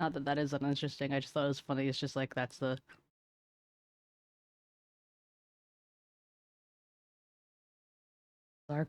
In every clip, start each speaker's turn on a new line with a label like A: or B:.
A: Not that that is uninteresting. I just thought it was funny. It's just like that's the. Sorry.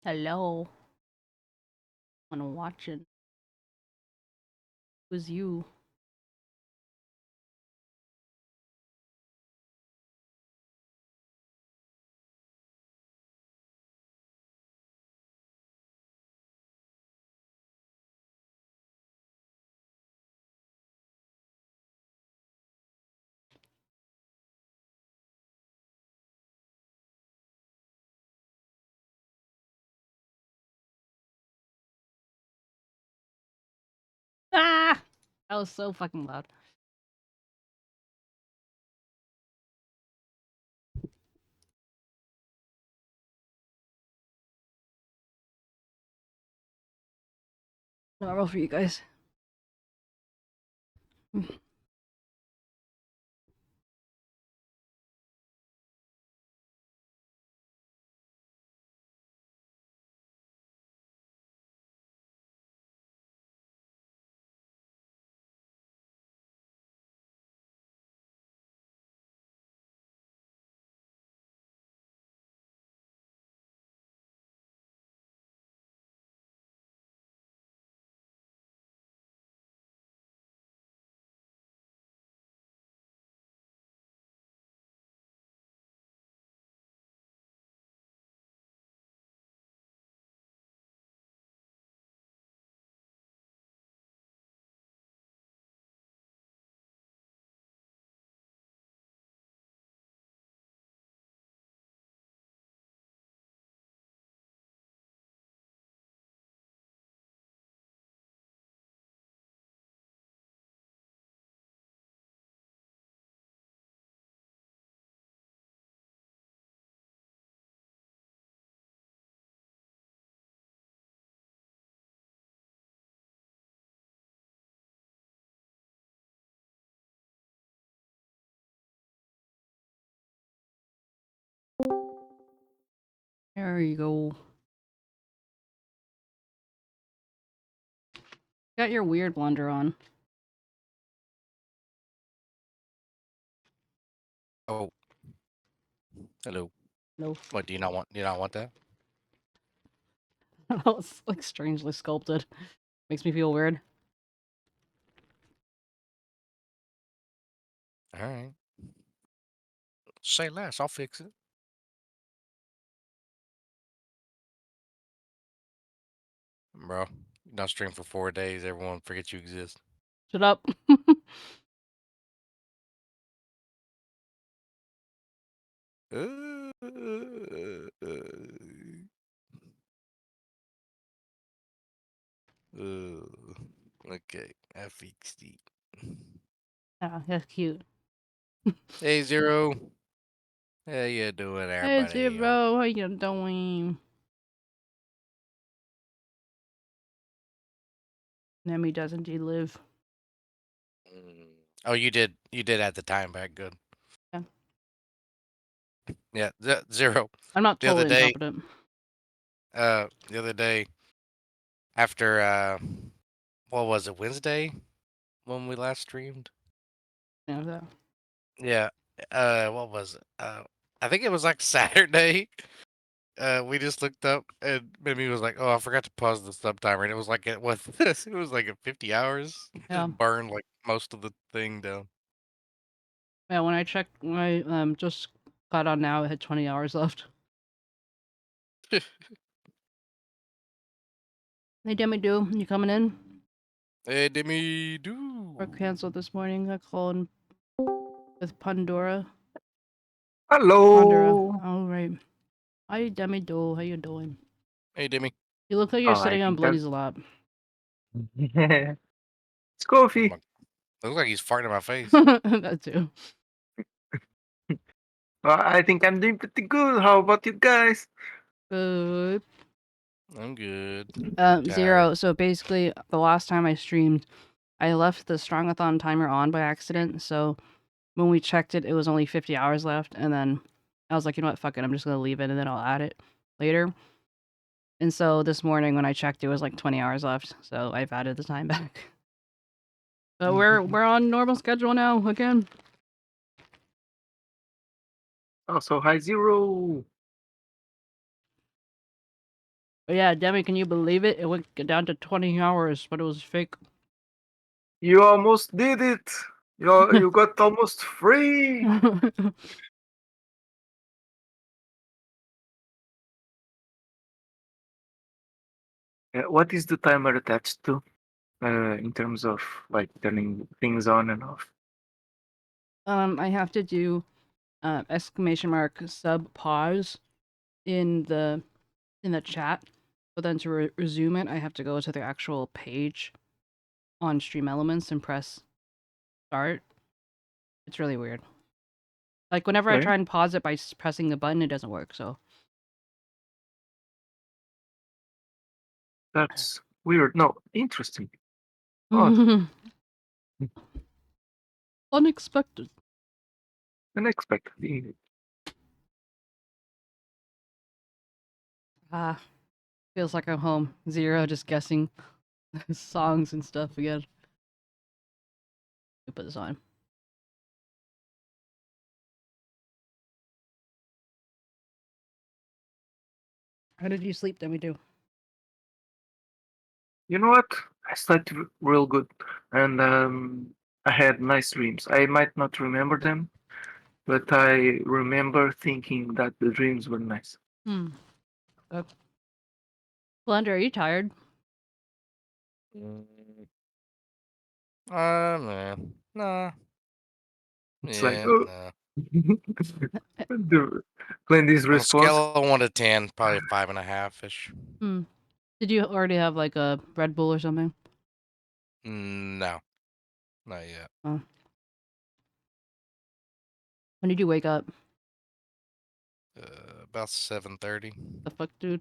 A: Hello. Wanna watch it? Who's you? Ah! That was so fucking loud. Normal for you guys. There you go. Got your weird blender on.
B: Oh, hello.
A: No.
B: What do you not want that?
A: It's like strangely sculpted. Makes me feel weird.
B: All right. Say less. I'll fix it. Bro, you not stream for 4 days. Everyone forgets you exist.
A: Shut up.
B: Okay, I fixed it.
A: Ah, that's cute.
B: Hey, Zero. How you doing there,
A: Hey,
B: buddy?
A: Zero, how you doing? Nemi does indeed live.
B: Oh, you did. You did at the time back. Good.
A: Yeah.
B: Yeah, Zero.
A: I'm not
B: The other
A: totally
B: day.
A: incompetent.
B: The other day after what was it? Wednesday when we last streamed.
A: Yeah, that.
B: Yeah. What was it? I think it was like Saturday. We just looked up and Mimi was like, "Oh, I forgot to pause the sub timer," and it was like it was it was like at 50 hours.
A: Yeah.
B: Just burned like most of the thing down.
A: Yeah, when I checked, when I just got on now, it had 20 hours left. Hey, Demi Do, you coming in?
B: Hey, Demi
A: Or
B: do.
A: canceled this morning. I called with Pandora. Pandora.
C: Hello.
A: All right. Hi, Demi Do. How you doing?
B: Hey, Demi.
A: You look like you're
C: Oh, I
A: sitting on
C: think I'm.
A: Bloody's lap.
C: It's
B: Oh
C: coffee.
B: my, looks like he's farting in my face.
A: That too.
C: Well, I think I'm doing pretty good. How about you guys?
A: Good.
B: I'm good. Tired.
A: Zero. So basically, the last time I streamed, I left the Strongathon timer on by accident. So when we checked it, it was only 50 hours left. And then I was like, you know what? Fuck it. I'm just going to leave it and then I'll add it later. And so this morning when I checked, it was like 20 hours left. So I've added the time back. But we're on normal schedule now again.
C: Also, hi Zero.
A: But yeah, Demi, can you believe it? It went down to 20 hours, but it was fake.
C: You almost did it. You got almost free. What is the timer attached to? In terms of like turning things on and off.
A: I have to do exclamation mark sub pause in the chat. But then to resume it, I have to go to the actual page on Stream Elements and press start. It's really weird. Like whenever I
C: Okay.
A: try and pause it by pressing the button, it doesn't work. So
C: That's weird. No, interesting. Odd.
A: unexpected.
C: Unexpected. Indeed.
A: Ah, feels like I'm home. Zero, just guessing songs and stuff again. Let me put this on. How did you sleep? Then we do.
C: You know what? I slept real good, and I had nice dreams. I might not remember them, but I remember thinking that the dreams were nice.
A: Hmm. Blender, are you tired?
B: Mm, man. Nah.
C: It's like,
B: Yeah,
C: oh,
B: nah.
C: playing this
B: On a
C: response.
B: scale of 1 to 10, probably 5.5-ish.
A: Hmm. Did you already have like a Red Bull or something?
B: No, not yet.
A: Oh. When did you wake up?
B: About 7:30.
A: The fuck, dude?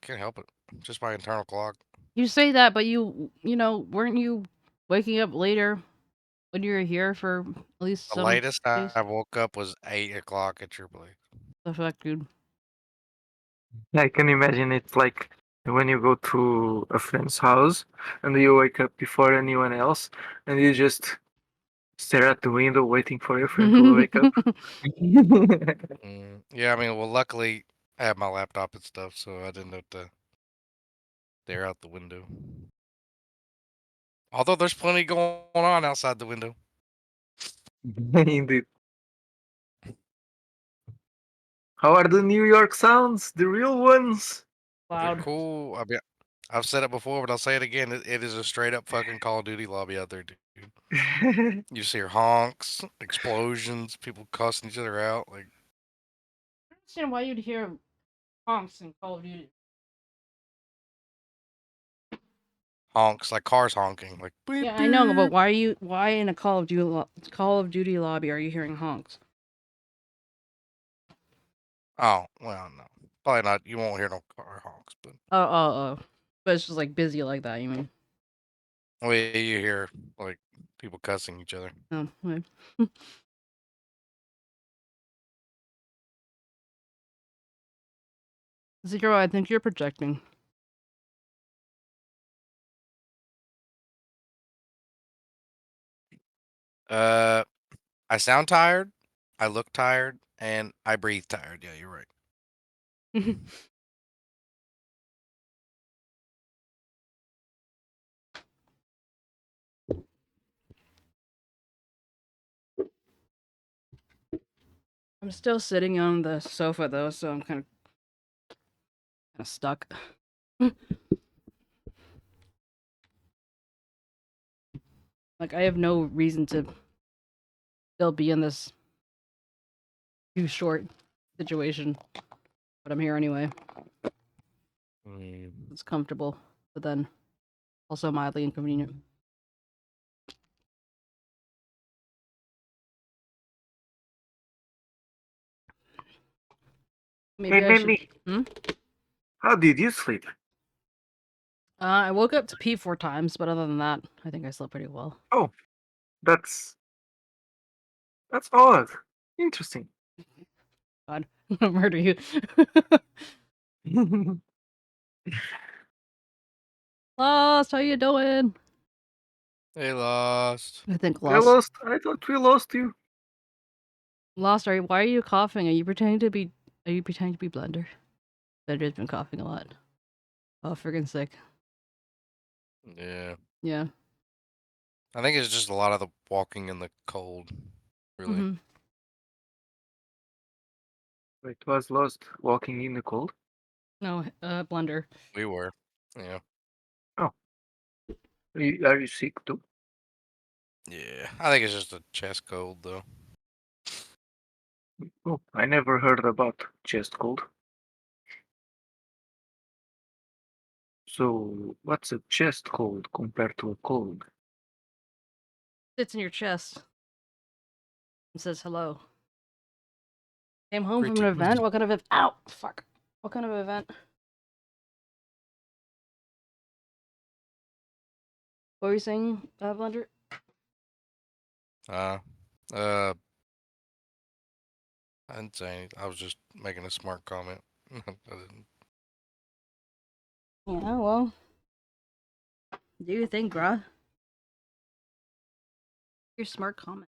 B: Can't help it. Just my internal clock.
A: You say that, but weren't you waking up later when you were here for at least
B: The
A: some
B: latest
A: days?
B: I woke up was 8 o'clock at AAA.
A: The fuck, dude?
C: I can imagine it's like when you go to a friend's house and you wake up before anyone else and you just stare at the window waiting for your friend to wake up.
B: Yeah, I mean, well, luckily I have my laptop and stuff, so I didn't have to stare out the window. Although there's plenty going on outside the window.
C: Indeed. How are the New York sounds? The real ones?
B: They're
A: Loud.
B: cool. I mean, I've said it before, but I'll say it again. It is a straight up fucking Call of Duty lobby out there, dude. You just hear honks, explosions, people cussing each other out. Like,
A: I don't understand why you'd hear honks in Call of Duty.
B: honks, like cars honking. Like, beep,
A: Yeah, I know, but
B: beep.
A: why in a Call of Duty lobby are you hearing honks?
B: Oh, well, no. Probably not. You won't hear no car honks, but
A: Oh. But it's just like busy like that, you mean?
B: well, yeah, you hear like people cussing each other.
A: Oh, okay. Zero, I think you're projecting.
B: I sound tired, I look tired, and I breathe tired. Yeah, you're right.
A: I'm still sitting on the sofa though, so I'm kind of stuck. Like, I have no reason to still be in this too short situation, but I'm here anyway. It's comfortable, but then also mildly inconvenient. Maybe I should.
C: How did you sleep?
A: I woke up to pee 4 times, but other than that, I think I slept pretty well.
C: Oh, that's odd. Interesting.
A: God, I'm gonna murder you. Lost, how you doing?
B: They lost.
A: I think
C: I
A: Lost.
C: lost. I thought we lost you.
A: Lost, why are you coughing? Are you pretending to be Blender? Blender's been coughing a lot. Oh, friggin' sick.
B: Yeah.
A: Yeah.
B: I think it's just a lot of the walking in the cold. Really.
A: Mhm.
C: It was lost walking in the cold.
A: No, Blender.
B: We were. Yeah.
C: Oh. Are you sick too?
B: Yeah. I think it's just a chest cold though.
C: Oh, I never heard about chest cold. So, what's a chest cold compared to a cold?
A: Sits in your chest and says hello. Came home from an
B: Pretty
A: event? What kind of ow! Fuck. What kind of event? What were you saying, Blender?
B: I didn't say anything. I was just making a smart comment. I didn't.
A: Yeah, well. Do you think, bruh? Your smart comment.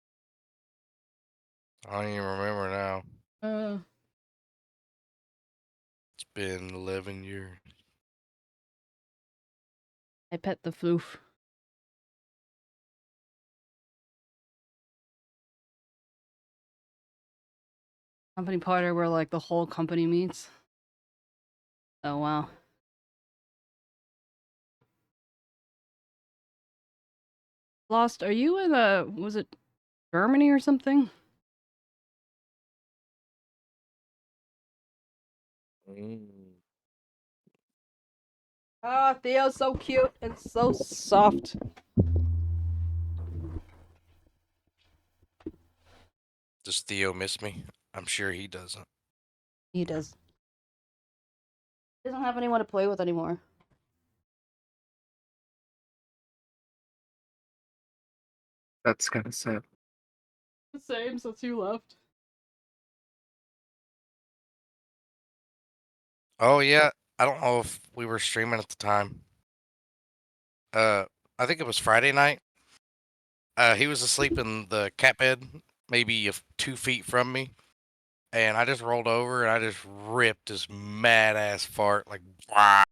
B: I don't even remember now.
A: Uh,
B: It's been 11 years.
A: I pet the floof. Company party where, like, the whole company meets. Oh, wow. Lost, are you in was it Germany or something? Ah, Theo's so cute and so soft.
B: Does Theo miss me? I'm sure he doesn't.
A: He does. He doesn't have anyone to play with anymore.
C: That's kind of sad.
A: The same since you left.
B: Oh yeah, I don't know if we were streaming at the time. I think it was Friday night. He was asleep in the cat bed, maybe 2 feet from me, and I just rolled over and I just ripped this mad ass fart like, "Wah."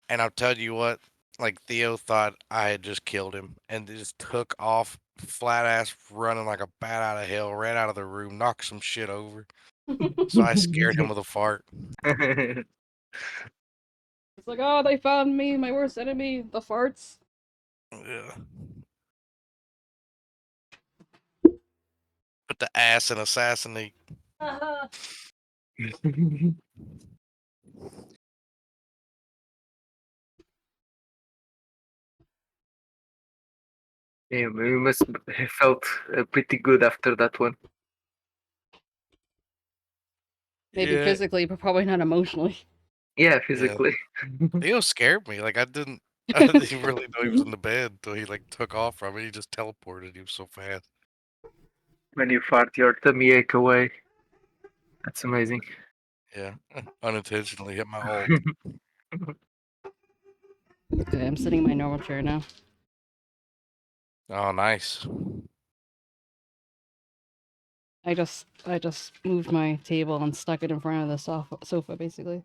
B: And I'll tell you what, like Theo thought I had just killed him and just took off flat ass running like a bat out of hell, ran out of the room, knocked some shit over. So I scared him with a fart.
A: It's like, oh, they found me, my worst enemy, the farts.
B: Yeah. Put the ass in assassinate.
C: Yeah, you must have felt pretty good after that one.
A: Maybe
B: Yeah.
A: physically, but probably not emotionally.
C: Yeah, physically.
B: Theo scared me. Like I didn't even really know he was in the bed until he like took off from it. He just teleported. He was so fast.
C: When you fart your tummy ache away. That's amazing.
B: Yeah. Unintentionally hit my ult.
A: Okay, I'm sitting in my normal chair now.
B: Oh, nice.
A: I just moved my table and stuck it in front of the sofa basically.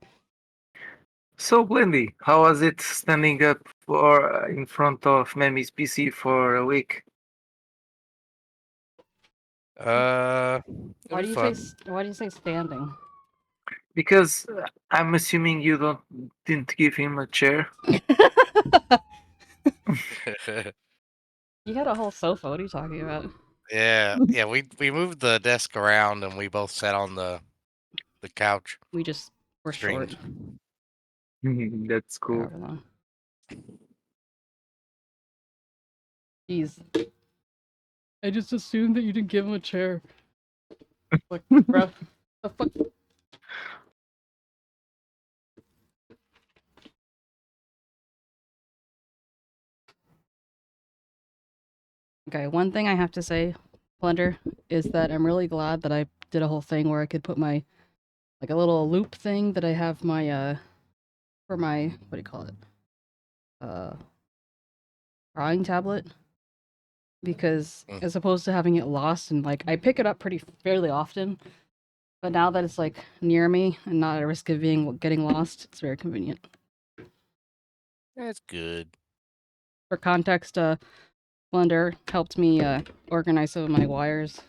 C: So, Blendy, how was it standing up for in front of 𝗟𝗻's PC for a week?
B: It
A: Why
B: was
A: do you
B: fun.
A: say standing?
C: Because I'm assuming you didn't give him a chair.
A: You had a whole sofa. What are you talking about?
B: Yeah, we moved the desk around and we both sat on the couch.
A: We just were short.
B: Streamed.
C: That's cool.
A: However long. Jeez. I just assumed that you didn't give him a chair. Like, bruh. The fuck? Okay, one thing I have to say, Blender, is that I'm really glad that I did a whole thing where I could put my, like a little loop thing that I have my, for my, what do you call it? Drawing tablet. Because as opposed to having it lost and like, I pick it up fairly often, but now that it's like near me and not at risk of getting lost, it's very convenient.
B: That's good.
A: For context, Blender helped me organize some of my wires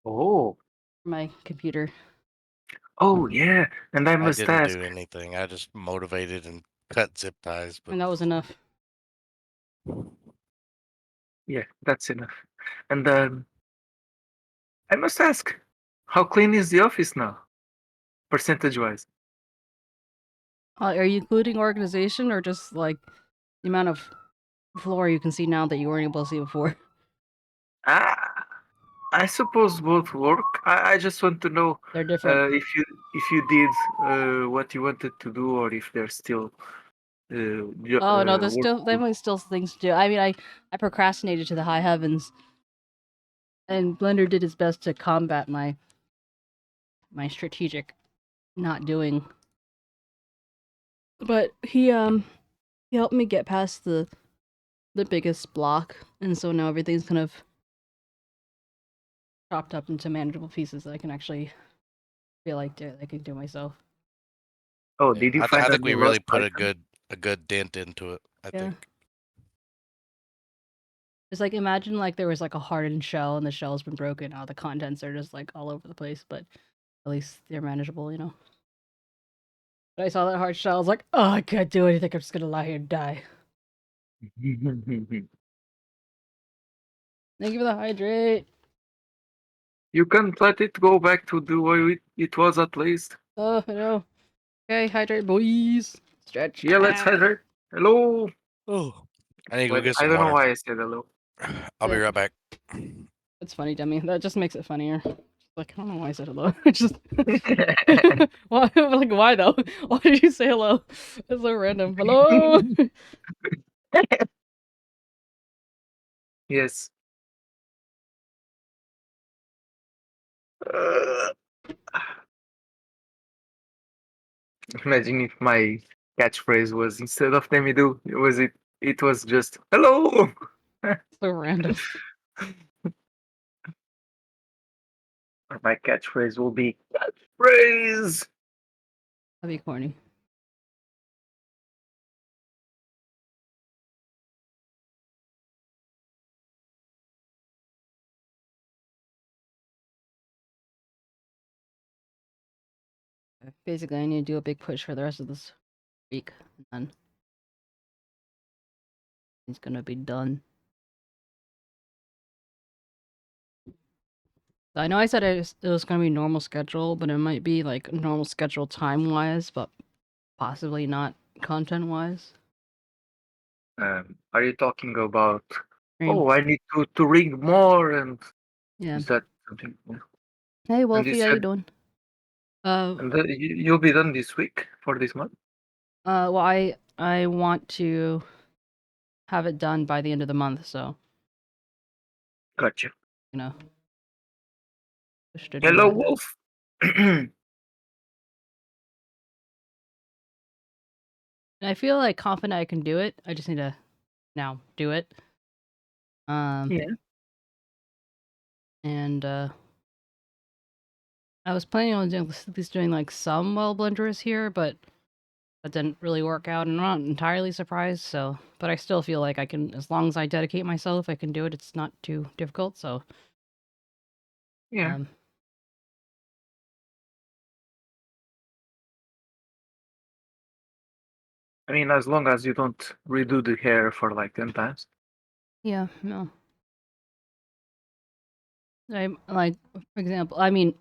C: Oh.
A: for my computer.
C: Oh yeah, and I must
B: didn't
C: ask.
B: do anything. I just motivated and cut zip ties. But
A: And that was enough.
C: Yeah, that's enough. And I must ask, how clean is the office now, percentage-wise?
A: Are you including organization or just like the amount of floor you can see now that you weren't able to see before?
C: I suppose both work. I just want to know
A: They're different.
C: if you did what you wanted to do, or if there's still.
A: Oh no, there's definitely still things to do. I mean, I procrastinated to the high heavens, and Blender did his best to combat my strategic not doing. But he helped me get past the biggest block, and so now everything's kind of chopped up into manageable pieces that I can actually feel like I can do myself.
C: Oh, did you find?
B: I think we really put a good dent into it. I think.
A: It's like, imagine like there was like a hardened shell and the shell's been broken. Now the contents are just like all over the place, but at least they're manageable, you know. But I saw that hard shell, I was like, oh, I can't do anything. I'm just gonna lie here and die. Thank you for the hydrate.
C: You can't let it go back to the way it was at least.
A: Oh, I know. Okay, hydrate, boys. Stretch.
C: Yeah, let's hydrate. Hello.
B: Oh, I need to go get some
C: I don't
B: water.
C: know why I said hello.
B: I'll be right back.
A: It's funny, dummy. That just makes it funnier. Like, I don't know why I said hello. Just why? Like, why though? Why did you say hello? It's so random. Hello.
C: Yes. Imagine if my catchphrase was, instead of "let me do," it was just "hello."
A: So random.
C: My catchphrase will be catchphrase.
A: That'd be corny. Basically, I need to do a big push for the rest of this week, and then it's gonna be done. I know I said it was gonna be normal schedule, but it might be like normal schedule time-wise, but possibly not content-wise.
C: Are you talking about?
A: Stream.
C: Oh, I need to ring more, and
A: Yeah.
C: is that something? Yeah.
A: Hey, Wolfie, how you doing?
C: And you'll be done this week for this month?
A: Well, I want to have it done by the end of the month, so.
C: Gotcha.
A: You know.
C: Hello, Wolf.
A: And I feel like confident I can do it. I just need to now do it.
C: Yeah.
A: And I was planning on at least doing like some while Blender is here, but that didn't really work out, and I'm not entirely surprised. So, but I still feel like I can, as long as I dedicate myself, I can do it. It's not too difficult. So,
C: yeah. I mean, as long as you don't redo the hair for like 10 times.
A: Yeah, no. I'm like, for example, I mean,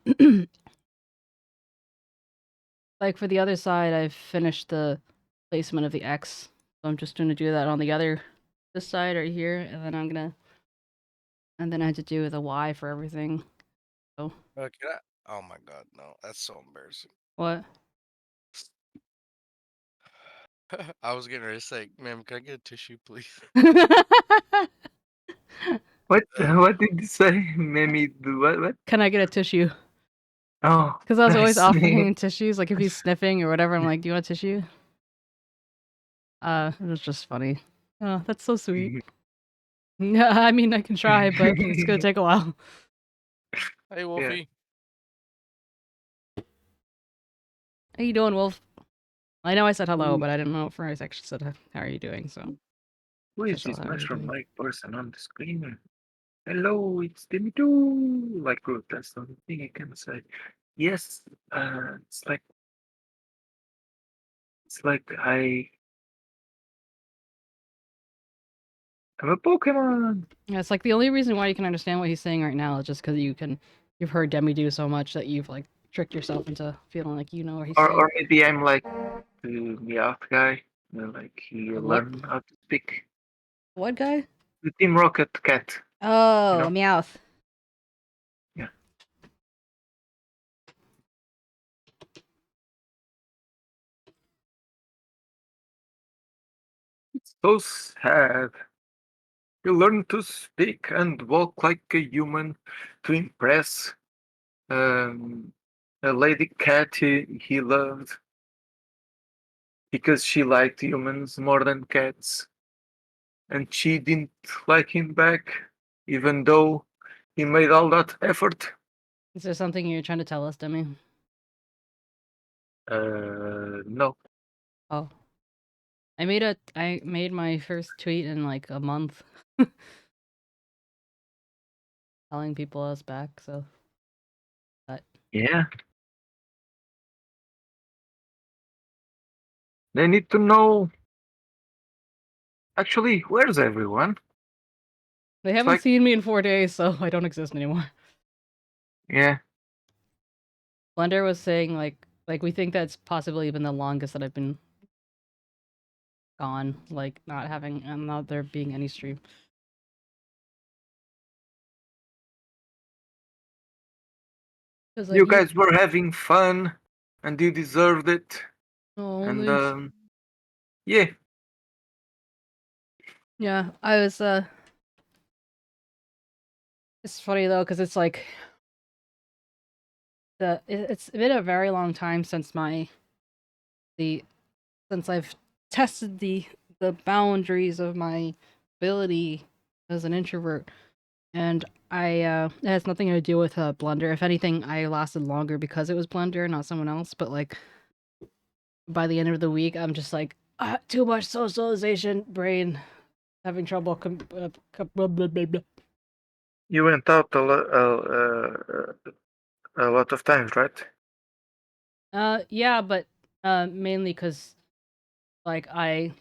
A: like for the other side, I've finished the placement of the X, so I'm just gonna do that on this side right here, and then I had to do the Y for everything. So
B: Can I? Oh my god, no, that's so embarrassing.
A: what?
B: I was getting ready to say, ma'am, can I get a tissue, please?
C: What? What did you say? Mammy, do what?
A: Can I get a tissue?
C: Oh,
A: Because I was always
C: I
A: offering
C: see.
A: him tissues, like if he's sniffing or whatever, I'm like, "Do you want a tissue?" It was just funny. Oh, that's so sweet. Yeah, I mean, I can try, but it's gonna take a while.
B: Hey, Wolfie.
A: How you doing, Wolf? I know I said hello,
C: Who
A: but I didn't know if I actually said how are you doing. So
C: is
A: official,
C: this
A: how are you
C: mushroom
A: doing?
C: like person on the screen? Hello, it's Timmy2. Like, good, that's the only thing I can say. Yes, it's like I'm a Pokemon.
A: Yeah, it's like the only reason why you can understand what he's saying right now is just because you've heard Demi do so much that you've like tricked yourself into feeling like you know what he's saying.
C: Or maybe I'm like the Meowth guy. Like he
A: The what?
C: learned how to speak.
A: What guy?
C: The Team Rocket cat.
A: Oh,
C: You know?
A: Meowth.
C: Yeah. It's so sad. You learn to speak and walk like a human to impress a lady cat he loved because she liked humans more than cats. And she didn't like him back, even though he made all that effort.
A: Is there something you're trying to tell us, Demi?
C: No.
A: Oh, I made my first tweet in like a month, telling people I was back. So, but
C: Yeah. They need to know. Actually, where's everyone?
A: they
C: It's
A: haven't
C: like,
A: seen me in 4 days, so I don't exist anymore.
C: yeah.
A: Blender was saying like we think that's possibly been the longest that I've been gone, like not having and not there being any stream. Cause like
C: You guys were having fun, and you deserved it.
A: oh
C: And
A: thanks.
C: yeah.
A: Yeah, I was it's funny though because it's like it's been a very long time since since I've tested the boundaries of my ability as an introvert, and it has nothing to do with Blender. If anything, I lasted longer because it was Blender, not someone else. But like by the end of the week, I'm just like too much socialization, brain having trouble. Blah, blah, blah, blah.
C: You went out a lot of times, right?
A: Yeah, but mainly because like by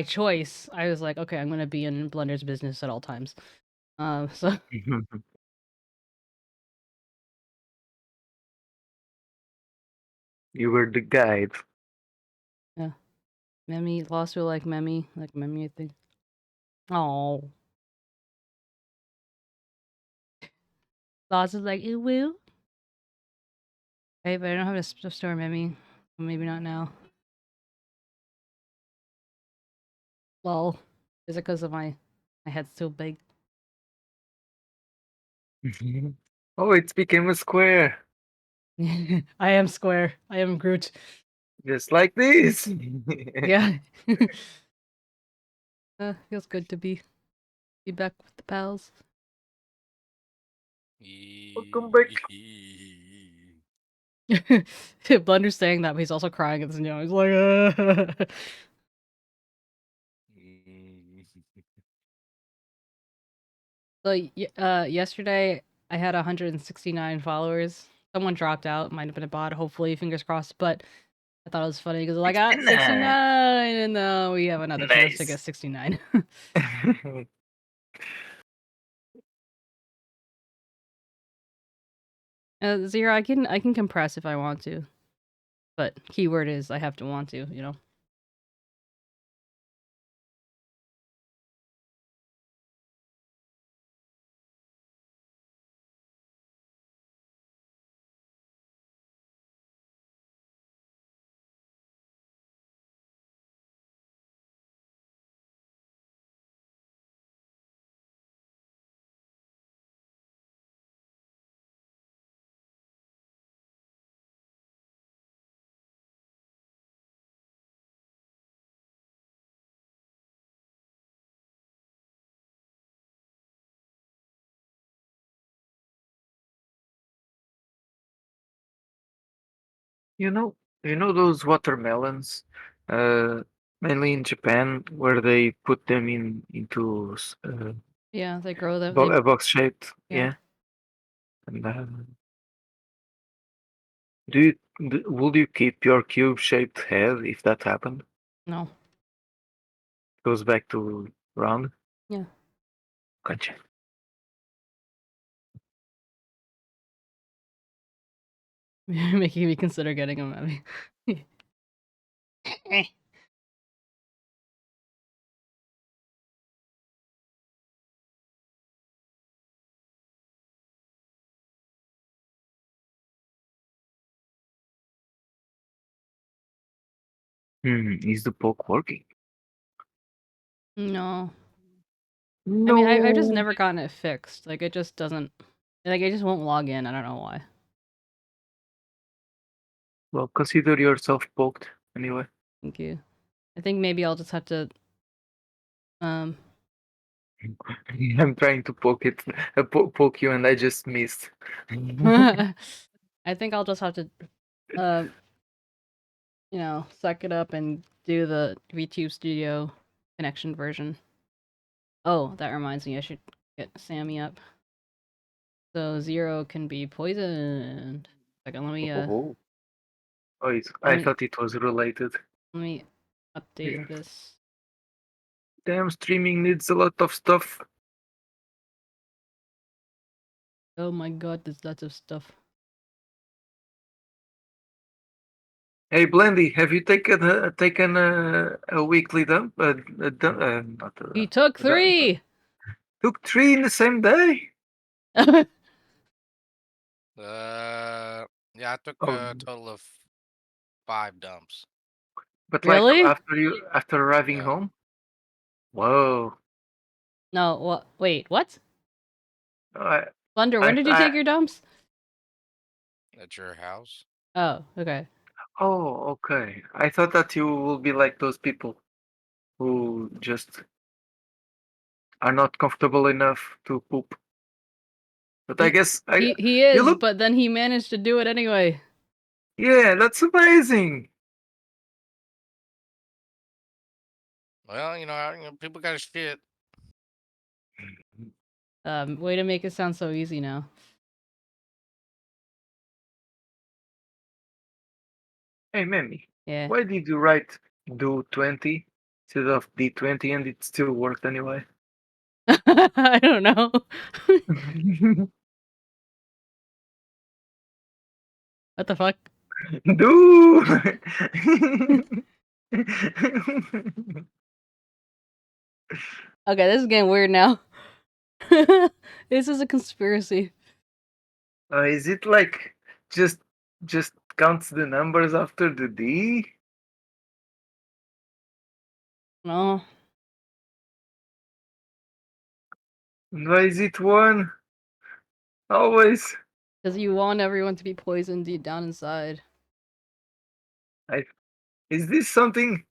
A: choice, I was like, okay, I'm gonna be in Blender's business at all times. So
C: You were the guide.
A: yeah, Memi lost will like Memi, I think. Oh, lost is like ooh woo. Hey, but I don't have a store Memi. Maybe not now. Well, is it because of my head's too big?
C: Oh, it became a square.
A: I am square. I am Groot.
C: Just like this.
A: Yeah. Feels good to be back with the pals.
C: Welcome back.
A: Blender's saying that, but he's also crying at the same time. He's like, So, yesterday I had 169 followers. Someone dropped out. Might have been a bot. Hopefully, fingers crossed. But I thought it was funny because I got 69, and now we have another chance to
C: Nice.
A: get 69. Zero, I can compress if I want to, but keyword is I have to want to, you know.
C: You know those watermelons, mainly in Japan, where they put them into
A: Yeah, they grow them.
C: a box shaped.
A: Yeah.
C: Yeah. And would you keep your cube shaped head if that happened?
A: No.
C: Goes back to round.
A: Yeah.
C: Gotcha.
A: Making me consider getting them. I mean.
C: Is the poke working?
A: No.
C: No.
A: I mean, I've just never gotten it fixed. Like, it just doesn't... Like, it just won't log in. I don't know why.
C: Well, consider yourself poked anyway.
A: Thank you. I think maybe I'll just have to...
C: I'm trying to poke it, poke you, and I just missed.
A: I think I'll just have to, you know, suck it up and do the VTube Studio connection version. Oh, that reminds me, I should get Sammy up. So Zero can be poisoned. Second, let me
C: I thought it was related.
A: let me update this.
C: Damn, streaming needs a lot of stuff.
A: Oh my god, there's lots of stuff.
C: Hey, Blendy, have you taken a weekly dump?
A: He took 3!
C: Took 3 in the same day?
B: Yeah, I took a total of 5 dumps.
C: But
A: Really?
C: like after arriving
B: Yeah.
C: home? Whoa.
A: No, what? Wait, what?
C: I,
A: Thunder, when did you take your dumps?
B: At your house?
A: Oh, okay.
C: Oh, okay. I thought that you will be like those people who just are not comfortable enough to poop. But I guess
A: he is,
C: look,
A: but then he managed to do it anyway.
C: yeah, that's amazing.
B: Well, you know, people got shit.
A: Way to make it sound so easy now.
C: Hey, Mammy.
A: Yeah.
C: Why did you write do 20 instead of D20 and it still worked anyway?
A: I don't know. What the fuck?
C: Do.
A: Okay, this is getting weird now. This is a conspiracy.
C: Is it like just counts the numbers after the D?
A: No.
C: Why is it 1? Always.
A: Because you want everyone to be poisoned deep down inside.
C: Is this something?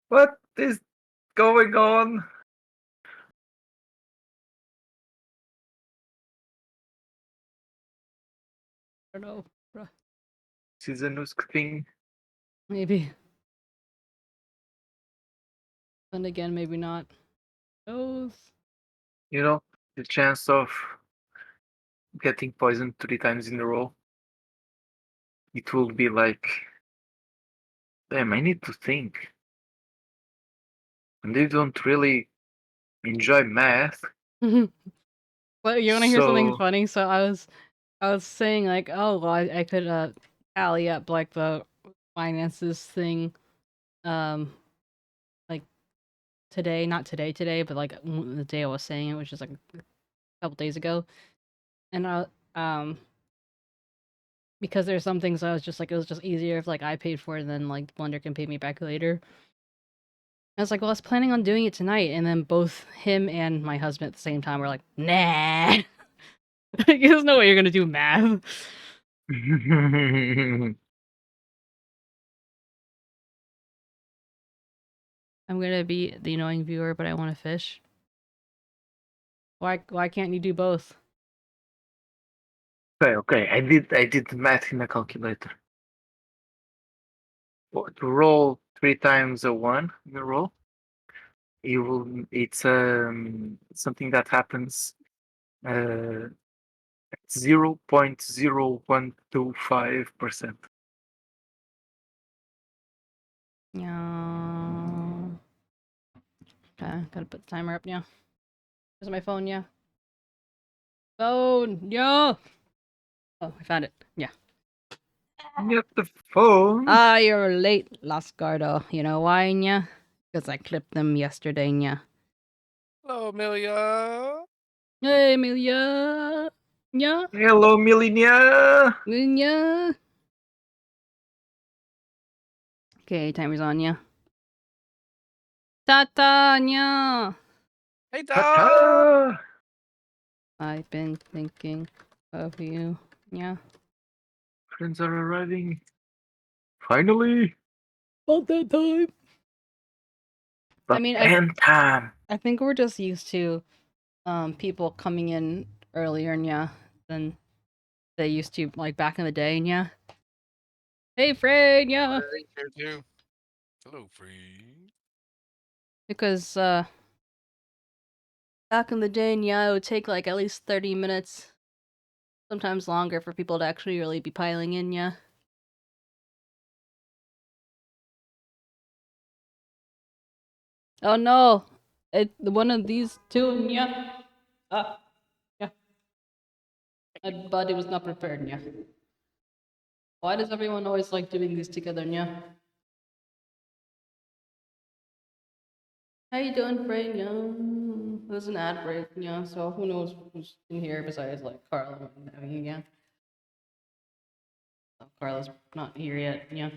C: What is going on?
A: I don't know. Bruh.
C: This is a Nusk thing.
A: Maybe. And again, maybe not. Those.
C: You know, the chance of getting poisoned 3 times in a row. It will be like Damn, I need to think. And they don't really enjoy math,
A: Well, you want to hear something
C: so
A: funny? So I was saying like, oh well, I could tally up like the finances thing, like today, not today, but like the day I was saying it, which is like a couple days ago, and because there's some things I was just like it was just easier if like I paid for it and then like Blender can pay me back later. I was like, well, I was planning on doing it tonight, and then both him and my husband at the same time were like, nah. Like, there's no way you're gonna do math. I'm gonna be the annoying viewer, but I want to fish. Why can't you do both?
C: okay. I did the math in a calculator. To roll 3 times a 1 in a roll, it's something that happens 0.0125%.
A: Yeah. Okay, gotta put the timer up now. Where's my phone? Yeah. Phone. Yeah. Oh, I found it. Yeah.
C: Get the phone.
A: Ah, you're late, Lascardo. You know why, yeah? Because I clipped them yesterday, yeah.
B: Hello, Amelia.
A: Hey, Amelia. Yeah.
C: Hello, Millenia.
A: Yeah. Okay, timer's on, yeah. Tata, yeah.
B: Hey,
C: Ta-ta.
B: dog.
A: I've been thinking of you, yeah.
C: Friends are arriving. Finally.
A: About that time.
C: The
A: I mean,
C: time.
A: I think we're just used to people coming in earlier, yeah, than they used to like back in the day, yeah. Hey, Fred, yeah.
B: Here too. Hello, free.
A: Because back in the day, yeah, it would take like at least 30 minutes, sometimes longer, for people to actually really be piling in, yeah. Oh no, one of these two, yeah. Yeah. My body was not prepared, yeah. Why does everyone always like doing this together, yeah? How you doing, Fred? Yeah, there's an ad break, yeah. So who knows who's in here besides like Carla and Abby, yeah. Oh, Carla's not here yet, yeah.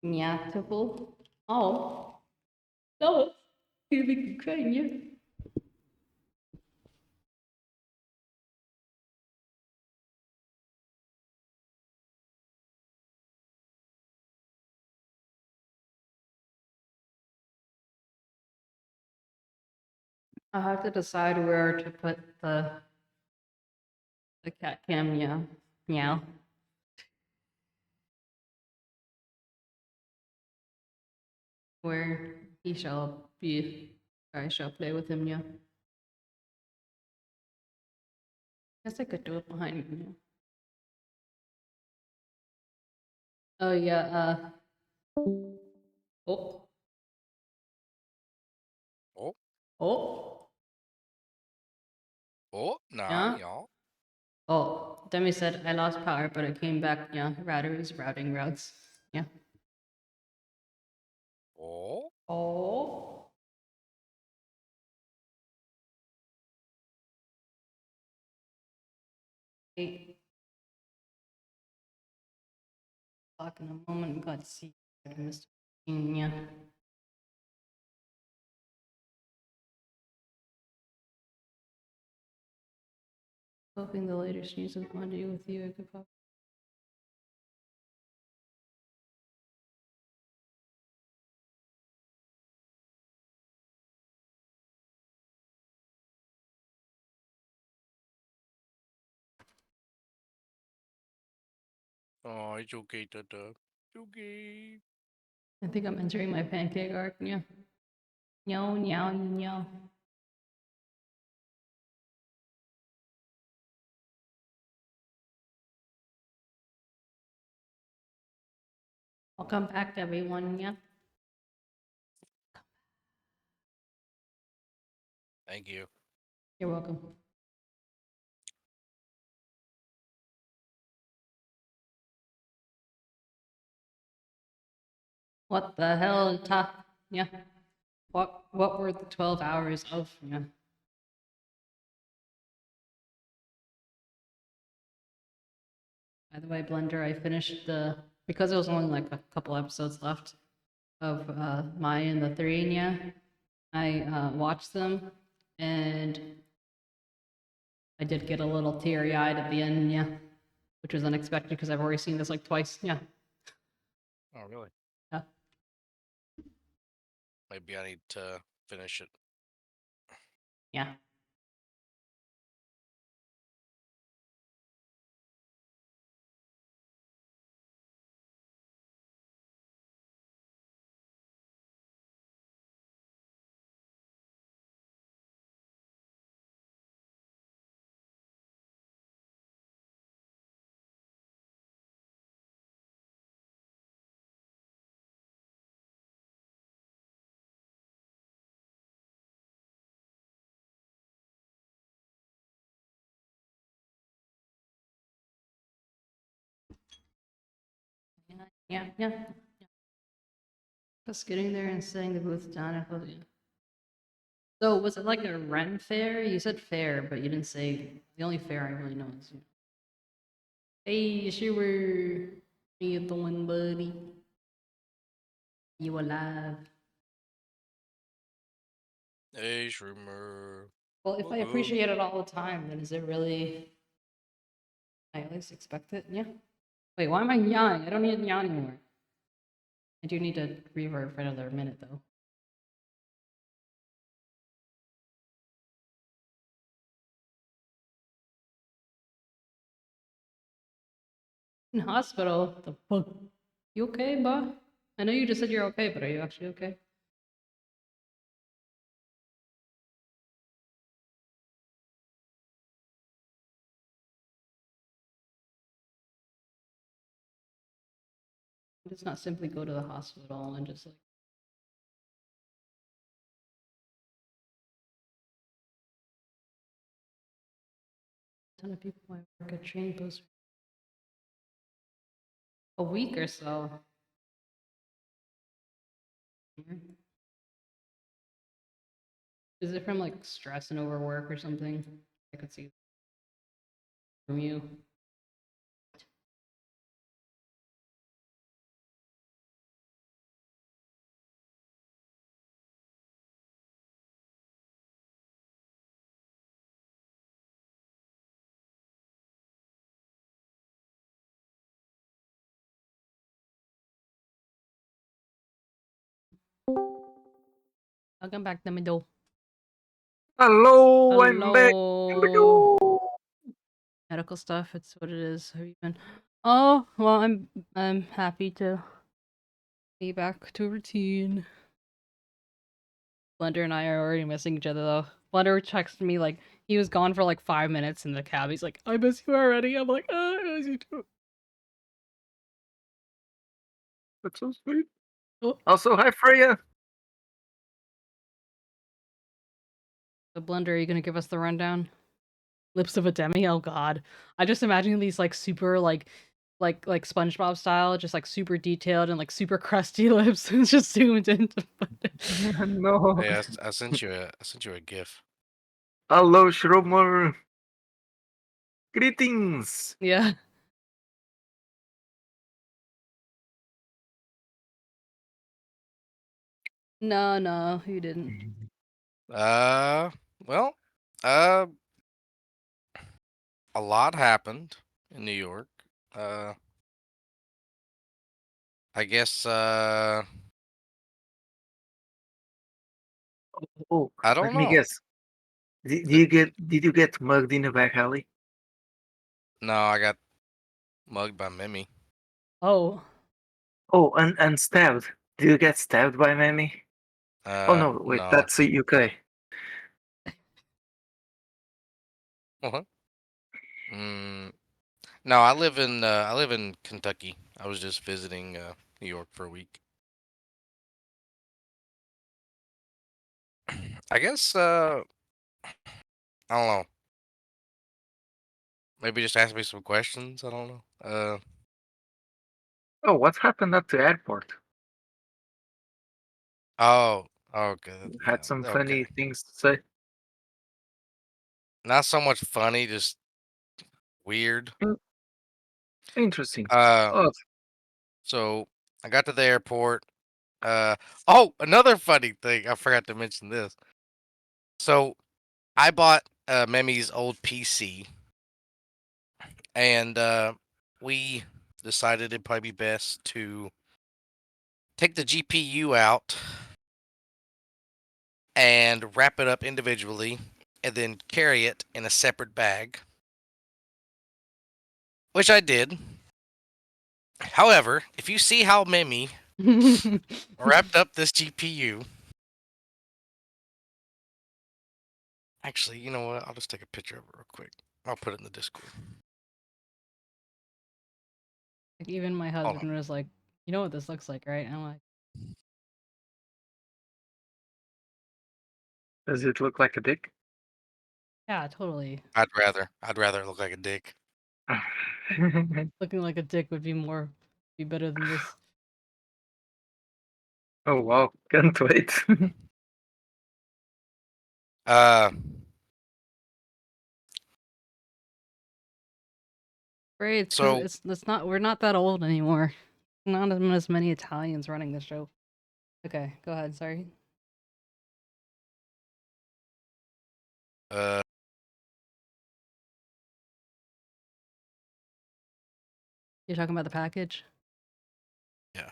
A: Mjätable. Ja, ja, hur mycket kan jag? I have to decide where to put the cat cam, yeah. Meow. Where he shall be. I shall play with him, yeah. Guess I could do it behind me, yeah. Oh yeah, oh,
B: Oh,
A: oh,
B: oh, nah,
A: yeah.
B: y'all.
A: Oh, Demi said I lost power, but it came back, yeah. Router is routing routes. Yeah.
B: Oh,
A: Oh. Hey, talk in a moment. God, see, Mr. Yeah. Hoping the latest news of Monday with you. I could pop.
B: Oh, it's okay, Tata. It's okay.
A: I think I'm entering my pancake arc. Yeah. Meow, meow, meow. Welcome back, everyone. Yeah.
B: Thank you.
A: You're welcome. What the hell, yeah. What were the 12 hours of? Yeah. By the way, Blender, I finished because there was only like a couple episodes left of Maya and the 𝗟𝗏. I watched them, and I did get a little teary-eyed at the end, yeah, which was unexpected because I've already seen this like twice, yeah.
B: Oh, really?
A: Yeah.
B: Maybe I need to finish it.
A: Yeah. Yeah. Just getting there and setting the booth down. So was it like a Ren fair? You said fair, but you didn't say the only fair I really know is. Hey, Shiver, how you doing, buddy? You alive?
B: Hey, Shroomer.
A: Well, if I
B: Welcome.
A: appreciate it all the time, then is it really? I at least expect it. Yeah. Wait, why am I yawning? I don't need to yawn anymore. I do need to reverb for another minute though. In hospital? The fuck? You okay, bud? I know you just said you're okay, but are you actually okay? Just not simply go to the hospital and just like. A ton of people might work at train posts. A week or so. Is it from like stress and overwork or something? I could see from you. Welcome back, Namido.
C: Hello, I'm back.
A: Hello. Medical stuff. It's what it is. Have you been? Oh well, I'm happy to be back to routine. Blender and I are already missing each other though. Blender texted me like he was gone for like 5 minutes in the cab. He's like, "I miss you already." I'm like, "Oh, I miss you too."
C: That's so sweet.
A: Oh.
C: Also, hi, Freya.
A: So Blender, are you gonna give us the rundown? Lips of a Demi? Oh god. I just imagine these like super like SpongeBob style, just like super detailed and like super crusty lips and just zoomed into
C: No.
B: Hey, I sent you a GIF.
C: Hello, Schromer. Greetings.
A: Yeah. No, you didn't.
B: Well, a lot happened in New York. I guess
C: Oh,
B: I don't
C: let me
B: know.
C: guess. Did you get mugged in the back alley?
B: No, I got mugged by Mimi.
A: Oh.
C: Oh, and stabbed. Did you get stabbed by 𝗟𝗻𝗻𝗀? Oh no, wait,
B: No.
C: that's the UK.
B: Uh-huh. No, I live in Kentucky. I was just visiting New York for a week. I guess I don't know. Maybe just ask me some questions. I don't know.
C: Oh, what happened at the airport?
B: Oh, okay,
C: You
B: yeah,
C: had some
B: okay.
C: funny things to say.
B: Not so much funny, just weird.
C: Mm, Interesting.
B: Uh,
C: Oh,
B: so I got to the airport. Oh, another funny thing. I forgot to mention this. So I bought 𝗟𝗻𝗀's old PC, and we decided it'd probably be best to take the GPU out and wrap it up individually, and then carry it in a separate bag, which I did. However, if you see how 𝗟𝗻𝗀 wrapped up this GPU, actually, you know what? I'll just take a picture of it real quick. I'll put it in the Discord.
A: Like, even my
B: Hold
A: husband was like, "You know what this looks like, right?" And I'm like,
C: does it look like a dick?
A: "Yeah, totally.
B: I'd rather it look like a dick.
A: Looking like a dick would be better than this."
C: Oh wow, can't wait.
B: Uh,
A: Right? It's because
B: so
A: it's not. We're not that old anymore. Not as many Italians running the show. Okay, go ahead. Sorry.
B: uh,
A: You're talking about the package?
B: yeah.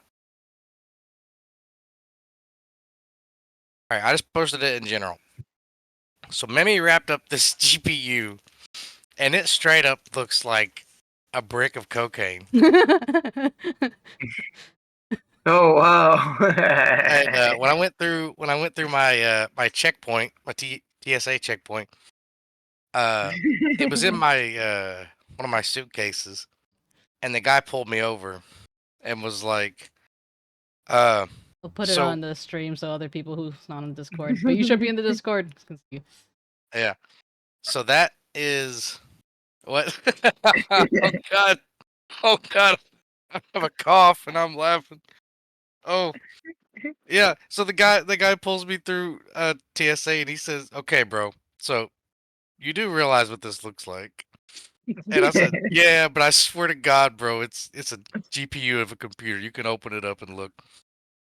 B: All right, I just posted it in general. So 𝗟𝗻𝗀 wrapped up this GPU, and it straight up looks like a brick of cocaine.
C: Oh wow.
B: And when I went through my my checkpoint, my TSA checkpoint, it was in my one of my suitcases, and the guy pulled me over and was like,
A: We'll put it
B: so
A: on the stream so other people who's not on Discord. But you should be in the Discord.
B: yeah, so that is what? Oh god, oh god, I have a cough and I'm laughing. Oh yeah, so the guy pulls me through TSA and he says, "Okay, bro, so you do realize what this looks like?" And I said, "Yeah, but I swear to God, bro, it's a GPU of a computer. You can open it up and look."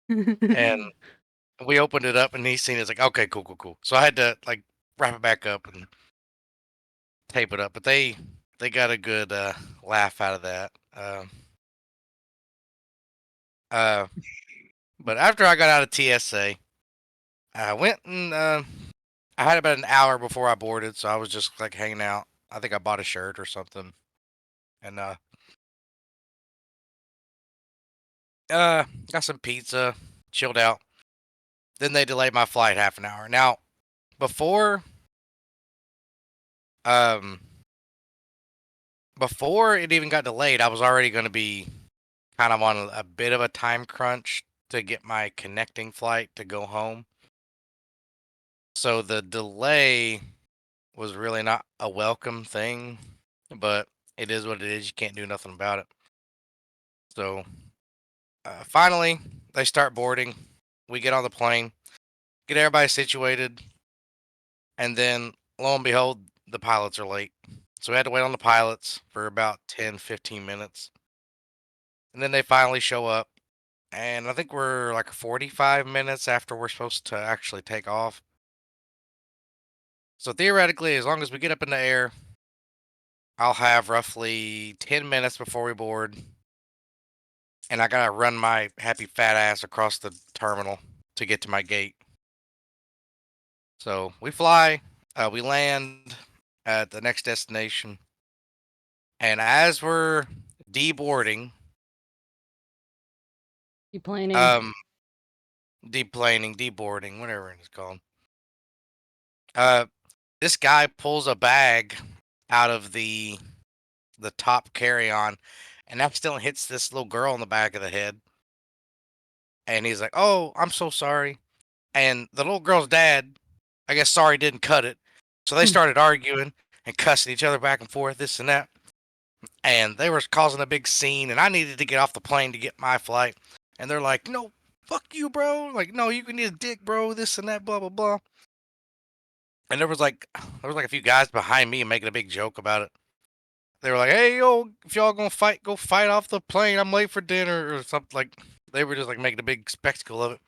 B: And we opened it up, and he's seen it. It's like, "Okay, cool, cool, cool." So I had to like wrap it back up and tape it up, but they got a good laugh out of that. Uh, but after I got out of TSA, I went and I had about an hour before I boarded, so I was just like hanging out. I think I bought a shirt or something, and got some pizza, chilled out. Then they delayed my flight half an hour. Now, before um before it even got delayed, I was already going to be kind of on a bit of a time crunch to get my connecting flight to go home. So the delay was really not a welcome thing, but it is what it is. You can't do nothing about it. So finally, they start boarding. We get on the plane, get everybody situated, and then lo and behold, the pilots are late. So we had to wait on the pilots for about 10, 15 minutes. And then they finally show up. And I think we're like 45 minutes after we're supposed to actually take off. So theoretically, as long as we get up in the air, I'll have roughly 10 minutes before we board. And I gotta run my happy fat ass across the terminal to get to my gate. So we fly, we land at the next destination. And as we're deboarding,
A: Deplaning.
B: Deplaning, deboarding, whatever it's called. This guy pulls a bag out of the top carry-on, and accidentally hits this little girl in the back of the head. And he's like, "Oh, I'm so sorry." And the little girl's dad, I guess, sorry didn't cut it. So they started arguing and cussing each other back and forth, this and that. And they were causing a big scene, and I needed to get off the plane to get my flight. And they're like, "No, fuck you, bro. Like, no, you can eat a dick, bro, this and that, blah, blah, blah." And there was like a few guys behind me making a big joke about it. They were like, "Hey, yo, if y'all gonna fight, go fight off the plane. I'm late for dinner," or something. Like, they were just like making a big spectacle of it.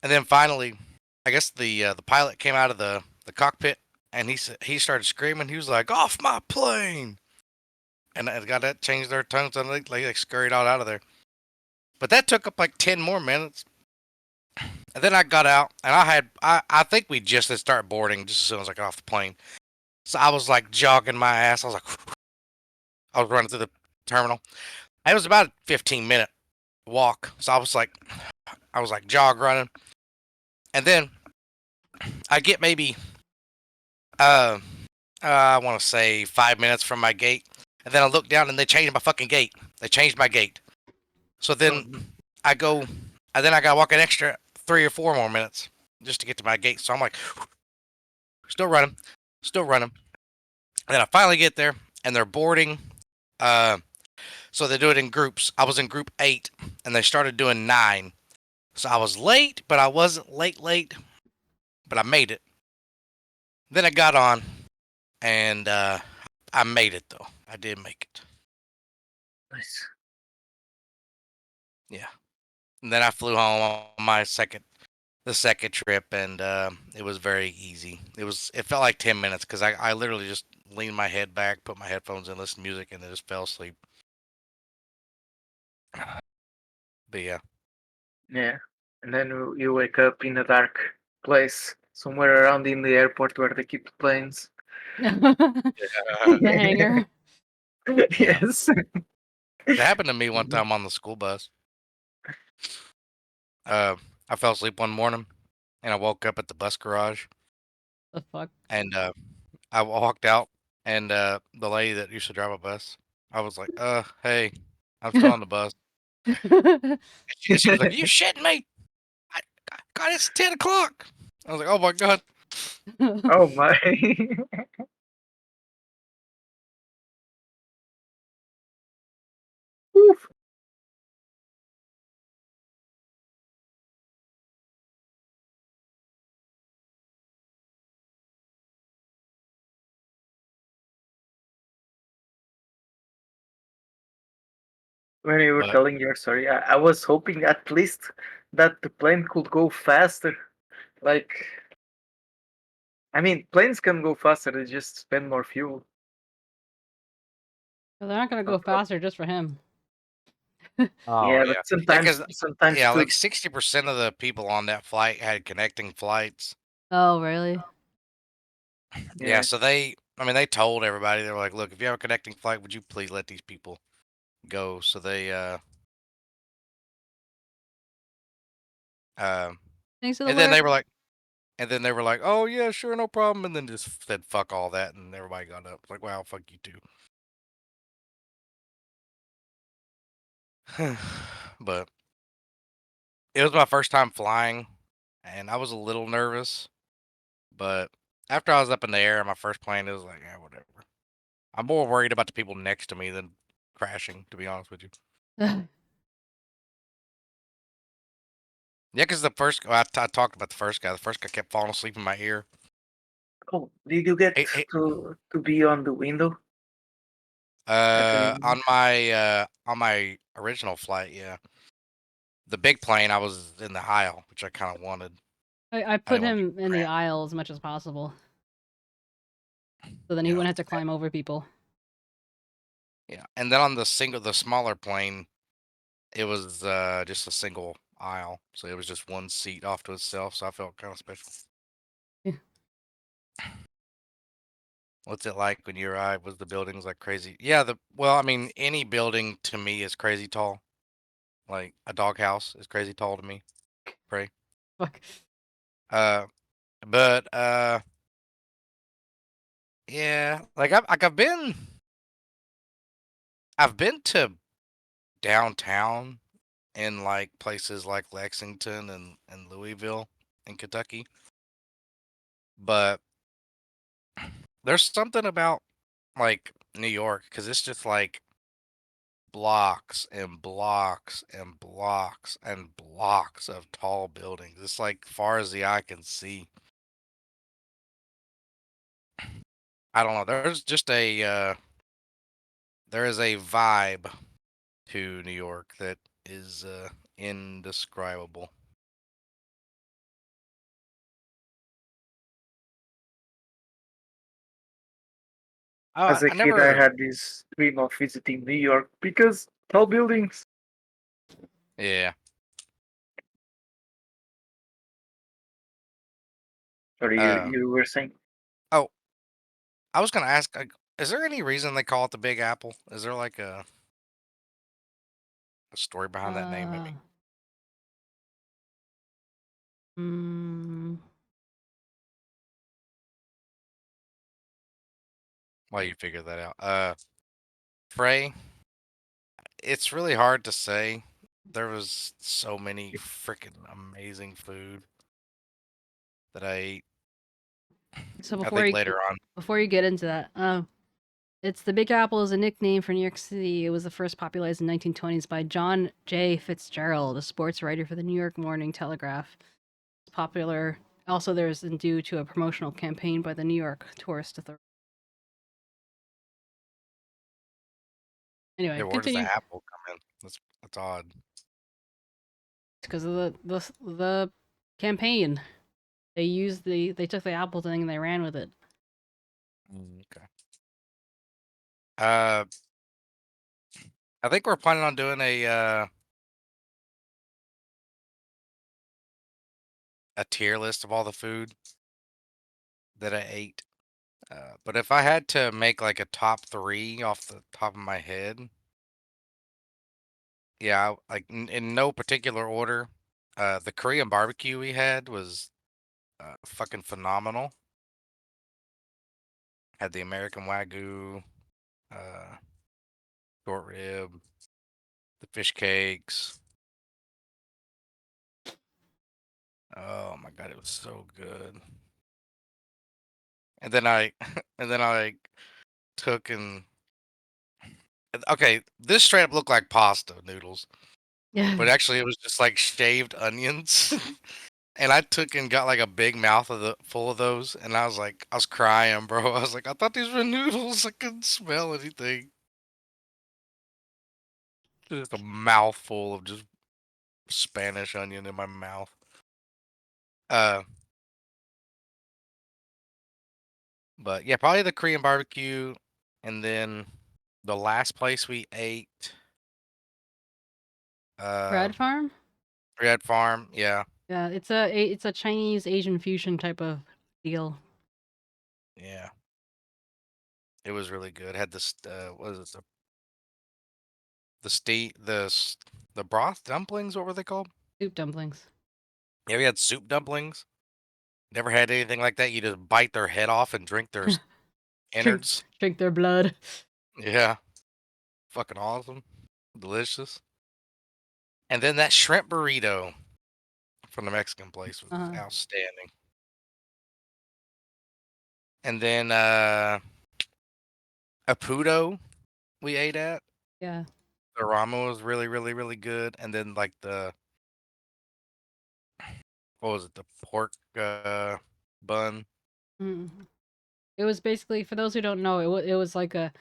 B: And then finally, I guess the pilot came out of the cockpit, and he started screaming. He was like, "Off my plane!" And it got that changed their tone, so they scurried all out of there. But that took up like 10 more minutes. And then I got out, and I think we just had started boarding just as soon as I got off the plane. So I was like jogging my ass. I was like, I was running through the terminal. It was about a 15-minute walk. So I was like jog running. And then I get maybe, I want to say 5 minutes from my gate. And then I look down and they changed my fucking gate. They changed my gate. So then I gotta walk an extra 3 or 4 more minutes just to get to my gate. So I'm like, still running. And then I finally get there and they're boarding. So they do it in groups. I was in group 8 and they started doing 9. So I was late, but I wasn't late, but I made it. Then I got on and I made it though. I did make it.
C: Nice.
B: Yeah. And then I flew home on my second trip, and it was very easy. It felt like 10 minutes because I literally just leaned my head back, put my headphones in, listened to music, and then just fell asleep. But yeah.
C: Yeah. And then you wake up in a dark place somewhere around in the airport where they keep the planes.
A: The hangar.
C: Yes.
B: It happened to me one time on the school bus. I fell asleep one morning, and I woke up at the bus garage,
A: The fuck?
B: and I walked out, and the lady that used to drive a bus, I was like, hey, I'm still on the bus." She was like, "You shitting me? God, it's 10 o'clock." I was like, "Oh my God."
C: Oh my. Oof. When you were
B: But
C: telling your story, I was hoping at least that the plane could go faster. Like, I mean, planes can go faster, they just spend more fuel.
A: They're not gonna go faster just for him.
B: oh
C: Yeah,
B: yeah,
C: but sometimes
B: yeah,
C: too.
B: like 60% of the people on that flight had connecting flights.
A: Oh, really?
B: Yeah,
C: Yeah.
B: so they told everybody, they were like, "Look, if you have a connecting flight, would you please let these people go?" So they um
A: Thanks to the
B: and then they
A: Lord.
B: were like "Oh yeah, sure, no problem," and then just said fuck all that, and everybody got up. Like, "Wow, fuck you too." But it was my first time flying, and I was a little nervous, but after I was up in the air on my first plane, it was like, yeah, whatever. I'm more worried about the people next to me than crashing, to be honest with you. Yeah, because I talked about the first guy. The first guy kept falling asleep in my ear.
C: Oh, did you get
B: It,
C: to be on the window? At any...
B: on my original flight, yeah. The big plane, I was in the aisle, which I kind of wanted.
A: I
B: I
A: put
B: didn't want to be
A: him in the
B: cramped.
A: aisle as much as possible, so then he
B: Yeah,
A: wouldn't have to climb over people.
B: yeah. And then on the smaller plane, it was just a single aisle, so it was just one seat off to itself. So I felt kind of special.
A: Yeah.
B: What's it like when you arrive? Was the buildings like crazy? Yeah, I mean, any building to me is crazy tall. Like a doghouse is crazy tall to me. Pray.
A: Fuck.
B: But yeah, like I've been to downtown in like places like Lexington and Louisville in Kentucky, but there's something about like New York because it's just like blocks and blocks and blocks and blocks of tall buildings. It's like far as the eye can see. I don't know. There's just there is a vibe to New York that is indescribable.
C: As a
B: I
C: kid, I
B: never.
C: had this dream of visiting New York because tall buildings.
B: Yeah.
C: Sorry,
B: Uh.
C: you were saying?
B: Oh, I was gonna ask. Is there any reason they call it the Big Apple? Is there like a story behind that name? Maybe.
A: Mm,
B: Why you figure that out? Frey. It's really hard to say. There was so many freaking amazing food that I ate.
A: so
B: I think later on.
A: before you get into that, it's the Big Apple is a nickname for New York City. It was the first popularized in 1920s by John J. Fitzgerald, a sports writer for the New York Morning Telegraph. It's popular. Also, there's due to a promotional campaign by the New York Tourist Authority. Anyway,
B: Yeah, where does the
A: continue.
B: apple come in? That's odd.
A: Because of the campaign. They took the apple thing and they ran with it.
B: Okay. I think we're planning on doing a tier list of all the food that I ate. But if I had to make like a top three off the top of my head, yeah, like in no particular order. The Korean barbecue we had was fucking phenomenal. Had the American Wagyu, uh, short rib, the fish cakes. Oh my god, it was so good. And then and then I took and okay, this straight up looked like pasta noodles, but
A: Yeah.
B: actually it was just like shaved onions. And I took and got like a big mouth of the full of those, and I was crying, bro. I was like, I thought these were noodles. I couldn't smell anything. Just a mouthful of just Spanish onion in my mouth. Uh, but yeah, probably the Korean barbecue, and then the last place we ate, uh,
A: Bread farm?
B: Red Farm. Yeah,
A: Yeah, it's a Chinese Asian fusion type of deal.
B: yeah, it was really good. Had this, what is it? The broth dumplings. What were they called?
A: Soup dumplings.
B: Yeah, we had soup dumplings. Never had anything like that. You just bite their head off and drink their
A: drink
B: innards.
A: drink their blood.
B: Yeah, fucking awesome, delicious. And then that shrimp burrito from the Mexican place was
A: Uh-huh.
B: outstanding. And then a pudo we ate at.
A: Yeah.
B: The ramen was really, really, really good. And then like what was it? The pork bun.
A: Mm. It was basically, for those who don't know, it was like a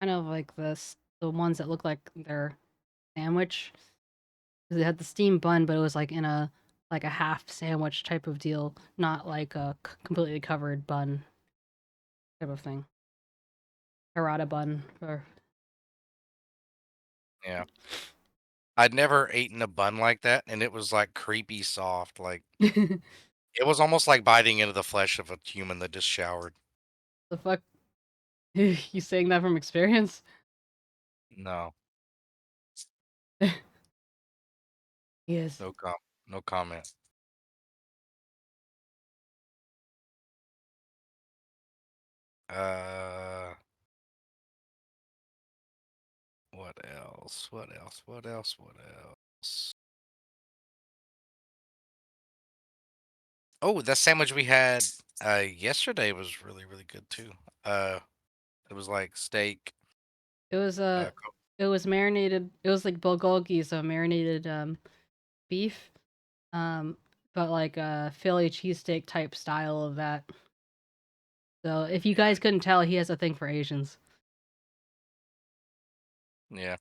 A: kind of like the ones that look like they're sandwich. 'Cause it had the steamed bun, but it was like in a half sandwich type of deal, not like a completely covered bun type of thing. Harada bun or
B: Yeah. I'd never eaten a bun like that, and it was like creepy soft. Like
A: the
B: it was almost like biting into the flesh of a human that just showered.
A: fuck. You saying that from experience?
B: No.
A: He is.
B: No comment. What else? What else? What else? What else? Oh, that sandwich we had yesterday was really, really good too. It was like steak.
A: It was
B: Uh,
A: it was marinated. It was like bulgogi, so marinated beef, but like a Philly cheesesteak type style of that. So if you guys couldn't tell, he has a thing for Asians.
B: yeah.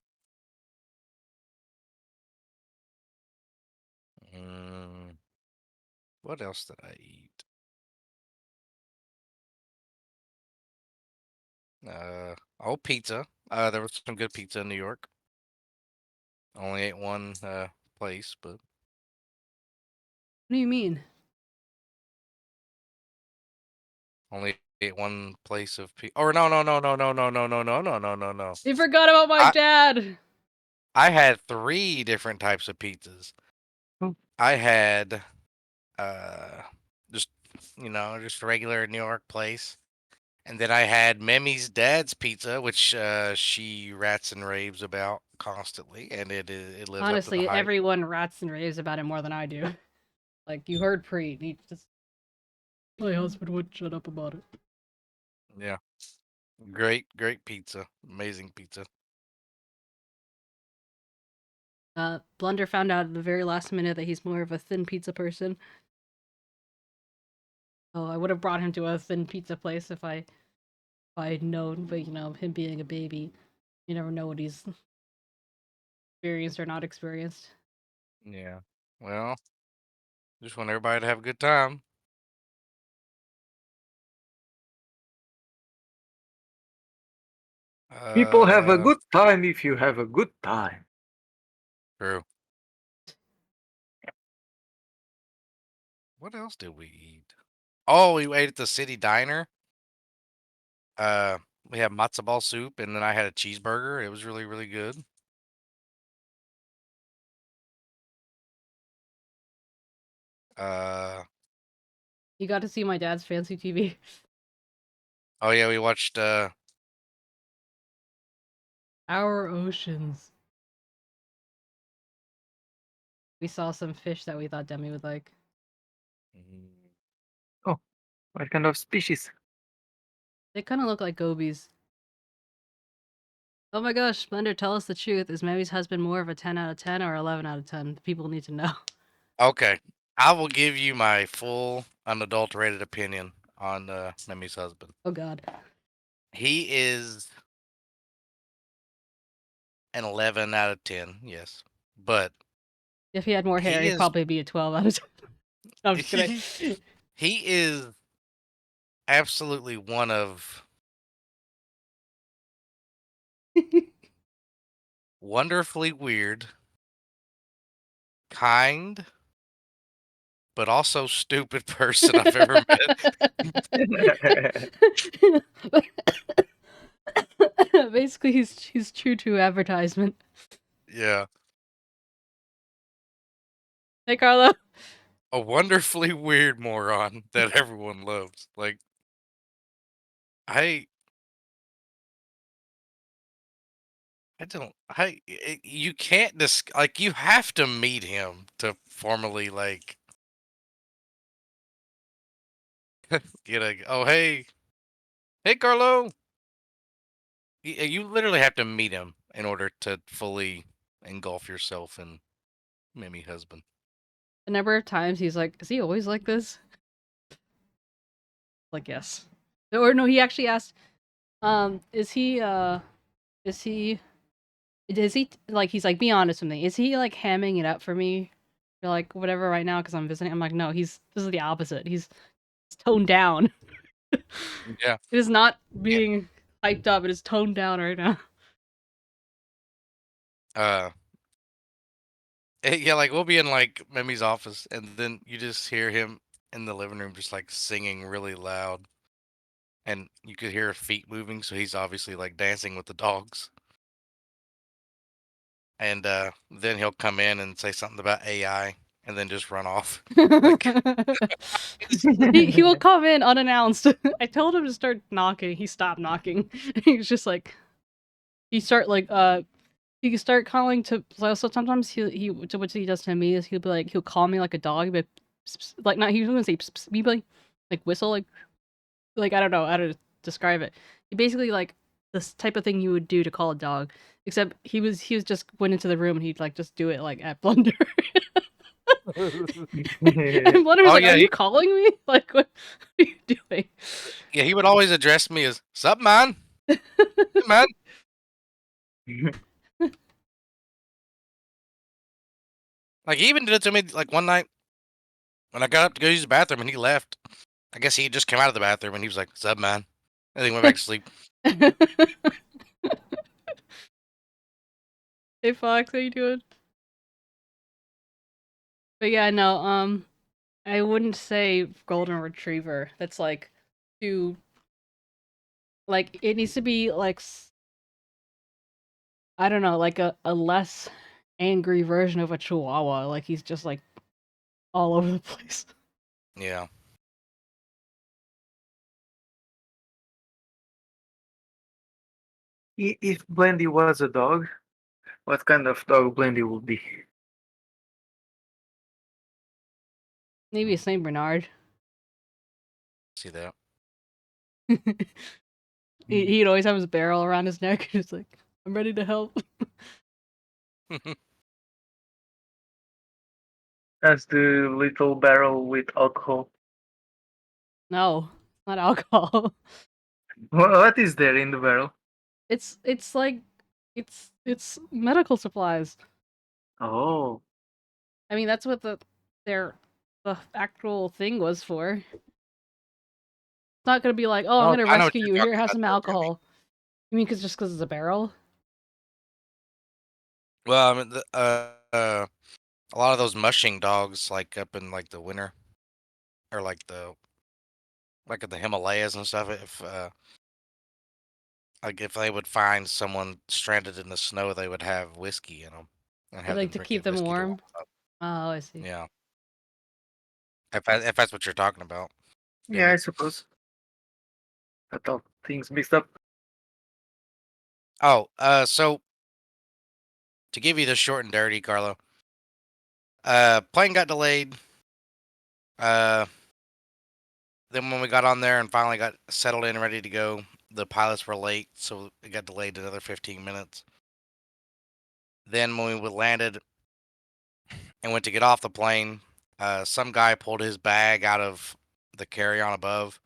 B: Mm, what else did I eat? Oh, pizza. There was some good pizza in New York. Only ate one place, but
A: What do you mean?
B: only ate one place of pizza. Or no.
A: You forgot about my
B: I
A: dad.
B: I had 3 different types of pizzas.
C: Oh.
B: I had just just a regular New York place. And then I had Mimi's dad's pizza, which she rats and raves about constantly, and it lives up to the
A: Honestly,
B: hype.
A: everyone rats and raves about it more than I do. Like you heard Preet, he just my husband would shut up about it.
B: Yeah, great pizza, amazing pizza.
A: Blunder found out at the very last minute that he's more of a thin pizza person. Oh, I would have brought him to a thin pizza place if I'd known, but him being a baby, you never know what he's experienced or not experienced.
B: Yeah, well, just want everybody to have a good time.
C: People have a good time if you have a good time.
B: True. What else did we eat? Oh, we ate at the city diner. We had matzo ball soup, and then I had a cheeseburger. It was really, really good.
A: You got to see my dad's fancy TV.
B: Oh yeah, we watched
A: Our oceans. We saw some fish that we thought Demi would like.
C: Oh, what kind of species?
A: They kind of look like gobies. Oh my gosh, Splendor, tell us the truth. Is Mammy's husband more of a 10 out of 10 or 11 out of 10? People need to know.
B: Okay, I will give you my full, unadulterated opinion on Mimi's husband.
A: Oh god.
B: He is an 11 out of 10, yes, but
A: If he had more hair,
B: he
A: he'd
B: is
A: probably be a 12 out of 10. No, I'm just kidding.
B: he is absolutely one of wonderfully weird, kind, but also stupid person I've ever met.
A: Basically, he's true to advertisement.
B: Yeah.
A: Hey, Carlo.
B: A wonderfully weird moron that everyone loves. Like, I you can't like, you have to meet him to formally, like, oh, hey, Carlo. You literally have to meet him in order to fully engulf yourself in Mimi husband.
A: The number of times he's like, is he always like this? Like, yes. Or no, he actually asked, is he, like, he's like, be honest with me. Is he, like, hamming it up for me? Or, like, whatever right now because I'm visiting? I'm like, no, this is the opposite. He's toned down.
B: Yeah.
A: It is not being hyped up. It is toned down right now.
B: Yeah, like, we'll be in, like, Mimi's office, and then you just hear him in the living room just, like, singing really loud. And you could hear feet moving, so he's obviously, like, dancing with the dogs. and then he'll come in and say something about AI, and then just run off. Like,
A: he will come in unannounced. I told him to start knocking. He stopped knocking. He's just like he start like he can start calling to so sometimes what he does to me is he'll be like he'll call me like a dog, but like not he's gonna say he'd be like whistle like I don't know how to describe it. He basically like this type of thing you would do to call a dog, except he was just went into the room and he'd like just do it like at Blunder. And Blunder was
B: oh
A: like,
B: yeah,
A: "Are you calling me? Like what are you doing?"
B: yeah, he would always address me as "Sup, man? Hey, man." Like he even did it to me like one night when I got up to go use the bathroom and he left. I guess he just came out of the bathroom and he was like, "Sup, man?" And then he went back to sleep.
A: Hey Fox, how you doing? But yeah, no, I wouldn't say golden retriever. That's like too like it needs to be like I don't know, like a less angry version of a chihuahua. Like he's just like all over the place.
B: Yeah.
C: If Blendy was a dog, what kind of dog Blendy would be?
A: Maybe a Saint Bernard.
B: See that?
A: He'd always have his barrel around his neck. Just like, I'm ready to help.
C: That's the little barrel with alcohol.
A: No, not alcohol.
C: What is there in the barrel?
A: It's like it's medical supplies.
C: Oh,
A: I mean, that's what the actual thing was for. It's not gonna be like, oh, I'm
B: Oh,
A: gonna
B: I know what
A: rescue
B: you're
A: you. Here,
B: talking
A: have
B: about,
A: some
B: though, Jimmy.
A: alcohol. You mean just because it's a barrel?
B: Well, I mean, a lot of those mushing dogs, like up in like the winter, or like in the Himalayas and stuff. If like if they would find someone stranded in the snow, they would have whiskey in them and
A: Or
B: have
A: like
B: them
A: to keep
B: drinking
A: them
B: whiskey to warm
A: warm?
B: up.
A: Oh, I see.
B: Yeah, if that's what you're talking about,
C: yeah, I
B: Jimmy.
C: suppose. I thought things mixed up.
B: Oh, so to give you the short and dirty, Carlo, plane got delayed. Uh, then when we got on there and finally got settled in and ready to go, the pilots were late, so it got delayed another 15 minutes. Then when we landed and went to get off the plane, some guy pulled his bag out of the carry-on above,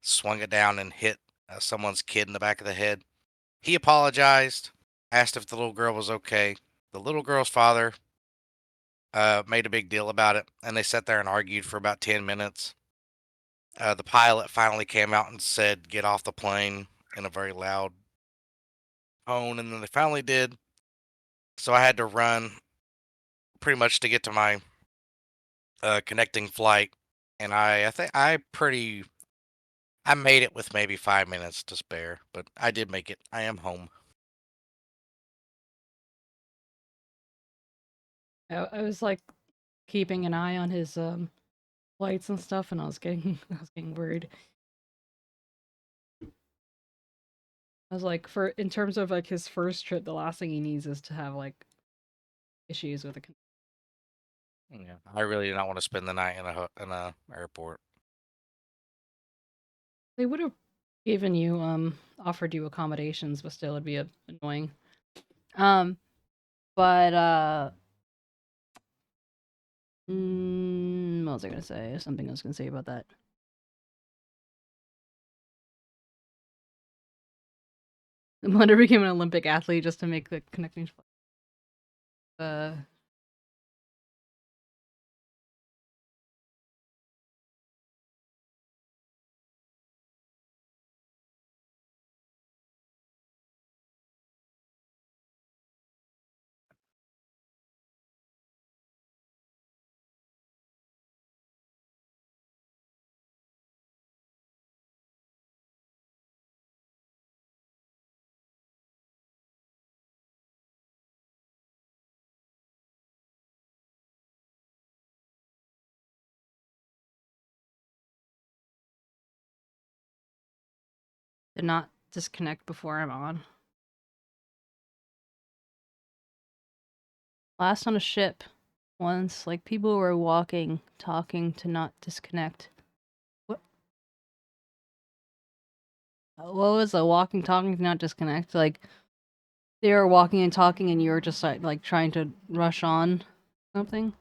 B: swung it down, and hit someone's kid in the back of the head. He apologized, asked if the little girl was okay. The little girl's father made a big deal about it, and they sat there and argued for about 10 minutes. The pilot finally came out and said, "Get off the plane," in a very loud tone, and then they finally did. So I had to run pretty much to get to my connecting flight, and I think I made it with maybe 5 minutes to spare, but I did make it. I am home.
A: I was like keeping an eye on his lights and stuff, and I was getting I was getting worried. I was like, for in terms of like his first trip, the last thing he needs is to have like issues with a.
B: Yeah, I really did not want to spend the night in a airport.
A: They would have given you offered you accommodations, but still it'd be annoying. Um, but what was I gonna say? Something I was gonna say about that. Wonder became an Olympic athlete just to make the connecting. Uh, to not disconnect before I'm on. Last on a ship, once, like, people were walking, talking to not disconnect. What? What was a walking, talking to not disconnect? Like, they were walking and talking and you were just, like trying to rush on something?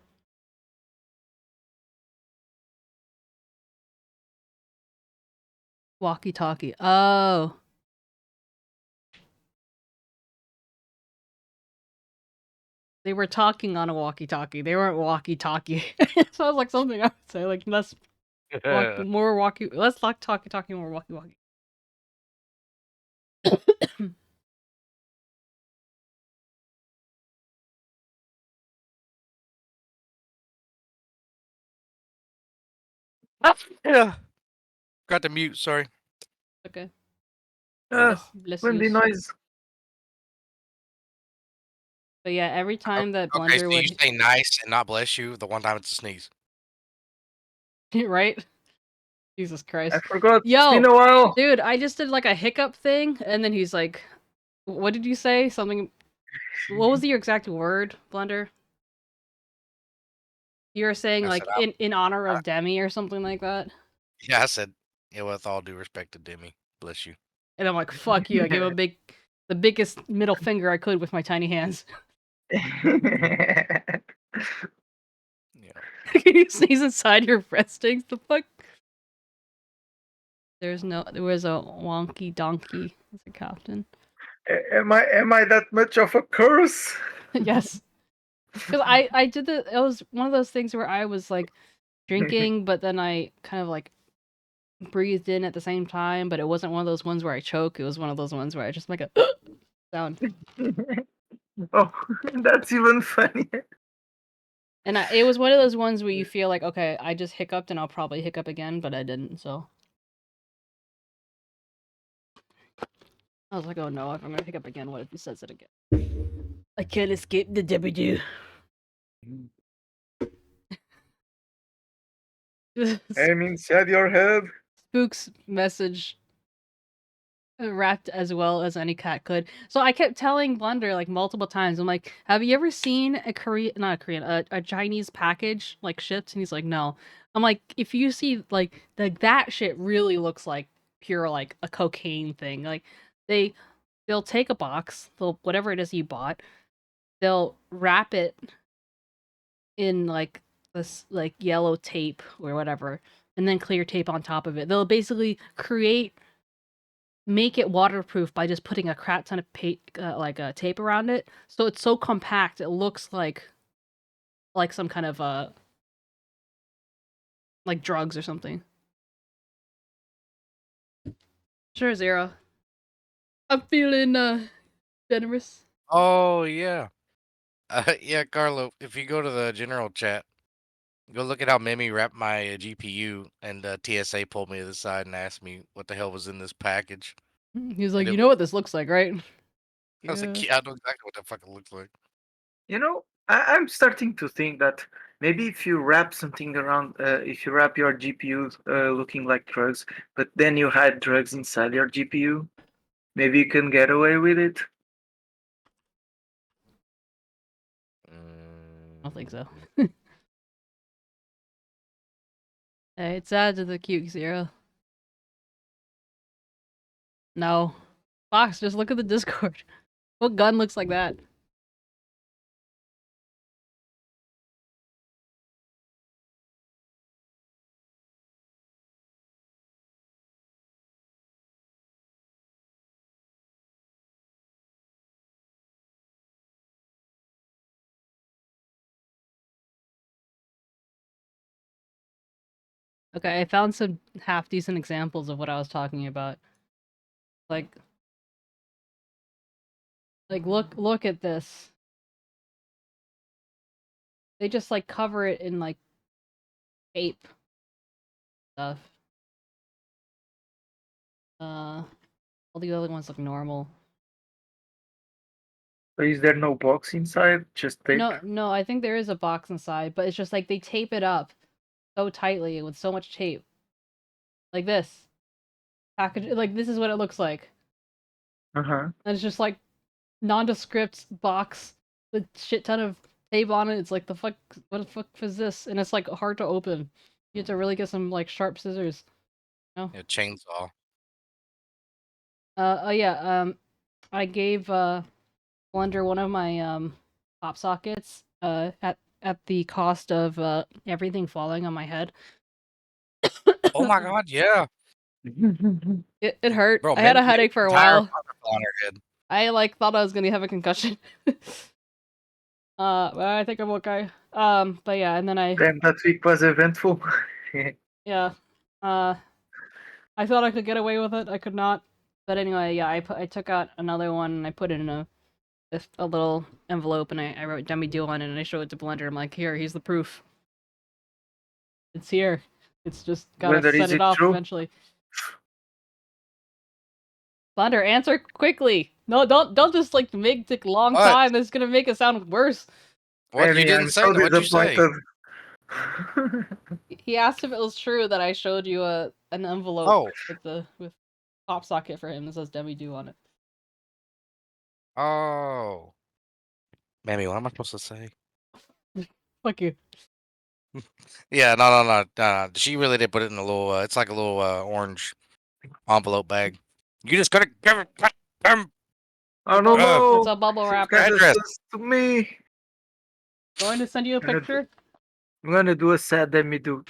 A: Walkie-talkie. Oh. They were talking on a walkie-talkie. They weren't walkie-talkie. Sounds like something I would say. Like, less more walkie. Let's talk talkie, more walkie-walkie.
B: Yeah. Got to mute. Sorry.
A: Okay. Bless
C: Windy
A: yous.
C: noise.
A: But yeah, every time that
B: Okay,
A: Blender
B: so you say nice and not bless you. The one time it's a sneeze.
A: right? Jesus Christ.
C: I forgot.
A: Yo,
C: it's been a while.
A: Dude, I just did like a hiccup thing, and then he's like, what did you say? Something. What was your exact word, Blender? You were saying,
B: I
A: like,
B: said,
A: in honor of Demi or something like that?
B: Yeah, I said, yeah, with all due respect to Demi, bless you.
A: And I'm like, fuck you. I gave him the biggest middle finger I could with my tiny hands.
B: Yeah.
A: Can you sneeze inside your breastings? The fuck? There was a wonky donkey as a captain.
C: Am I that much of a curse?
A: Yes. Because I did it was one of those things where I was like drinking, but then I kind of like breathed in at the same time, but it wasn't one of those ones where I choke. It was one of those ones where I just make a sound.
C: Oh, that's even funnier.
A: And it was one of those ones where you feel like, okay, I just hiccuped and I'll probably hiccup again, but I didn't, so. I was like, oh no, if I'm gonna hiccup again, what if he says it again? I can't escape the W.
C: I'm inside your head.
A: Spook's message wrapped as well as any cat could. So I kept telling Blender like multiple times. I'm like, "Have you ever seen a Chinese package like shipped?" And he's like, "No." I'm like, "If you see like that shit really looks like pure like a cocaine thing. Like they'll take a box, whatever it is you bought, they'll wrap it in like this like yellow tape or whatever, and then clear tape on top of it. They'll basically make it waterproof by just putting a crap ton of tape around it, so it's so compact it looks like some kind of like drugs or something. Sure, Zero. I'm feeling generous.
B: Oh, yeah. Yeah, Carlo, if you go to the general chat, go look at how Mimi wrapped my GPU, and TSA pulled me to the side and asked me what the hell was in this package.
A: He's like, you know what this looks like, right?
B: I was like, yeah, I know exactly what that fucking looks like.
C: You know, I'm starting to think that maybe if you wrap something around, if you wrap your GPU looking like drugs, but then you hide drugs inside your GPU, maybe you can get away with it.
A: I don't think so. Hey, it's added to the cute Zero. No. Fox, just look at the Discord. What gun looks like that? Okay, I found some half-decent examples of what I was talking about. Like look at this. They just like cover it in like tape stuff. All the other ones look normal.
C: So is there no box inside? Just tape?
A: No, I think there is a box inside, but it's just like they tape it up so tightly with so much tape. Like this. package. Like this is what it looks like,
C: Uh-huh.
A: and it's just like nondescript box with shit ton of tape on it. It's like the fuck, what the fuck is this? And it's like hard to open. You have to really get some like sharp scissors. You
B: Yeah, chainsaw.
A: know? Oh yeah. I gave Blender one of my pop sockets. At the cost of everything falling on my head.
B: Oh my god, yeah.
A: It hurt.
B: Bro,
A: I had a
B: Mandy's
A: headache for a
B: entire
A: while.
B: mother fell on her head.
A: I like thought I was gonna have a concussion. But I think I'm okay. But yeah, and then
C: Damn, that week was eventful.
A: yeah, I thought I could get away with it. I could not. But anyway, yeah, I took out another one and I put it in a little envelope and I wrote "Demi Deal" on it and I showed it to Blender. I'm like, here, here's the proof. It's here. It's just gotta
C: Blender,
A: set
C: is
A: it
C: it
A: off
C: true?
A: eventually. Blender, answer quickly. No, don't just like make the long
B: What?
A: time. That's gonna make it sound worse.
B: What? You
C: Amy,
B: didn't
C: I'm
B: say
C: so
B: that. What'd you say?
C: disappointed.
A: He asked if it was true that I showed you an envelope
B: Oh.
A: with pop socket for him that says Demi Do on it.
B: Oh. Mammy, what am I supposed to say?
A: Fuck you.
B: Yeah, no. She really did put it in a little, it's like a little orange envelope bag. You just gotta give it back to them.
C: Oh no!
A: It's a bubble wrapper.
C: Guys,
B: Address.
C: this to me.
A: Going to send you a picture.
C: I'm gonna do a sad Demi Do.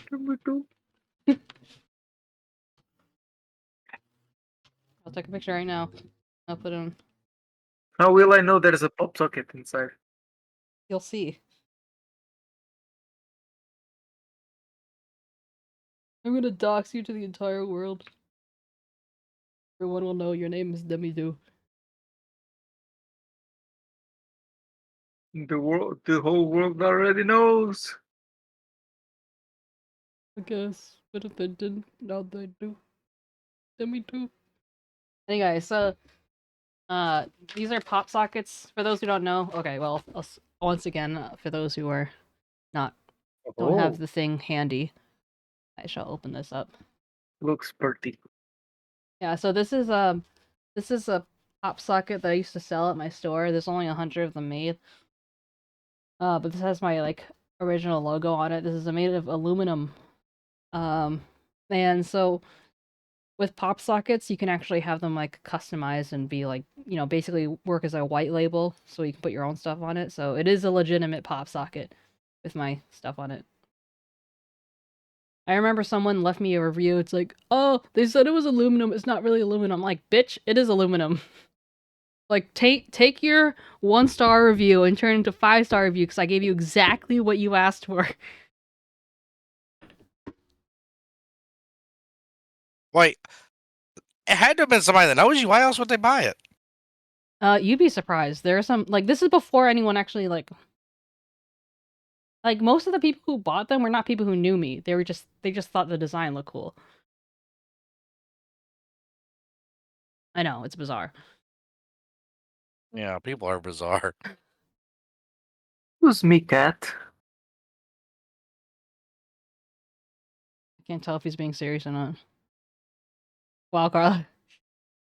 A: I'll take a picture right now. I'll put it on.
C: How will I know there's a pop socket inside?
A: You'll see. I'm gonna dox you to the entire world. Everyone will know your name is Demi Do.
C: The whole world already knows.
A: I guess. But if they didn't, now they do. Demi Do. Anyway, so these are pop sockets. For those who don't know, okay, well, once again, for those who are don't have the thing handy, I shall open this up.
C: Looks pretty.
A: Yeah, so this is a pop socket that I used to sell at my store. There's only 100 of them made. But this has my like original logo on it. This is made of aluminum. And so with pop sockets, you can actually have them like customized and be like, basically work as a white label so you can put your own stuff on it. So it is a legitimate pop socket with my stuff on it. I remember someone left me a review. It's like, oh, they said it was aluminum. It's not really aluminum. I'm like, bitch, it is aluminum. Like, take your 1-star review and turn it into 5-star review because I gave you exactly what you asked for.
B: Wait. It had to have been somebody that knows you. Why else would they buy it?
A: You'd be surprised. There are some like this is before anyone actually like most of the people who bought them were not people who knew me. They just thought the design looked cool. I know, it's bizarre.
B: Yeah, people are bizarre.
C: Who's me, cat?
A: I can't tell if he's being serious or not. Wow, Carla.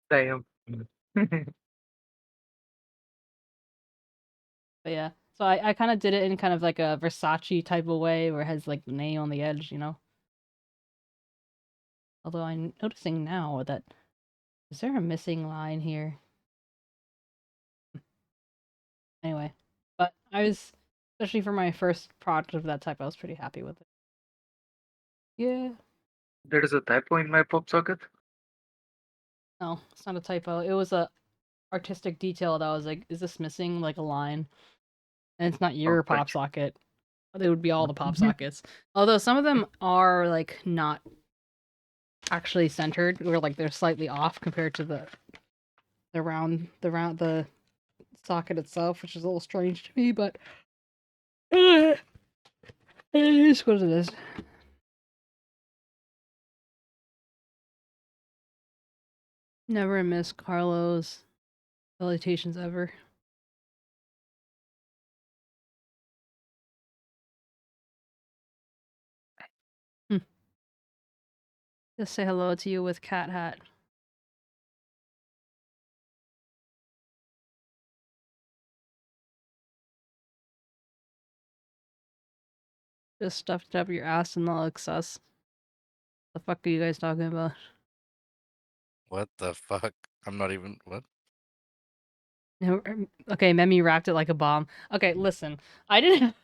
C: Damn.
A: But yeah. So I kind of did it in kind of like a Versace type of way where it has like the name on the edge, Although I'm noticing now that is there a missing line here? Anyway, but I was, especially for my first project of that type, I was pretty happy with it. Yeah.
C: There's a typo in my pop socket.
A: No, it's not a typo. It was a artistic detail that I was like, is this missing like a line? And it's not your
C: Okay.
A: pop socket. It would be all the pop sockets. Although some of them are like not actually centered, or like they're slightly off compared to the socket itself, which is a little strange to me, but it is what it is. Never miss Carlos. Salutations ever. Just say hello to you with cat hat. Just stuffed it up your ass and not look sus. The fuck are you guys talking about?
B: What the fuck? I'm not even what?
A: Okay, Memi wrapped it like a bomb. Okay, listen. I didn't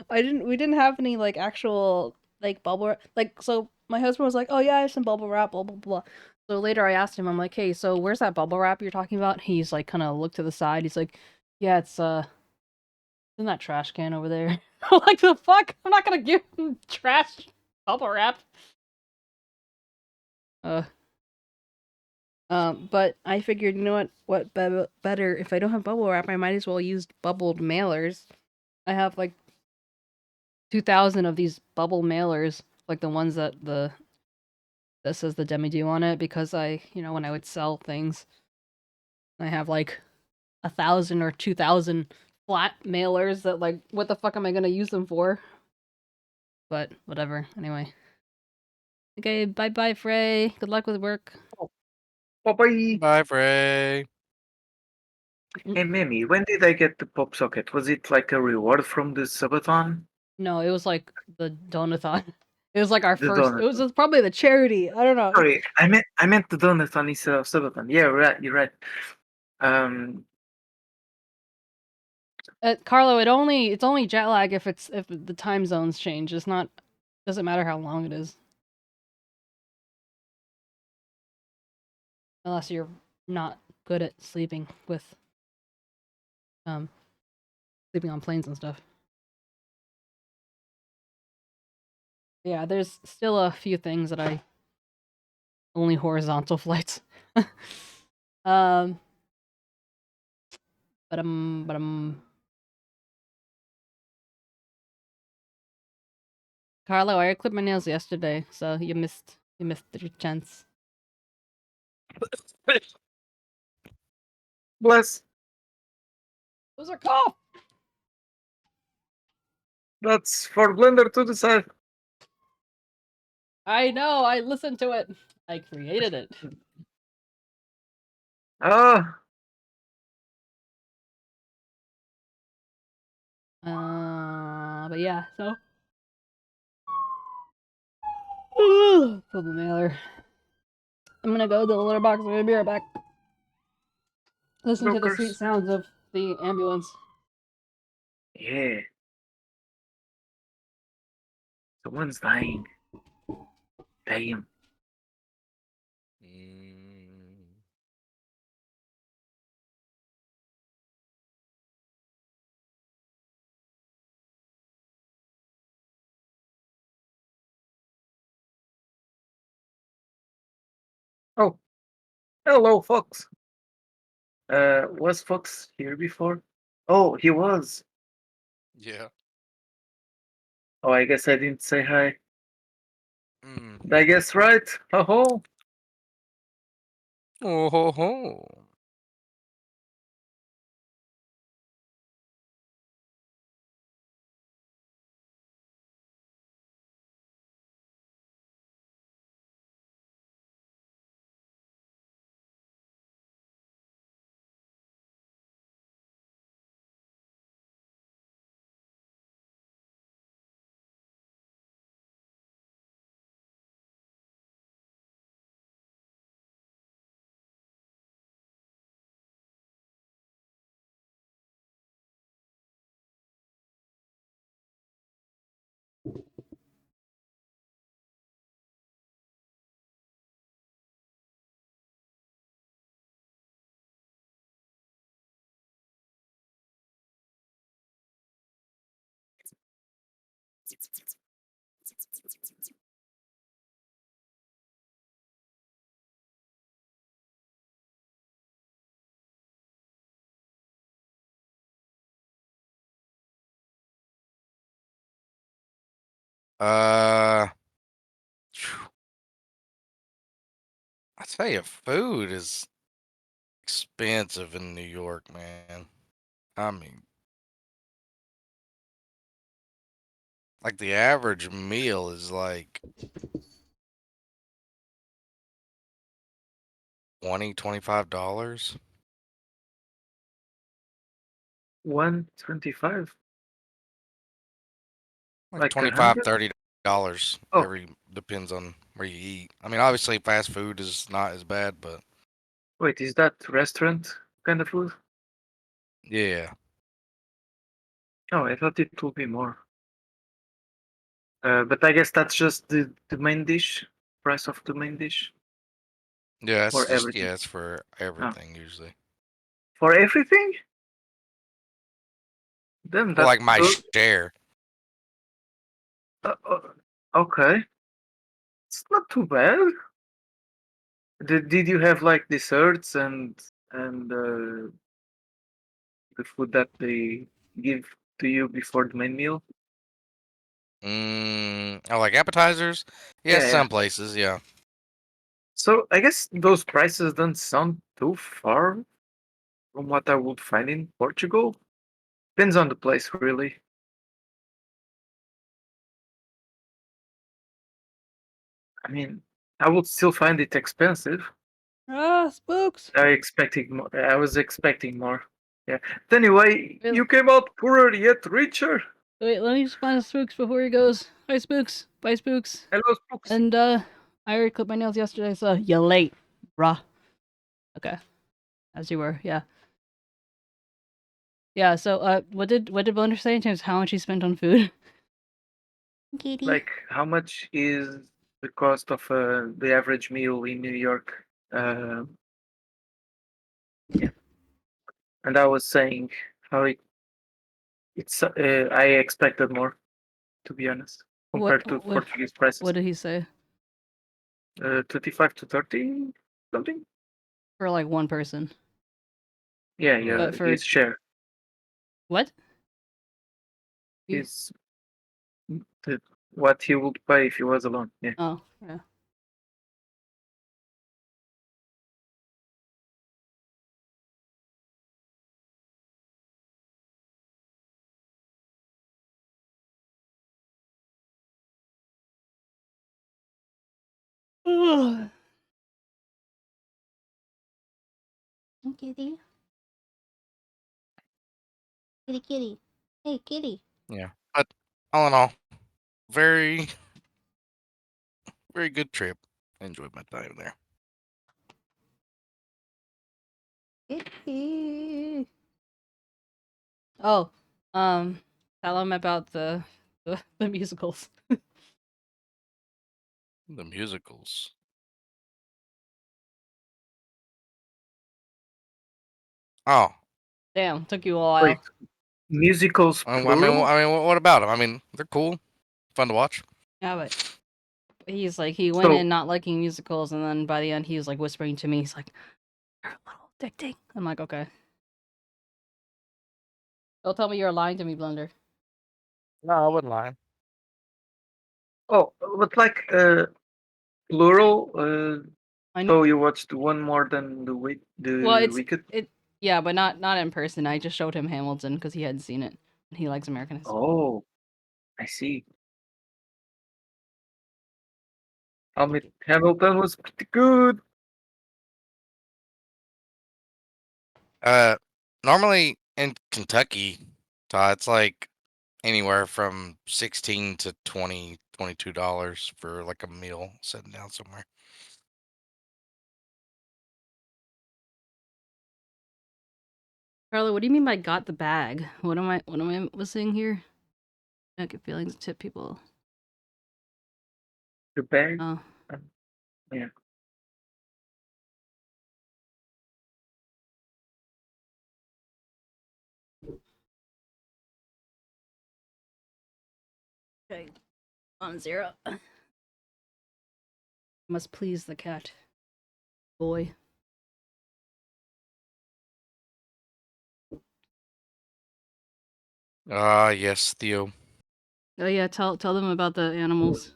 A: we didn't have any like actual like bubble wrap. Like, so my husband was like, "Oh yeah, I have some bubble wrap, blah blah blah." So later I asked him, I'm like, "Hey, so where's that bubble wrap you're talking about?" He's like kind of looked to the side. He's like, "Yeah, it's in that trash can over there." Like, the fuck? I'm not gonna give him trash bubble wrap. But I figured, you know what better, if I don't have bubble wrap, I might as well use bubbled mailers. I have like 2,000 of these bubble mailers, like the ones that says the demi-do on it, because when I would sell things, I have like 1,000 or 2,000 flat mailers that, like, what the fuck am I gonna use them for? But whatever. Anyway. Okay, bye Frey. Good luck with work.
C: Bye.
B: Bye, Frey.
C: Hey, Mimi, when did I get the pop socket? Was it like a reward from the subathon?
A: No, it was like the donathon. It was like our
C: The
A: first. It
C: donut.
A: was probably the charity. I don't know.
C: Sorry, I meant the donathon instead of subathon. Yeah, right. You're right.
A: Carlo, it's only jet lag if the time zones change. It's not. Doesn't matter how long it is. Unless you're not good at sleeping sleeping on planes and stuff. Yeah, there's still a few things that only horizontal flights. But Carlo, I clipped my nails yesterday, so you missed your chance.
C: Bless.
A: Those are cough.
C: That's for Blender to decide.
A: I know. I listened to it. I created it.
C: Ah.
A: But yeah, so. Pull the mailer. I'm gonna go to the litter box. I'm gonna be right back. Listen to the sweet sounds of the ambulance.
C: Yeah. Someone's dying. Damn. Oh. Hello, Fox. Was Fox here before? Oh, he was.
B: Yeah.
C: Oh, I guess I didn't say hi.
B: Mm.
C: I guess right. Oh.
B: Oh ho ho. I tell you, food is expensive in New York, man. I mean, like the average meal is like $25.
C: 125.
B: Like
C: Like
B: $25,
C: 100?
B: $30
C: Oh,
B: every depends on where you eat. I mean, obviously fast food is not as bad, but
C: wait, is that restaurant kind of food?
B: yeah.
C: Oh, I thought it would be more. But I guess that's just the main dish, price of the main dish,
B: Yeah, it's
C: or
B: just
C: everything.
B: it's for
C: Oh,
B: everything usually.
C: for everything? Then
B: Well,
C: that's
B: like my
C: good.
B: share.
C: Uh, uh, okay, it's not too bad. Did you have like desserts and the food that they give to you before the main meal?
B: Oh, like appetizers? Yeah,
C: Yeah, yeah.
B: some places, yeah.
C: So I guess those prices don't sound too far from what I would find in Portugal. Depends on the place, really. I mean, I would still find it expensive.
A: Ah, spooks.
C: I was expecting more. Yeah. But anyway,
A: Wait,
C: you came out poorer yet richer.
A: wait, let me find spooks before he goes. Hi, spooks. Bye, spooks.
C: Hello, spooks.
A: And I already clipped my nails yesterday, so you're late, bruh. Okay, as you were, yeah. Yeah. So, what did Blender say in terms of how much he spent on food? Kitty.
C: Like, how much is the cost of the average meal in New York? Yeah. And I was saying how it's. I expected more, to be honest,
A: What
C: compared to
A: what
C: Portuguese prices.
A: what did he say
C: 25 to 30 something.
A: for like one person?
C: Yeah,
B: Yeah.
C: yeah.
A: But for
C: His share
A: what? He-
C: is the, what he would pay if he was alone. Yeah.
A: Oh, yeah. Ugh. Kitty, kitty, kitty. Hey, kitty.
B: Yeah. But all in all, very, very good trip. Enjoyed my time there.
A: Kitty. Oh, tell him about the musicals.
B: The musicals. Oh,
A: Damn, took you a
C: Wait,
A: while.
C: musicals plural?
B: what about them? I mean, they're cool, fun to watch.
A: Yeah, but he's like he went
C: So
A: in not liking musicals, and then by the end he was like whispering to me. He's like, "You're a little addicting." I'm like, okay. Don't tell me you're lying to me, Blender.
B: No, I wouldn't lie.
C: oh, but like plural.
A: I know.
C: So you watched one more than
A: Well,
C: the Wicked?
A: yeah, but not in person. I just showed him Hamilton because he hadn't seen it, and he likes American history.
C: Oh, I see. Hamilton was pretty good.
B: Uh, Normally in Kentucky, it's like anywhere from 16 to 20, $22 for like a meal sitting down somewhere.
A: Carla, what do you mean by got the bag? What am I missing here? I get feelings to tip people.
C: The bag.
A: Oh,
C: Yeah.
A: okay. On 0. Must please the cat. Boy.
B: Ah, yes, Theo.
A: Oh yeah, tell them about the animals.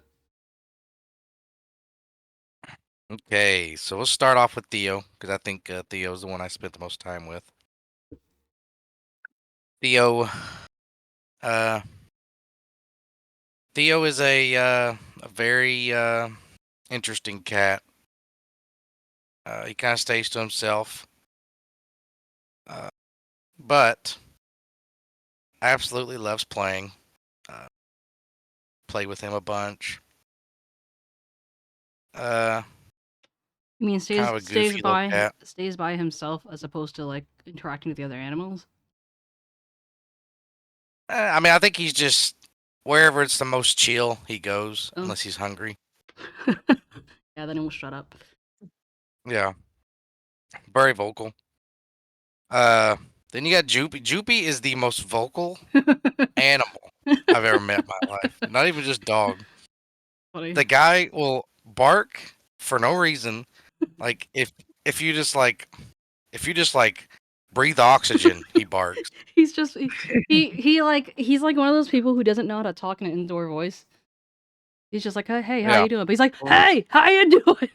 B: Okay, so we'll start off with Theo because I think Theo's the one I spent the most time with. Theo, uh, Theo is a very interesting cat. He kind of stays to himself, uh, but absolutely loves playing. Uh, play with him a bunch.
A: I mean,
B: Kind of a goofy little cat.
A: stays by himself as opposed to like interacting with the other animals.
B: I mean, I think he's just wherever it's the most chill, he goes,
A: Oh.
B: unless he's hungry.
A: Yeah, then he will shut up.
B: Yeah. Very vocal. Then you got Joopy. Joopy is the most vocal animal I've ever met in my life. Not even just dog.
A: Funny.
B: The guy will bark for no reason. Like if you just like breathe oxygen, he barks.
A: He's just he's like one of those people who doesn't know how to talk in an indoor voice. He's just like, hey, how
B: Yeah.
A: you doing? But he's like, hey, how you doing?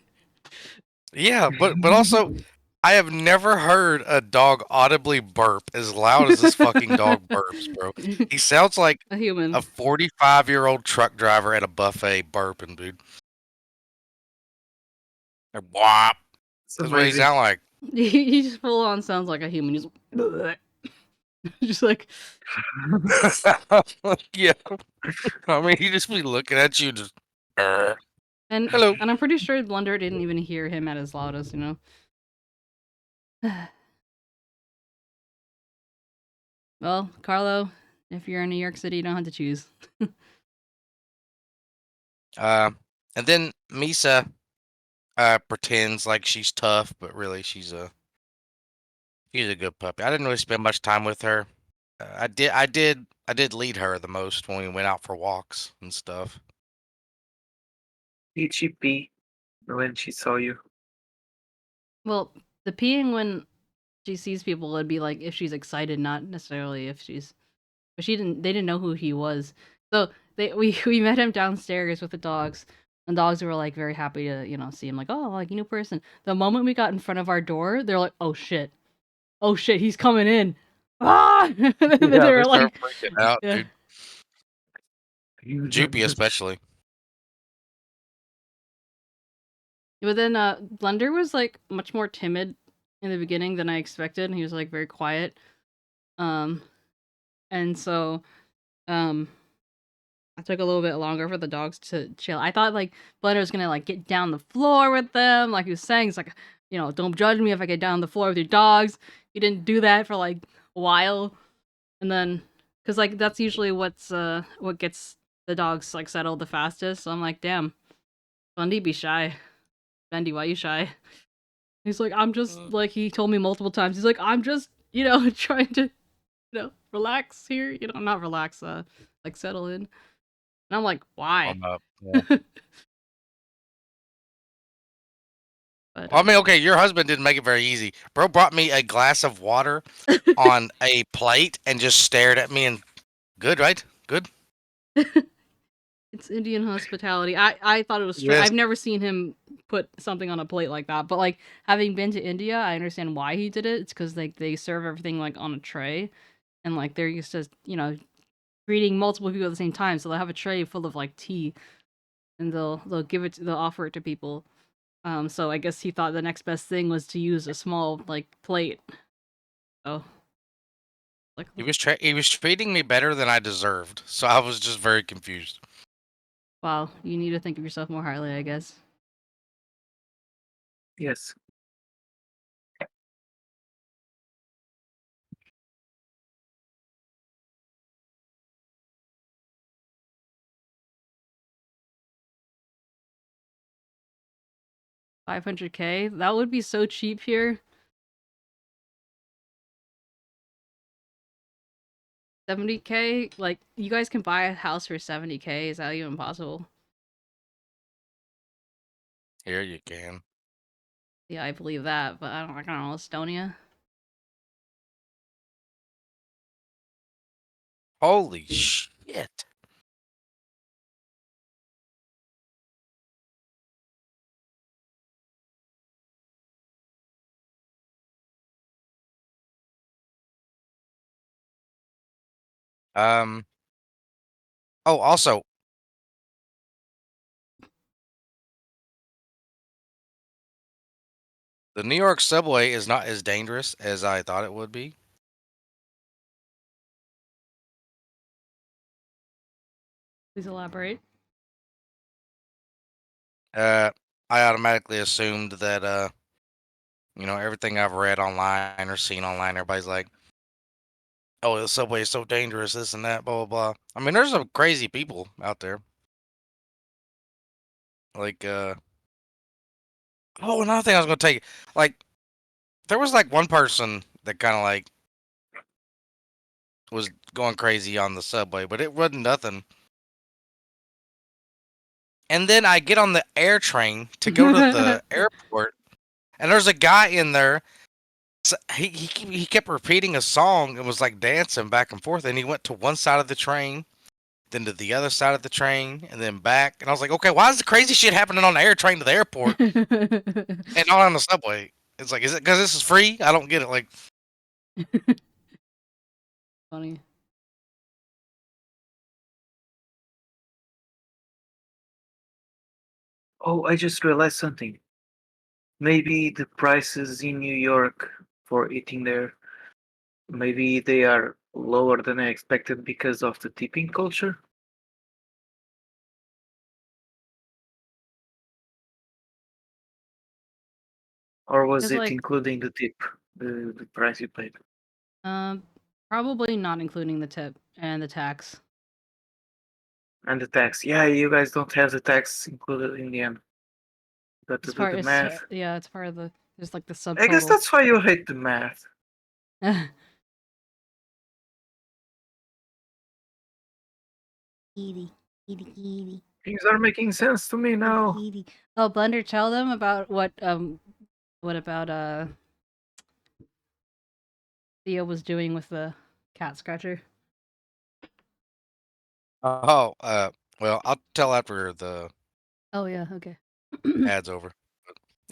B: Yeah, but also I have never heard a dog audibly burp as loud as this fucking dog burps, bro. He sounds like
A: A human.
B: a 45-year-old truck driver at a buffet burping, dude. Like, whop. That's what he sound like.
A: He just full on sounds like a human. He's just like
B: yeah. I mean, he just be looking at you, just.
A: and
B: Hello.
A: And I'm pretty sure Blunder didn't even hear him at his loudest, you know. Well, Carlo, if you're in New York City, you don't have to choose.
B: And then Misa pretends like she's tough, but really she's a good puppy. I didn't really spend much time with her. I did lead her the most when we went out for walks and stuff.
C: Did she pee when she saw you?
A: Well, the peeing when she sees people would be like if she's excited, not necessarily if she's. But they didn't know who he was. So we met him downstairs with the dogs. And dogs were like very happy to, see him, like, oh, like a new person. The moment we got in front of our door, they're like, oh shit, he's coming in. Ah! And then they were like
B: freaking out,
A: yeah.
B: dude. Joopy especially.
A: But then Blunder was like much more timid in the beginning than I expected, and he was like very quiet. And so it took a little bit longer for the dogs to chill. I thought like Blunder was gonna like get down the floor with them, like he was saying. It's like, don't judge me if I get down the floor with your dogs. He didn't do that for like a while, and then because like that's usually what gets the dogs like settled the fastest. So I'm like, damn, Bundy be shy. Bendy, why you shy? He's like, I'm just like he told me multiple times. He's like, I'm just trying to relax here. Not relax, like settle in. And I'm like, why?
B: Yeah.
A: But,
B: I mean, okay, your husband didn't make it very easy. Bro brought me a glass of water on a plate and just stared at me and good, right? Good.
A: It's Indian hospitality. I thought it was strange.
B: Yes.
A: I've never seen him put something on a plate like that. But like having been to India, I understand why he did it. It's because they serve everything like on a tray, and like they're used to greeting multiple people at the same time. So they'll have a tray full of like tea, and they'll offer it to people. So I guess he thought the next best thing was to use a small like plate. Oh, like
B: he was treating me better than I deserved, so I was just very confused.
A: Wow, you need to think of yourself more highly, I guess.
C: Yes.
A: $500K? That would be so cheap here. 70K? Like, you guys can buy a house for 70K? Is that even possible?
B: Here you can.
A: Yeah, I believe that, but I don't know, Estonia?
B: Holy shit. Oh, also, the New York subway is not as dangerous as I thought it would be.
A: Please elaborate.
B: I automatically assumed that everything I've read online or seen online, everybody's like, "Oh, the subway is so dangerous, this and that, blah blah blah." I mean, there's some crazy people out there. Like, oh, another thing I was gonna take, like, there was like one person that kind of like was going crazy on the subway, but it wasn't nothing. And then I get on the air train to go to the airport, and there's a guy in there. So he kept repeating a song and was like dancing back and forth. And he went to one side of the train, then to the other side of the train, and then back. And I was like, okay, why is the crazy shit happening on the air train to the airport and not on the subway? It's like, is it because this is free? I don't get it. Like,
A: Funny.
C: Oh, I just realized something. Maybe the prices in New York for eating there, maybe they are lower than I expected because of the tipping culture. Or was
A: It's
C: it
A: like,
C: including the tip, the price you paid?
A: probably not including the tip and the tax.
C: And the tax. Yeah, you guys don't have the tax included in the end. Got to
A: It's
C: do
A: part.
C: the
A: It's
C: math.
A: yeah. It's part of the. There's like the
C: I guess
A: subtotal.
C: that's why you hate the math.
A: Kitty, kitty, kitty,
C: Things are making sense to me now.
A: kitty. Oh, Blender, tell them about what about Theo was doing with the cat scratcher.
B: oh, well, I'll tell after the
A: Oh yeah. Okay.
B: ad's over.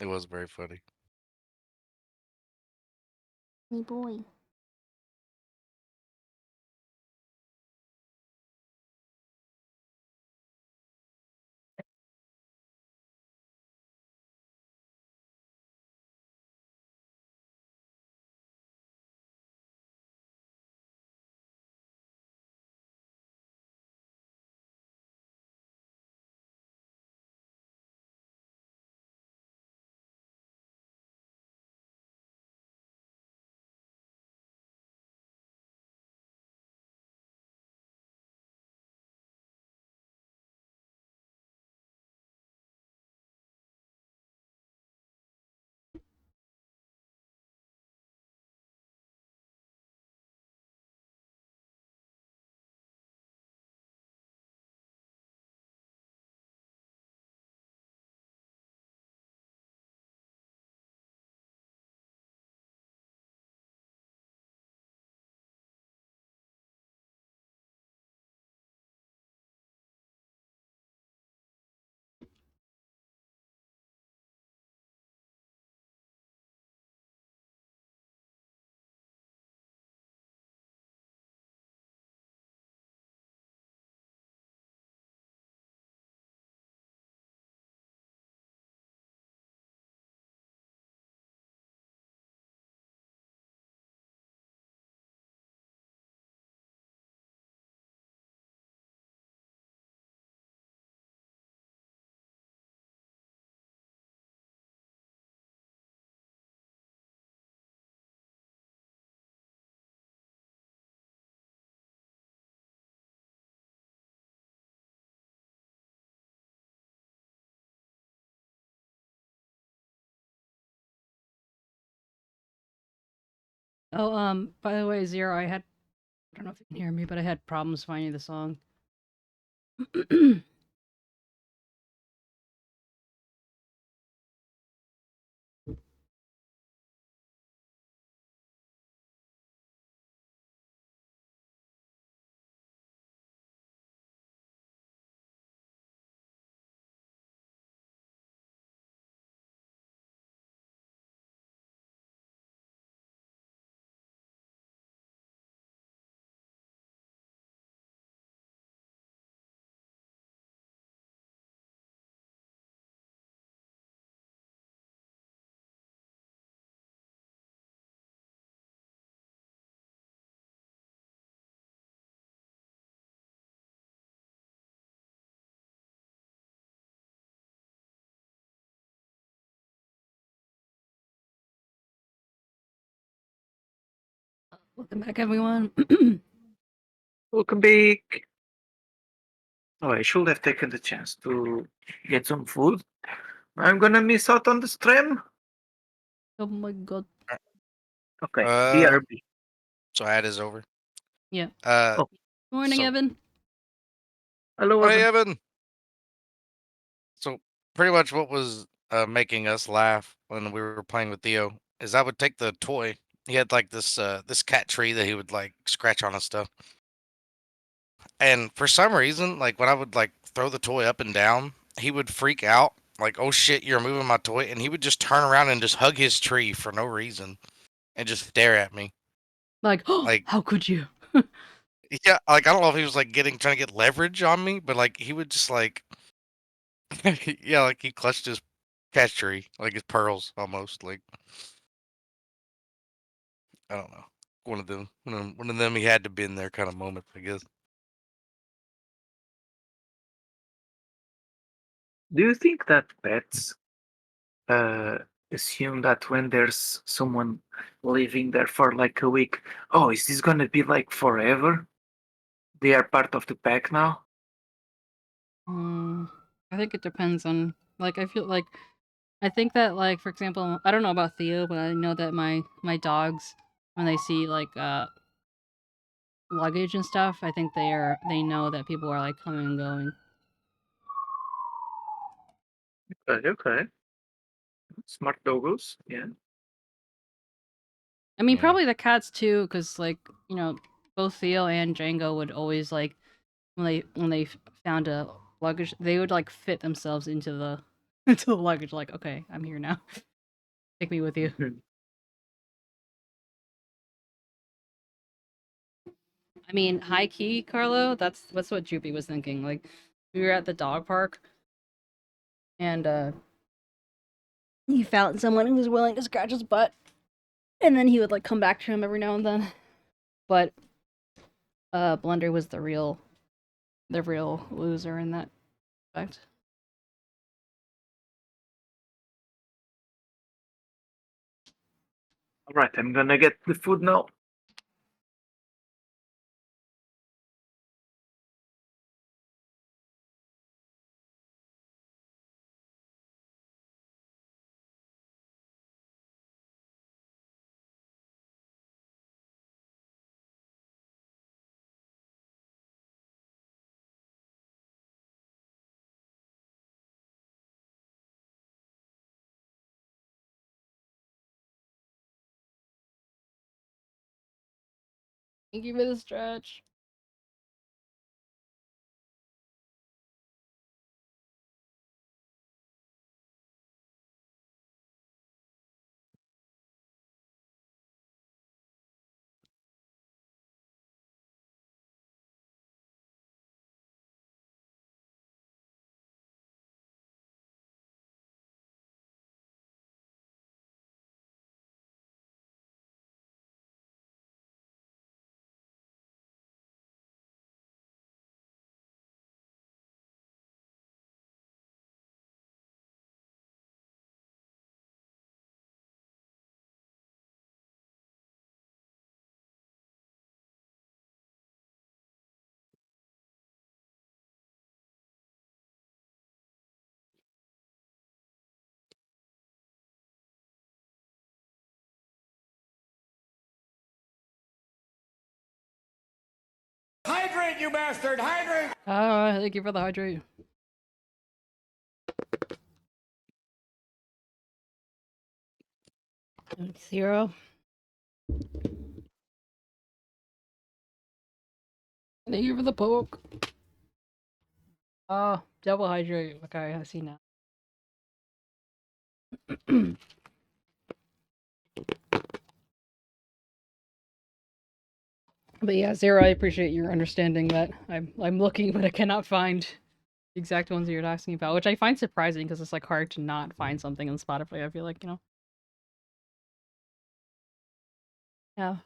B: It was very funny.
A: Hey boy. Oh, by the way, Zero, I don't know if you can hear me, but I had problems finding the song. Welcome back, everyone.
C: Welcome back. Oh, I should have taken the chance to get some food. I'm gonna miss out on the stream.
A: Oh my god.
C: Okay,
B: Uh,
C: BRB.
B: so ad is over.
A: Yeah.
B: Uh,
C: Oh.
A: Morning,
B: so-
A: Evan.
C: Hello,
B: hey
C: Evan.
B: Evan. So pretty much what was making us laugh when we were playing with Theo is I would take the toy. He had like this cat tree that he would like scratch on and stuff. And for some reason, like when I would like throw the toy up and down, he would freak out, like, "Oh shit, you're moving my toy," and he would just turn around and just hug his tree for no reason, and just stare at me.
A: Like,
B: Like-
A: how could you?
B: Yeah, like I don't know if he was like trying to get leverage on me, but like he would just like, yeah, like he clutched his cat tree, like his pearls almost. Like I don't know, one of them he had to been there kind of moment, I guess.
C: Do you think that pets assume that when there's someone living there for like a week, oh, is this gonna be like forever? They are part of the pack now?
A: I think it depends on, like, I feel like, I think that, like, for example, I don't know about Theo, but I know that my dogs, when they see, like, luggage and stuff, I think they know that people are, like, coming and going.
C: Okay. Smart doggos, yeah.
A: I mean,
B: Yeah.
A: probably the cats too, because, like, you know, both Theo and Django would always, like, when they found a luggage, they would, like, fit themselves into the into the luggage, like, okay, I'm here now. Take me with you. I mean, high key, Carlo, that's what Droopy was thinking. Like, we were at the dog park, and he found someone who was willing to scratch his butt, and then he would, like, come back to him every now and then. But Blunder was the real loser in that fact.
C: Alright, I'm gonna get the food now.
A: Thank you for the stretch.
D: Hydrate, you bastard! Hydrate!
A: Thank you for the hydrate. Zero. Thank you for the poke. Oh, double hydrate. Okay, I see now. But yeah, Zero, I appreciate your understanding that I'm looking, but I cannot find the exact ones that you're asking about, which I find surprising because it's like hard to not find something on Spotify. I feel like, you know. Yeah.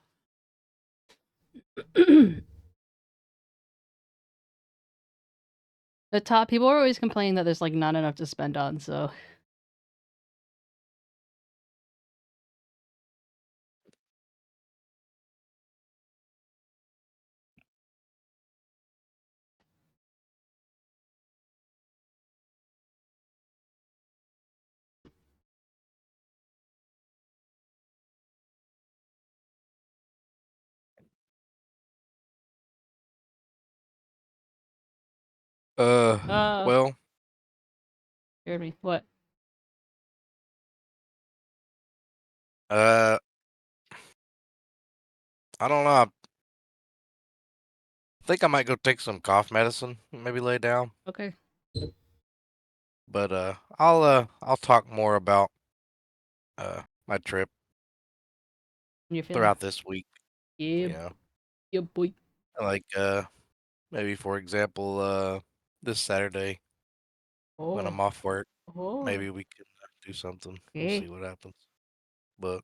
A: The top people are always complaining that there's like not enough to spend on, so
B: Well,
A: Scared me. What?
B: I don't know. I think I might go take some cough medicine, maybe lay down.
A: Okay.
B: But I'll talk more about my trip
A: You feeling?
B: throughout this week.
A: Yeah,
B: Yeah,
A: yeah, boy.
B: like maybe for example this Saturday when I'm
A: Oh,
B: off work,
A: oh.
B: maybe we can do something. We'll
A: Okay.
B: see what happens. But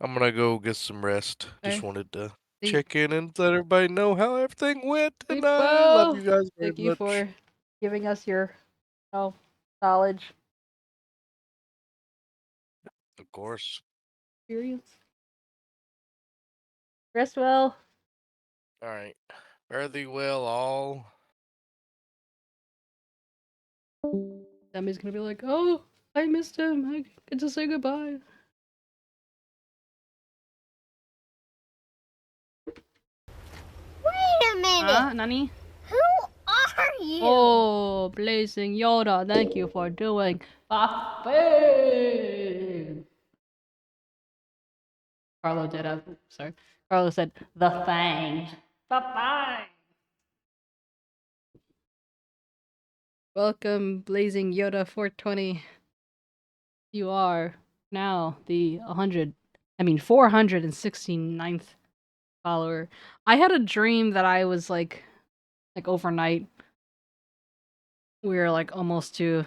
B: I'm gonna go get some rest. Just
A: Okay.
B: wanted to
A: See,
B: check in and let everybody know how everything went
A: sleep
B: tonight. Love
A: well.
B: you guys very
A: Thank you
B: much.
A: for giving us your knowledge,
B: Of course.
A: experience. Rest well.
B: All right. Fare thee well, all.
A: Sammy's gonna be like, oh, I missed him. I get to say goodbye.
E: Wait a minute.
A: Nani?
E: Who are you?
A: Oh, blazing Yoda, thank you for doing the thing. Carlo did a sorry. Carlo said the thing. The thing. Welcome, blazing Yoda 420. You are now the 469th follower. I had a dream that I was like overnight. We were like almost to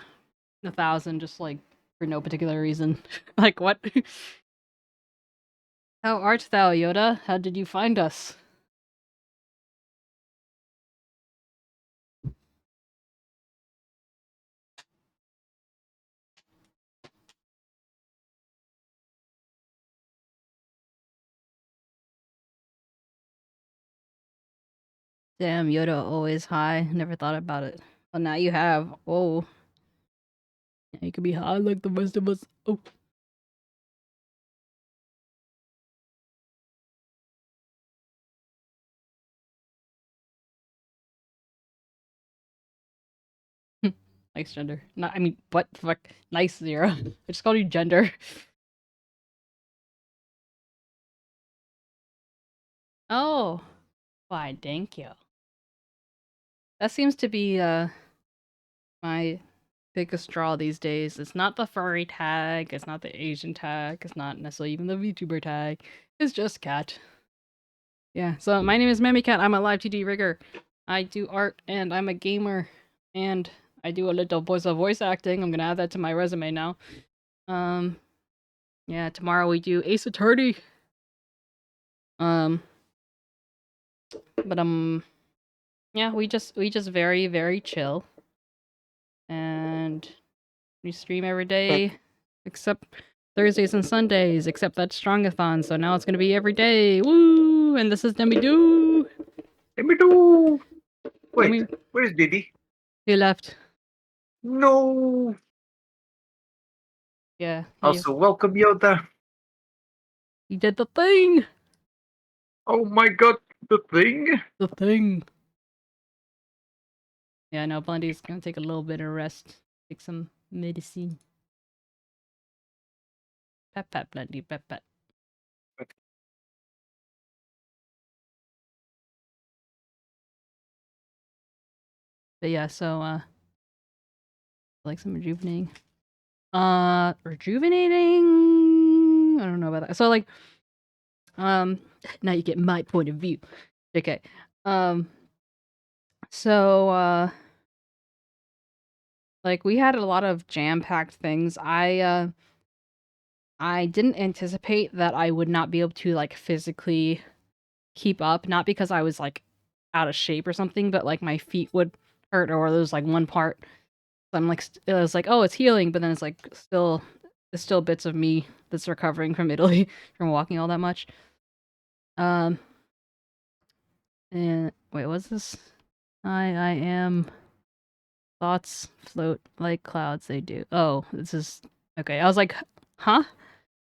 A: 1,000, just like for no particular reason. Like what? How art thou, Yoda? How did you find us? Damn, Yoda always high. Never thought about it. Well, now you have. Oh. Yeah, you could be high like the rest of us. Oh. Nice gender. Not, I mean, what the fuck? Nice Zero. I just called you gender. Oh. Why, thank you. That seems to be, my biggest draw these days. It's not the furry tag, it's not the Asian tag, it's not necessarily even the VTuber tag. It's just cat. Yeah, so my name is 𝗟𝗶𝗀𝗀. I'm a live 2D rigger. I do art and I'm a gamer and I do a little voice acting. I'm gonna add that to my resume now. Yeah, tomorrow we do 𝗟𝗶𝗀𝘀𝘀. But yeah, we just very, very chill. And we stream every day except Thursdays and Sundays, except that Strongathon, so now it's gonna be every day. Woo! And this is Demi-Doo!
C: Let me do. Wait,
A: Demi-
C: where's Diddy?
A: He left.
C: No.
A: Yeah.
C: Also, welcome Yoda.
A: He did the thing!
C: Oh my god, the thing.
A: The thing. Yeah, no, Blondie's gonna take a little bit of rest. Take some medicine. Pat pat, Blondie, pat pat. But yeah, so, like some rejuvenating. Rejuvenating? I don't know about that. So, like, now you get my point of view. Okay. So, like, we had a lot of jam-packed things. I didn't anticipate that I would not be able to, like, physically keep up. Not because I was, like, out of shape or something, but, like, my feet would hurt or there was, like, one part. I'm, like, it was like, oh, it's healing, but then it's, like, there's still bits of me that's recovering from Italy from walking all that much. And wait, what's this? I am... Thoughts float like clouds, they do. Oh, this is... Okay, I was like, huh?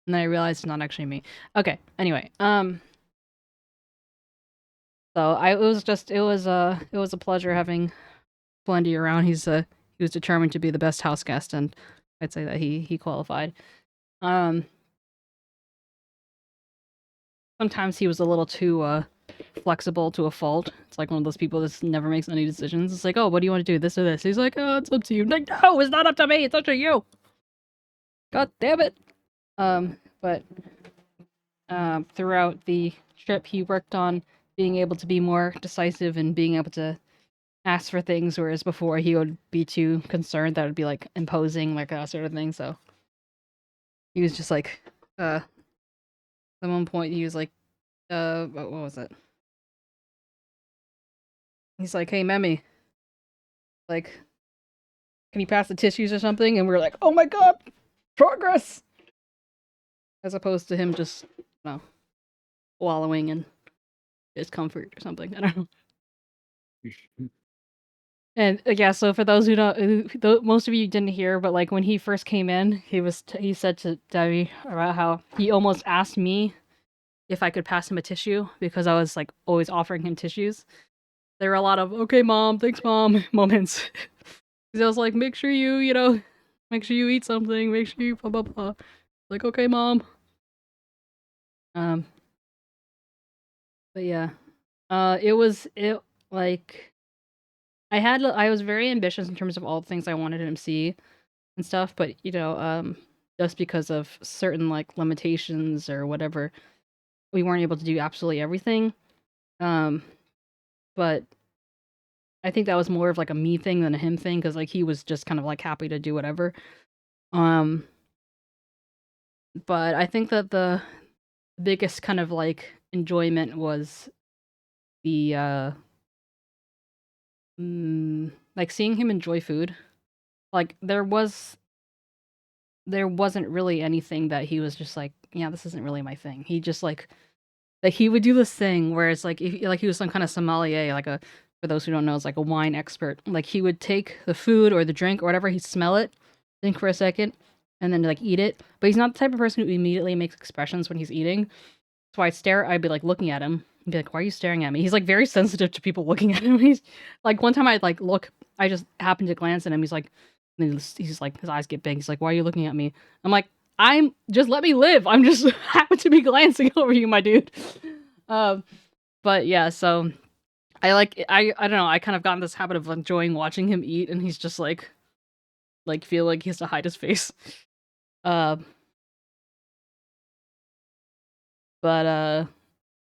A: And then I realized it's not actually me. Okay, anyway, so it was a pleasure having plenty around. He was determined to be the best house guest, and I'd say that he qualified. Sometimes he was a little too flexible to a fault. It's like one of those people that never makes any decisions. It's like, oh, what do you want to do, this or this? He's like, oh, it's up to you. I'm like, no, it's not up to me. It's up to you. God damn it. But throughout the trip, he worked on being able to be more decisive and being able to ask for things, whereas before he would be too concerned that it would be like imposing, like that sort of thing. So he was just like, at one point he was like, what was it? He's like, hey, Memmy, like, can you pass the tissues or something? And we were like, oh my god, progress! As opposed to him just, you know, wallowing in discomfort or something. I don't know. And yeah, so for those who don't, most of you didn't hear, but like when he first came in, he said to Debbie about how he almost asked me if I could pass him a tissue because I was like always offering him tissues. There were a lot of "okay, mom, thanks, mom" moments. Because I was like, make sure you know, make sure you eat something, make sure you blah blah blah. Like, okay, mom. But yeah, it like. I was very ambitious in terms of all the things I wanted him to see and stuff, but you know, just because of certain like limitations or whatever, we weren't able to do absolutely everything. But I think that was more of like a me thing than a him thing, because like he was just kind of like happy to do whatever. But I think that the biggest kind of like enjoyment was the like seeing him enjoy food. Like there wasn't really anything that he was just like, yeah, this isn't really my thing. He just like he would do this thing where it's like if like he was some kind of sommelier, like for those who don't know, it's like a wine expert. Like he would take the food or the drink or whatever, he'd smell it, think for a second, and then like eat it. But he's not the type of person who immediately makes expressions when he's eating. So I'd be like looking at him and be like, why are you staring at me? He's like very sensitive to people looking at him. He's like, one time I'd like look, I just happened to glance at him. He's like, he's like, his eyes get big. He's like, why are you looking at me? I'm like, just let me live. I'm just happen to be glancing over you, my dude. But yeah, so I don't know, I kind of got in this habit of enjoying watching him eat, and he's just like feel like he has to hide his face. But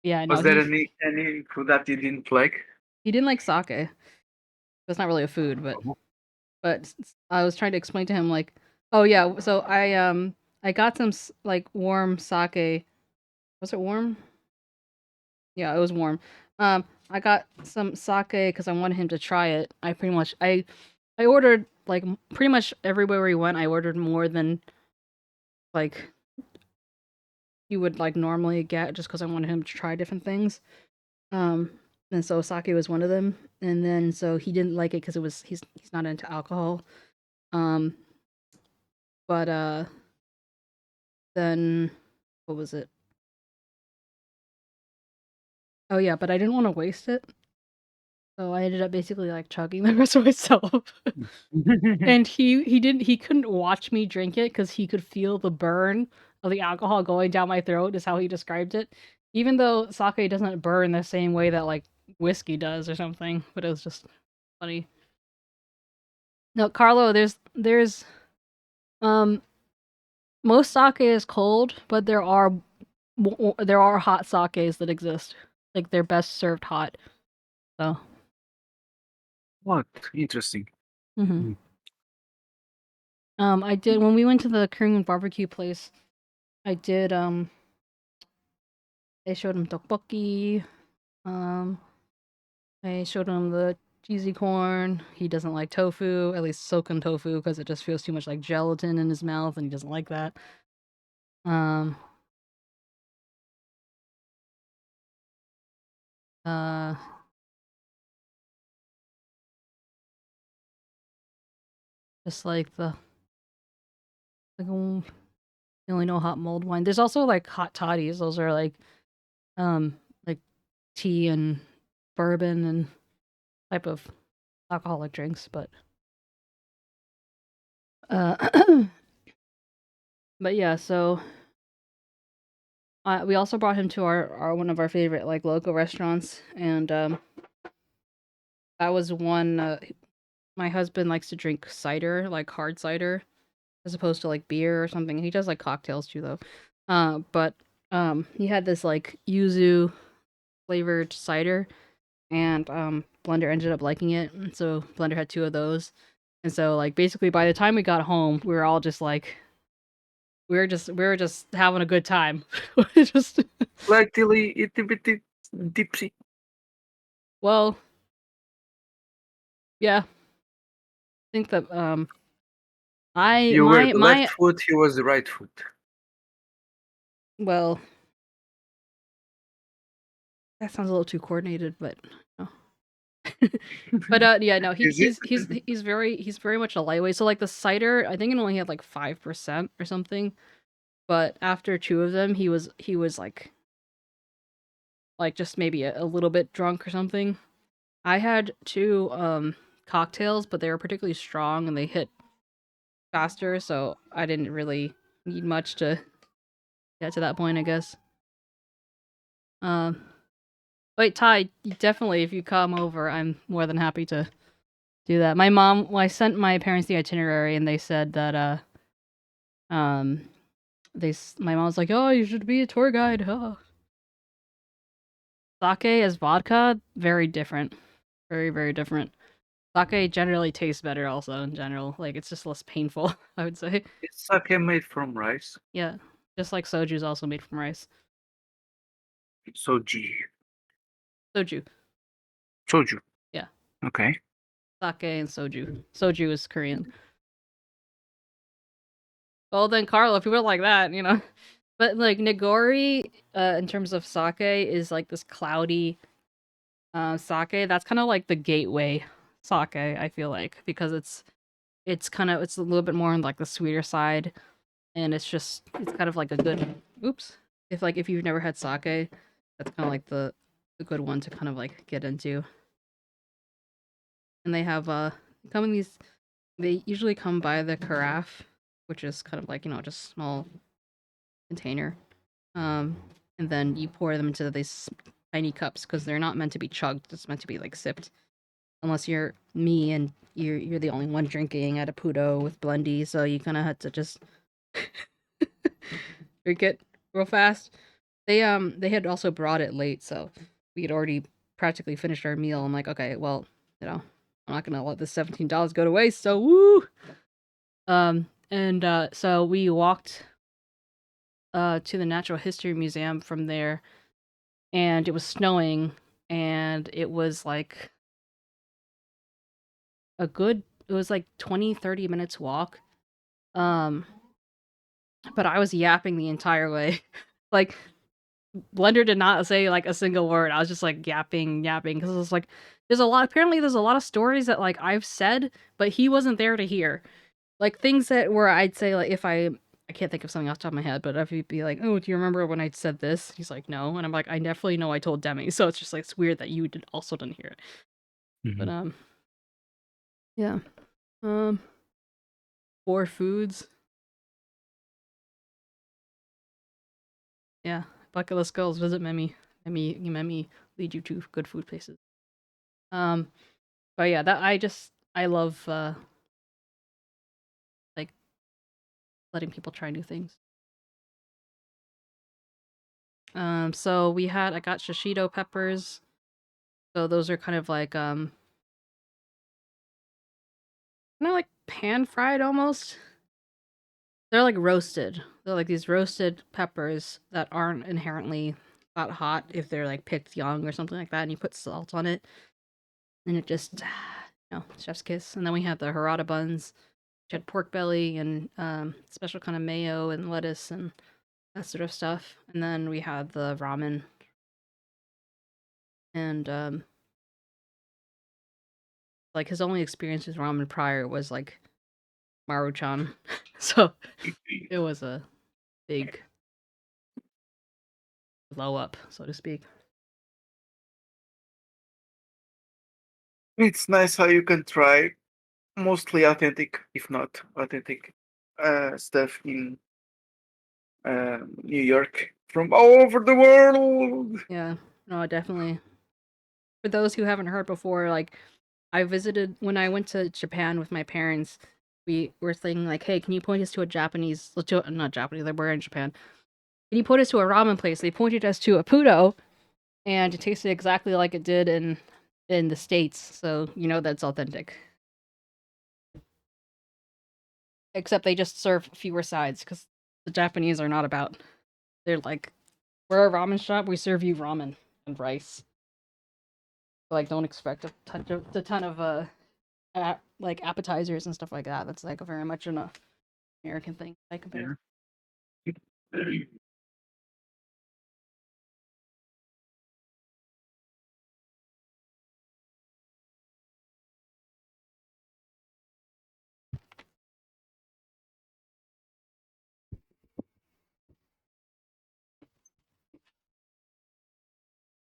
A: yeah, no,
C: Was there any food that you didn't like?
A: he didn't like sake. That's not really a food, but I was trying to explain to him like, oh yeah, so I got some like warm sake. Was it warm? Yeah, it was warm. I got some sake because I wanted him to try it. I ordered like pretty much everywhere we went. I ordered more than like you would like normally get, just because I wanted him to try different things. And so sake was one of them. And then so he didn't like it because he's not into alcohol. But then what was it? Oh yeah, but I didn't want to waste it. So I ended up basically like chugging the rest of myself. And he couldn't watch me drink it because he could feel the burn of the alcohol going down my throat, is how he described it. Even though sake doesn't burn the same way that like whiskey does or something, but it was just funny. No, Carlo, there's most sake is cold, but there are hot sakes that exist. Like they're best served hot. So
C: What? Interesting.
A: I did when we went to the Korean barbecue place. I did I showed him tteokbokki. I showed him the cheesy corn. He doesn't like tofu, at least soken tofu, because it just feels too much like gelatin in his mouth, and he doesn't like that. Just like you only know hot mulled wine. There's also like hot toddies. Those are like tea and bourbon and type of alcoholic drinks, but but yeah, so we also brought him to our one of our favorite like local restaurants, and that was one. My husband likes to drink cider, like hard cider, as opposed to like beer or something. He does like cocktails too, though. But he had this like yuzu flavored cider, and Blender ended up liking it, and so Blender had 2 of those, and so like basically by the time we got home, we were all just like, we were just having a good time. Just
C: Slightly itty bitty tipsy.
A: well, yeah, I think that
C: You were the
A: my
C: left foot, he was the right foot.
A: well, that sounds a little too coordinated, but no. But yeah, no,
C: Is it?
A: he's very much a lightweight. So like the cider, I think it only had like 5% or something. But after 2 of them, he was like just maybe a little bit drunk or something. I had 2 cocktails, but they were particularly strong and they hit faster, so I didn't really need much to get to that point, I guess. Wait, Ty, definitely, if you come over, I'm more than happy to do that. My mom, well, I sent my parents the itinerary, and they said that, my mom was like, "Oh, you should be a tour guide." Oh. Sake as vodka, very different. Very, very different. Sake generally tastes better also, in general. Like, it's just less painful, I would say.
C: It's sake made from rice.
A: Yeah, just like soju is also made from rice.
C: Soju.
A: Soju.
C: Soju.
A: Yeah.
C: Okay.
A: Sake and soju. Soju is Korean. Well, then, Carl, if you were like that, you know. But, like, nigori, in terms of sake, is, like, this cloudy sake. That's kind of like the gateway sake, I feel like. Because it's a little bit more on, like, the sweeter side. And it's kind of like a good... Oops. If you've never had sake, that's kind of like the good one to kind of, like, get into. And they have, come in these... They usually come by the carafe, which is kind of like, you know, just small container. And then you pour them into these tiny cups because they're not meant to be chugged. It's meant to be like sipped. Unless you're me and you're the only one drinking at a Pudo with Blendy, so you kind of had to just drink it real fast. They had also brought it late, so we had already practically finished our meal. I'm like, okay, well, you know, I'm not gonna let this $17 go to waste. So woo. So we walked to the Natural History Museum from there, and it was snowing, and it was like it was like 20-30 minutes walk. But I was yapping the entire way. Like, Blender did not say like a single word. I was just like yapping because it was like there's a lot of stories that like I've said, but he wasn't there to hear. Like things that where I'd say like if I can't think of something off the top of my head, but if he'd be like, "Oh, do you remember when I said this?" He's like, "No," and I'm like, "I definitely know I told Demi." So it's just like it's weird that you also didn't hear it.
C: Mhm.
A: But yeah, 4 foods. Yeah, bucket list goals. Visit Memi. Memi lead you to good food places. But yeah, I love like letting people try new things. So I got shishito peppers. So those are kind of like like pan fried almost. They're like roasted. They're like these roasted peppers that aren't inherently that hot if they're like picked young or something like that, and you put salt on it, and it just chef's kiss. And then we had the harada buns, which had pork belly and special kind of mayo and lettuce and that sort of stuff. And then we had the ramen. And like his only experience with ramen prior was like Maruchan. So it was a big blow up, so to speak.
C: It's nice how you can try mostly authentic, if not authentic, stuff in New York from all over the world.
A: Yeah, no, definitely. For those who haven't heard before, like, I visited when I went to Japan with my parents. We were thinking like, "Hey, can you point us to a Japanese, not Japanese, they were in Japan. Can you point us to a ramen place?" They pointed us to a Pudo, and it tasted exactly like it did in the States. So you know that's authentic. Except they just serve fewer sides because the Japanese are not about. They're like, we're a ramen shop. We serve you ramen and rice. So, like, don't expect a ton of like appetizers and stuff like that. That's like very much an American thing. I compare.
C: Yeah.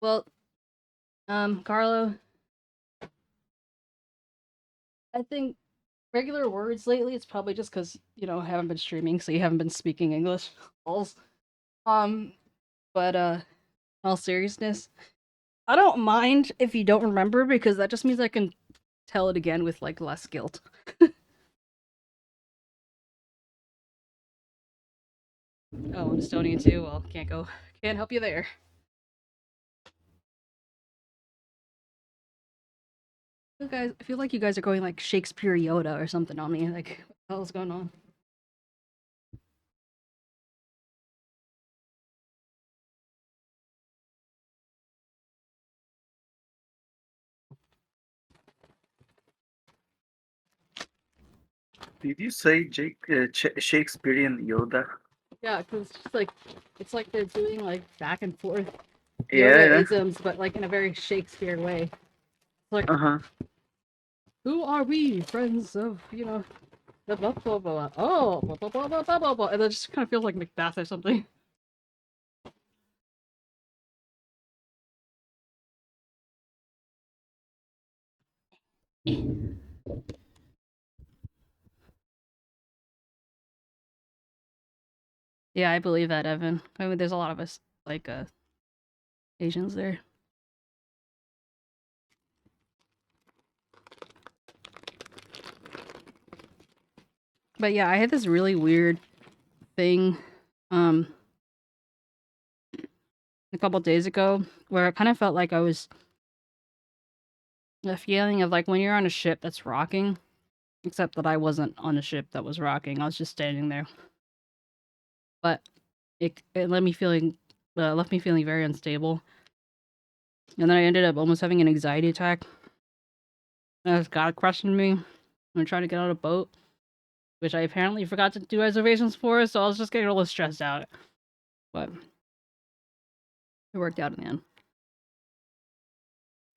A: Well, Carlo, I think regular words lately. It's probably just because I haven't been streaming, so you haven't been speaking English. Lols. Um, but in all seriousness, I don't mind if you don't remember because that just means I can tell it again with like less guilt. Oh, I'm Estonian too. Well, can't help you there. You guys, I feel like you guys are going like Shakespeare Yoda or something on me. Like, what the hell's going on?
C: Did you say Shakespearean Yoda?
A: Yeah, because it's like they're doing like back and forth
C: Yeah,
A: Yoda
C: yeah.
A: isms, but like in a very Shakespeare way. It's like,
C: Uh-huh.
A: who are we, friends of the blah blah blah? Oh, blah blah blah blah blah blah blah, and it just kind of feels like Macbeth or something. Yeah, I believe that, Evan. I mean, there's a lot of us like Asians there. But yeah, I had this really weird thing a couple days ago where I kind of felt like I was the feeling of like when you're on a ship that's rocking, except that I wasn't on a ship that was rocking. I was just standing there. But it left me feeling very unstable. And then I ended up almost having an anxiety attack. As God questioned me when trying to get on a boat, which I apparently forgot to do reservations for, so I was just getting a little stressed out. But it worked out in the end.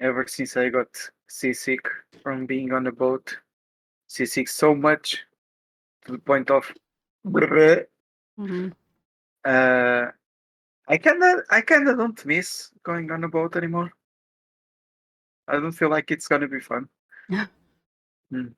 C: Ever since I got seasick from being on the boat, seasick so much to the point of
A: Mm-hmm.
C: I kinda don't miss going on a boat anymore. I don't feel like it's gonna be fun.
A: Yeah.
C: Mm.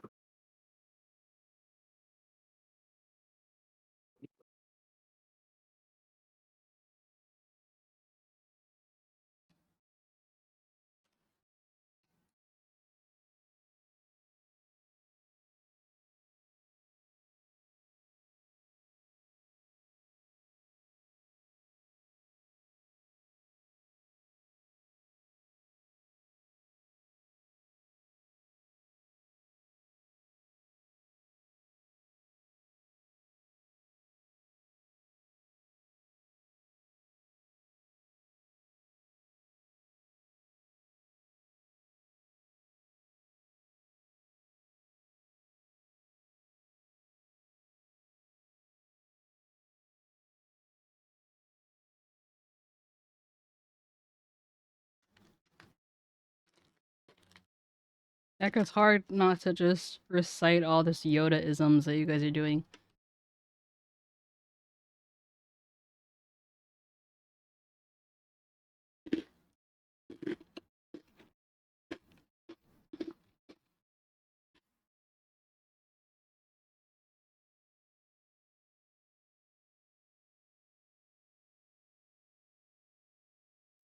A: Heck, it's hard not to just recite all this Yoda isms that you guys are doing.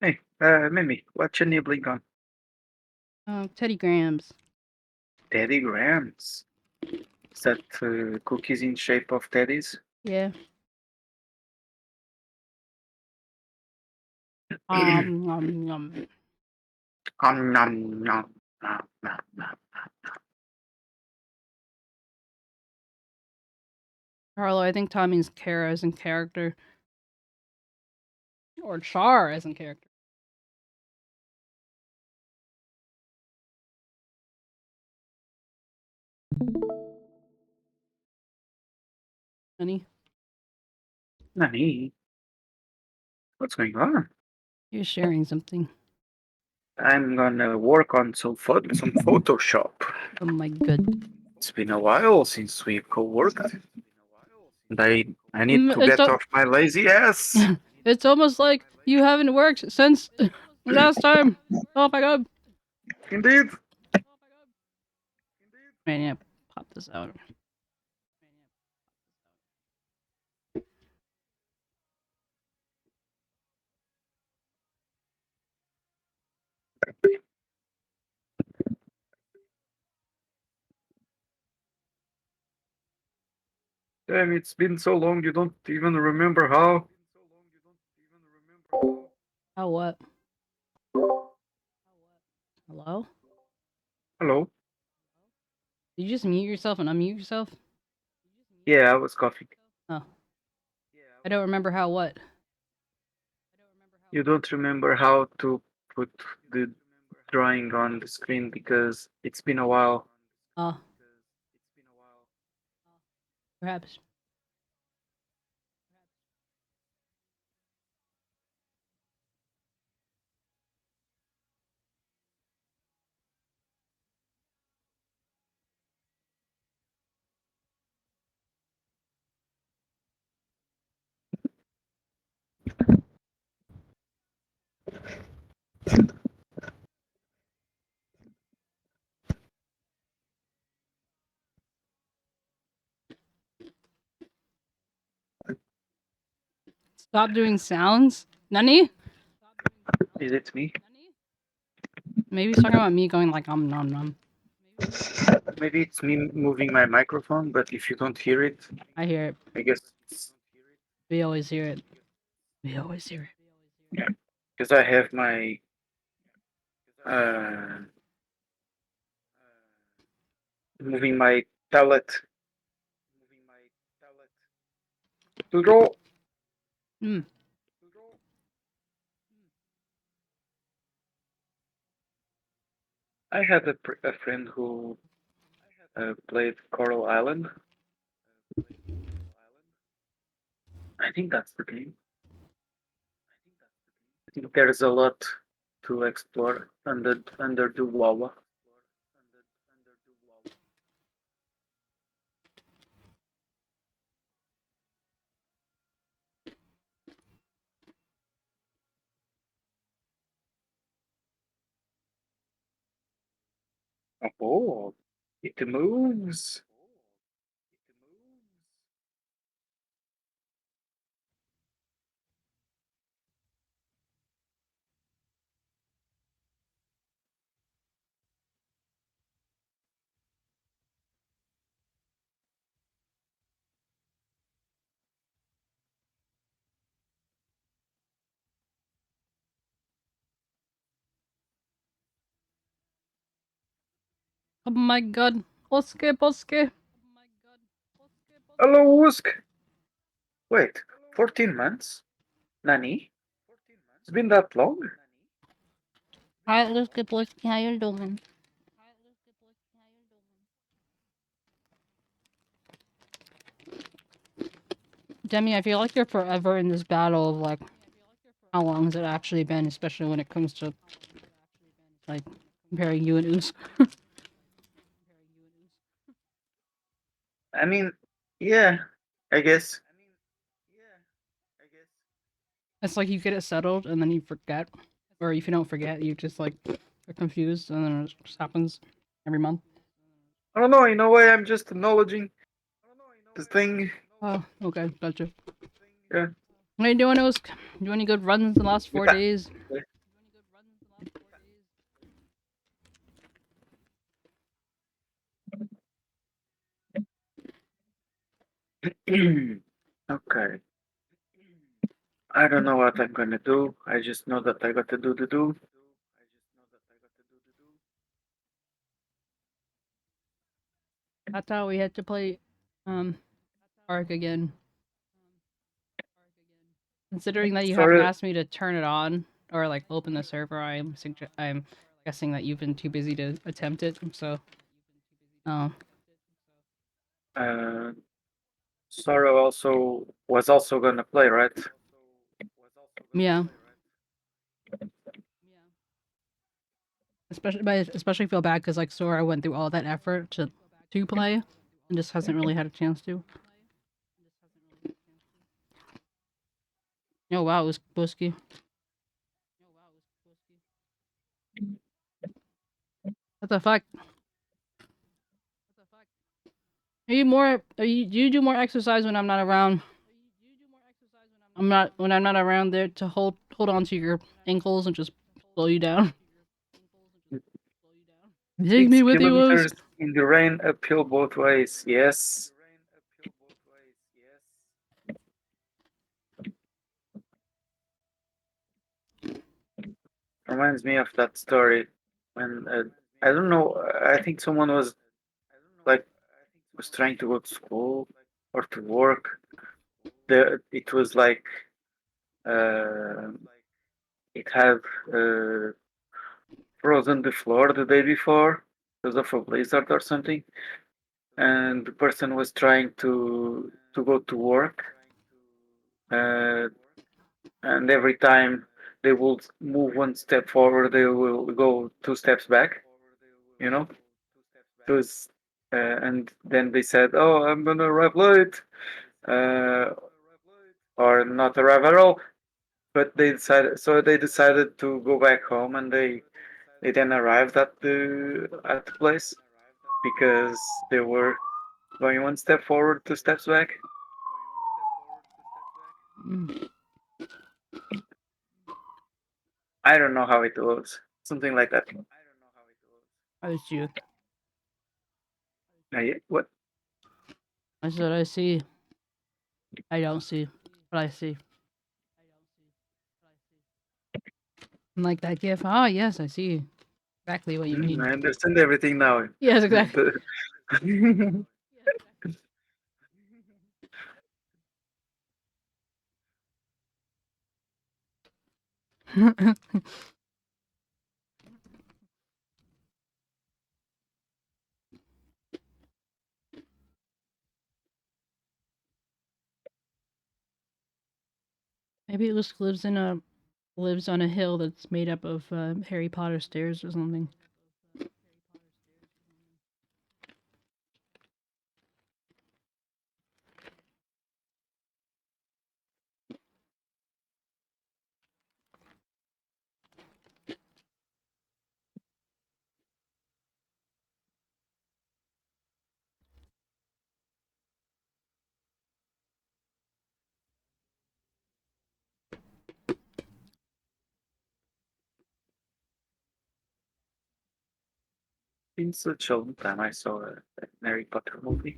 C: Hey, Mimi, what you nibbling on?
A: Teddy Grahams.
C: Teddy Grahams. Is that cookies in shape of teddies?
A: Yeah. Nom, nom.
C: Nom, nom, nom, nom, nom.
A: Carlo, I think Tom means Kara as in character. Or Char as in character. Honey,
C: Nani? What's going on?
A: you're sharing something.
C: I'm gonna work on some Photoshop.
A: Oh my god.
C: It's been a while since we co-worked. And I need to
A: It's
C: get off my lazy ass.
A: It's almost like you haven't worked since last time. Oh my god.
C: Indeed.
A: Man, yeah, pop this out.
C: Damn, it's been so long you don't even remember how.
A: How what? Hello?
C: Hello?
A: Did you just mute yourself and unmute yourself?
C: Yeah, I was coughing.
A: Oh. I don't remember how what.
C: You don't remember how to put the drawing on the screen because it's been a while.
A: Oh. Perhaps. Stop doing sounds? Nani?
C: Is it me?
A: Maybe he's talking about me going like nom nom.
C: Maybe it's me moving my microphone, but if you don't hear it,
A: I hear it.
C: I guess it's
A: We always hear it. We always hear it.
C: because I have my uh, moving my tablet to draw.
A: Hmm.
C: I had a friend who played Coral Island. I think that's the game. I think there's a lot to explore under the Wawa. Oh, it moves.
A: Oh my god. 𝗟𝗶H𝗀𝘀.
C: Hello, Wusk. Wait, 14 months? Nani? It's been that long?
A: Hi, 𝗟𝗶H𝗀𝘀. How you doing? Demi, I feel like you're forever in this battle of like, how long has it actually been, especially when it comes to like comparing you and 𝗟𝗀.
C: I mean, yeah, I guess.
A: It's like you get it settled and then you forget, or if you don't forget, you just like are confused, and then it just happens every month.
C: I don't know, in a way, I'm just acknowledging this thing.
A: Oh, okay, gotcha.
C: Yeah.
A: What are you doing, Osk? Do any good runs in the last 4 days?
C: Okay. I don't know what I'm gonna do. I just know that I got to do the do.
A: I thought we had to play Ark again. Considering that you haven't
C: Sorry.
A: asked me to turn it on or like open the server, I'm guessing that you've been too busy to attempt it. So, oh,
C: Sorrow also was also gonna play, right?
A: yeah. Especially feel bad because like Sora went through all that effort to play and just hasn't really had a chance to. Oh wow, it was Busky. What the fuck? Do you do more exercise when I'm not around? When I'm not around there to hold on to your ankles and just slow you down. Take
C: 6
A: me with you,
C: kilometers
A: Osk.
C: in the rain, uphill both ways. Yes. Reminds me of that story when I don't know. I think someone was like was trying to go to school or to work. It was like uh, it had uh, frozen the floor the day before because of a blizzard or something, and the person was trying to go to work, uh, and every time they will move one step forward, they will go 2 steps back. You know, it was, and then they said, "Oh, I'm gonna arrive late," uh, or not arrive at all. But they decided to go back home, and they then arrived at the place because they were going 1 step forward, 2 steps back.
A: Mm,
C: I don't know how it was. Something like that.
A: I see.
C: What?
A: I said I see. I don't see, but I see. And like that gif. Ah, yes, I see exactly what you mean.
C: I understand everything now.
A: Yes, exactly. Maybe Usk lives on a hill that's made up of Harry Potter stairs or something.
C: Been such a long time I saw a Harry Potter movie,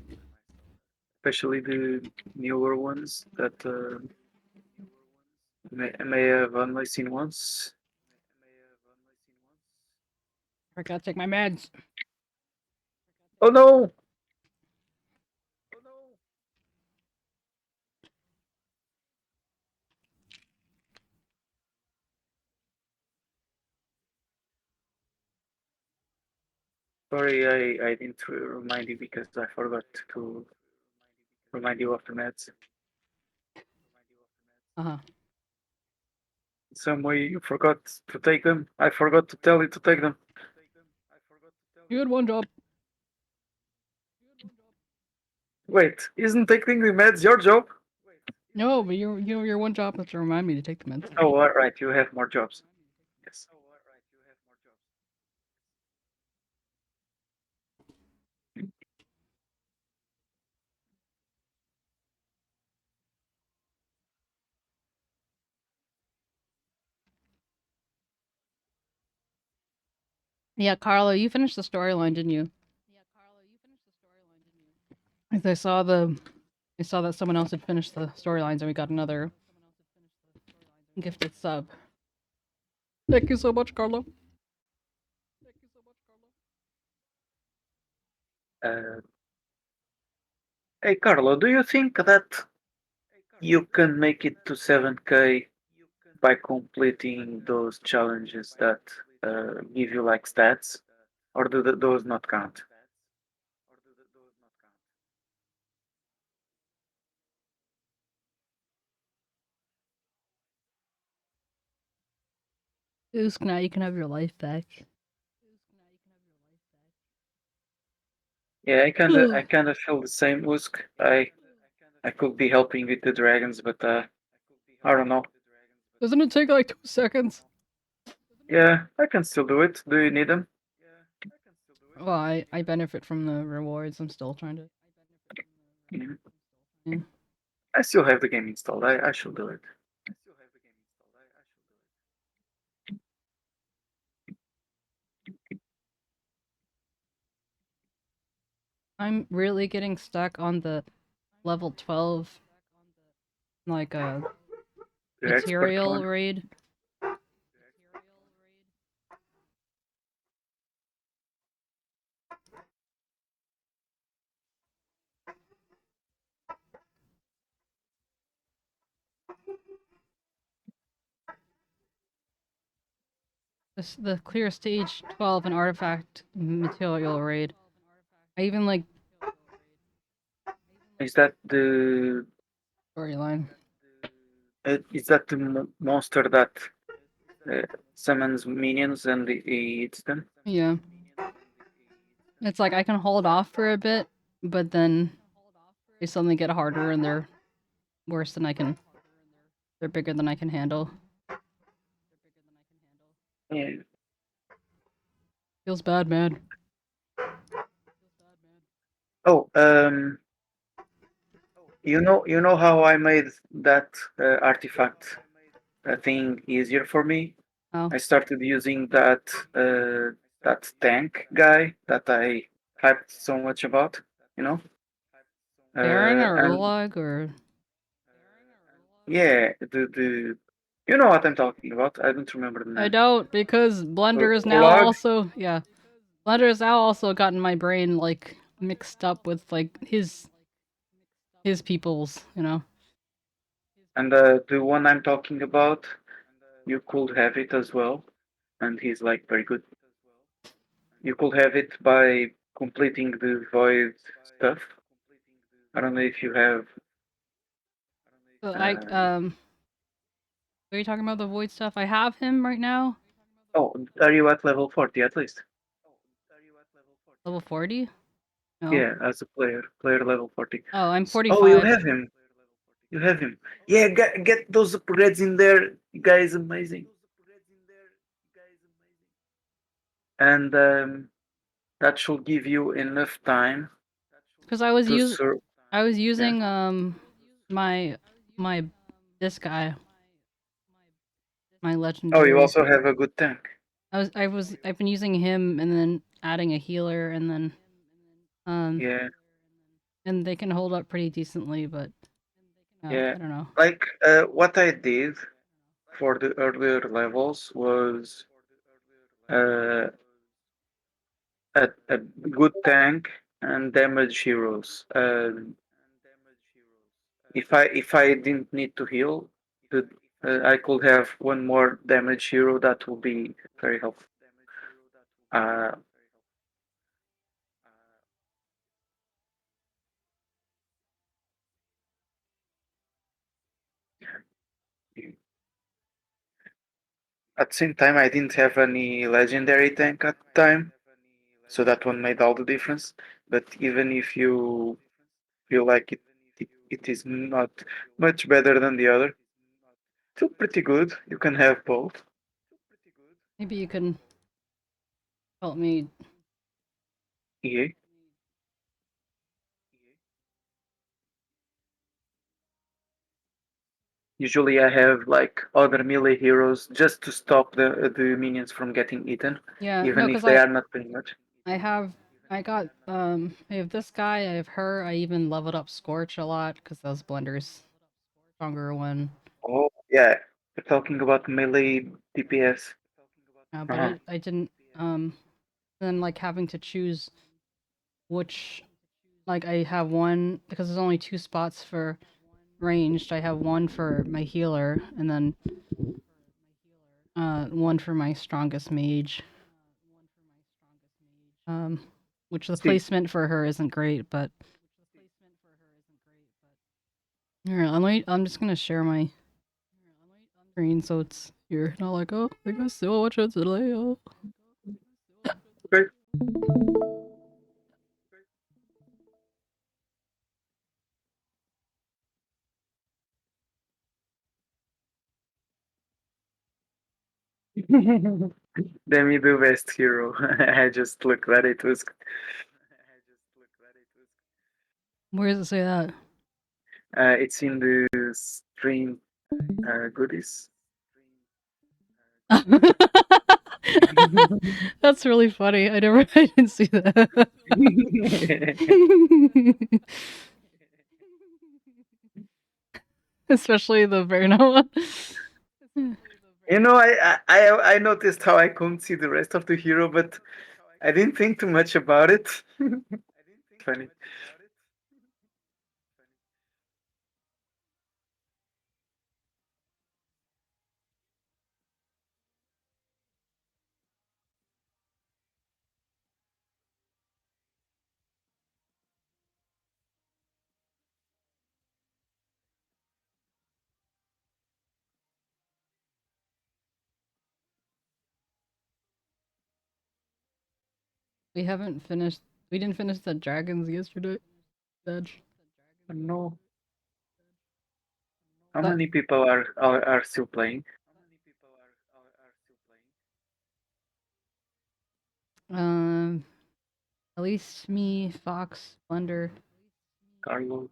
C: especially the newer ones that may have only seen once.
A: I gotta take my meds.
C: Oh no! Sorry, I didn't remind you because I forgot to remind you of the meds.
A: Uh-huh.
C: Some way you forgot to take them. I forgot to tell you to take them.
A: You had one job.
C: Wait, isn't taking the meds your job?
A: No, but your one job is to remind me to take the meds.
C: Oh, all right, you have more jobs. Yes.
A: Yeah, Carlo, you finished the storyline, didn't you? I saw that someone else had finished the storylines and we got another gifted sub. Thank you so much, Carlo.
C: Hey, Carlo, do you think that you can make it to 7K by completing those challenges that give you like stats, or do those not count?
A: Oosk, now you can have your life back.
C: Yeah, I kinda feel the same, Usk. I could be helping with the dragons, but I don't know.
A: Doesn't it take like 2 seconds?
C: Yeah, I can still do it. Do you need them?
A: Well, I benefit from the rewards. I'm still trying to.
C: Mhm.
A: Yeah.
C: I still have the game installed. I should do it.
A: I'm really getting stuck on the level 12, like
C: The expert
A: material
C: one.
A: raid. The clear stage 12 and artifact material raid. I even like
C: Is that the
A: storyline.
C: is that the monster that summons minions and eats them?
A: Yeah. It's like I can hold off for a bit, but then they suddenly get harder and they're worse than I can. They're bigger than I can handle.
C: Yeah.
A: Feels bad, man.
C: Oh, you know how I made that artifact thing easier for me?
A: Oh.
C: I started using that tank guy that I hyped so much about, you know?
A: Baron or
C: And
A: Ulag or
C: yeah, the you know what I'm talking about. I don't remember the
A: I
C: name.
A: don't, because Blender is now
C: Ulag?
A: also Blender has now also gotten my brain like mixed up with like his people's, you know.
C: And the one I'm talking about, you could have it as well, and he's like very good. You could have it by completing the void stuff. I don't know if you have.
A: So
C: Uh,
A: are you talking about the void stuff? I have him right now.
C: oh, are you at level 40 at least?
A: Level 40? No.
C: Yeah, as a player level 40.
A: Oh, I'm 45.
C: Oh, you have him. You have him. Yeah, get those upgrades in there. You guys, amazing. And that should give you enough time.
A: Because I was
C: to
A: using my this guy, my
C: Oh,
A: legendary.
C: you also have a good tank.
A: I've been using him and then adding a healer and then
C: Yeah.
A: and they can hold up pretty decently, but
C: Yeah.
A: I don't know.
C: Like what I did for the earlier levels was uh, a good tank and damage heroes. If I didn't need to heal, I could have one more damage hero that will be very helpful. Uh, at the same time, I didn't have any legendary tank at the time, so that one made all the difference. But even if you feel like it is not much better than the other, still pretty good. You can have both.
A: Maybe you can help me.
C: Yeah. Usually I have like other melee heroes just to stop the minions from getting eaten,
A: Yeah,
C: even
A: no,
C: if
A: because
C: they are not pretty much.
A: I have I have this guy, I have her, I even leveled up Scorch a lot because those blenders stronger one.
C: Oh yeah, we're talking about melee DPS.
A: But
C: Uh-huh.
A: I didn't then like having to choose which, like I have one because there's only 2 spots for ranged. I have one for my healer and then one for my strongest mage. Which the
C: See.
A: placement for her isn't great, but here, I'm just gonna share my screen so it's here. Not like, oh, I guess so much of today. Oh.
C: Great. Demi the best hero. I just looked at it. Was
A: Where does it say that?
C: it's in the stream goodies.
A: That's really funny. I didn't see that. Especially the Verna one.
C: You know, I noticed how I couldn't see the rest of the hero, but I didn't think too much about it. Funny.
A: We didn't finish the dragons yesterday. Edge.
C: No. How
A: But-
C: many people are still playing?
A: At least me, Fox, Blender,
C: Carlo.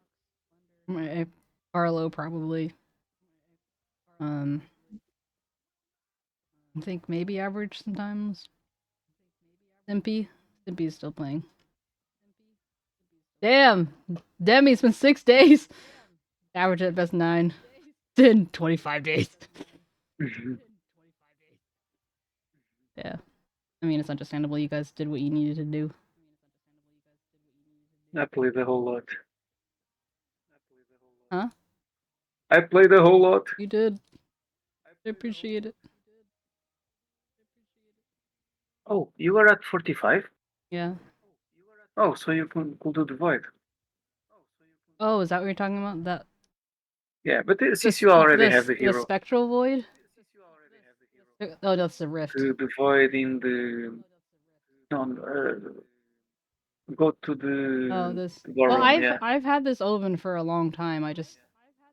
A: Barlow probably. I think maybe average sometimes. Stimpy's still playing. Damn! Demi, it's been 6 days! Average at best 9. 25 days. Yeah. I mean, it's understandable you guys did what you needed to do.
C: I played a whole lot.
A: Huh?
C: I played a whole lot.
A: You did. I appreciate it.
C: Oh, you are at 45?
A: Yeah.
C: Oh, so you could do the void.
A: Oh, is that what you're talking about? That
C: Yeah, but since you already have the
A: the
C: hero.
A: spectral void? Oh, that's the rift.
C: The void in the... No, go to the...
A: Oh, this.
C: war
A: Well,
C: room, yeah.
A: I've had this open for a long time. I just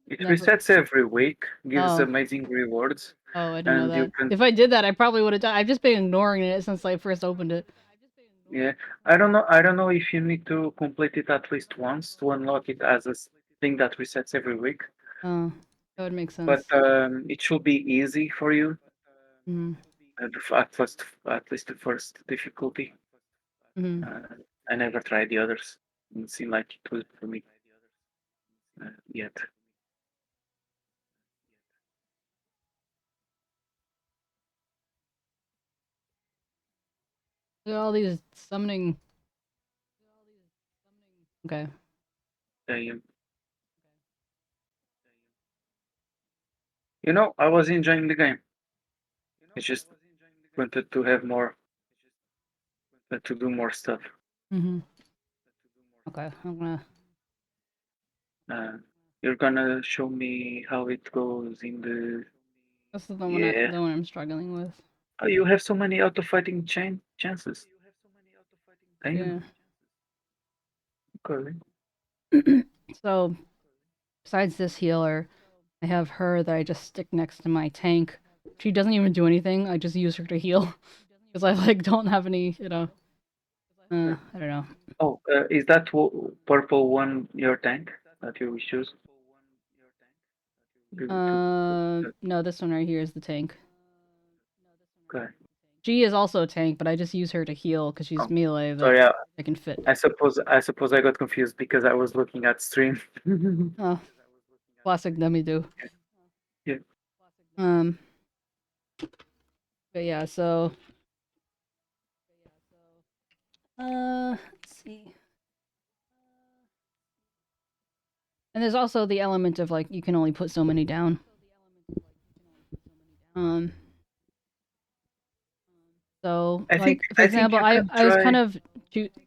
C: It
A: never...
C: resets every week, gives
A: Oh.
C: amazing rewards.
A: Oh, I didn't know
C: And you
A: that.
C: can...
A: If I did that, I probably would have done. I've just been ignoring it since I first opened it.
C: Yeah, I don't know if you need to complete it at least once to unlock it as a thing that resets every week.
A: Oh, that would make sense.
C: But it should be easy for you. At least the first difficulty. I never tried the others. It seemed like it was for me yet.
A: Look at all these summoning. Okay.
C: You know, I was enjoying the game. I just wanted to have more, to do more stuff.
A: Okay, I'm gonna.
C: You're gonna show me how it goes in the.
A: This is the one I'm struggling with.
C: Oh, you have so many auto fighting chances.
A: Yeah.
C: Okay.
A: So, besides this healer, I have her that I just stick next to my tank. She doesn't even do anything. I just use her to heal because I like don't have any, I don't know.
C: Oh, is that purple one your tank that you choose?
A: No, this one right here is the tank.
C: Okay.
A: She is also a tank, but I just use her to heal because she's melee that
C: Sorry,
A: I can fit.
C: I suppose I got confused because I was looking at stream.
A: Oh, classic dummy do.
C: Yeah.
A: But yeah, so let's see. And there's also the element of like you can only put so many down. So like for example, I was kind of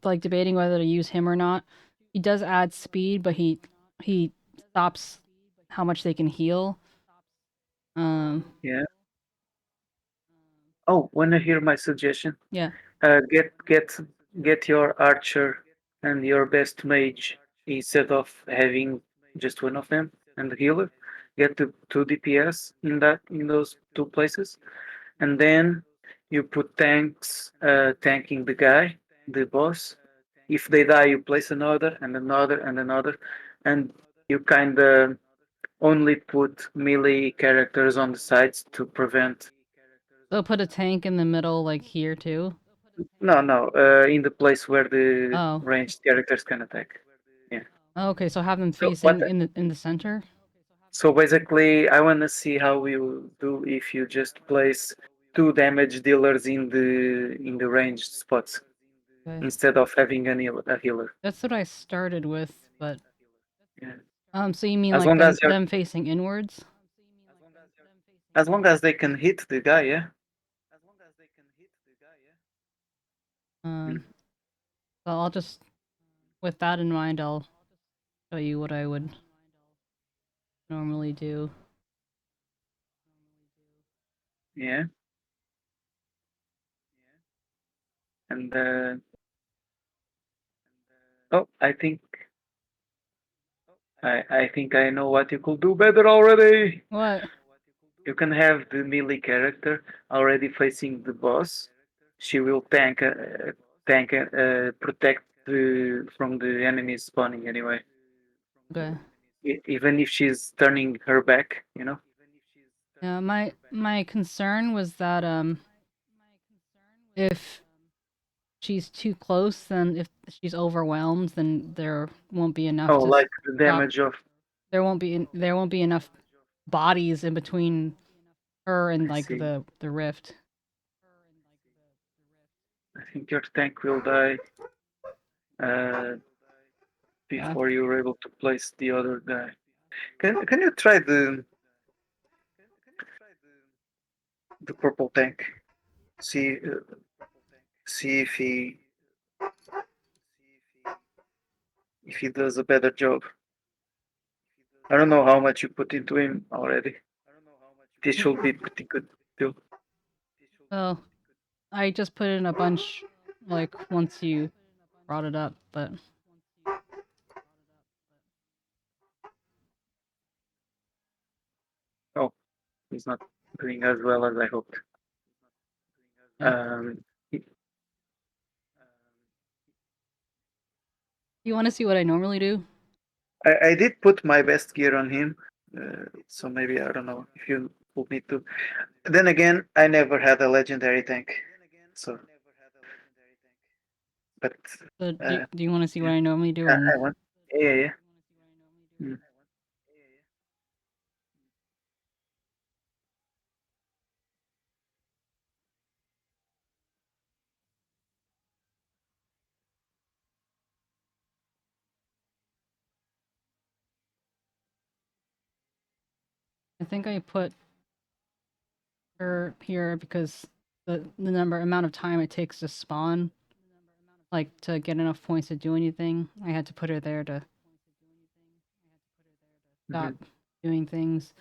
A: like debating whether to use him or not. He does add speed, but he stops how much they can heal.
C: Yeah. Oh, wanna hear my suggestion?
A: Yeah.
C: Get your archer and your best mage instead of having just one of them and the healer. Get the 2 DPS in those two places, and then you put tanks tanking the guy, the boss. If they die, you place another and another and another, and you kind of only put melee characters on the sides to prevent.
A: So put a tank in the middle, like here too.
C: No, in the place where the ranged characters can attack. Yeah.
A: Okay, so have them facing in the center.
C: So basically, I want to see how you do if you just place 2 damage dealers in the ranged spots instead of having a healer.
A: That's what I started with, but
C: yeah.
A: So you mean
C: as
A: like
C: long
A: them facing inwards?
C: As long as they can hit the guy, yeah.
A: So I'll just, with that in mind, I'll show you what I would normally do.
C: Yeah. And oh, I think I know what you could do better already.
A: What?
C: You can have the melee character already facing the boss. She will protect from the enemies spawning anyway.
A: Okay.
C: Even if she's turning her back, you know.
A: Yeah, my concern was that if she's too close, then if she's overwhelmed, then there won't be enough.
C: Oh, like the damage of.
A: There won't be enough bodies in between her and like the rift.
C: I think your tank will die before you're able to place the other guy. Can you try the purple tank? See if he does a better job. I don't know how much you put into him already. This should be pretty good too.
A: Well, I just put in a bunch, like, once you brought it up, but...
C: Oh, he's not doing as well as I hoped.
A: You want to see what I normally do?
C: I did put my best gear on him, so maybe I don't know if you would need to. Then again, I never had a legendary tank, so. But
A: so do you want to see what I normally do?
C: I want. Yeah.
A: I think I put her here because the amount of time it takes to spawn, like to get enough points to do anything. I had to put her there to stop doing things.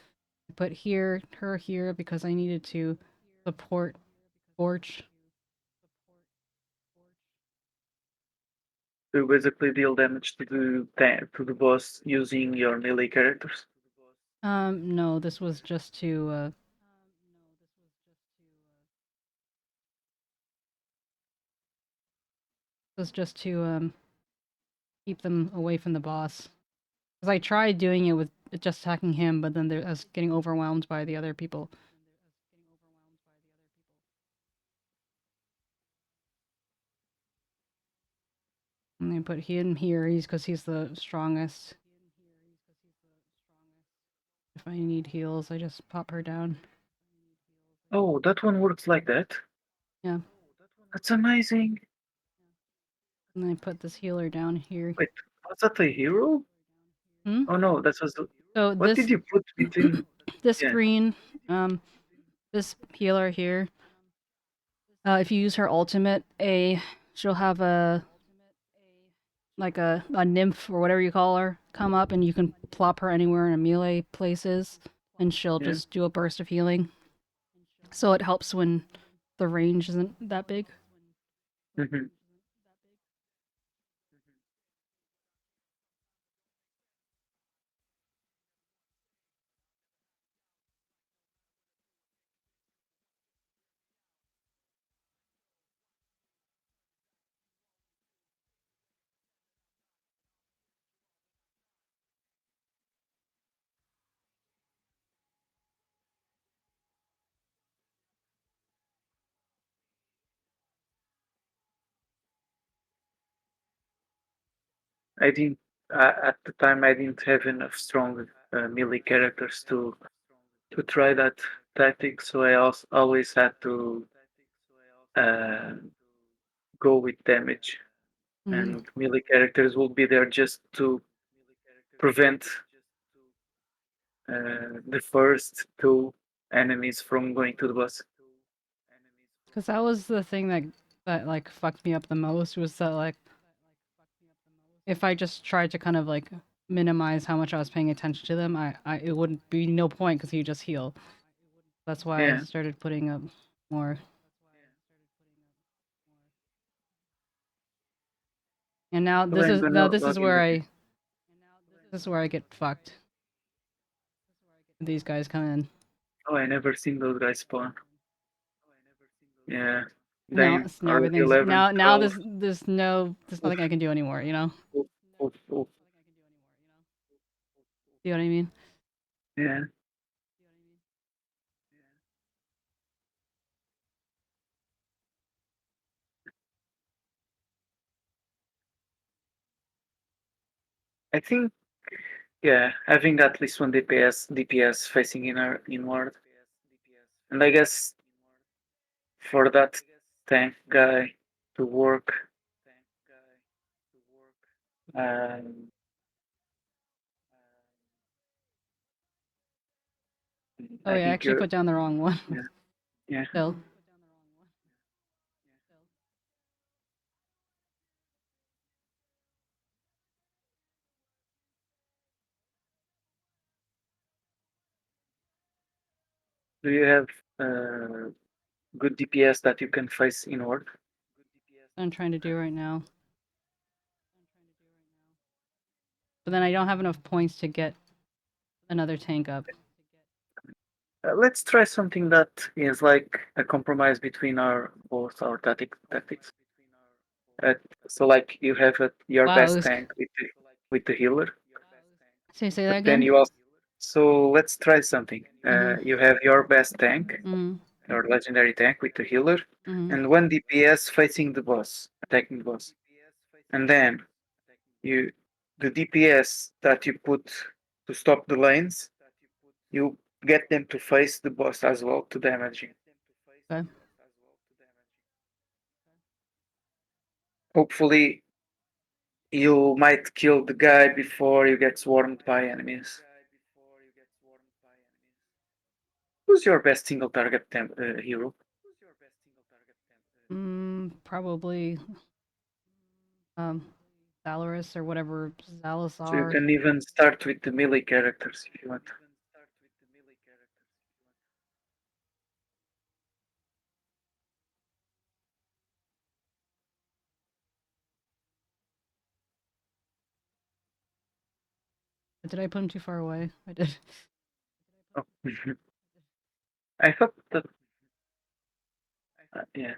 A: I put her here because I needed to support Scorch.
C: To basically deal damage to the boss using your melee characters.
A: No, this was just to keep them away from the boss. Because I tried doing it with just attacking him, but then I was getting overwhelmed by the other people. And I put him here, because he's the strongest. If I need heals, I just pop her down.
C: Oh, that one works like that?
A: Yeah.
C: That's amazing.
A: And I put this healer down here.
C: Wait, was that a hero?
A: Hmm?
C: Oh no, that was...
A: So
C: What did you put between...
A: this
C: Yeah.
A: green, this healer here, if you use her ultimate, she'll have a nymph or whatever you call her come up, and you can plop her anywhere in a melee places, and she'll
C: Yeah.
A: just do a burst of healing. So it helps when the range isn't that big.
C: Mhm. I didn't... at the time, I didn't have enough strong melee characters to try that tactic, so I always had to go with damage. And melee characters will be there just to prevent the first two enemies from going to the boss.
A: Because that was the thing that like fucked me up the most, was that like if I just tried to kind of like minimize how much I was paying attention to them, it wouldn't be no point because you just heal. That's why I
C: Yeah.
A: started putting up more. And now
C: So I'm gonna
A: this is
C: log in
A: where
C: again.
A: I get fucked. These guys come in.
C: Oh, I never seen those guys spawn. Yeah.
A: Now
C: Then
A: now
C: already
A: everything's
C: 11,
A: now
C: 12.
A: there's nothing I can do anymore, you know?
C: Oof, oof, oof.
A: See what I mean?
C: Yeah. I think, yeah, having at least one DPS facing inward. And I guess for that tank guy to work, um,
A: Oh
C: I
A: yeah, I
C: think
A: actually put down the wrong one.
C: yeah, yeah.
A: Still.
C: Do you have good DPS that you can face inward?
A: What I'm trying to do right now. But then I don't have enough points to get another tank up.
C: Let's try something that is like a compromise between both our tactics. So like you have your
A: Wow,
C: best tank with the healer,
A: say that
C: but then
A: again?
C: you also... So let's try something. You have your best tank, your legendary tank with the healer, and one DPS facing the boss, attacking the boss. And then the DPS that you put to stop the lanes, you get them to face the boss as well to damage him.
A: Okay.
C: Hopefully, you might kill the guy before you get swarmed by enemies. Who's your best single target hero?
A: Probably 𝗟𝗶ৃs or whatever,
C: So you
A: Salazar.
C: can even start with the melee characters if you want.
A: Did I put him too far away? I did.
C: Oh. I thought that... yeah.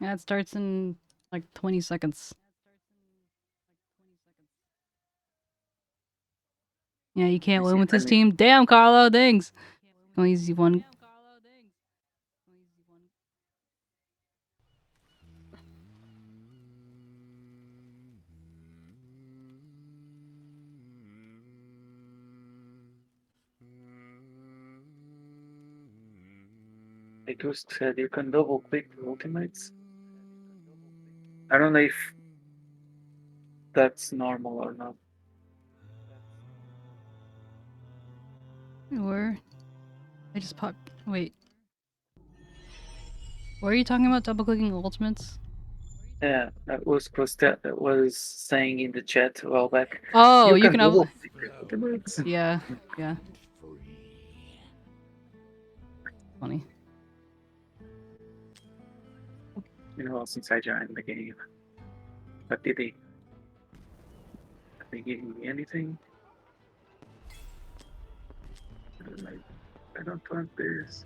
A: Yeah, it starts in like 20 seconds. Yeah, you can't
C: Let's
A: win
C: see
A: with
C: if I
A: this
C: need-
A: team. Damn, Carlo, thanks. Only easy one.
C: I just said you can double click the ultimates. I don't know if that's normal or not.
A: Or I just popped. Wait. What are you talking about? Double clicking ultimates?
C: Yeah, that was that was saying in the chat a while back.
A: Oh, you can
C: double
A: have.
C: click the ultimates.
A: Yeah, yeah. Funny.
C: You know, since I joined the game. But did they give me anything? I don't want this.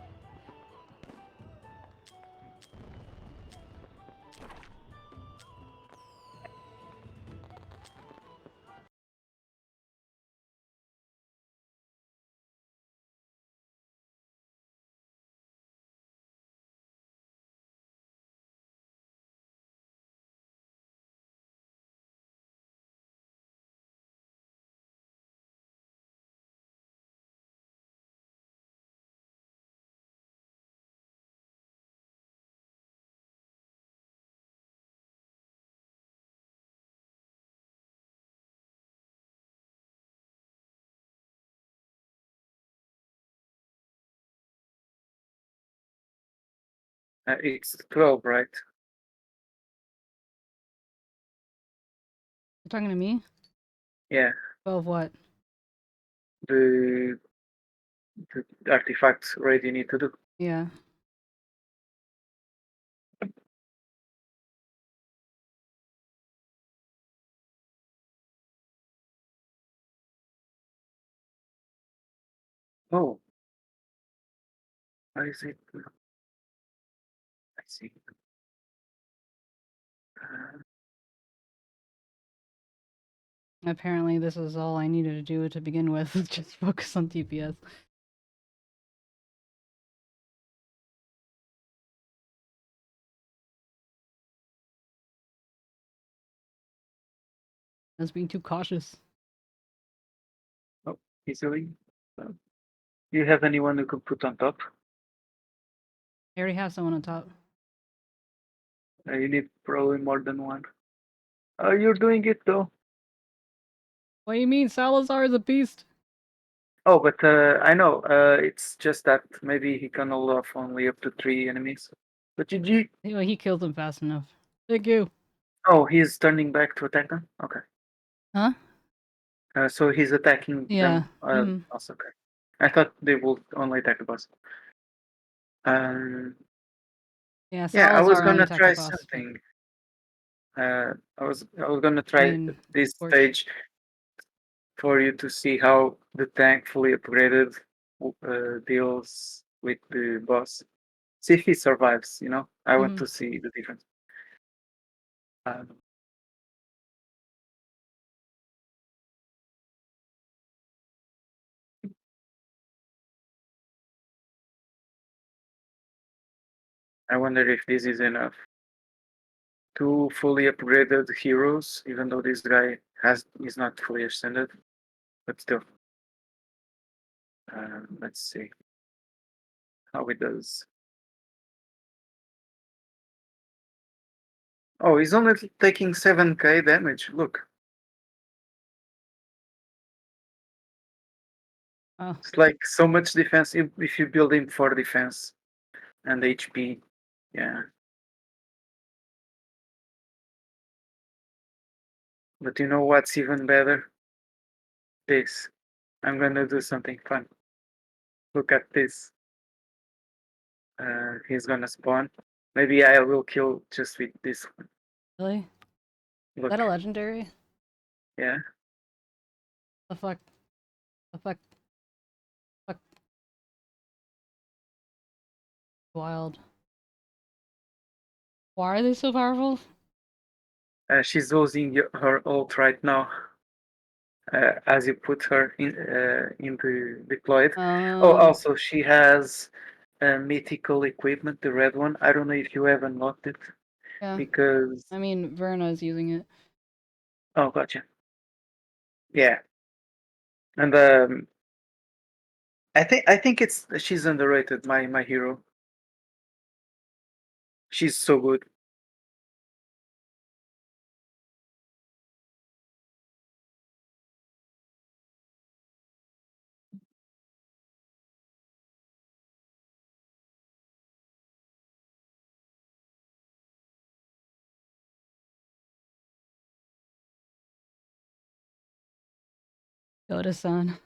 C: It's 12, right?
A: You're talking to me?
C: Yeah,
A: 12 what?
C: the artifacts raid you need to do.
A: Yeah.
C: Oh, I see. I see.
A: Apparently this is all I needed to do to begin with. Just focus on TPS. I was being too cautious.
C: Oh, easily. Do you have anyone who could put on top?
A: I already have someone on top.
C: You need probably more than one. You're doing it though.
A: What do you mean? Salazar is a beast.
C: Oh, but I know. It's just that maybe he can hold off only up to 3 enemies. But GG.
A: He killed them fast enough. Thank you.
C: Oh, he's turning back to attack them? Okay.
A: Huh?
C: So he's attacking
A: Yeah.
C: them also. Okay. I thought they would only attack the boss.
A: Yeah,
C: Yeah, I was
A: Salazar only
C: gonna
A: attacked
C: try
A: the boss.
C: something. I was gonna try this
A: Scorch.
C: stage for you to see how the tank fully upgraded deals with the boss. See if he survives. You know, I want to see the difference. I wonder if this is enough. 2 fully upgraded heroes, even though this guy is not fully ascended, but still. Let's see how it does. Oh, he's only taking 7k damage. Look.
A: Oh.
C: It's like so much defense if you build him for defense and HP. Yeah. But you know what's even better? This. I'm gonna do something fun. Look at this. He's gonna spawn. Maybe I will kill just with this one.
A: Really?
C: Look.
A: Is that a legendary?
C: Yeah.
A: The fuck? The fuck? Fuck. Wild. Why are they so powerful?
C: She's using her ult right now. as you put her in the deployed. Oh,
A: Oh,
C: also she has mythical equipment, the red one. I don't know if you ever unlocked it
A: yeah.
C: because.
A: I mean, Verna's using it.
C: Oh, gotcha. Yeah, and I think she's underrated. My hero. She's so good.
A: Yoda-san.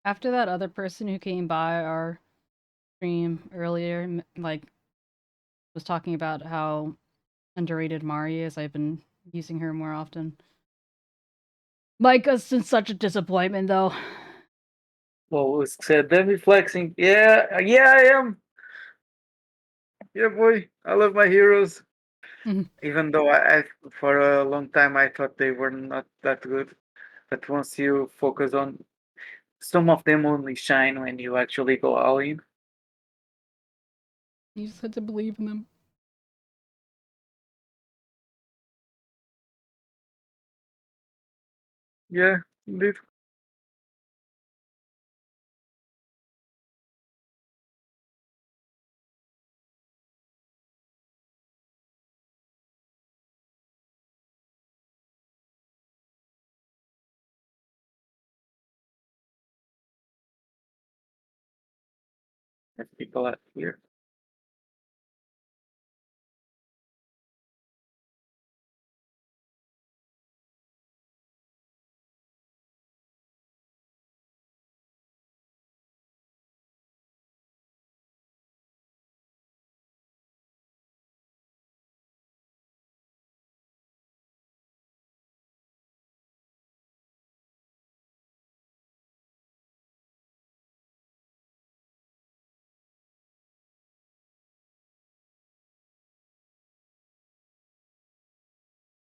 A: After that other person who came by our stream earlier, like, was talking about how underrated Mari is, I've been using her more often. Micah's been such a disappointment, though.
C: Well, was said Demi flexing. Yeah, I am. Yeah, boy, I love my heroes. Even though I for a long time I thought they were not that good, but once you focus on some of them, only shine when you actually go all in.
A: You just had to believe in them.
C: Yeah, indeed. There's people out here.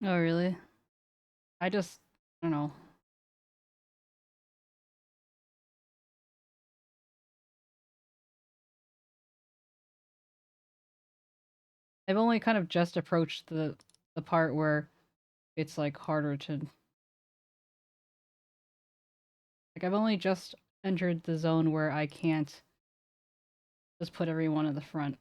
A: Oh, really? I don't know. I've only kind of just approached the part where it's, like, harder to... Like, I've only just entered the zone where I can't just put everyone at the front.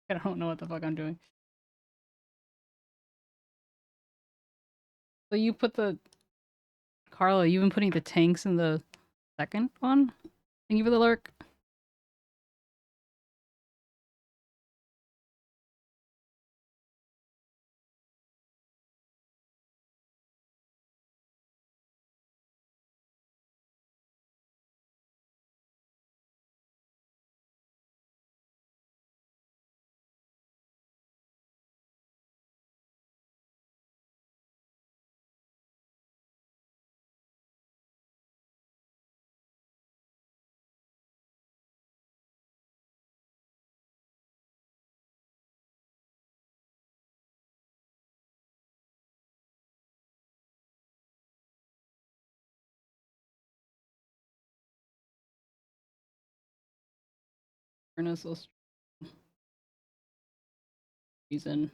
A: I don't know what the fuck I'm doing. So you put the... Carla, you've been putting the tanks in the second one? Thank you for the lurk. Ernest reason.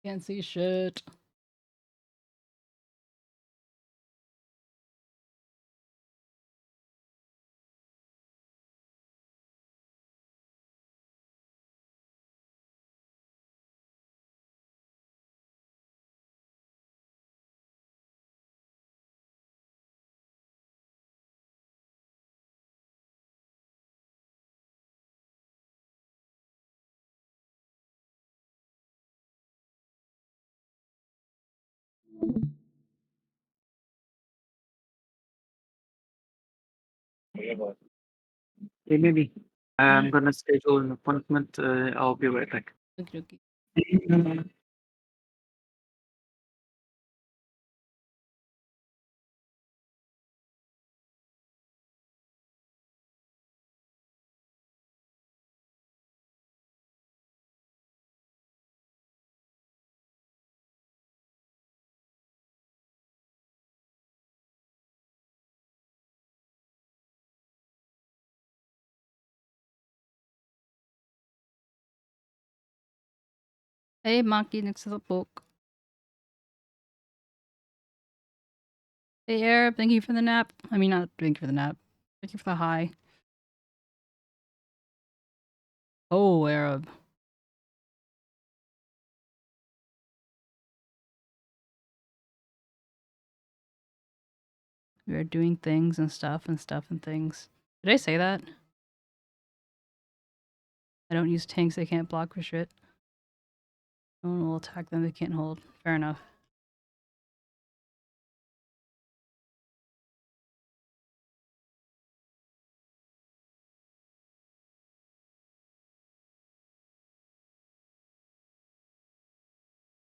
A: Can't see shit.
C: Hey, maybe I'm gonna schedule an appointment. I'll be right back.
A: Okie Hey, Monkey next to the book. Hey, Arab, thank you for the nap. I mean, not thank you for the nap. Thank you for the hi. Oh, Arab. We are doing things and stuff and stuff and things. Did I say that? I don't use tanks, they can't block for shit. No one will attack them, they can't hold. Fair enough.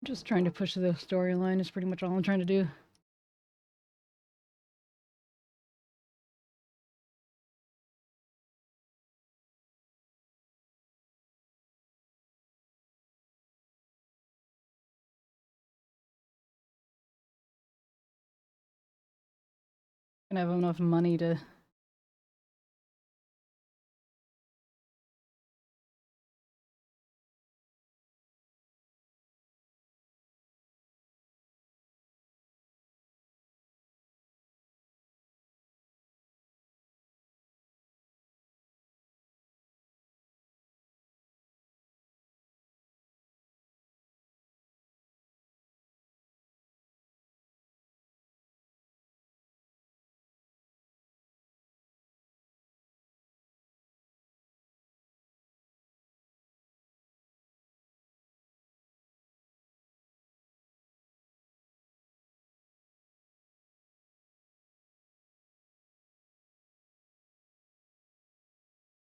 A: Just trying to push the storyline is pretty much all I'm trying to do. Gonna have enough money to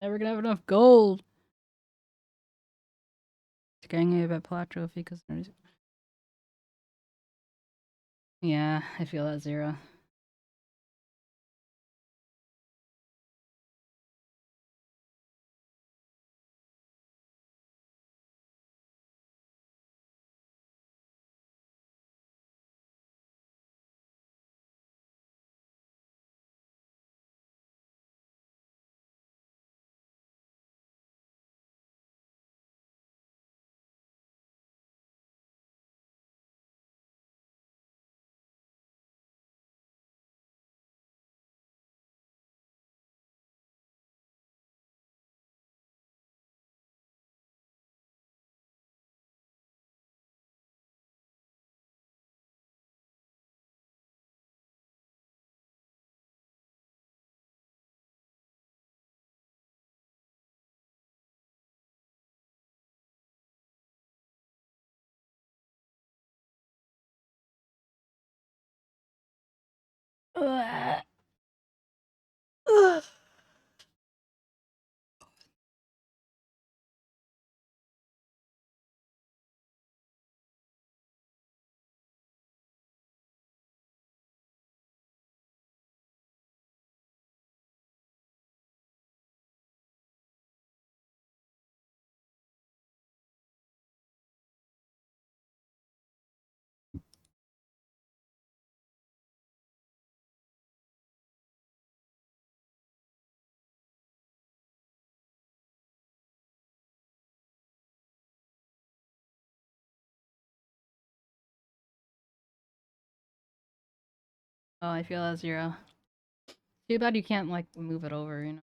A: never gonna have enough gold. Getting a plat trophy because there's. Yeah, I feel that Zero. Ugh. Ugh. Oh, I feel that 0. Too bad you can't like move it over, you know.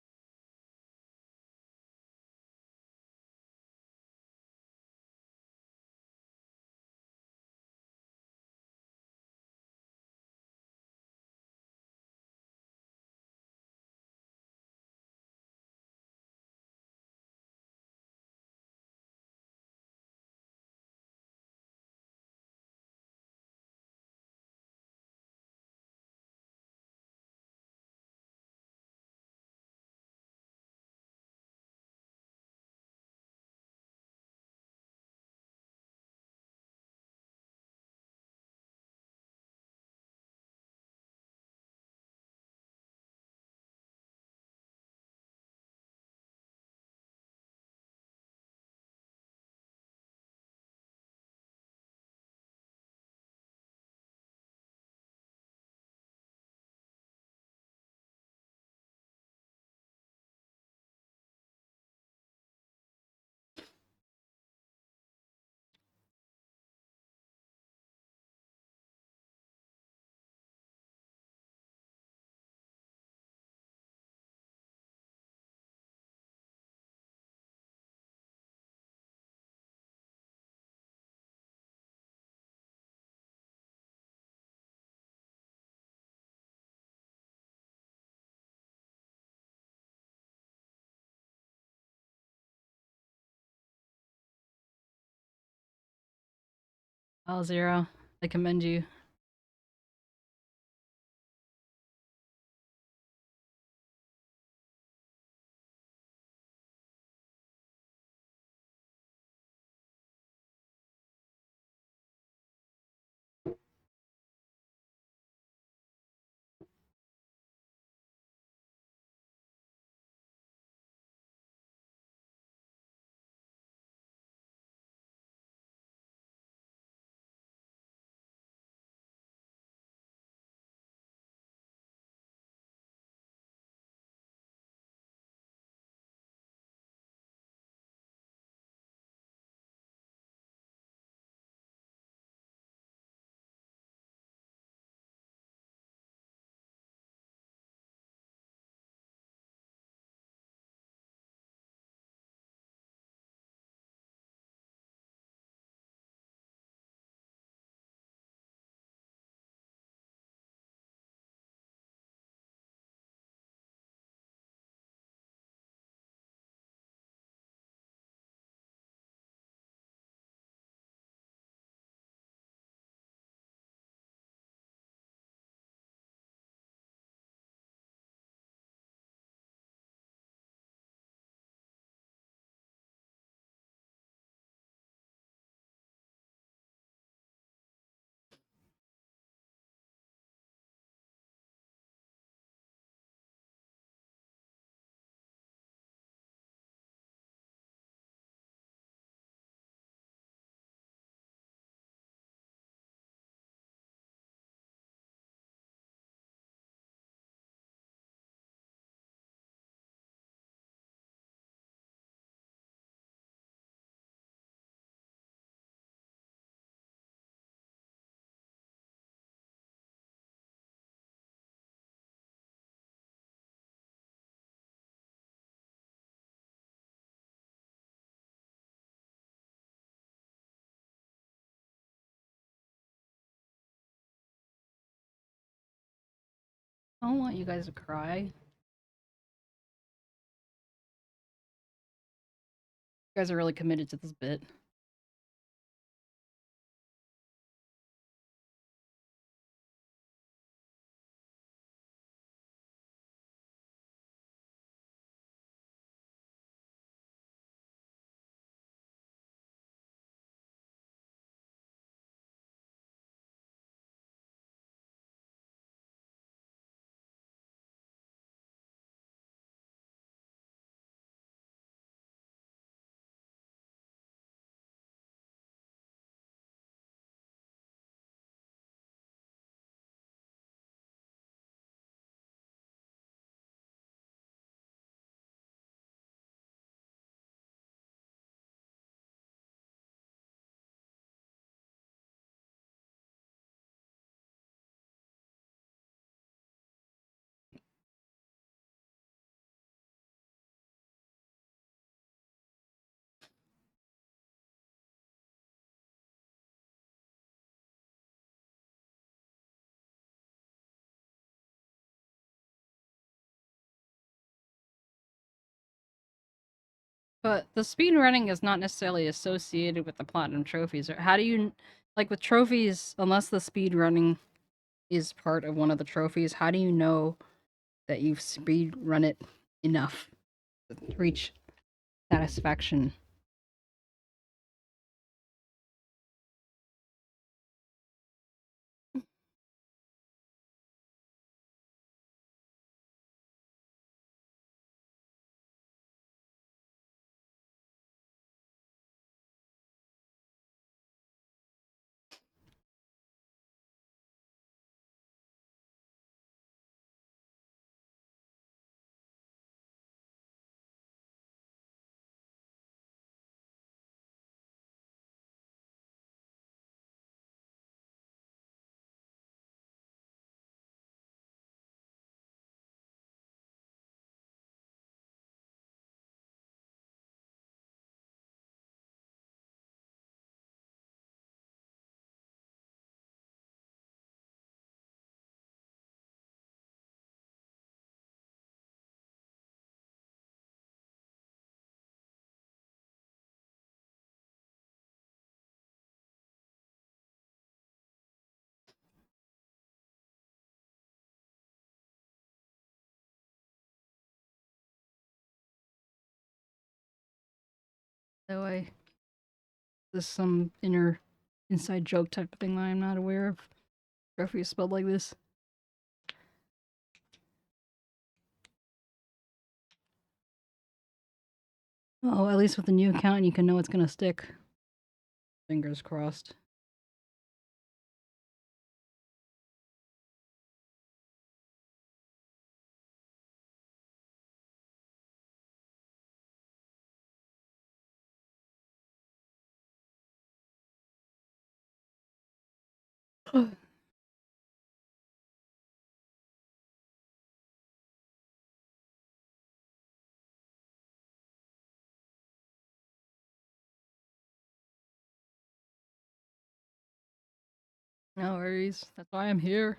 A: Oh, 0. I commend you. I don't want you guys to cry. You guys are really committed to this bit. But the speed running is not necessarily associated with the platinum trophies. Or how do you, like with trophies, unless the speed running is part of one of the trophies, how do you know that you've speed run it enough to reach satisfaction? So this is some inside joke type of thing that I'm not aware of. Trophy is spelled like this. Oh, at least with the new account, you can know it's gonna stick. Fingers crossed. No worries. That's why I'm here.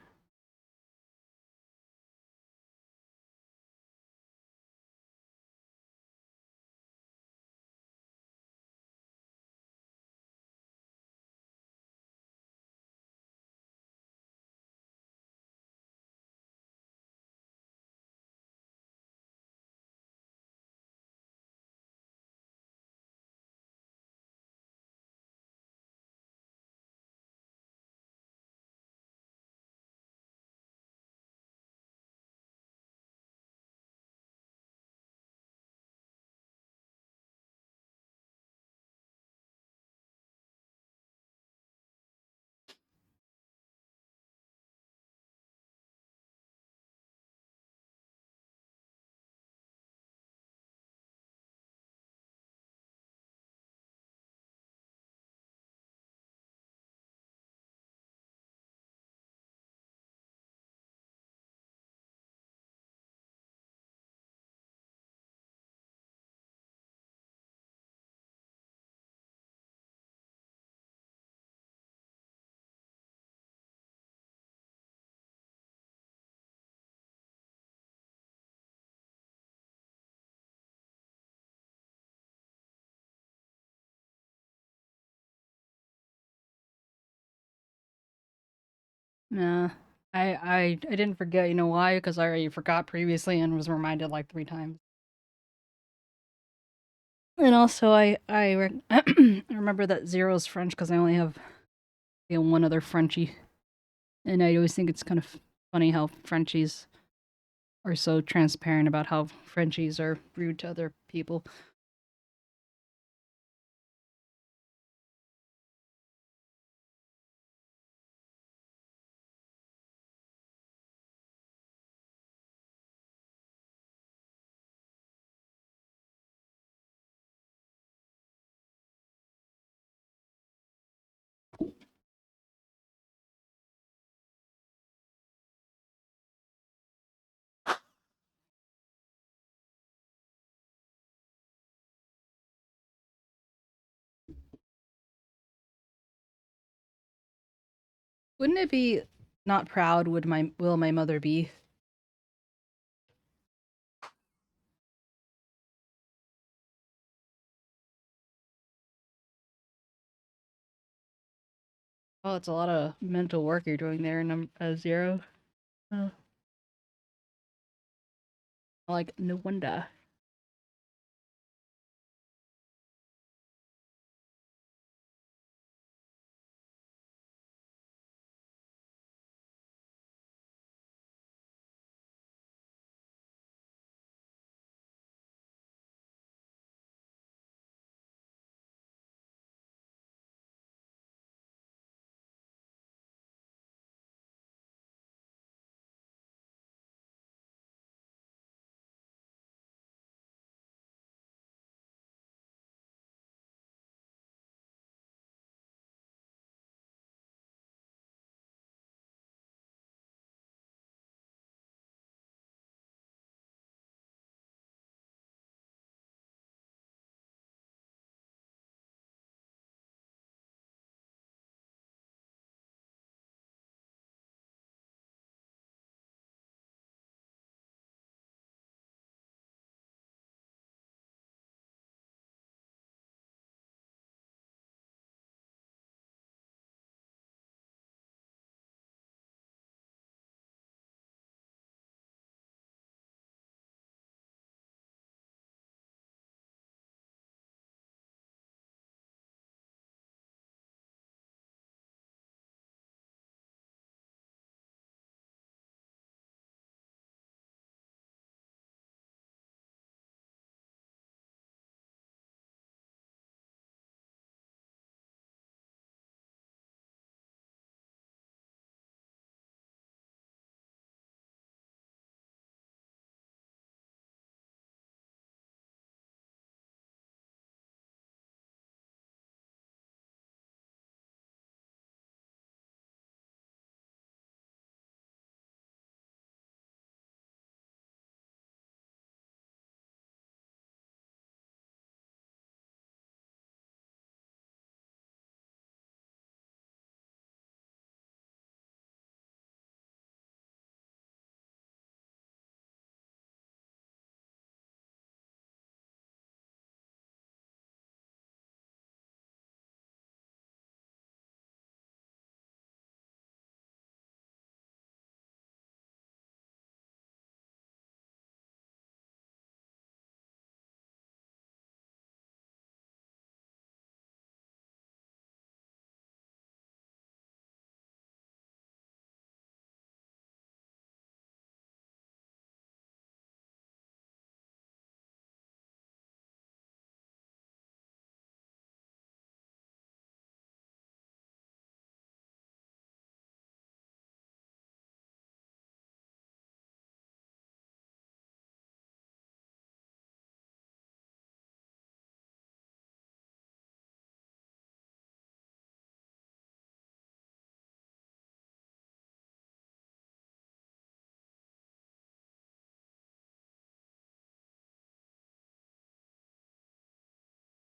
A: Nah. I didn't forget, you know why? Because I already forgot previously and was reminded like 3 times. And also, I I remember that Zero's French because I only have one other Frenchie, and I always think it's kind of funny how Frenchies are so transparent about how Frenchies are rude to other people. Wouldn't it be not proud will my mother be? Oh, it's a lot of mental work you're doing there, Zero. Oh. Like, no wonder.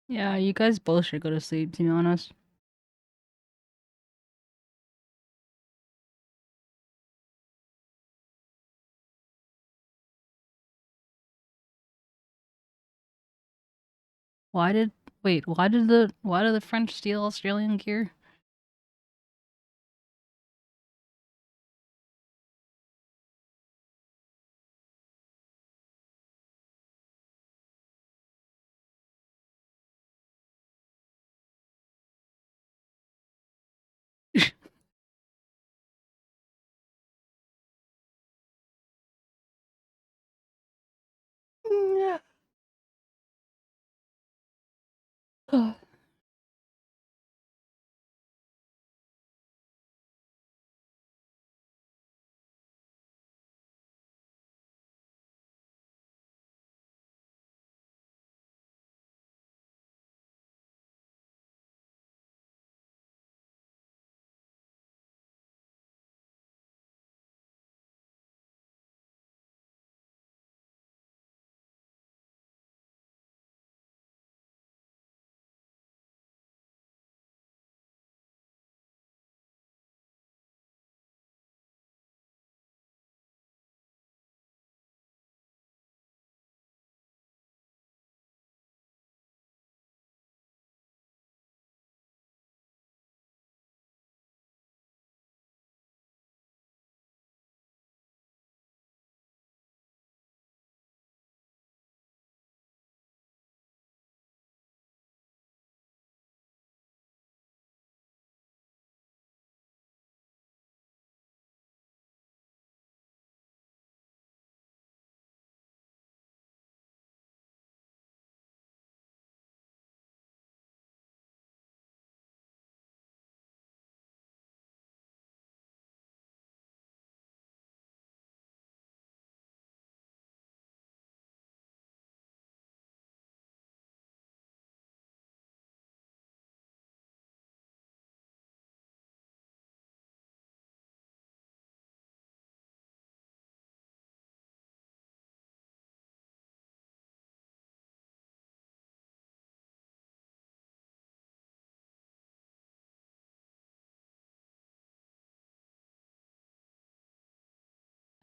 A: Yeah, you guys both should go to sleep, to be honest. Why did the French steal Australian gear?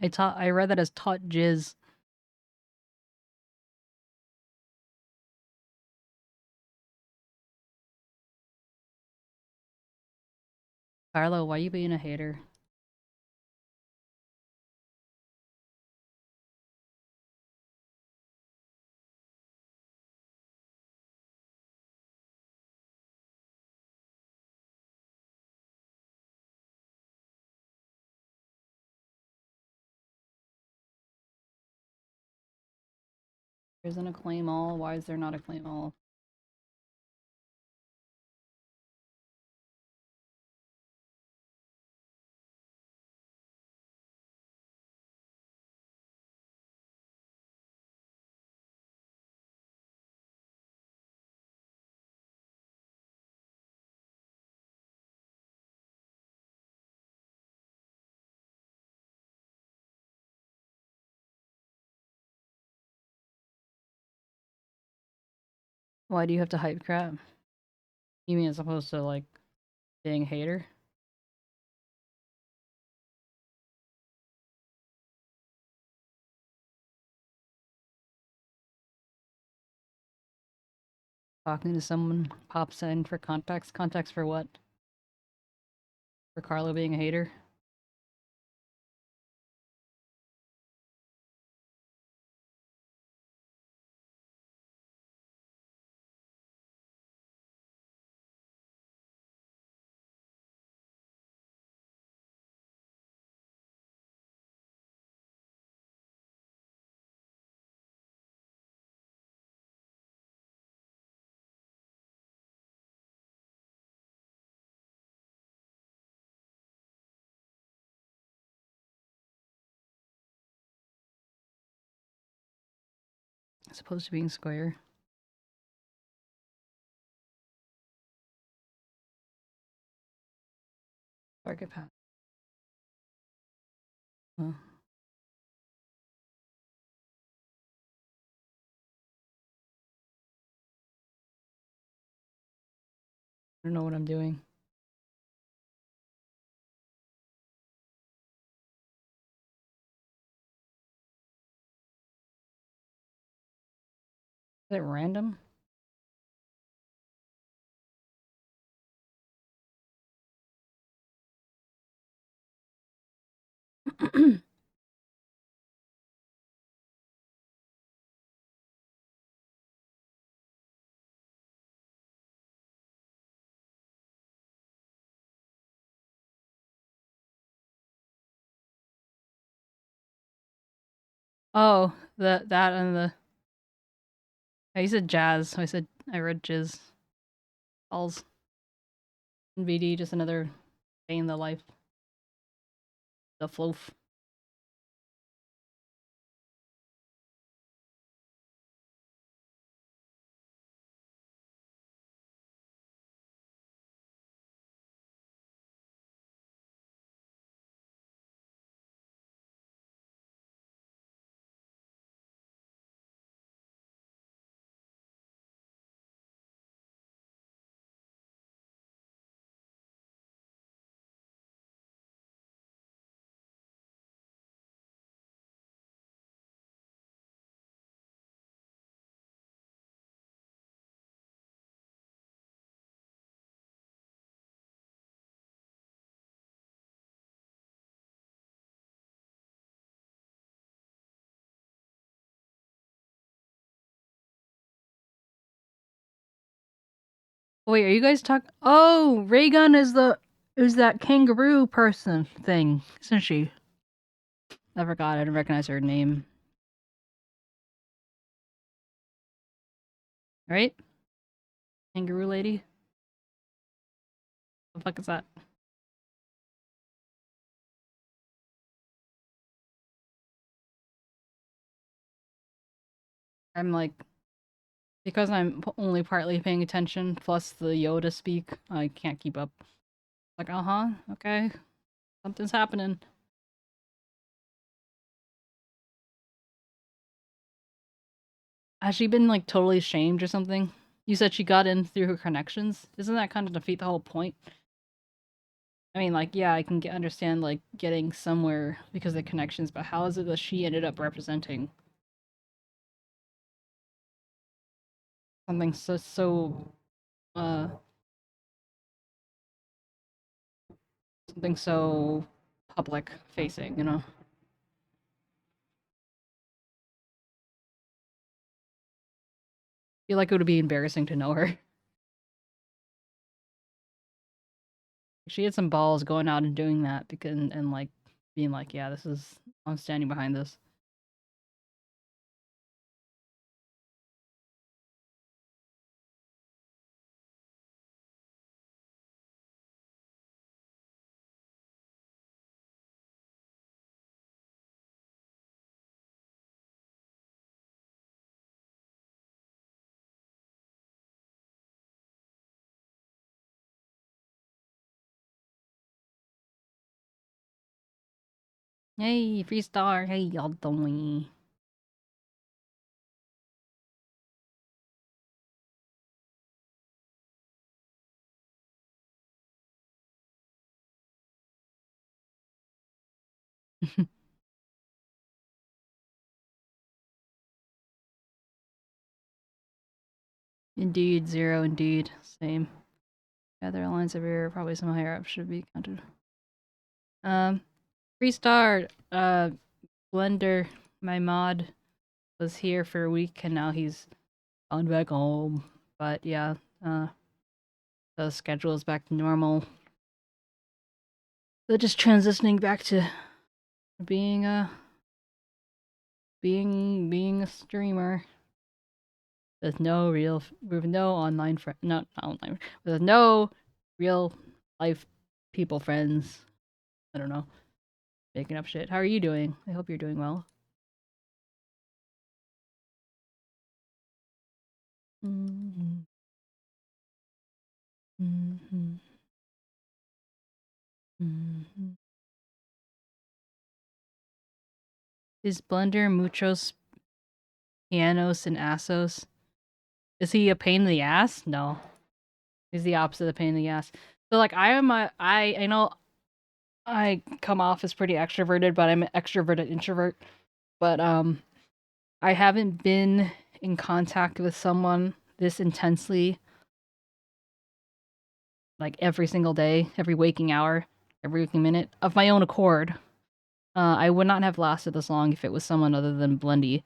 A: I read that as taught jizz. Carlo, why you being a hater? There isn't a claim all. Why is there not a claim all? Why do you have to hype crap? You mean as opposed to like being a hater? Talking to someone pops in for context. Context for what? For Carlo being a hater? As opposed to being square. Target path. Oh. I don't know what I'm doing. Is it random? Oh, that and the. I said jazz. I read jizz. Balls. VD, just another day in the life. The floof. Wait, are you guys talking? Oh, Raygun is that kangaroo person thing, isn't she? I forgot. I didn't recognize her name. Right? Kangaroo lady? What the fuck is that? I'm like, because I'm only partly paying attention, plus the Yoda speak, I can't keep up. Like, okay. Something's happening. Has she been, like, totally shamed or something? You said she got in through her connections? Doesn't that kind of defeat the whole point? I mean, like, yeah, I can understand, like, getting somewhere because of the connections, but how is it that she ended up representing something uh, something so public facing, you know? I feel like it would be embarrassing to know her. She had some balls going out and doing that because and like being like, yeah, I'm standing behind this. Hey, free star. Hey, y'all doing? Indeed, zero, indeed. Same. Yeah, there are lines of error. Probably some higher up should be counted. Free star. Blender, my mod, was here for a week and now he's gone back home. But yeah, the schedule is back to normal. So just transitioning back to being a streamer with no online friend, not online, with no real life people friends. I don't know, making up shit. How are you doing? I hope you're doing well. Mm-hmm. Mm-hmm. Mm-hmm. Is Blender muchos pianos and assos? Is he a pain in the ass? No. He's the opposite of pain in the ass. So like I know I come off as pretty extroverted, but I'm an extroverted introvert. But I haven't been in contact with someone this intensely like every single day, every waking hour, every waking minute of my own accord. I would not have lasted this long if it was someone other than Blendy.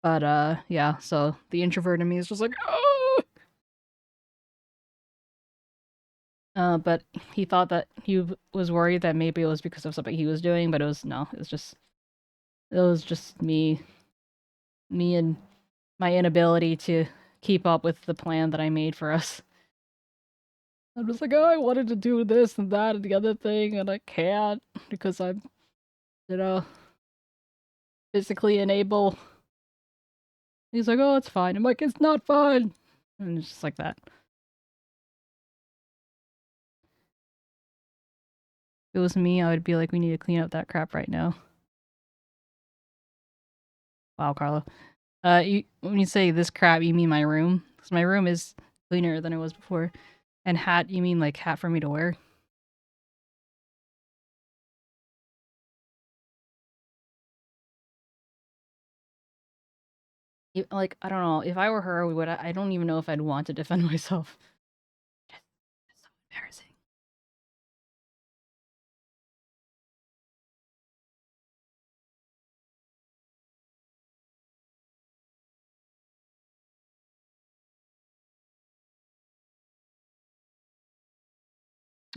A: But yeah, so the introvert in me is just like, oh! But he thought that he was worried that maybe it was because of something he was doing, but it was just me and my inability to keep up with the plan that I made for us. I'm just like, oh, I wanted to do this and that and the other thing, and I can't because I'm, physically unable. He's like, oh, it's fine. I'm like, it's not fun. And it's just like that. If it was me, I would be like, we need to clean up that crap right now. Wow, Carlo. When you say this crap, you mean my room? Because my room is cleaner than it was before. And hat, you mean like hat for me to wear? Like, I don't know. If I were her, I don't even know if I'd want to defend myself. It's so embarrassing.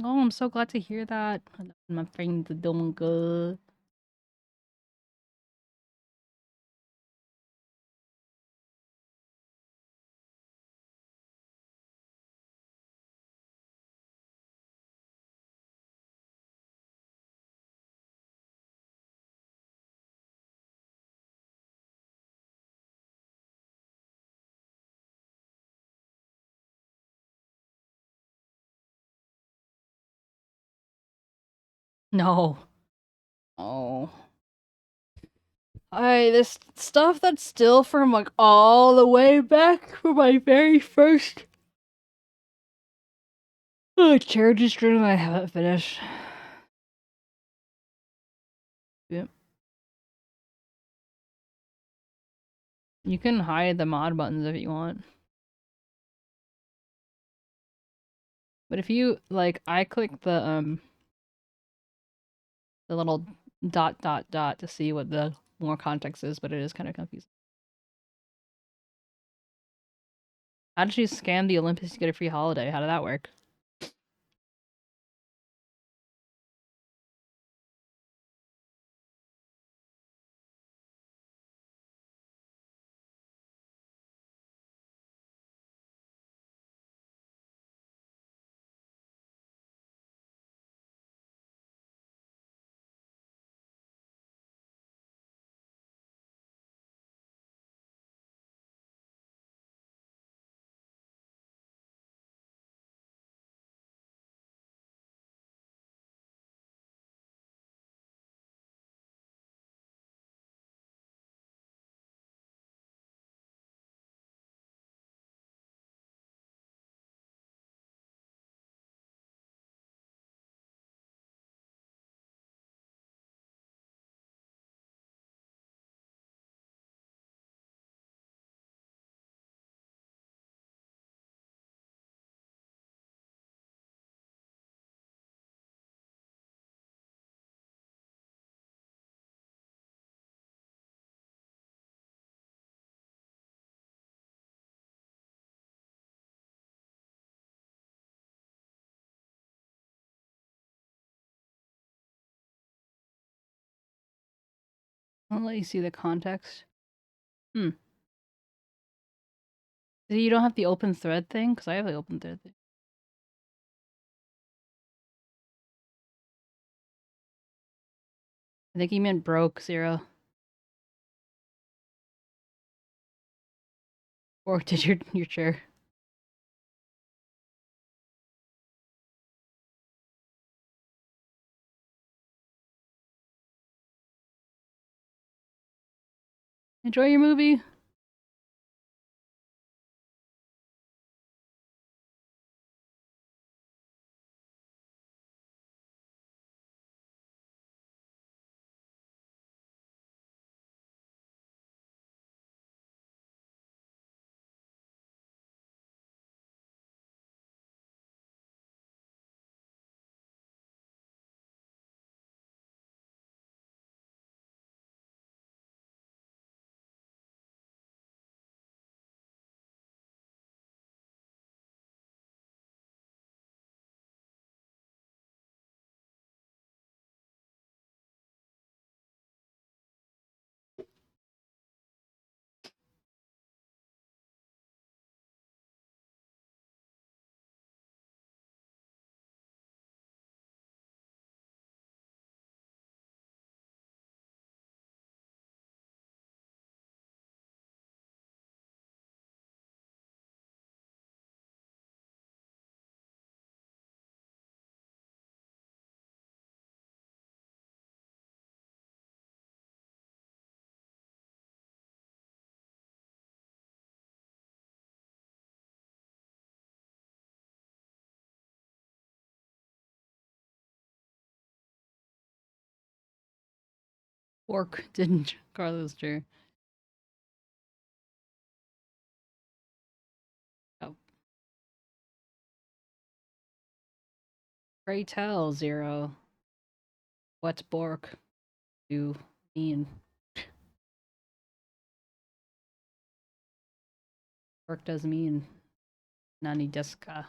A: Oh, I'm so glad to hear that. My friends are doing good. No. Oh. This stuff that's still from like all the way back from my very first Oh, charity stream I haven't finished. Yep. You can hide the mod buttons if you want. But if you like, I click the little dot to see what the more context is, but it is kind of confusing. How did you scan the Olympics to get a free holiday? How did that work? I'll let you see the context. So you don't have the open thread thing? Because I have the open thread thing. I think you meant broke, Zero. Or did your chair? Enjoy your movie. Fork didn't Carlos chair. Oh. Pray tell, Zero. What's Bork do mean? Bork does mean Nani desu ka?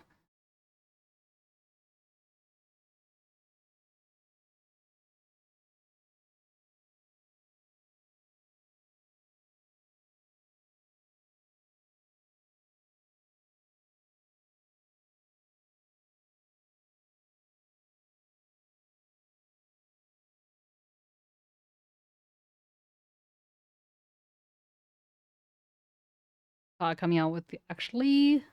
A: Coming out with the actually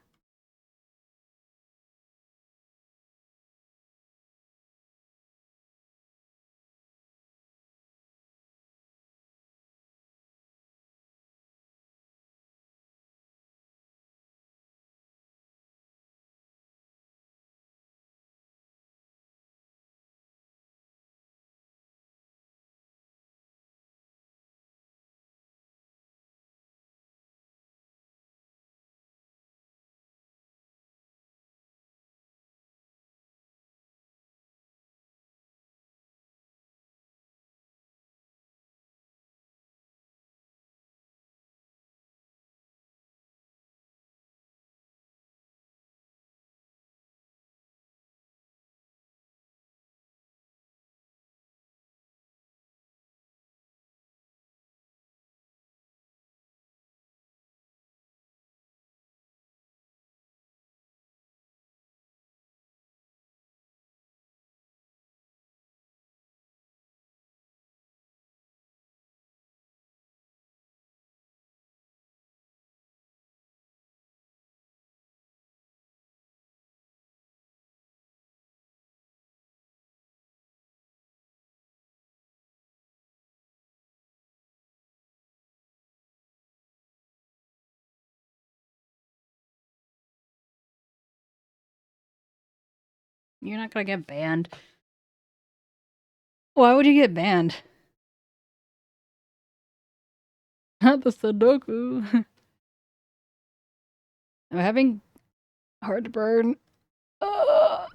A: You're not gonna get banned. Why would you get banned? Not the Sudoku. I'm having heartburn. Ugh.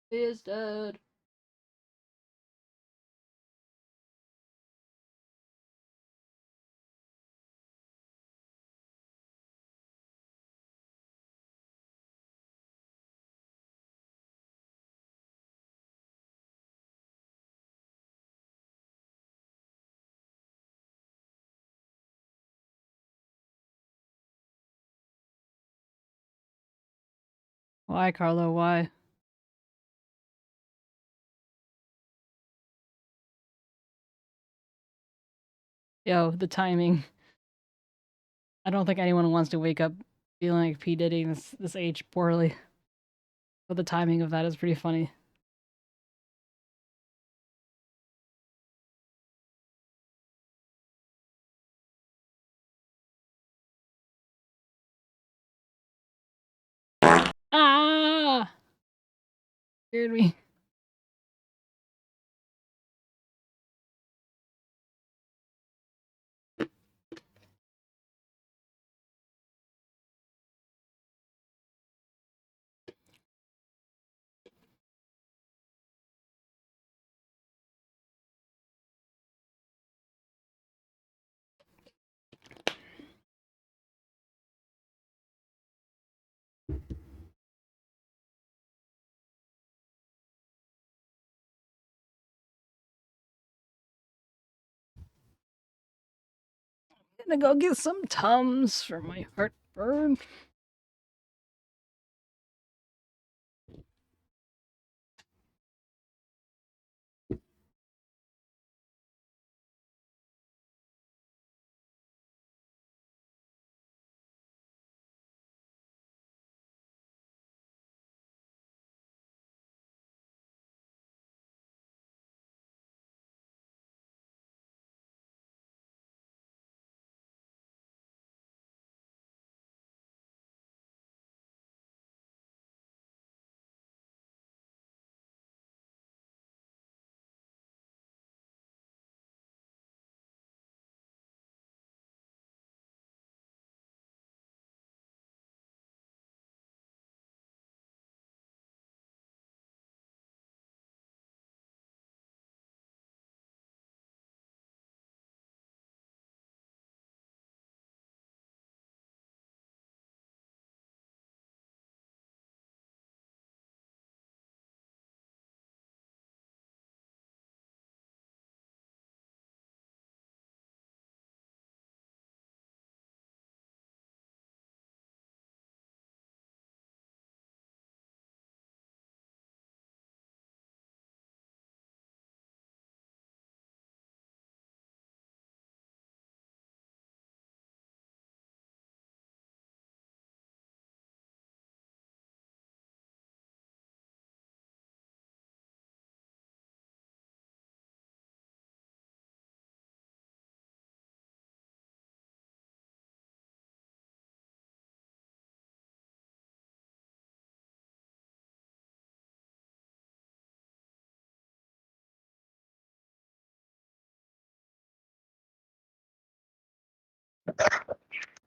A: Is dead. Why, Carlo? Why? Yo, the timing. I don't think anyone wants to wake up feeling like P. Diddy this age poorly. But the timing of that is pretty funny. Ah! Scared me. Gonna go get some Tums for my heartburn.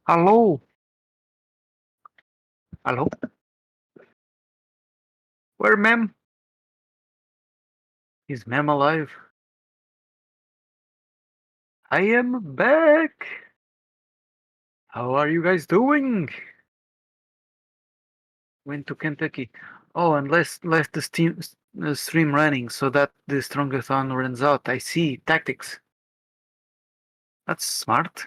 C: Hello? Hello? Where, ma'am? Is ma'am alive? I am back! How are you guys doing? Went to Kentucky. Oh, and left the stream running so that the strongathon runs out. I see. Tactics. That's smart.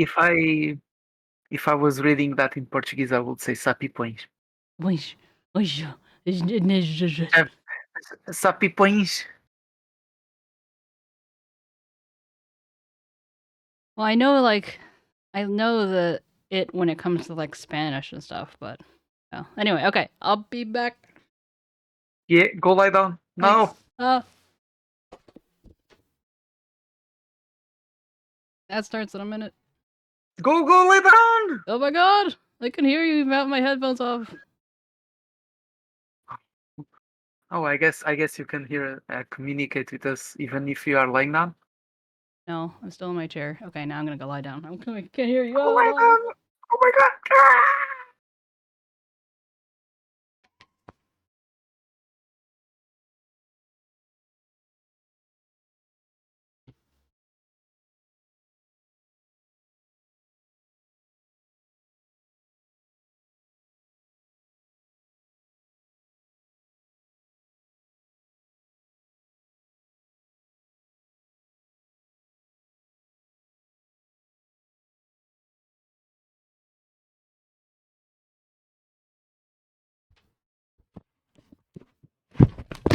C: if I was reading that in Portuguese, I would say 𝗟𝗶H𝗀𝗀.
A: Pois, pois,
C: 𝗟𝗶H𝗀𝗀.
A: Well, I know the it when it comes to like Spanish and stuff, but anyway, okay, I'll be back.
C: Yeah, go lie down. No.
A: Thanks. That starts in a minute.
C: Go lay down.
A: Oh my god! I can hear you without my headphones off.
C: Oh, I guess you can hear communicate with us even if you are lying down.
A: No, I'm still in my chair. Okay, now I'm gonna go lie down. I can't hear you.
C: Oh my god! Oh my god! Ah!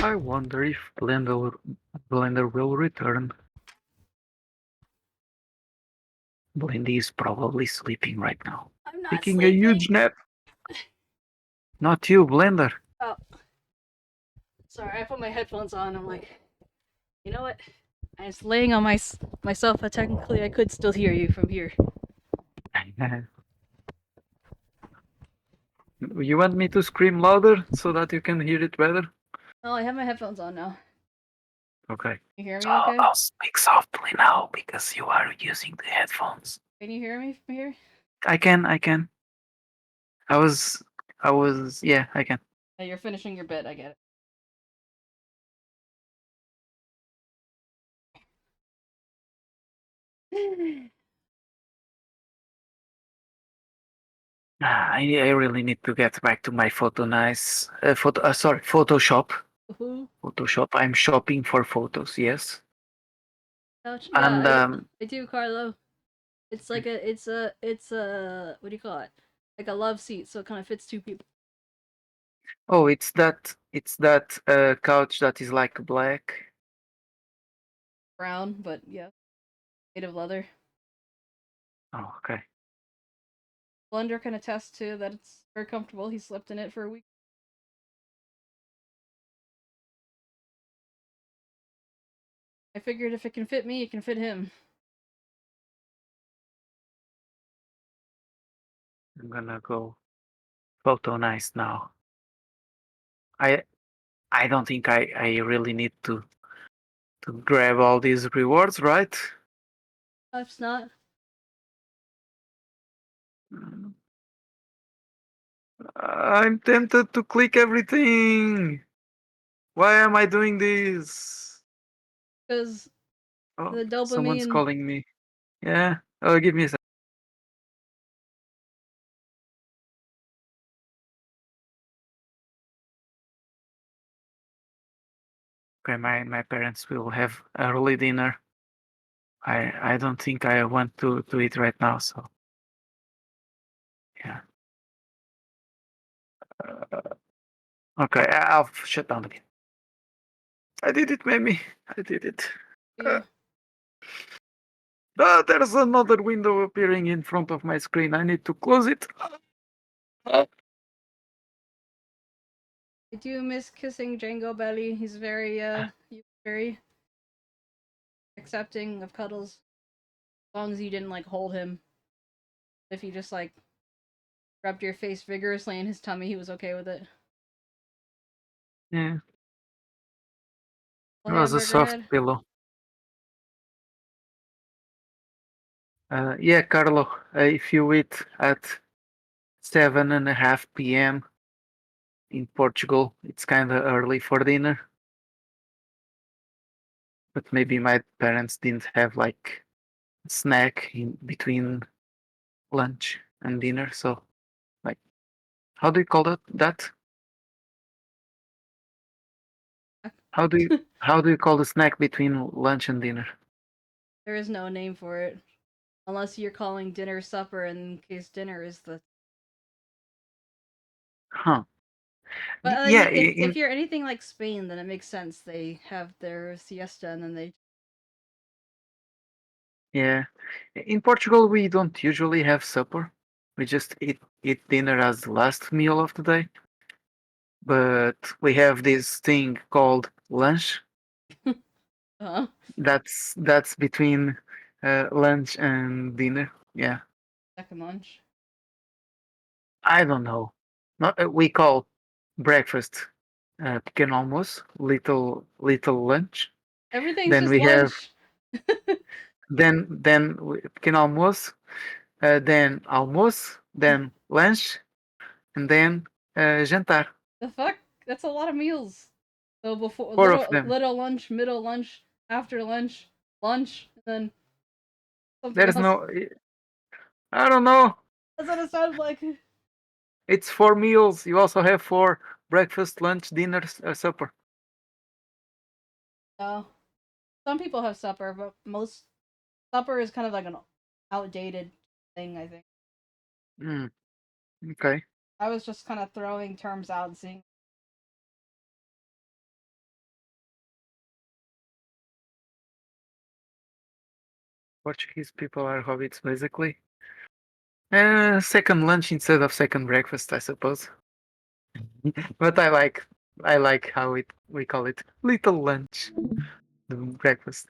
C: I wonder if Blender will return. Blendy is probably sleeping right now.
A: I'm not
C: Taking
A: sleeping.
C: a huge nap. Not you, Blender.
A: Oh. Sorry, I put my headphones on. I'm like, you know what? I was laying on myself, but technically I could still hear you from here.
C: You want me to scream louder so that you can hear it better?
A: Oh, I have my headphones on now.
C: Okay.
A: You hear me
C: So
A: okay?
C: I'll speak softly now because you are using the headphones.
A: Can you hear me from here?
C: I can. I was, yeah, I can.
A: Oh, you're finishing your bit, I get it.
C: I really need to get back to my Photoshop. Photoshop. I'm shopping for photos. Yes.
A: Ouch.
C: And
A: Yeah, I do, Carlo. It's like it's a what do you call it? Like a love seat, so it kind of fits two people.
C: oh, it's that couch that is like black.
A: Brown, but yeah, made of leather.
C: Oh, okay.
A: Blender can attest to that it's very comfortable. He slept in it for a week. I figured if it can fit me, it can fit him.
C: I'm gonna go photo nice now. I don't think I really need to grab all these rewards, right?
A: Perhaps not.
C: I'm tempted to click everything. Why am I doing this?
A: Because
C: Oh,
A: the dopamine.
C: someone's calling me. Yeah. Oh, give me a second. Okay, my parents will have early dinner. I don't think I want to eat right now, so yeah. Okay, I'll shut down again. I did it, Mamie. I did it.
A: Yeah.
C: There's another window appearing in front of my screen. I need to close it.
A: I do miss kissing 𝗟𝗶𝗀𝘀. He's very accepting of cuddles. As long as you didn't like hold him. If you just like rubbed your face vigorously in his tummy, he was okay with it.
C: Yeah. It
A: Well,
C: was a soft
A: Hamburgerhead.
C: pillow. Yeah, Carlo, if you eat at 7:30 p.m. in Portugal, it's kind of early for dinner. But maybe my parents didn't have like snack in between lunch and dinner, so like, how do you call that? How do you call the snack between lunch and dinner?
A: There is no name for it. Unless you're calling dinner supper, in case dinner is the.
C: Huh.
A: But
C: Yeah,
A: if you're anything like Spain, then it makes sense. They have their siesta and then they.
C: Yeah. In Portugal, we don't usually have supper. We just eat dinner as the last meal of the day. But we have this thing called lunch.
A: Uh-huh.
C: That's between lunch and dinner. Yeah.
A: Second lunch.
C: I don't know. Not we call breakfast pequeno almoço, little lunch.
A: Everything's
C: Then
A: just
C: we have
A: lunch.
C: pequeno almoço, then almoço, then lunch, and then jantar.
A: The fuck? That's a lot of meals. So before
C: Four of them.
A: little lunch, middle lunch, after lunch, lunch, and then something
C: There's
A: else.
C: no. I don't know.
A: That's what it sounds like.
C: It's 4 meals. You also have 4 breakfast, lunch, dinner, supper.
A: No. Some people have supper, but most supper is kind of like an outdated thing, I think.
C: Mm, okay.
A: I was just kind of throwing terms out and seeing.
C: Portuguese people are hobbits, basically. Second lunch instead of second breakfast, I suppose. But I like how we call it little lunch, the breakfast.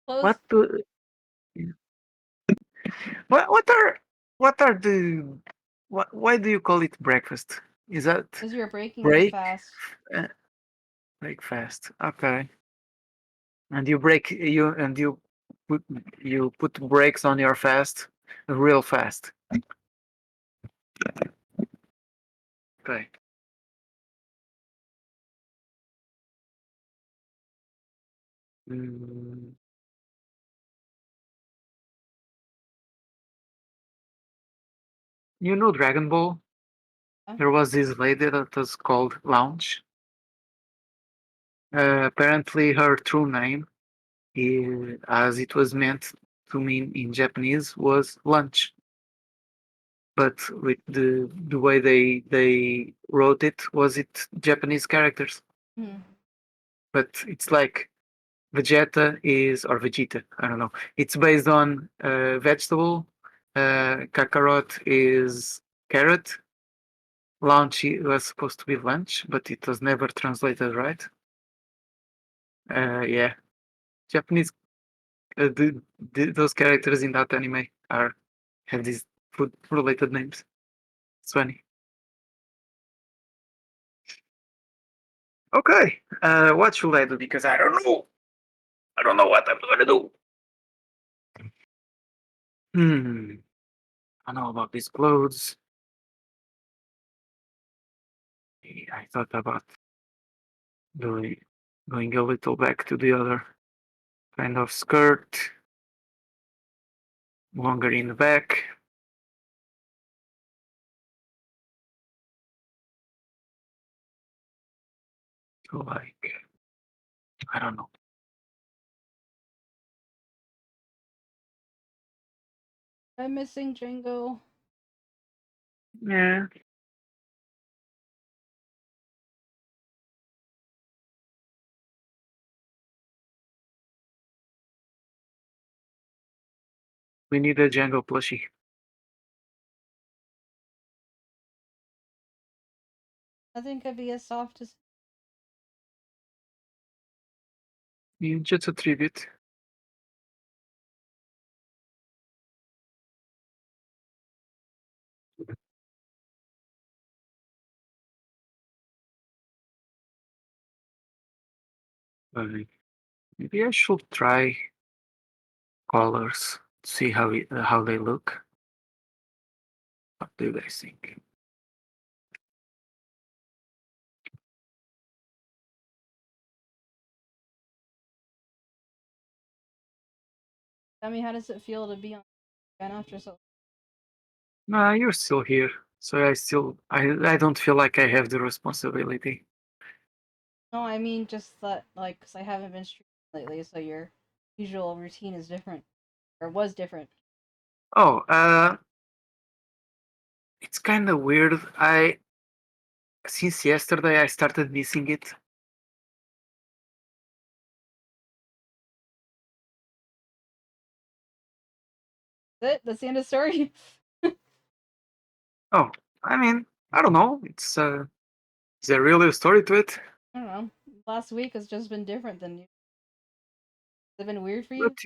A: Close
C: What do what are the why do you call it breakfast? Is that
A: as you're breaking the
C: break
A: fast.
C: uh, breakfast? Okay. And you put breaks on your fast real fast. Okay. Mm, you know Dragon Ball?
A: Huh?
C: There was this lady that was called Lounge. Apparently, her true name, as it was meant to mean in Japanese, was lunch. But with the way they wrote it, was it Japanese characters?
A: Hmm.
C: But it's like Vegeta is or Vegeta, I don't know. It's based on vegetable. Kakarot is carrot. Lunch was supposed to be lunch, but it was never translated right. Yeah, Japanese. Those characters in that anime have these food related names. It's funny. Okay, what should I do? Because I don't know. I don't know what I'm gonna do. I know about these clothes. I thought about doing going a little back to the other kind of skirt, longer in the back. So like, I don't know.
A: I'm missing Django.
C: Yeah. We need a Django plushie.
A: Nothing could be as soft as.
C: Just a tribute. Maybe I should try colors, see how they look. What do you guys think?
A: Tell me, how does it feel to be on again after so?
C: Nah, you're still here, so I don't feel like I have the responsibility.
A: No, I mean just that, like, cause I haven't been streaming lately, so your usual routine is different, or was different.
C: Oh, it's kind of weird. Since yesterday I started missing it.
A: That's the end of the story.
C: Oh, I mean, I don't know. Is there really a story to it?
A: I don't know. Last week has just been different than you. Has it been weird for you?
C: But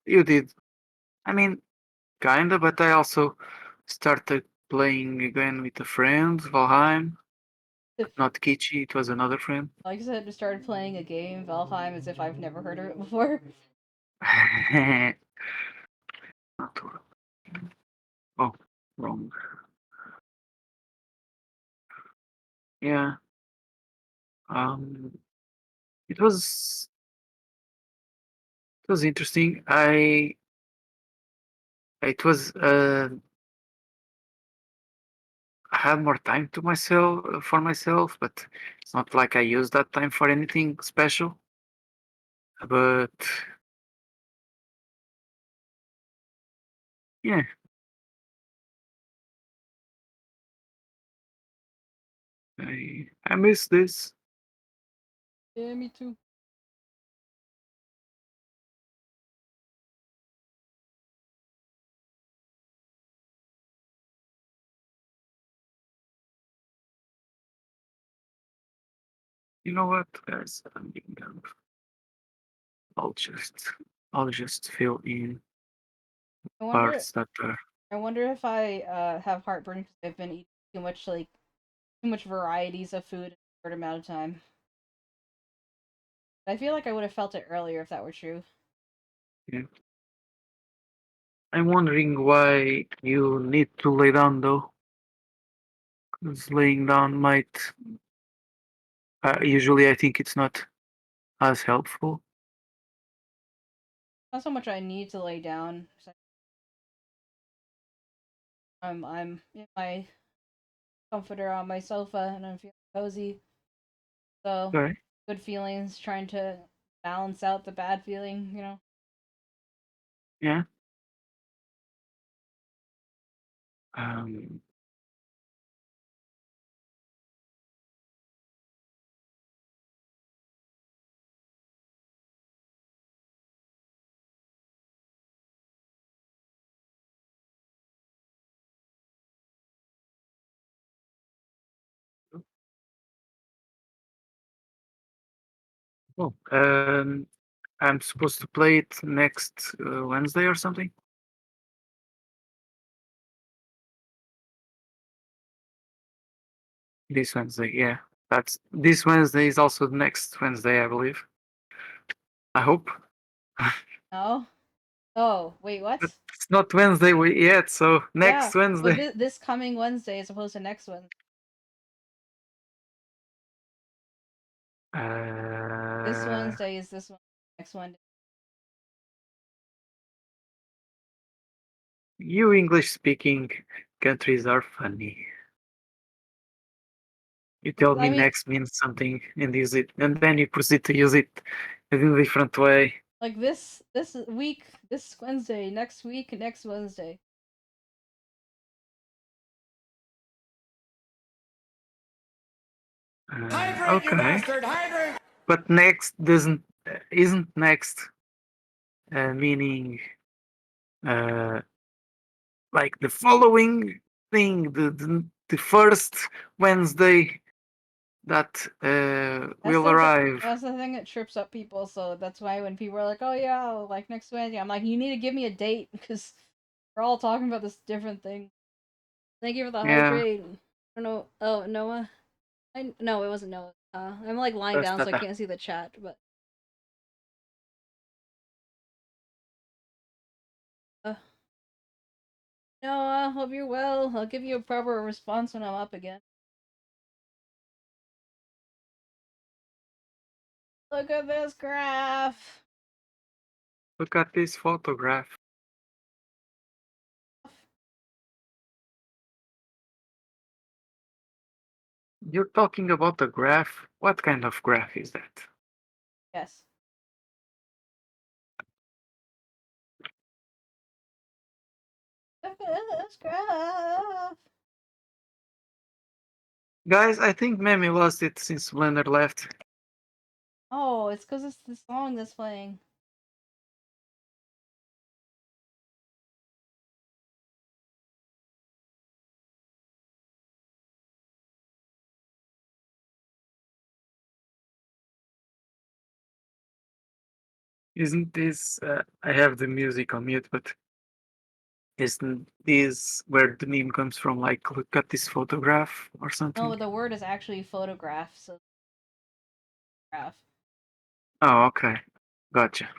C: you did. I mean, kinda. But I also started playing again with a friend, Valheim. Not Kichi. It was another friend.
A: Like I said, I started playing a game, Valheim, as if I've never heard of it before.
C: Not oh, wrong. Yeah. It was interesting. It was I had more time to myself for myself, but it's not like I used that time for anything special. But yeah, I miss this.
A: Yeah, me too.
C: You know what, guys? I'm being done. I'll just fill in
A: I wonder.
C: parts that are.
A: I wonder if I have heartburn because I've been eating too much varieties of food in a short amount of time. I feel like I would have felt it earlier if that were true.
C: Yeah. I'm wondering why you need to lay down though. Because laying down might. Usually, I think it's not as helpful.
A: Not so much I need to lay down. I'm in my comforter on my sofa and I'm feeling cozy. So
C: Sorry.
A: good feelings, trying to balance out the bad feeling, you know.
C: Yeah. Um. Oh. I'm supposed to play it next Wednesday or something. This Wednesday, yeah. That's this Wednesday is also next Wednesday, I believe. I hope.
A: Oh. Oh, wait, what?
C: But it's not Wednesday yet, so next
A: Yeah,
C: Wednesday.
A: but this coming Wednesday as opposed to next Wednesday. This Wednesday is this one. Next Wednesday.
C: You English-speaking countries are funny. You tell me
A: I mean,
C: next means something and use it, and then you proceed to use it in a different way.
A: like this week, this Wednesday, next week, next Wednesday.
D: Hydrate, you
C: Okay,
D: bastard! Hydrate!
C: but next isn't next meaning like the following thing, the first Wednesday that will arrive.
A: That's the thing that trips up people. So that's why when people are like, "Oh yeah, like next Wednesday," I'm like, "You need to give me a date because we're all talking about this different thing." Thank you for the
C: Yeah,
A: hydrate. I don't know. Oh, Noah. No, it wasn't Noah. I'm like lying
C: that's
A: down, so I
C: that.
A: can't see the chat. But Noah, hope you're well. I'll give you a proper response when I'm up again. Look at this graph.
C: Look at this photograph. You're talking about a graph? What kind of graph is that?
A: Yes. Look at this graph.
C: Guys, I think Memi lost it since Blender left.
A: Oh, it's because it's the song that's playing.
C: Isn't this? I have the music on mute, but isn't this where the meme comes from? Like, look at this photograph or something.
A: No, but the word is actually photograph. So graph.
C: Oh, okay, gotcha.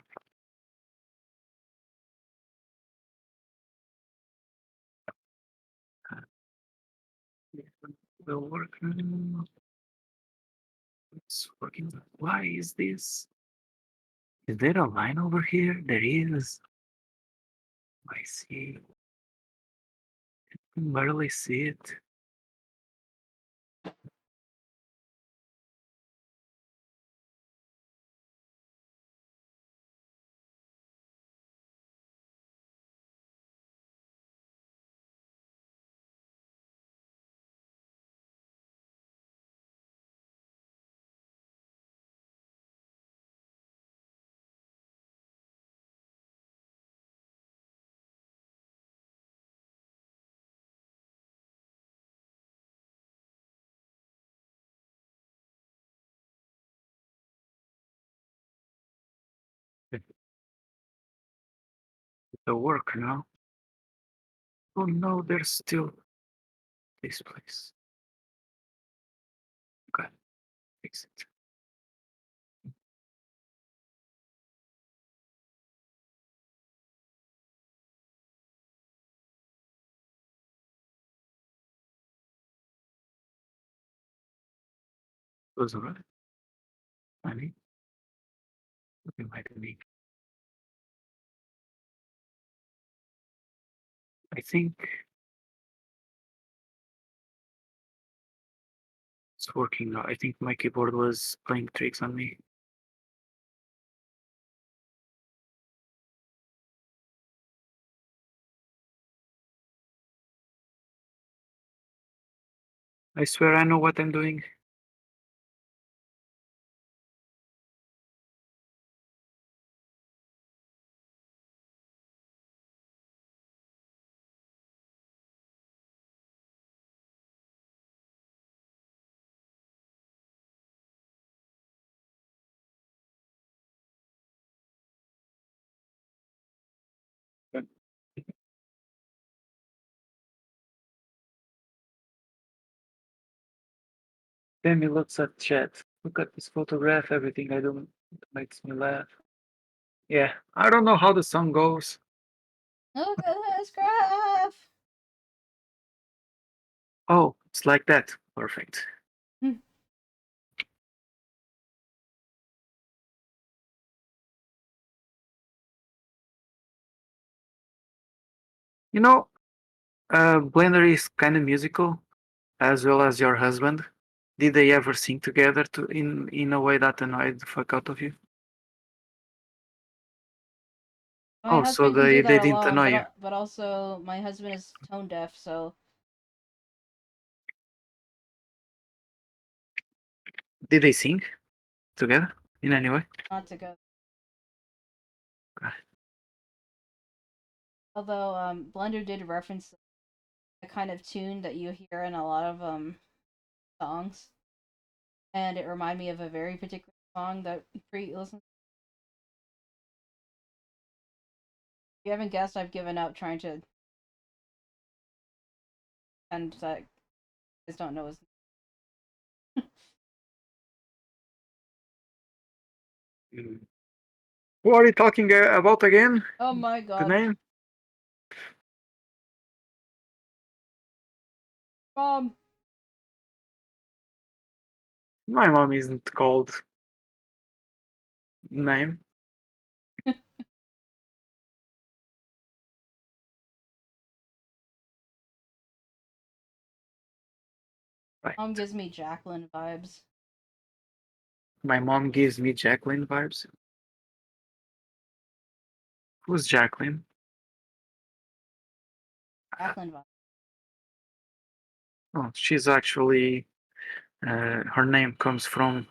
C: Will work now. It's working. Why is this? Is there a line over here? There is. I see. I can barely see it. The work now. Oh no, there's still this place. Okay, fix it. Was alright. Funny. Looking like a leak. I think it's working now. I think my keyboard was playing tricks on me. I swear I know what I'm doing. Demi looks at chat. Look at this photograph. Everything I do makes me laugh. Yeah, I don't know how the song goes.
A: Look at this graph.
C: Oh, it's like that. Perfect.
A: Hmm.
C: You know, Blender is kind of musical, as well as your husband. Did they ever sing together in a way that annoyed the fuck out of you?
A: My
C: Oh, so
A: husband can do
C: they
A: that
C: didn't
A: alone,
C: annoy you.
A: but also my husband is tone deaf, so
C: Did they sing together in any way?
A: not to go.
C: Okay.
A: Although Blender did reference the kind of tune that you hear in a lot of songs, and it reminded me of a very particular song that Pre listens. If you haven't guessed, I've given up trying to, and that I just don't know his.
C: Who are you talking about again?
A: Oh my
C: The
A: god,
C: name?
A: Mom!
C: My mom isn't called name. Right.
A: Mom gives me Jacqueline vibes.
C: My mom gives me Jacqueline vibes. Who's Jacqueline?
A: Jacqueline vibes.
C: Oh, she's actually her name comes from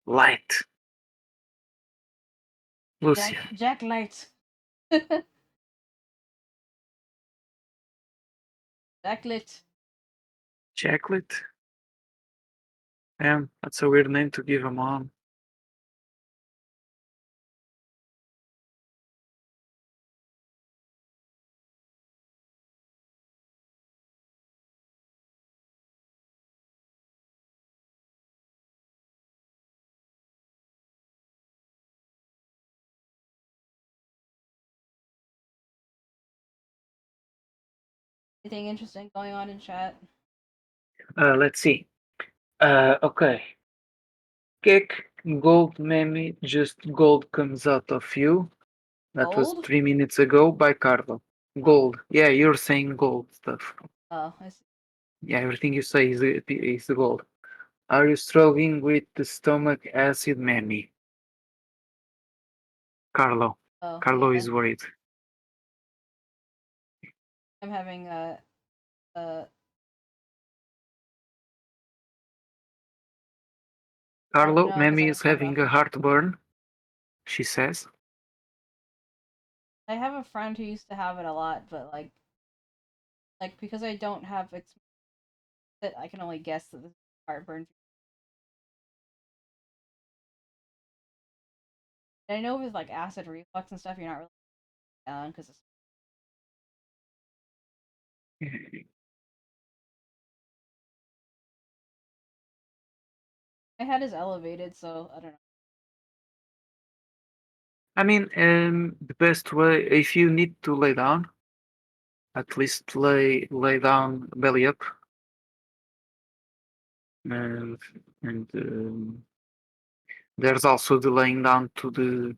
C: light. Lucia.
A: Jack Light. Jacklit.
C: Jacklet. Damn, that's a weird name to give a mom.
A: Anything interesting going on in chat?
C: Let's see. Okay. Kick, gold meme, just gold comes out of you. That was
A: Gold?
C: 3 minutes ago by Carlo. Gold. Yeah, you're saying gold stuff.
A: Oh, I see.
C: Yeah, everything you say is the gold. Are you struggling with the stomach acid meme? Carlo.
A: Oh,
C: Carlo
A: yeah.
C: is worried.
A: I'm having I don't
C: Carlo,
A: know because I
C: Memi is
A: haven't turned
C: having
A: off.
C: a heartburn, she says.
A: I have a friend who used to have it a lot, but like because I don't have it, I can only guess that this is heartburn. And I know with like acid reflux and stuff, you're not really down because my head is elevated, so I don't know.
C: I mean, the best way, if you need to lay down, at least lay down belly up. And there's also the laying down to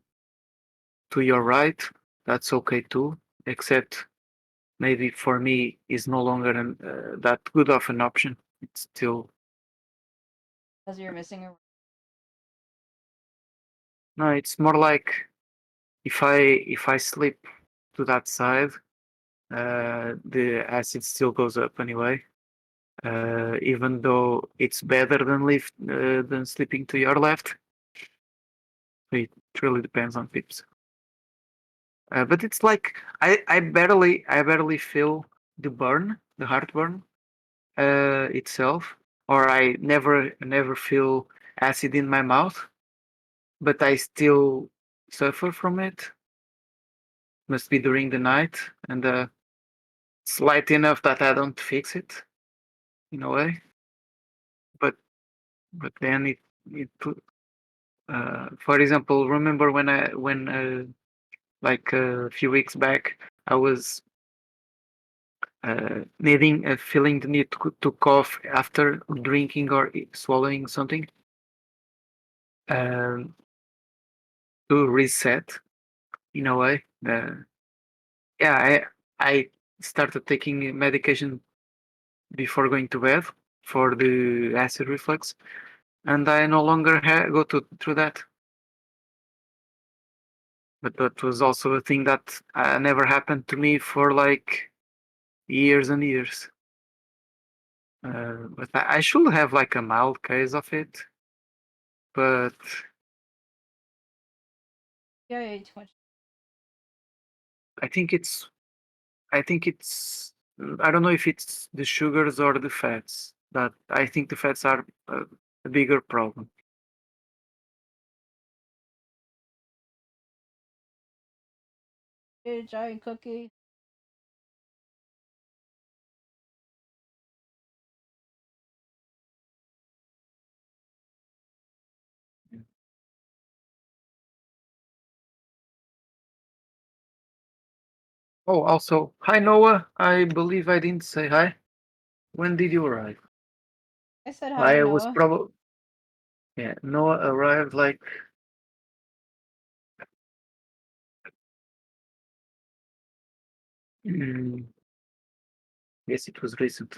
C: your right. That's okay too, except maybe for me is no longer that good of an option. It's still
A: Because you're missing a.
C: no. It's more like if I sleep to that side, the acid still goes up anyway. Even though it's better than sleeping to your left. It really depends on pips. But it's like I barely feel the heartburn itself, or I never feel acid in my mouth, but I still suffer from it. Must be during the night, and it's light enough that I don't fix it in a way. But then it for example, remember when like a few weeks back I was feeling the need to cough after drinking or swallowing something um, to reset in a way. Yeah, I started taking medication before going to bed for the acid reflux, and I no longer go through that. But that was also a thing that never happened to me for like years and years. But I should have like a mild case of it, but
A: Yeah, I ate too much.
C: I think it's I think it's I don't know if it's the sugars or the fats. But I think the fats are a bigger problem.
A: Ate a giant cookie.
C: Oh, also, hi Noah. I believe I didn't say hi. When did you arrive?
A: I said hi to
C: I was
A: Noah.
C: probably yeah. Noah arrived like mm, yes, it was recent.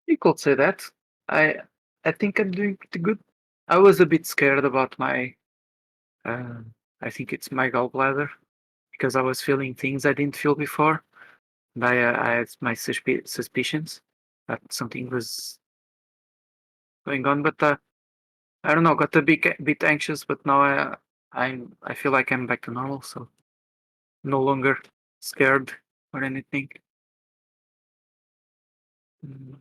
C: You could say that. I I think I'm doing pretty good. I was a bit scared about my. Uh, I think it's my gallbladder because I was feeling things I didn't feel before. And I had my suspicions that something was going on, but I don't know. Got a bit anxious, but now I feel like I'm back to normal, so no longer scared or anything. Mm.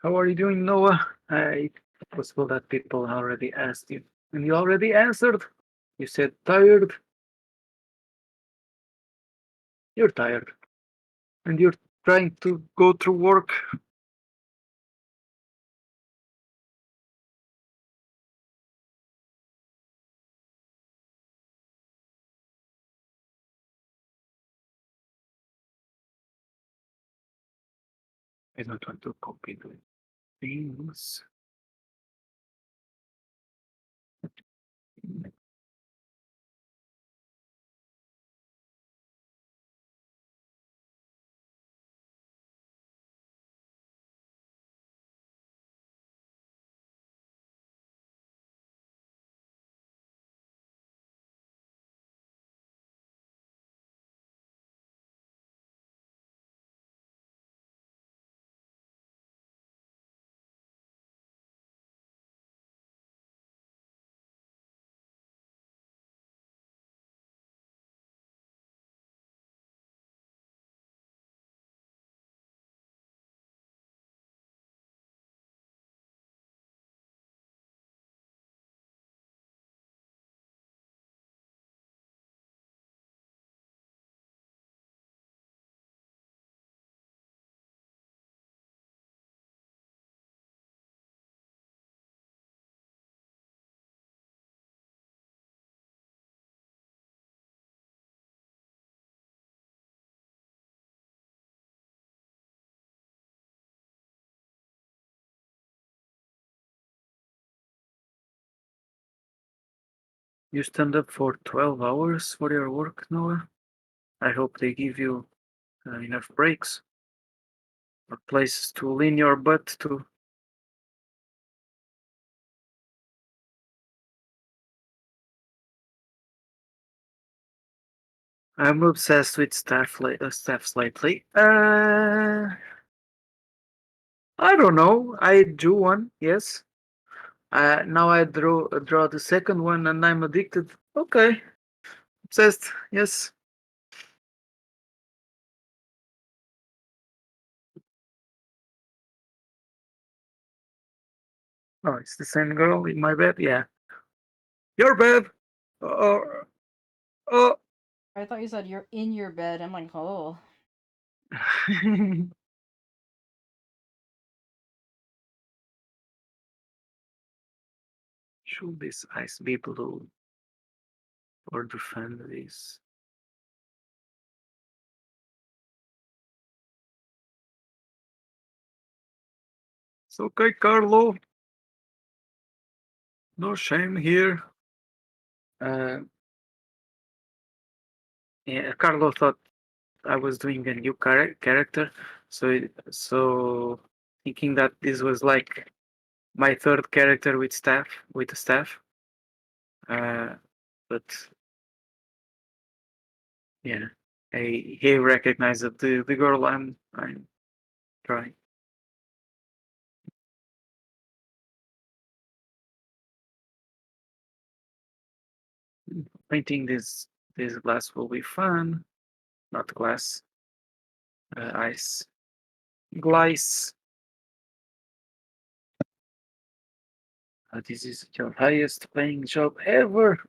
C: How are you doing, Noah? It's possible that people already asked you, and you already answered. You said tired. You're tired, and you're trying to go through work. I don't want to copy the things. You stand up for 12 hours for your work, Noah? I hope they give you enough breaks or places to lean your butt to. I'm obsessed with staffs lately. I don't know. I drew one, yes. Now I draw the second one, and I'm addicted. Okay, obsessed. Yes. Oh, it's the same girl in my bed. Yeah. Your bed. Oh, oh.
A: I thought you said you're in your bed. I'm like, oh.
C: Should this ice be blue or defend this? It's okay, Carlo. No shame here. Yeah, Carlo thought I was doing a new character, so thinking that this was like my third character with the staff. But yeah, he recognized that the girl I'm trying. Painting this glass will be fun. Not glass, ice. Glass. This is your highest paying job ever.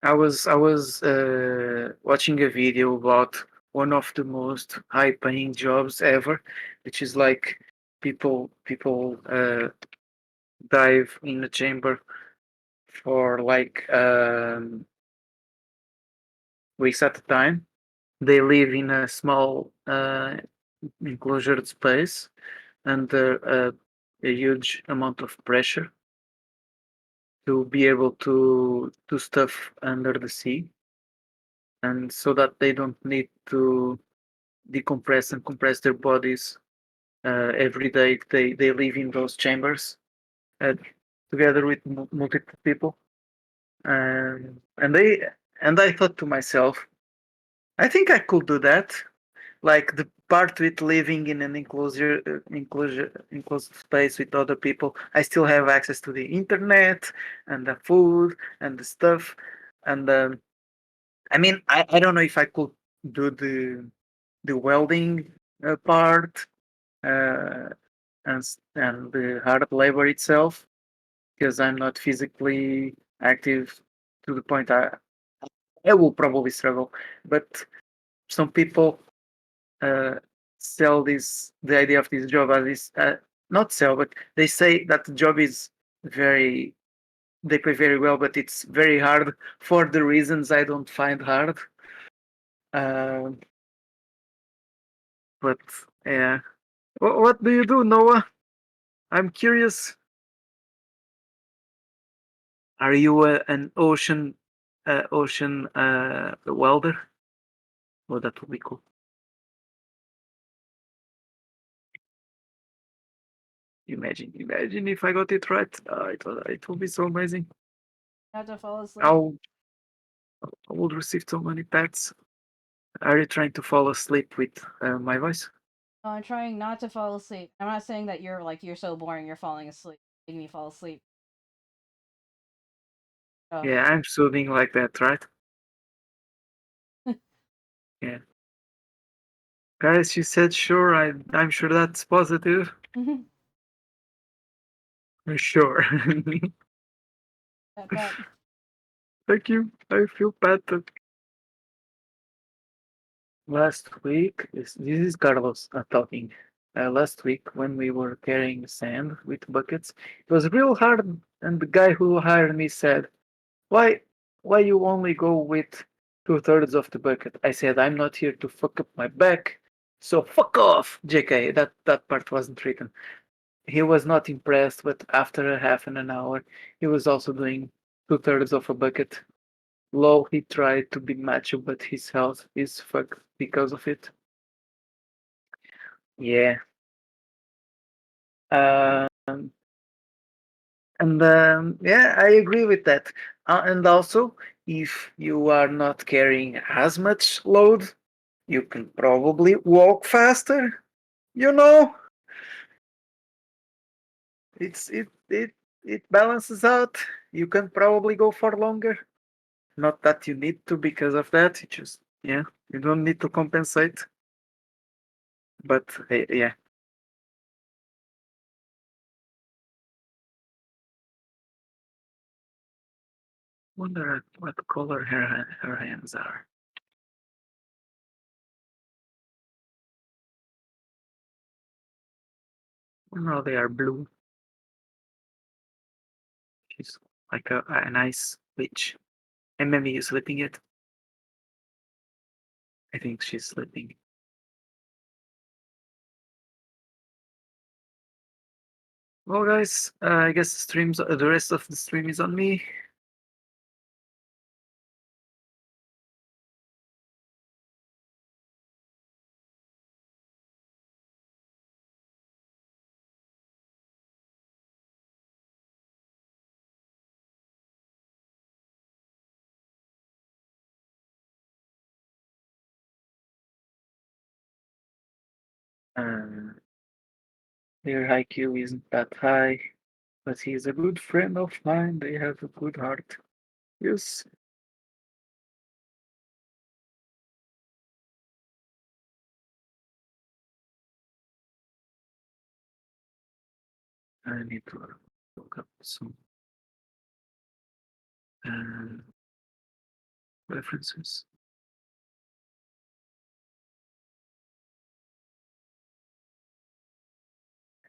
C: I was watching a video about one of the most high paying jobs ever, which is like people dive in a chamber for like weeks at a time. They live in a small enclosed space under a huge amount of pressure to be able to stuff under the sea, and so that they don't need to decompress and compress their bodies every day. They live in those chambers uh, together with multiple people, and they and I thought to myself, I think I could do that. Like the part with living in an enclosed space with other people, I still have access to the internet and the food and the stuff. And I mean, I don't know if I could do the welding part uh, and the hard labor itself because I'm not physically active to the point I will probably struggle. But some people uh, sell the idea of this job as this not sell, but they say that the job is very they pay very well, but it's very hard for the reasons I don't find hard. Uh, but yeah, what do you do, Noah? I'm curious. Are you an ocean welder? Oh, that would be cool. Imagine if I got it right. It will be so amazing.
A: Have to fall asleep.
C: I'll, I would receive so many pets. Are you trying to fall asleep with my voice?
A: No, I'm trying not to fall asleep. I'm not saying that you're so boring you're falling asleep, making me fall asleep. Oh.
C: Yeah, I'm soothing like that, right? Yeah. Guys, she said sure. I'm sure that's positive. Sure.
A: Pat.
C: Thank you. I feel better. Last week, this is Carlos talking. Last week, when we were carrying sand with buckets, it was real hard. And the guy who hired me said, "Why, why you only go with 2/3 of the bucket?" I said, "I'm not here to fuck up my back, so fuck off." JK, that part wasn't written. He was not impressed, but after a half an hour, he was also doing 2/3 of a bucket. Low, he tried to be macho, but his health is fucked because of it. Yeah. Um, and yeah, I agree with that. And also, if you are not carrying as much load, you can probably walk faster. You know, it balances out. You can probably go for longer. Not that you need to because of that. You just yeah, you don't need to compensate. But yeah. Wonder what color her hands are. No, they are blue. She's like a nice witch. And maybe you sleeping yet? I think she's sleeping. Well, guys, I guess the rest of the stream is on me. Uh, their IQ isn't that high, but he's a good friend of mine. They have a good heart. Yes. I need to look up some uh, references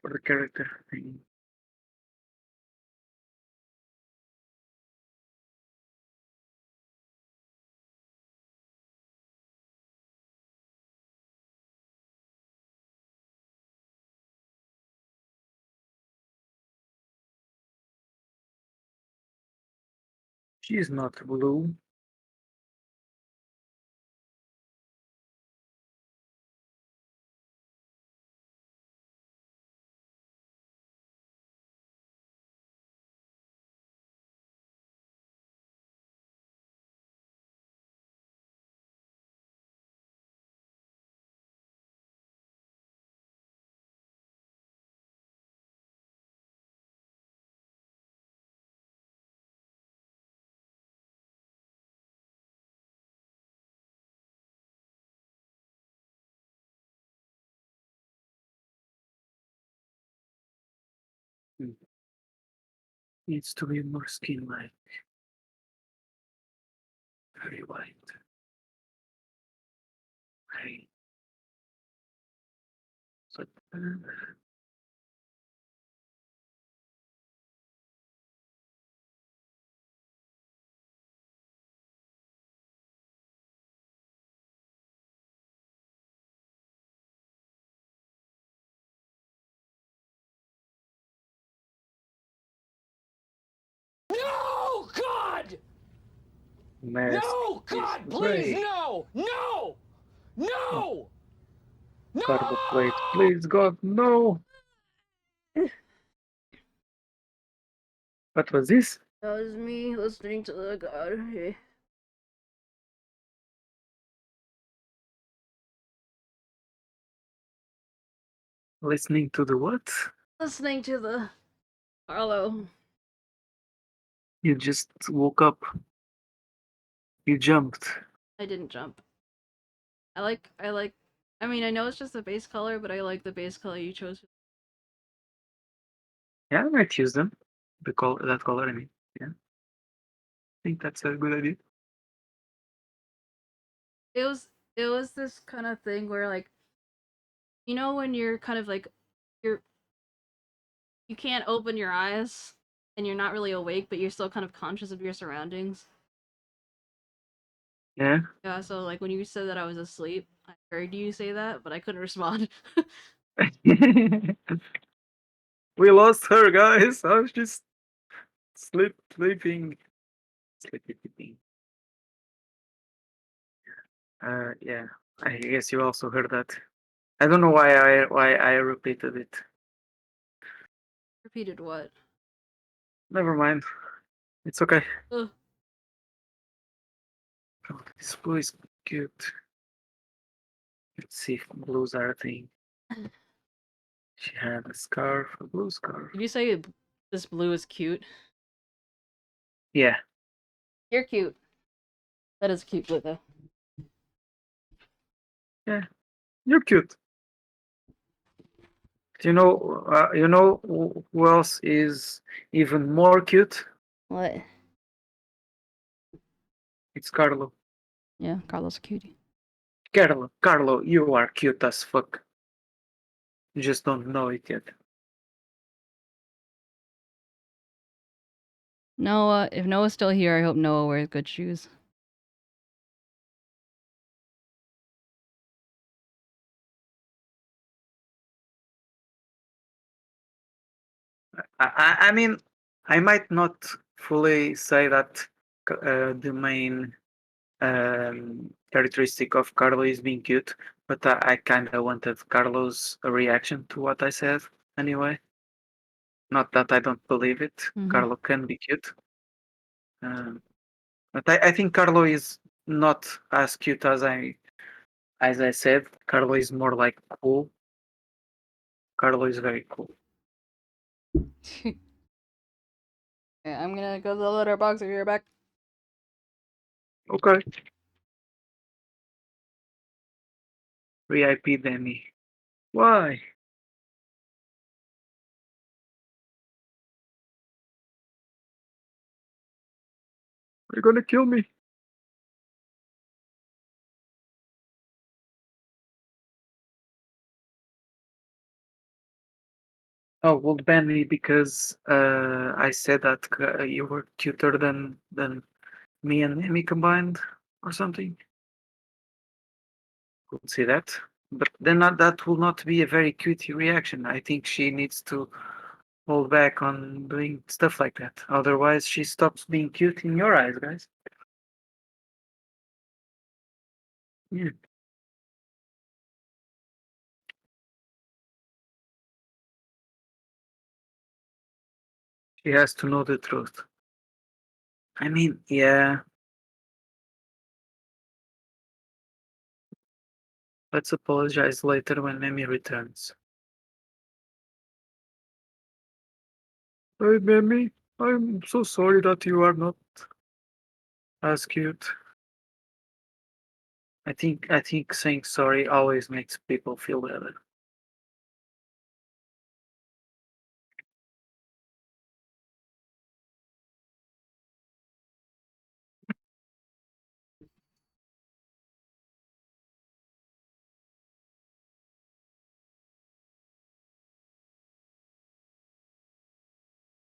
C: for the character thing. She's not blue. Needs to be more skin-like. Very white. Hey. So,
D: No, God!
C: Mask
D: No,
C: is
D: God, please,
C: gray.
D: no! No! No!
C: Carbon plate,
D: No!
C: please, God, no! What was this?
A: That was me listening to the God.
C: Listening to the what?
A: Listening to the Arlo.
C: You just woke up. You jumped.
A: I didn't jump. I mean, I know it's just the base color, but I like the base color you chose.
C: Yeah, I might use them. That color, I mean. Yeah. I think that's a good idea.
A: It was this kind of thing where, like, you know, when you're kind of like you can't open your eyes and you're not really awake, but you're still kind of conscious of your surroundings.
C: Yeah.
A: Yeah, so like when you said that I was asleep, I heard you say that, but I couldn't respond.
C: We lost her, guys. I was just sleeping. Sleeping. Yeah. I guess you also heard that. I don't know why I repeated it.
A: Repeated what?
C: Never mind. It's okay.
A: Ugh.
C: Oh, this blue is cute. Let's see if blues are a thing. She had a scarf, a blue scarf.
A: Did you say this blue is cute?
C: Yeah.
A: You're cute. That is cute blue though.
C: Yeah. You're cute. Do you know who else is even more cute?
A: What?
C: It's Carlo.
A: Yeah, Carlos a cutie.
C: Carlo, you are cute as fuck. You just don't know it yet.
A: Noah, if Noah's still here, I hope Noah wears good shoes.
C: I mean, I might not fully say that the main characteristic of Carlo is being cute, but I kind of wanted Carlo's reaction to what I said anyway. Not that I don't believe it. Carlo can be cute. But I think Carlo is not as cute as I said. Carlo is more like cool. Carlo is very cool.
A: Yeah, I'm gonna go to the letterbox if you're back.
C: Okay. VIP Demi. Why? You're gonna kill me. Oh, well, ban me because I said that you were cuter than me and Amy combined or something. Could see that, but then that will not be a very cute reaction. I think she needs to hold back on doing stuff like that. Otherwise, she stops being cute in your eyes, guys. Yeah. She has to know the truth. I mean, yeah. Let's apologize later when Mimi returns. Hey, Mimi, I'm so sorry that you are not as cute. I think saying sorry always makes people feel better.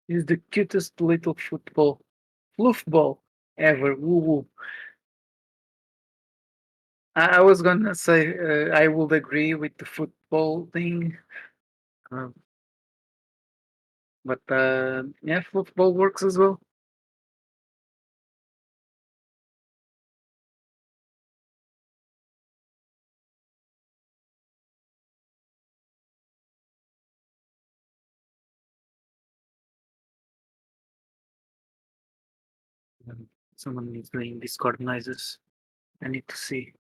C: He's the cutest little floofball ever. Woo woo. I was gonna say I would agree with the football thing, um, but yeah, football works as well. Someone is doing Discord noises. I need to see.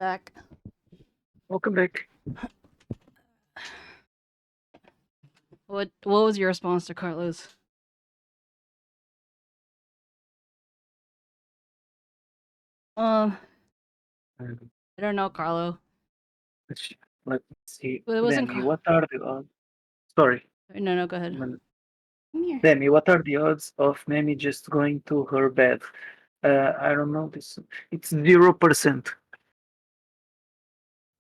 A: Back.
C: Welcome back.
A: What was your response to Carlos?
C: Um,
A: I don't know, Carlo.
C: let's see.
A: Well, it wasn't
C: Demi, what are the odds? Sorry.
A: No, go ahead.
C: Come
A: Here.
C: Demi, what are the odds of Memi just going to her bed? I don't know this. It's 0%.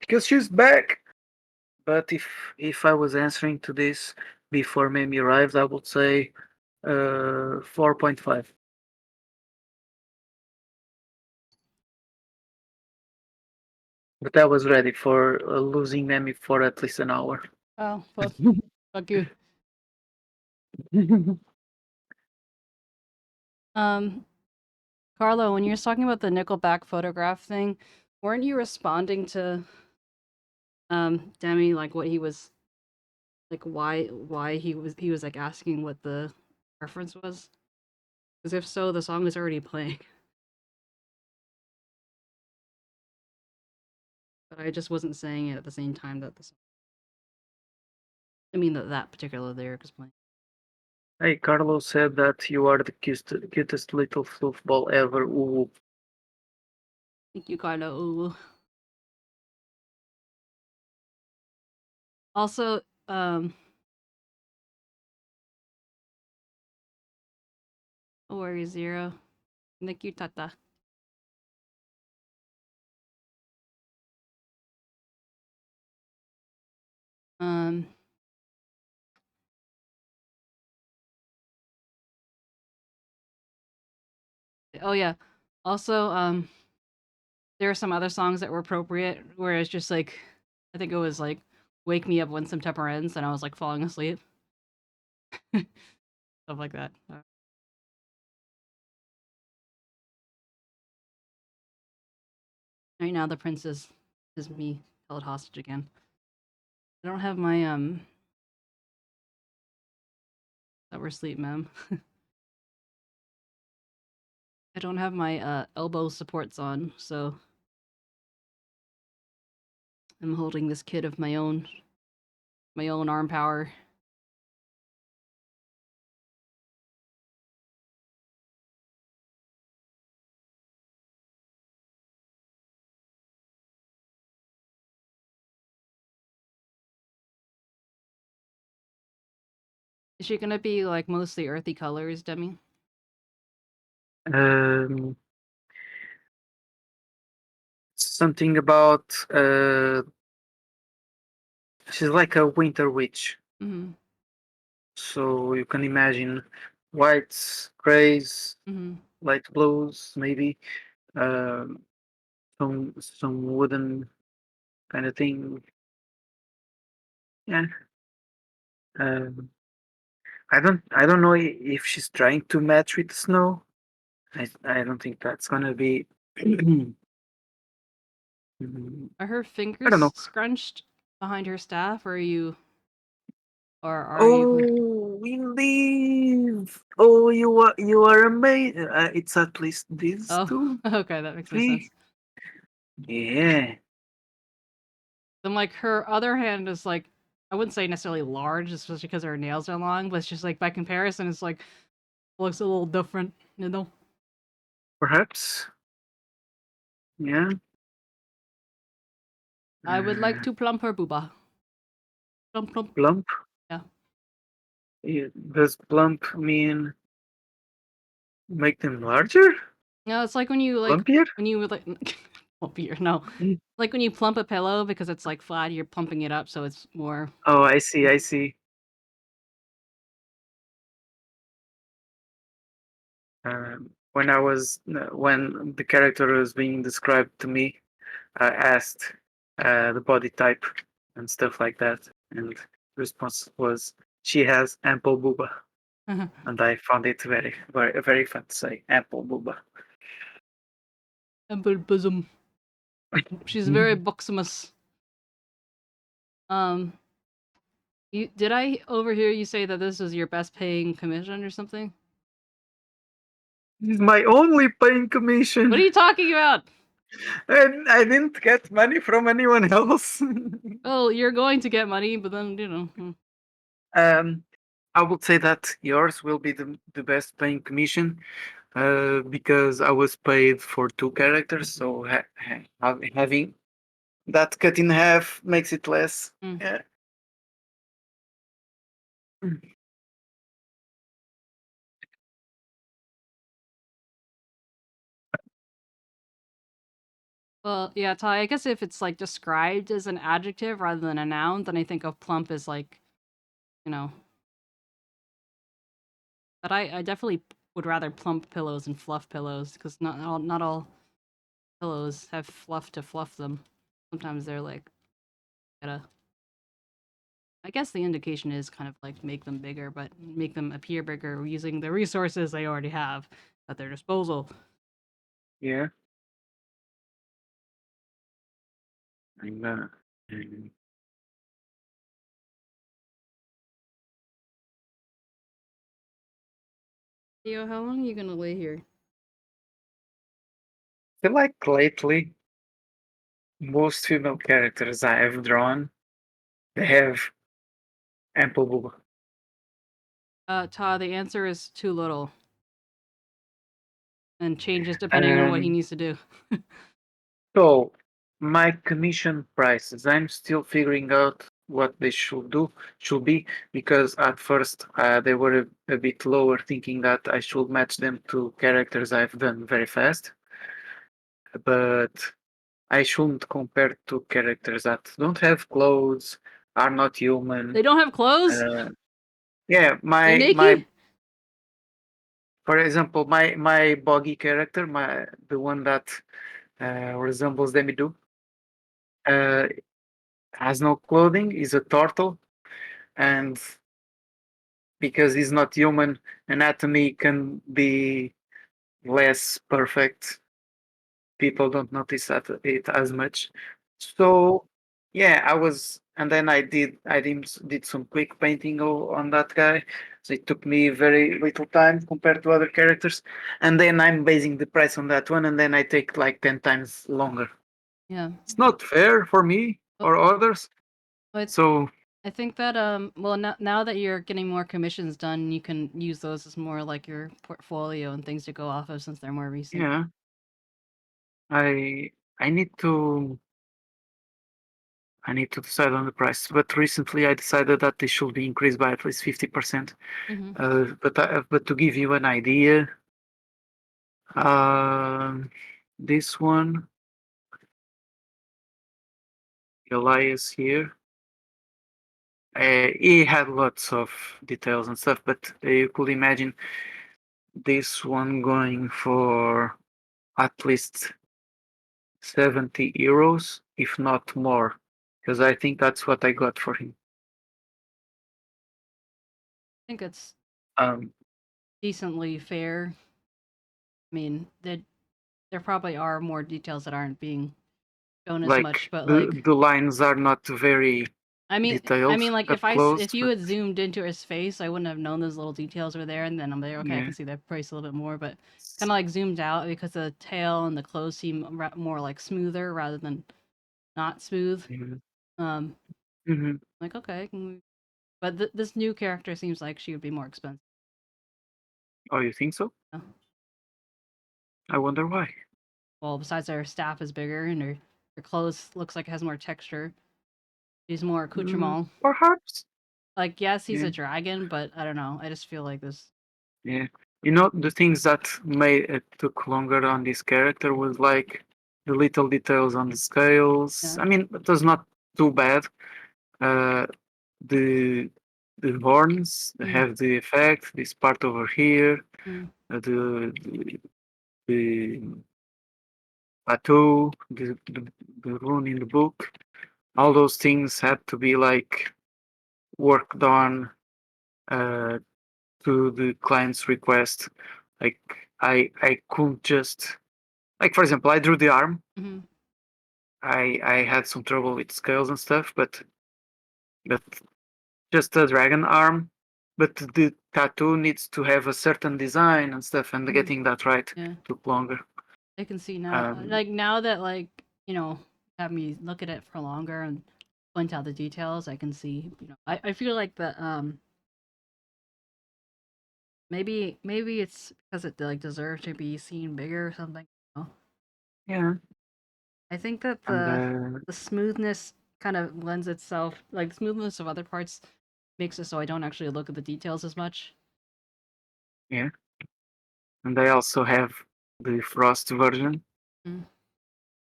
C: Because she's back. But if I was answering to this before Memi arrived, I would say 4.5. But I was ready for losing Memi for at least an hour.
A: Oh, fuck. Fuck you. Carlo, when you were talking about the Nickelback photograph thing, weren't you responding to Demi, like what he was like why he was like asking what the reference was? Because if so, the song is already playing. But I just wasn't saying it at the same time that the song. I mean that particular lyric is playing.
C: Hey, Carlos said that you are the cutest little floofball ever. Ooh.
A: Thank you, Carlo. Ooh. Also, Warrior Zero. Thank you, Tata. Um, Oh yeah. Also, there are some other songs that were appropriate where it's just like, I think it was like "Wake Me Up When September Ends," and I was like falling asleep. Stuff like that. Right now, the princess is me held hostage again. I don't have my that we're sleep, ma'am. I don't have my elbow supports on, so I'm holding this kid of my own arm power. Is she gonna be like mostly earthy colors, Demi?
C: Something about she's like a winter witch.
A: Mm-hmm.
C: So you can imagine whites, grays,
A: Mm-hmm.
C: light blues, maybe some wooden kind of thing. Yeah. Um, I don't know if she's trying to match with the snow. I don't think that's gonna be.
A: Are her
C: I
A: fingers
C: don't know.
A: scrunched behind her staff, or are you
C: Oh, we leave. Oh, you are amazing. It's at least these
A: Oh,
C: two,
A: okay, that makes more
C: three.
A: sense.
C: Yeah.
A: Then like her other hand is like, I wouldn't say necessarily large, especially because her nails are long, but it's just like by comparison, it's like looks a little different, you know.
C: Perhaps. Yeah.
A: I would like
C: Uh,
A: to plump her booba. Plump plump.
C: plump.
A: Yeah.
C: Does plump mean make them larger?
A: No, it's like when you
C: Plumpier?
A: like plumpier. No,
C: Mm.
A: like when you plump a pillow because it's like flat, you're pumping it up, so it's more.
C: Oh, I see. I see. When the character was being described to me, I asked the body type and stuff like that, and the response was she has ample booba, and I found it very fun to say ample booba.
A: Ample bosom. She's very buxomous. Did I overhear you say that this is your best paying commission or something?
C: This is my only paying commission.
A: What are you talking about?
C: And I didn't get money from anyone else.
A: Well, you're going to get money, but then, you know.
C: I would say that yours will be the best paying commission because I was paid for two characters, so having that cut in half makes it less. Yeah.
A: Well, yeah, Ty, I guess if it's like described as an adjective rather than a noun, then I think of plump as like, you know. But I definitely would rather plump pillows and fluff pillows because not all pillows have fluff to fluff them. Sometimes they're like, gotta. I guess the indication is kind of like make them bigger, but make them appear bigger using the resources they already have at their disposal.
C: Yeah.
A: Theo, how long are you gonna lay here?
C: I feel like lately, most female characters I have drawn, they have ample booba.
A: Todd, the answer is too little. And changes depending on what he needs to do.
C: So, my commission prices, I'm still figuring out what they should be, because at first they were a bit lower, thinking that I should match them to characters I've done very fast. But I shouldn't compare to characters that don't have clothes, are not human.
A: They don't have clothes?
C: Yeah,
A: They're
C: my
A: naked?
C: For example, my boggy character, the one that resembles Demidu, uh, has no clothing. He's a turtle, and because he's not human, anatomy can be less perfect. People don't notice it as much. So yeah, and then I did some quick painting on that guy. So it took me very little time compared to other characters, and then I'm basing the price on that one, and then I take like 10 times longer.
A: Yeah.
C: It's not fair for me or others.
A: But
C: So
A: I think that well now that you're getting more commissions done, you can use those as more like your portfolio and things to go off of since they're more recent.
C: yeah, I I need to decide on the price. But recently I decided that they should be increased by at least 50%.
A: Mm-hmm.
C: But to give you an idea, this one, Elias here, he had lots of details and stuff, but you could imagine this one going for at least 70 euros, if not more, because I think that's what I got for him.
A: I think it's
C: Um,
A: decently fair. I mean, there probably are more details that aren't being shown as much,
C: like
A: but
C: the lines are not very
A: I
C: detailed
A: mean, like
C: up close,
A: if you
C: but
A: had zoomed into his face, I wouldn't have known those little details were there, and then I'm like, okay, I
C: yeah.
A: can see that price a little bit more, but kind of like zoomed out because the tail and the clothes seem more like smoother rather than not smooth.
C: Yeah.
A: Um,
C: Hmm.
A: like okay, but this new character seems like she would be more expensive.
C: Oh, you think so?
A: Yeah.
C: I wonder why.
A: Well, besides her staff is bigger and her clothes looks like it has more texture. She's more accoutrement.
C: Perhaps.
A: Like yes, he's
C: Yeah.
A: a dragon, but I don't know. I just feel like this.
C: Yeah. You know, the things that made it took longer on this character was like the little details on the scales.
A: Yeah.
C: I mean, it was not too bad. Uh, the horns have the effect. This part over here,
A: Mm.
C: the tattoo, the rune in the book. All those things had to be like worked on uh, to the client's request. Like I couldn't just, like, for example, I drew the arm.
A: Mm-hmm.
C: I had some trouble with scales and stuff, but just a dragon arm. But the tattoo needs to have a certain design and stuff, and getting that right took longer.
A: I can see now, like now that like have me look at it for longer and point out the details. I can see. I feel like the maybe it's because it like deserves to be seen bigger or something.
C: Yeah.
A: I think that
C: And
A: the smoothness kind of lends itself, like the smoothness of other parts makes it so I don't actually look at the details as much.
C: yeah. And I also have the frost version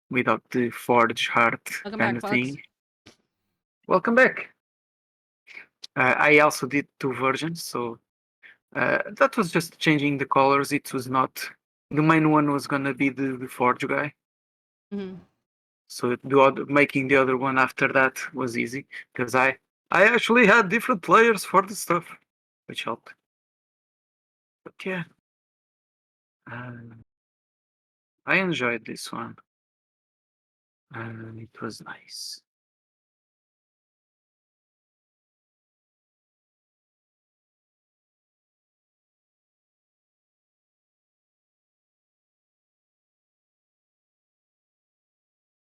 C: without the forge heart
A: Welcome
C: kind
A: back,
C: of
A: Fox.
C: thing. Welcome back. I also did two versions, so that was just changing the colors. It was not the main one was gonna be the forge guy. So making the other one after that was easy because I actually had different layers for the stuff, which helped. But yeah, I enjoyed this one. It was nice.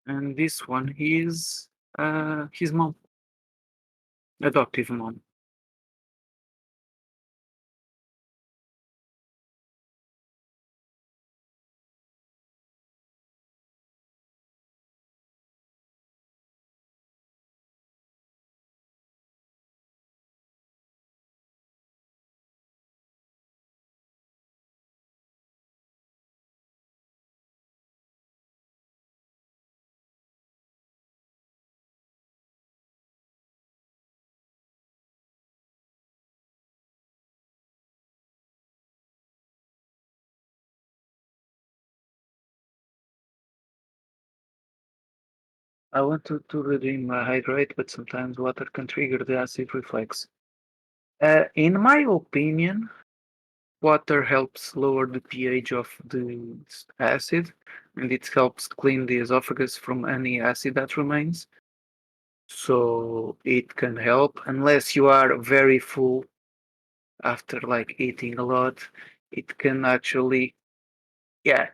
C: And this one is his mom, adoptive mom. I want to redeem my hydrate, but sometimes water can trigger the acid reflex. In my opinion, water helps lower the pH of the acid, and it helps clean the esophagus from any acid that remains. So it can help, unless you are very full after like eating a lot. It can actually, yeah.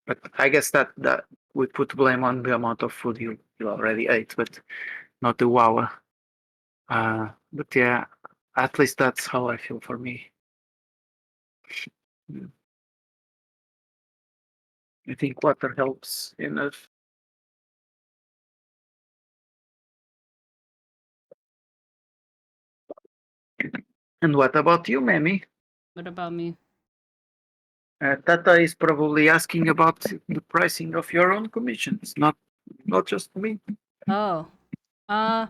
C: But I guess that we put blame on the amount of food you already ate, but not the wow. But yeah, at least that's how I feel for me. Mm. I think water helps enough. And what about you, Mammy?
A: What about me?
C: Tata is probably asking about the pricing of your own commissions, not just me.
A: Oh, I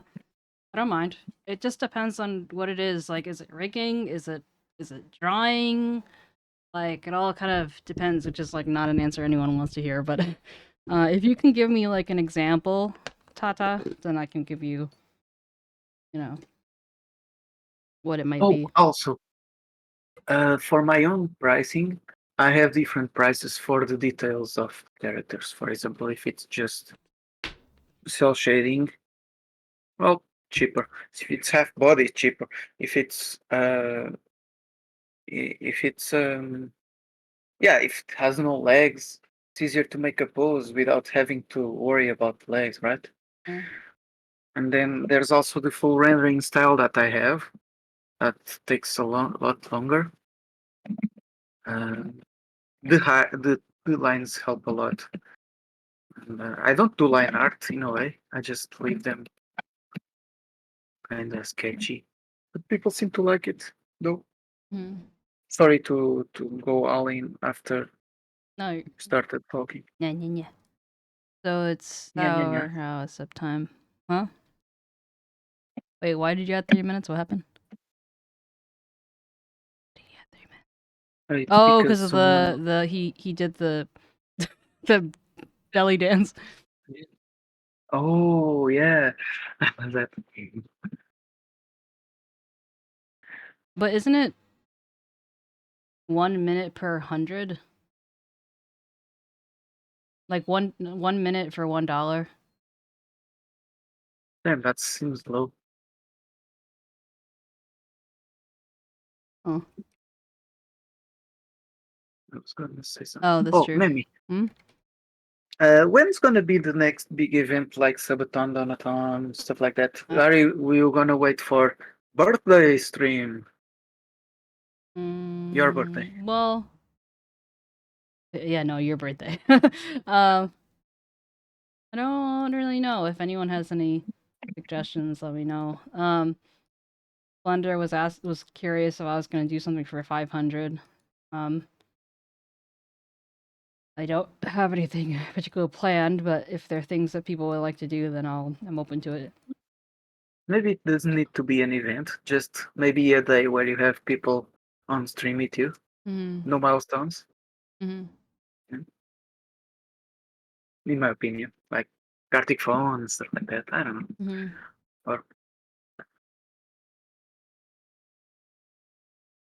A: don't mind. It just depends on what it is. Like, is it rigging? Is it drawing? Like, it all kind of depends, which is like not an answer anyone wants to hear. But if you can give me like an example, Tata, then I can give you, you know, what it might
C: Oh,
A: be.
C: also, for my own pricing, I have different prices for the details of characters. For example, if it's just cell shading, well, cheaper. If it's half body, cheaper. If it's if it's yeah, if it has no legs, it's easier to make a pose without having to worry about legs, right?
A: Mm.
C: And then there's also the full rendering style that I have. That takes a lot longer. The lines help a lot. And, I don't do line art in a way. I just leave them kind of sketchy. But people seem to like it, though.
A: Mm.
C: Sorry to go all in after
A: No,
C: we started talking.
A: yeah. So it's
C: Yeah.
A: how it's up time, huh? Wait, why did you add 3 minutes? What happened? Did you add 3 minutes?
C: It's
A: Oh,
C: because
A: because of
C: someone.
A: the he did the the belly dance.
C: Oh yeah, that.
A: But isn't it 1 minute per 100? Like one minute for $1?
C: Damn, that seems low.
A: Oh,
C: I was gonna say something.
A: oh, that's
C: Oh,
A: true.
C: Mimi.
A: Hmm?
C: When's gonna be the next big event like Sabaton, Donaton, stuff like that?
A: Uh,
C: Are you gonna wait for birthday stream? Your birthday.
A: Well, yeah, no, your birthday. I don't really know. If anyone has any suggestions, let me know. Blender was curious if I was gonna do something for 500. Um, I don't have anything particular planned, but if there are things that people would like to do, then I'm open to it.
C: Maybe it doesn't need to be an event. Just maybe a day where you have people on stream with you.
A: Mm-hmm.
C: No milestones,
A: Mm-hmm.
C: in my opinion. Like Kartik phone and stuff like that. I don't know.
A: Mm-hmm.
C: Or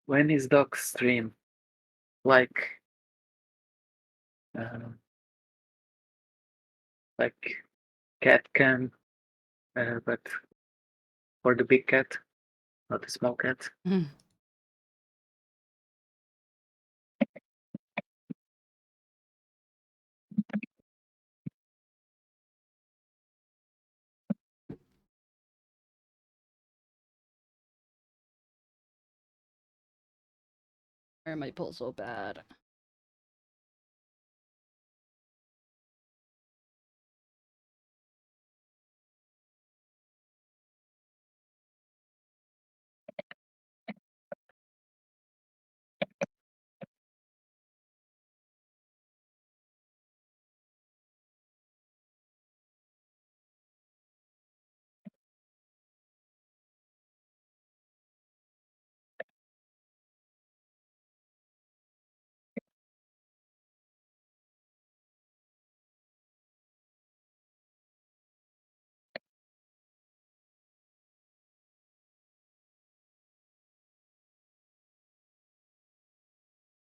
C: when is Doc stream? Like uh, like cat cam, but for the big cat, not the small cat.
A: Mm-hmm. Why are my pull so bad?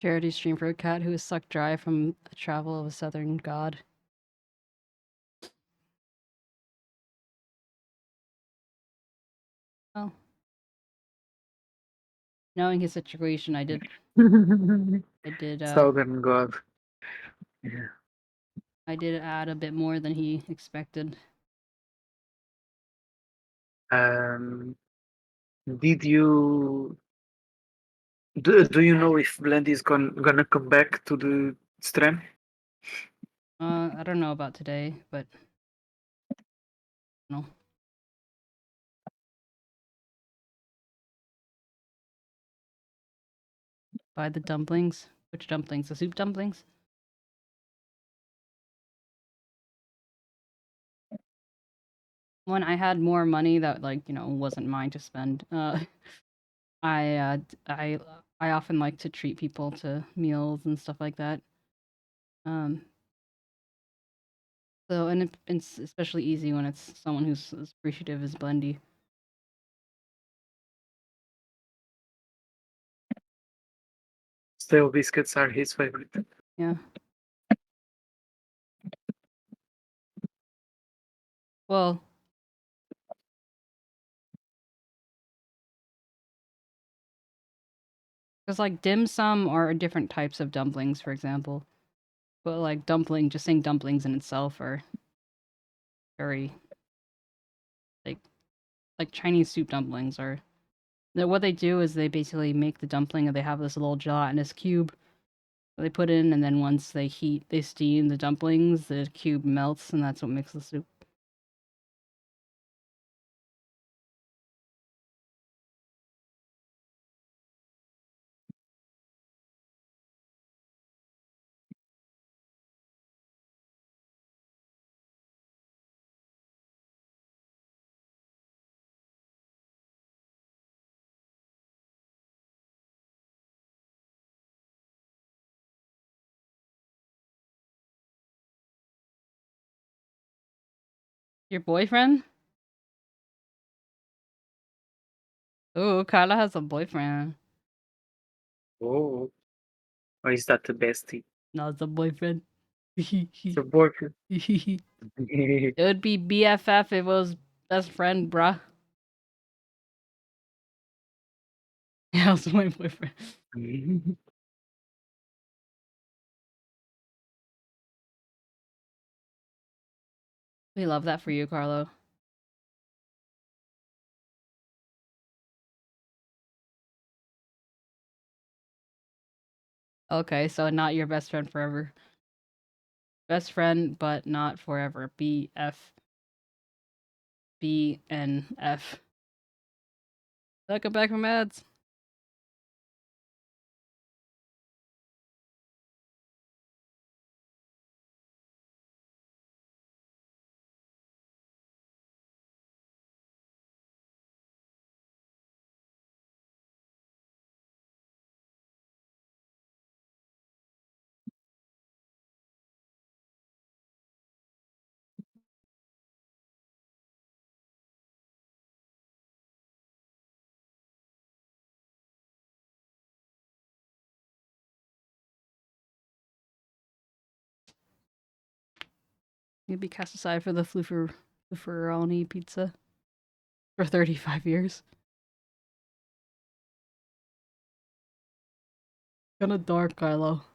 A: Charity stream for a cat who is sucked dry from a travel of a southern god. Well, knowing his situation, I did.
C: Southern God. Yeah.
A: I did add a bit more than he expected.
C: Did you do you know if Blend is gonna come back to the stream?
A: I don't know about today, but no. Buy the dumplings. Which dumplings? The soup dumplings? When I had more money that, like, you know, wasn't mine to spend, I often like to treat people to meals and stuff like that. So, and it's especially easy when it's someone who's as appreciative as Blendy.
C: Stale biscuits are his favorite.
A: Yeah. Well, because like dim sum are different types of dumplings, for example. But like dumpling, just saying dumplings in itself are very like Chinese soup dumplings are. What they do is they basically make the dumpling and they have this little gelatinous cube that they put in, and then once they steam the dumplings, the cube melts, and that's what makes the soup. Your boyfriend? Oh, Kyla has a boyfriend.
C: Oh, or is that the bestie?
A: No, it's a boyfriend.
C: It's a boyfriend.
A: It would be BFF if it was best friend, bruh. Yeah, it's my boyfriend. We love that for you, Carlo. Okay, so not your best friend forever. Best friend, but not forever. BF. BNF. Welcome back from ads. You'd be cast aside for the flufferoni pizza for 35 years. Kinda dark, Kylo.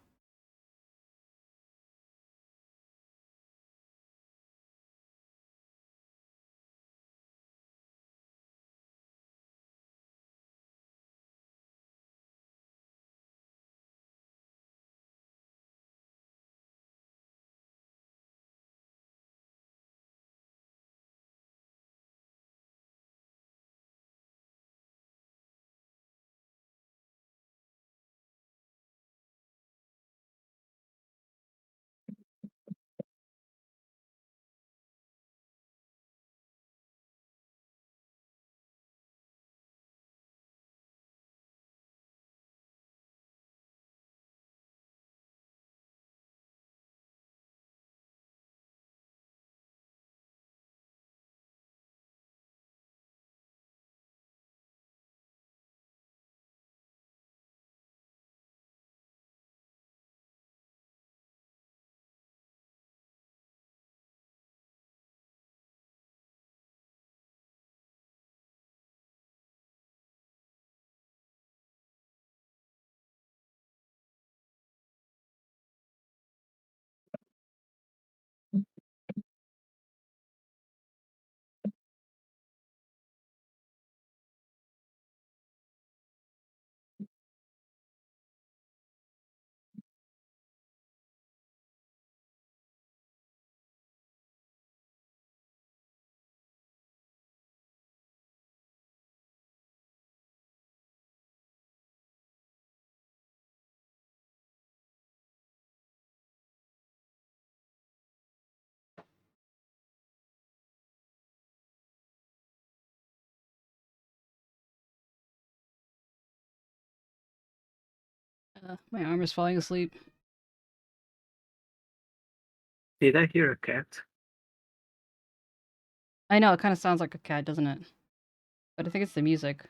A: My arm is falling asleep.
C: Did I hear a cat?
A: I know, it kind of sounds like a cat, doesn't it? But I think it's the music.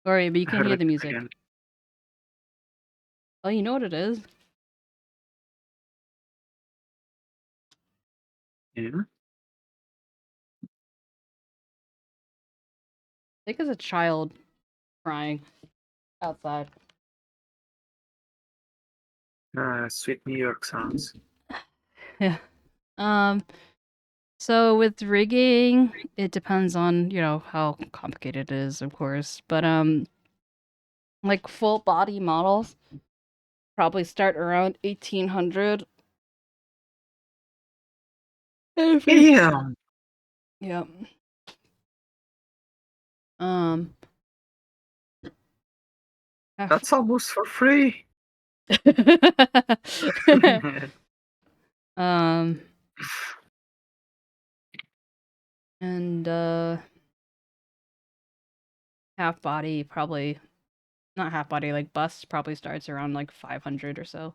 A: Sorry, but you
C: I
A: can
C: heard
A: hear
C: it
A: the music.
C: again.
A: Oh, you know what it is?
C: Yeah.
A: I think it's a child crying outside.
C: Sweet New York sounds.
A: Yeah. So with rigging, it depends on, how complicated it is, of course. But like full body models probably start around 1800.
C: Yeah.
A: Yep. Um
C: That's almost for free.
A: um and half body probably not half body, like bust probably starts around like 500 or so.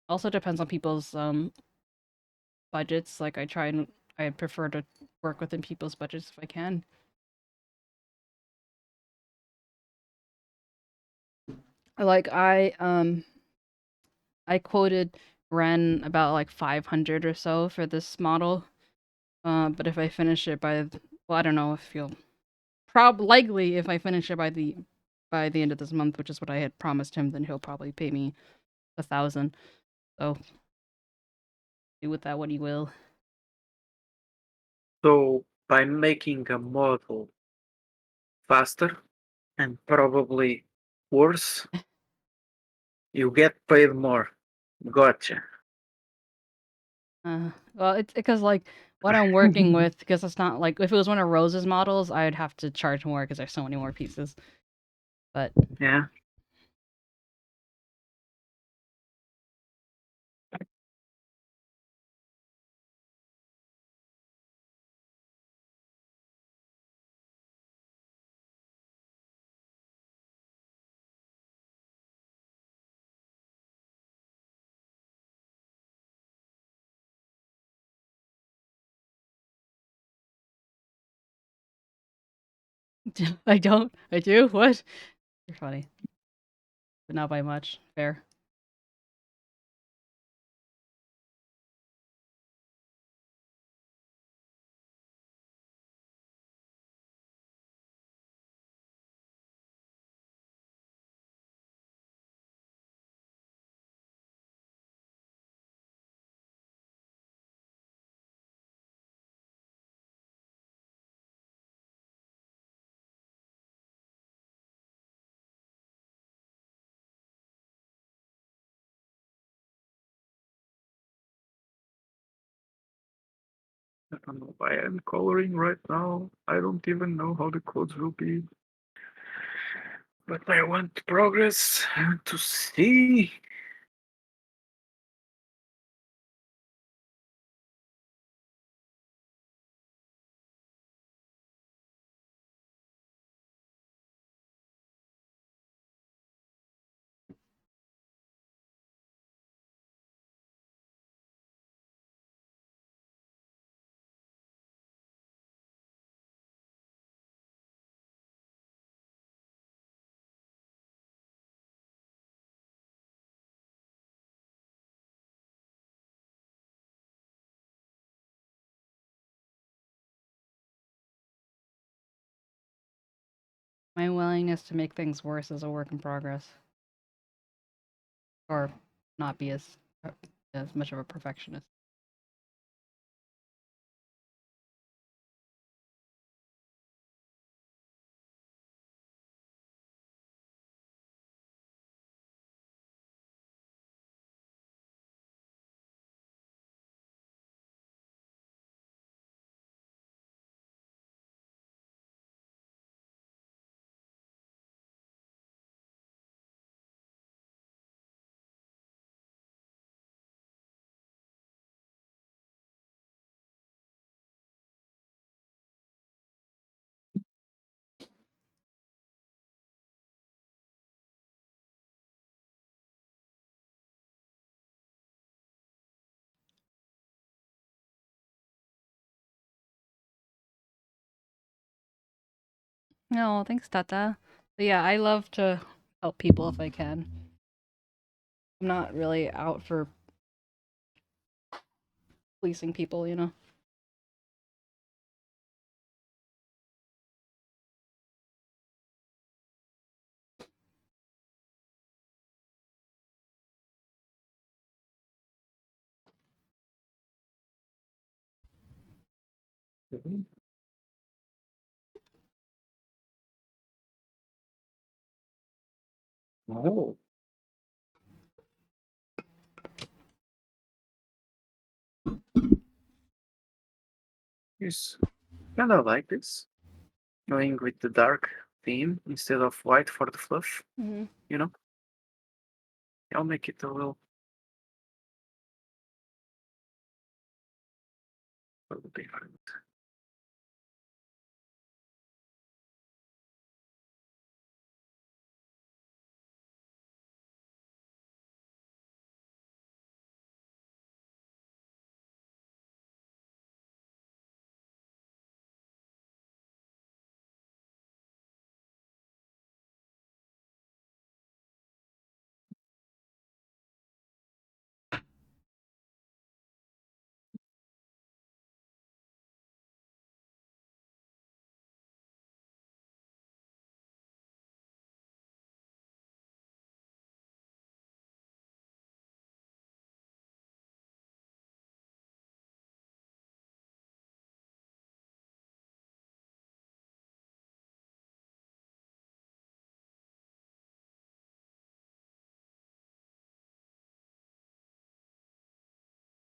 A: Also depends on people's budgets. Like I prefer to work within people's budgets if I can. Like I quoted Ren about like 500 or so for this model. But if I finish it well, I don't know if you'll likely if I finish it by the end of this month, which is what I had promised him, then he'll probably pay me 1,000. So do with that what you will.
C: So by making a model faster and probably worse, you get paid more. Gotcha.
A: Well, it's because like what I'm working with, because it's not like if it was one of Rose's models, I'd have to charge more because there's so many more pieces. But
C: Yeah.
A: I don't. I do. What? You're funny, but not by much. Fair.
C: I don't know why I'm coloring right now. I don't even know how the codes will be. But I want progress. I want to see.
A: My willingness to make things worse is a work in progress, or not be as much of a perfectionist. No, thanks, Tata. But yeah, I love to help people if I can. I'm not really out for fleecing people, you know?
C: Oh. Yes. Kind of like this. Going with the dark theme instead of white for the fluff,
A: Mm-hmm.
C: you know? I'll make it a little different.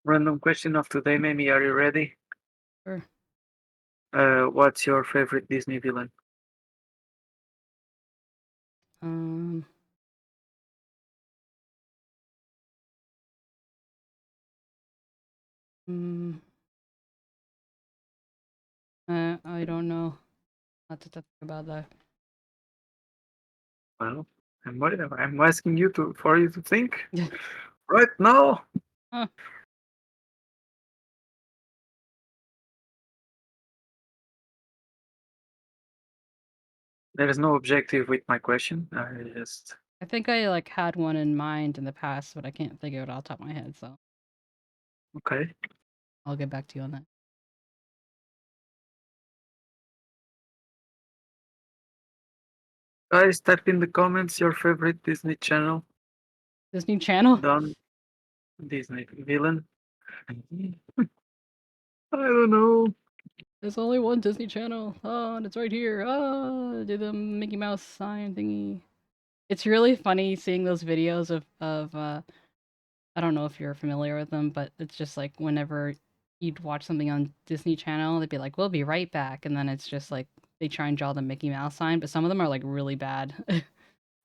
C: Random question of today, Mimi. Are you ready?
A: Sure.
C: What's your favorite Disney villain?
A: Um. Mm, I don't know. Not to talk about that.
C: Well, I'm asking you for you to think
A: Yeah.
C: right now.
A: Huh.
C: There is no objective with my question.
A: I think I like had one in mind in the past, but I can't think of it off the top of my head, so
C: Okay.
A: I'll get back to you on that.
C: Guys, type in the comments your favorite Disney channel.
A: Disney Channel?
C: Done. Disney villain. I don't know.
A: There's only one Disney Channel. Oh, and it's right here. Oh, do the Mickey Mouse sign thingy. It's really funny seeing those videos of I don't know if you're familiar with them, but it's just like whenever you'd watch something on Disney Channel, they'd be like, "We'll be right back," and then it's just like they try and draw the Mickey Mouse sign, but some of them are like really bad.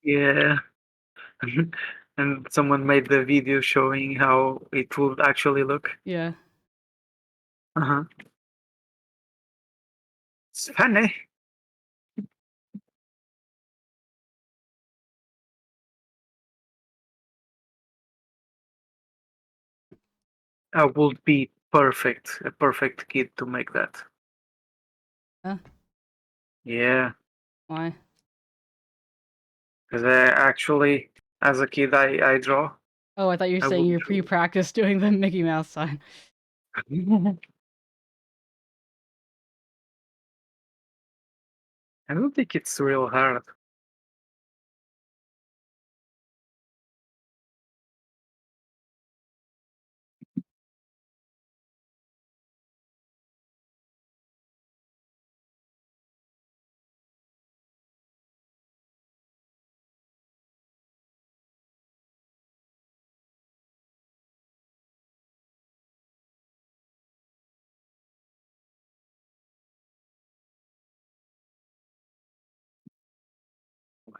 C: Yeah. And someone made the video showing how it would actually look.
A: Yeah.
C: Uh-huh. It's funny. I would be a perfect kid to make that.
A: Huh?
C: Yeah.
A: Why?
C: Because I actually, as a kid, I draw.
A: Oh, I thought you were
C: I
A: saying
C: would
A: you
C: draw.
A: pre-practiced doing the Mickey Mouse sign.
C: I don't think it's real hard.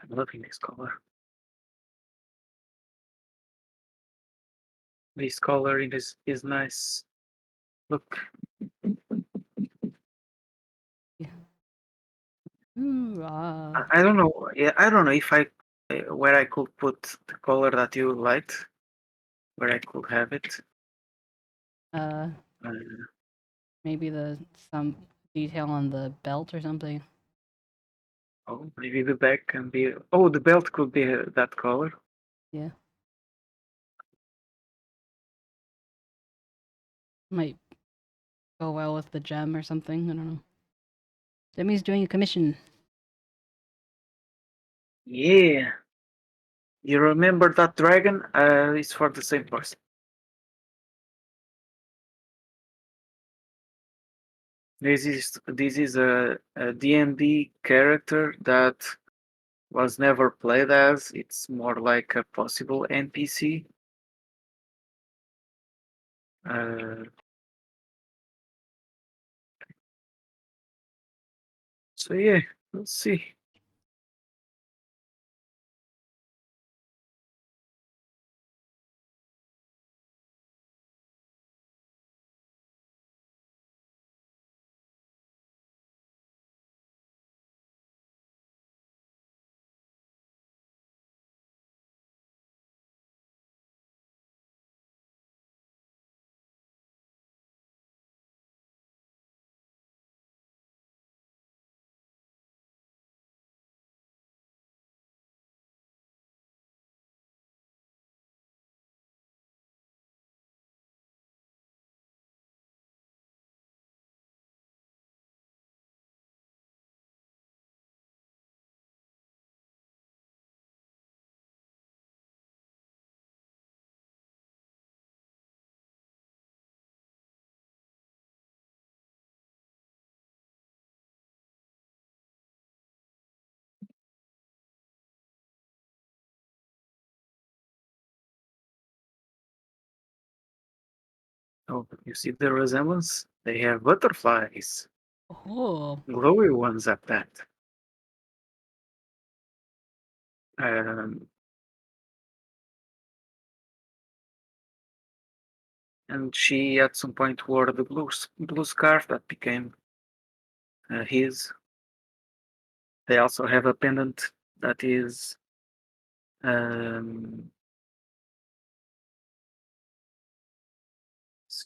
C: I'm loving this color. This color is nice. Look.
A: Ooh, ah.
C: I don't know. Yeah, I don't know if where I could put the color that you liked, where I could have it.
A: Uh,
C: Uh,
A: maybe some detail on the belt or something.
C: Oh, maybe the back can be. Oh, the belt could be that color.
A: Yeah. Might go well with the gem or something. I don't know. Demi's doing a commission.
C: Yeah. You remember that dragon? It's for the same person. This is a D&D character that was never played as. It's more like a possible NPC. So yeah, let's see. Oh, you see the resemblance? They have butterflies,
A: Oh.
C: glowy ones at that. Um, and she at some point wore the blue scarf that became his. They also have a pendant that is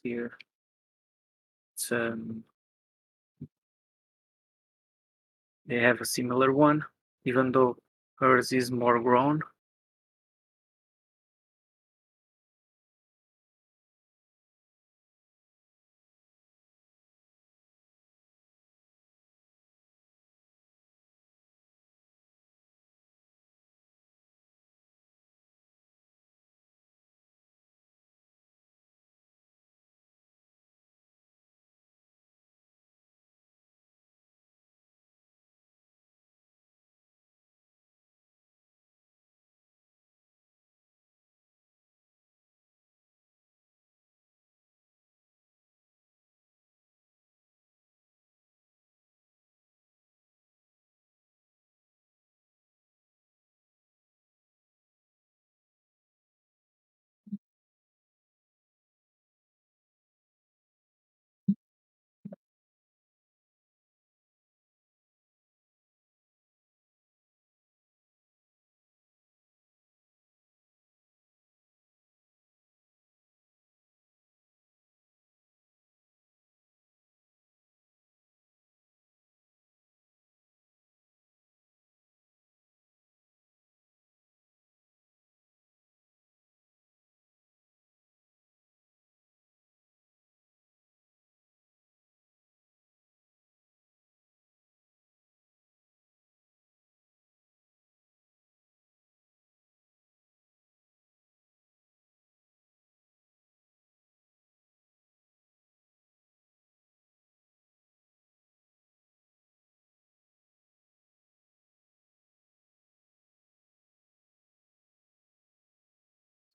C: here. It's they have a similar one, even though hers is more grown.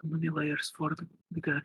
C: How many layers for the guy?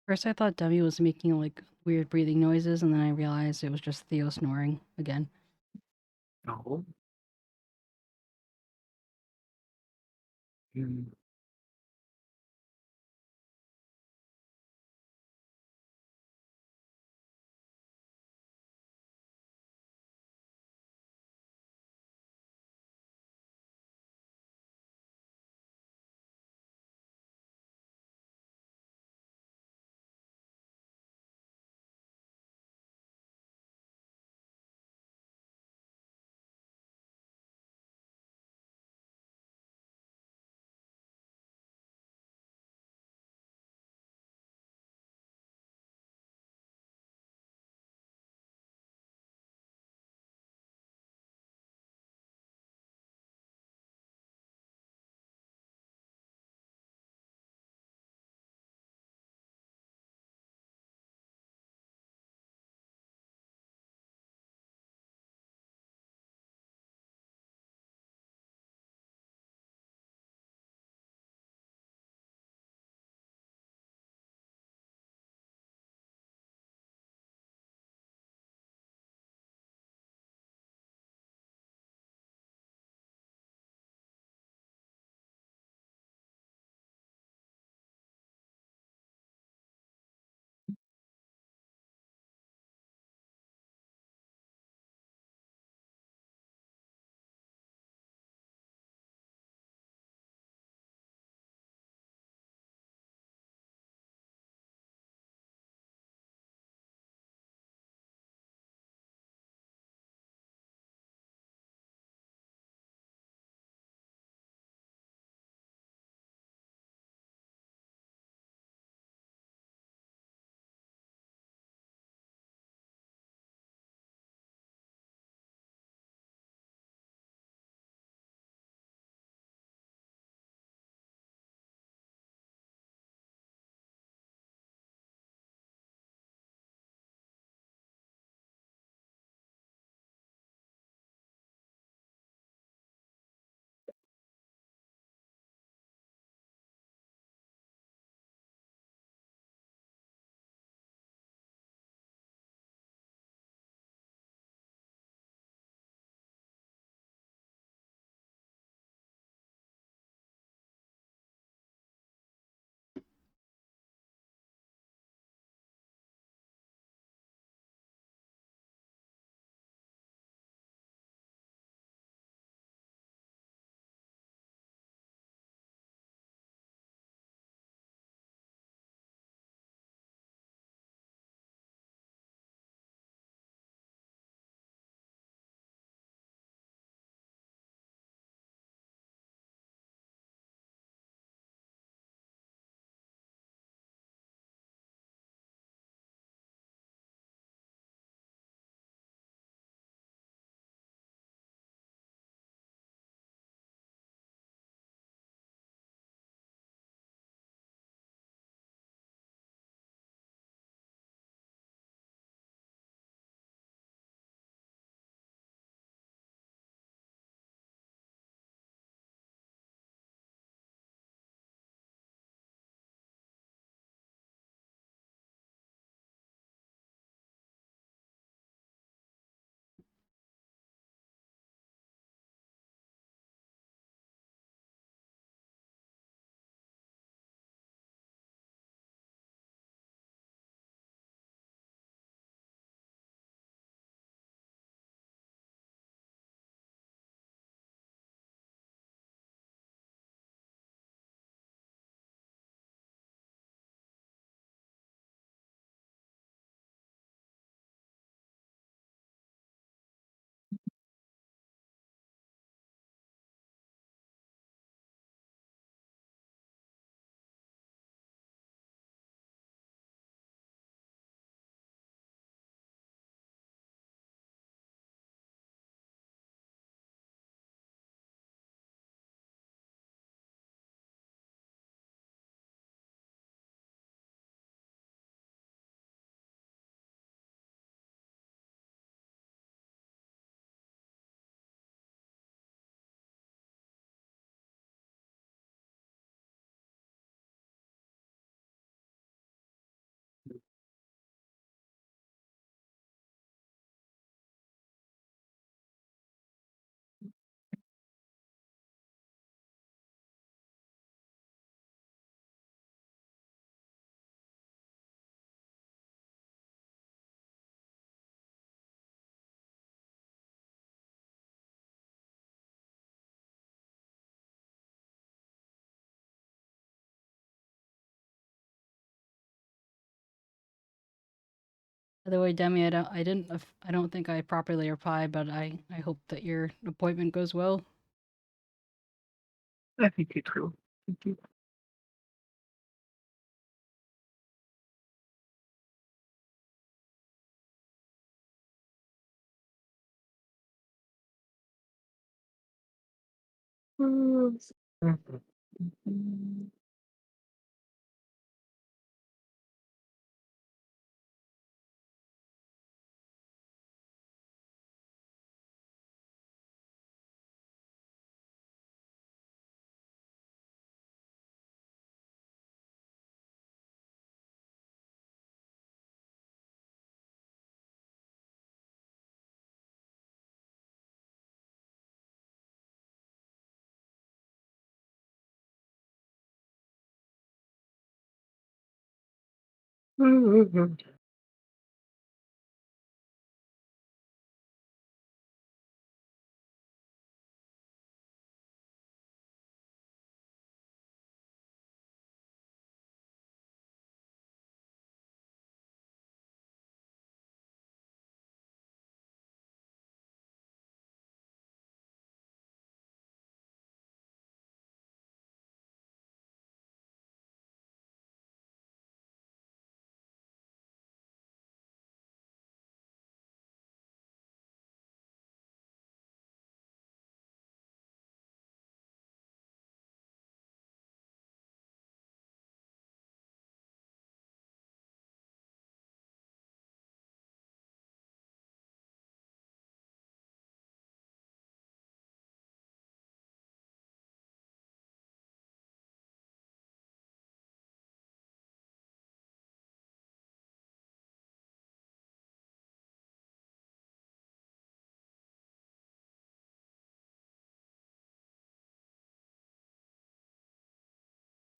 A: First, I thought Demi was making like weird breathing noises, and then I realized it was just Theo snoring again.
C: No. Mm.
A: By the way, Demi, I don't think I properly replied, but I hope that your appointment goes well.
C: I think it will. Thank you.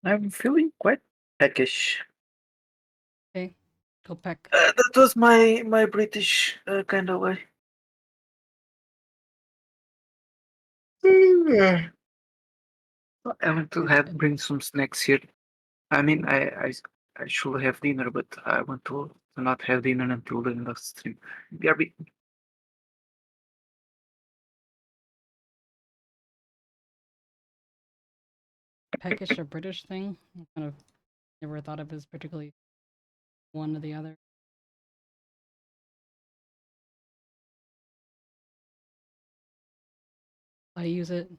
C: I'm feeling quite peckish.
A: Okay, go peck.
C: That was my British kind of way. I want to bring some snacks here. I mean, I should have dinner, but I want to not have dinner until the end of the stream. BRB.
A: Peckish or British thing? I kind of never thought of as particularly one or the other. I use it.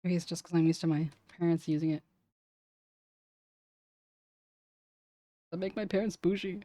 A: Maybe it's just because I'm used to my parents using it. I make my parents bougie.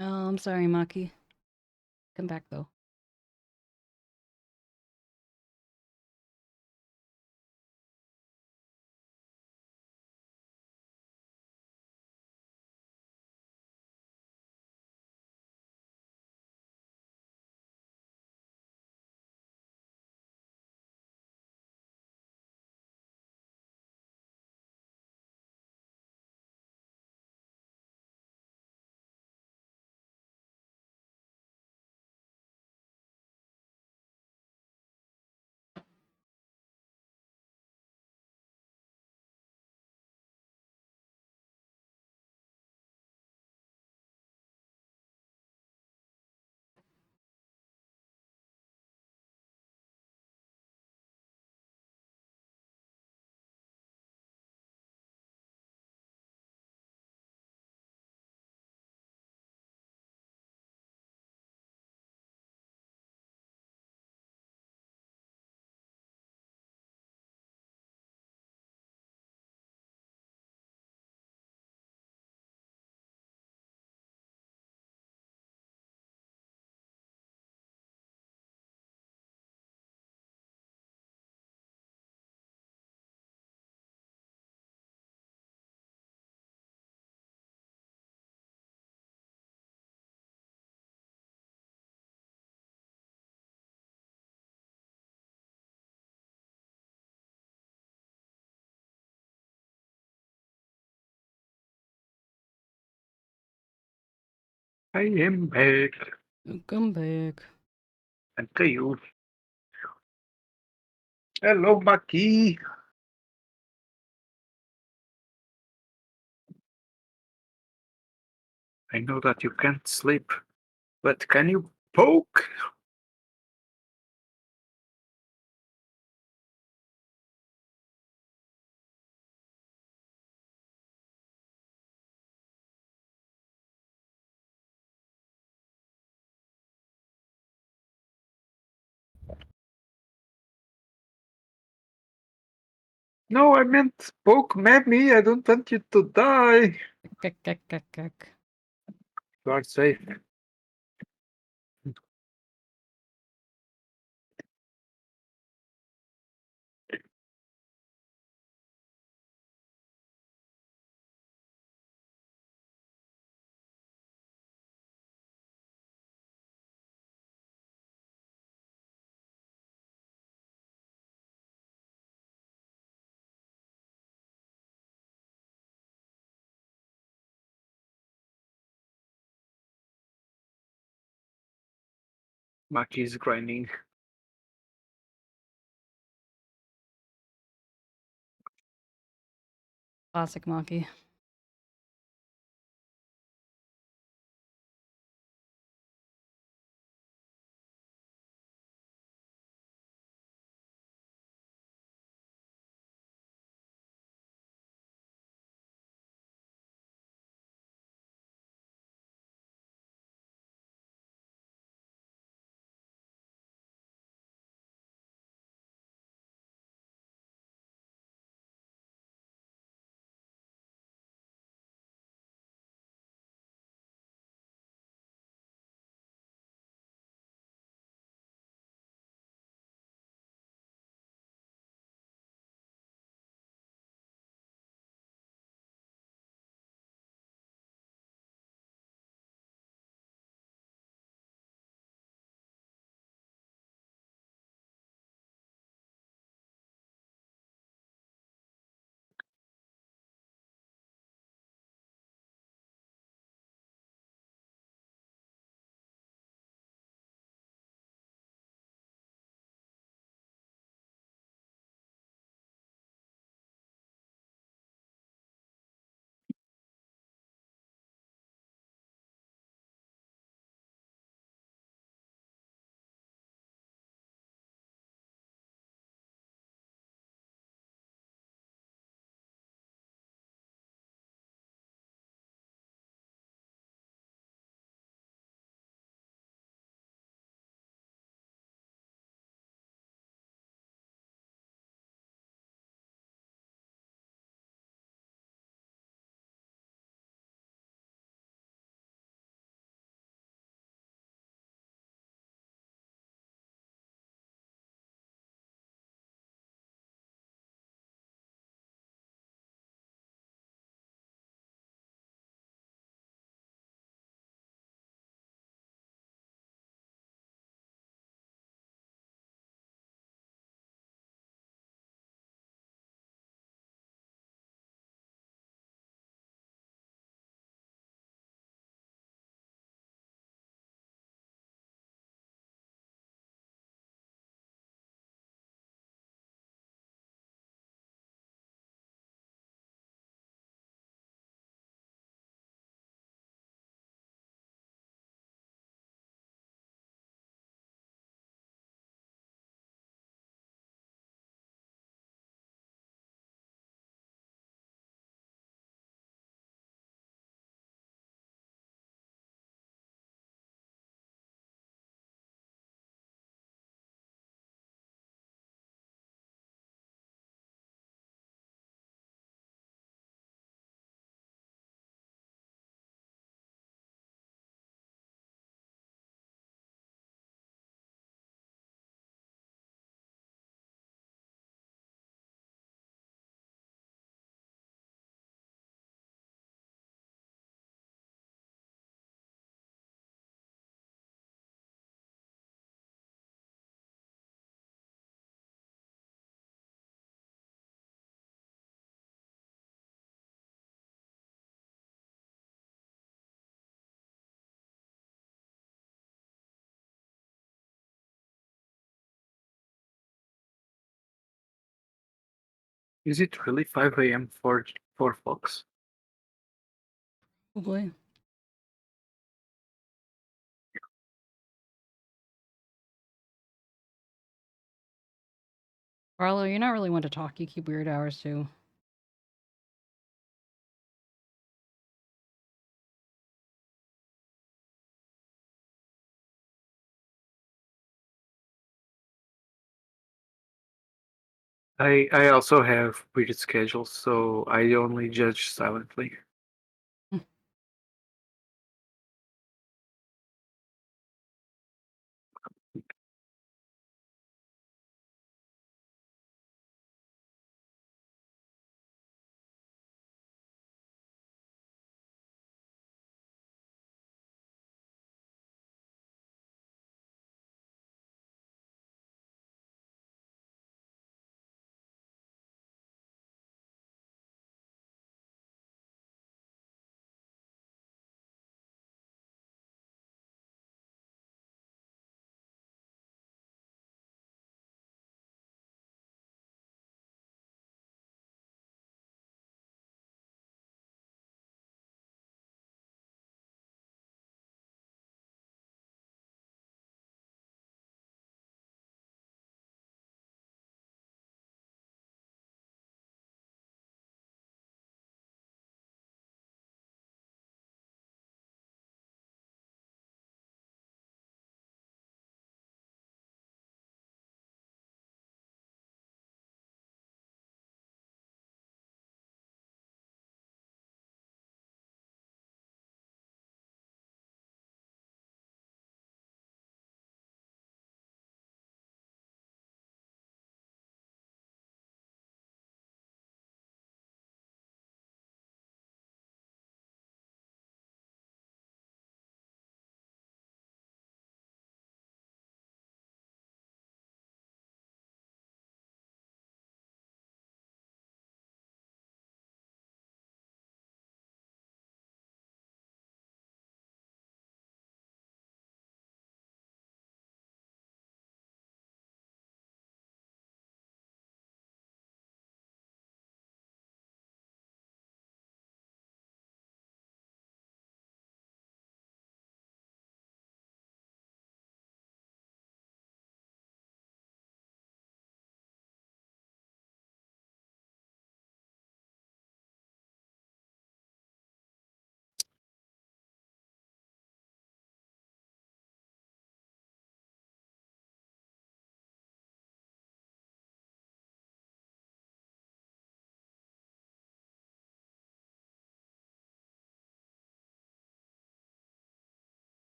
A: Oh, I'm sorry, Maki. Come back though.
C: I am back.
A: Come back.
C: And to you. Hello, Maki. I know that you can't sleep, but can you poke? No, I meant poke Mammy. I don't want you to die.
A: Kak.
C: You are safe. Maki is grinding.
A: Classic monkey.
C: Is it really 5 a.m. for Fox?
A: Probably. Carlo, you're not really one to talk. You keep weird hours too.
C: I also have weird schedules, so I only judge silently.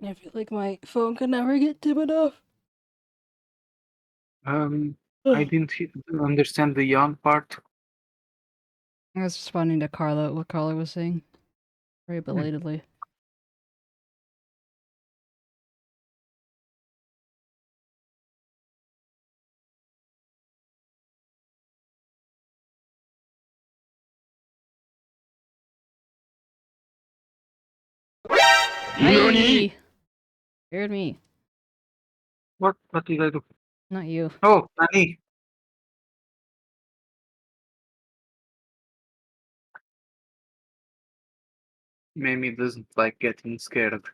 A: I feel like my phone could never get dim enough.
C: I didn't understand the yawn part.
A: I was responding to Carlo, what Carlo was saying. Very belatedly. Aye. Scared me.
C: What did I do?
A: Not you.
C: Oh, Nani. Mimi doesn't like getting scared.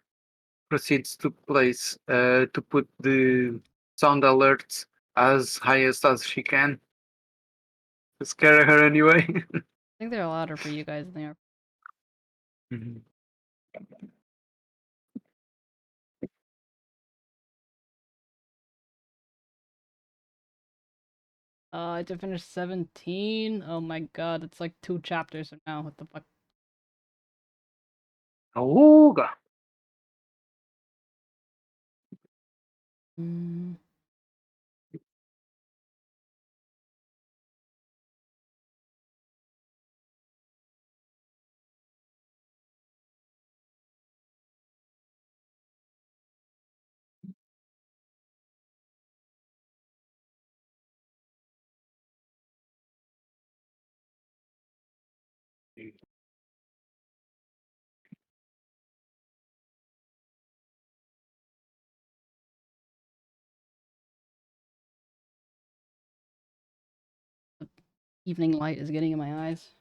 C: Proceeds to put the sound alerts as highest as she can to scare her anyway.
A: I think they're louder for you guys than they are.
C: Mhm.
A: I had to finish 17. Oh my god, it's like 2 chapters now. What the fuck?
C: Auga.
A: Mm. Evening light is getting in my eyes.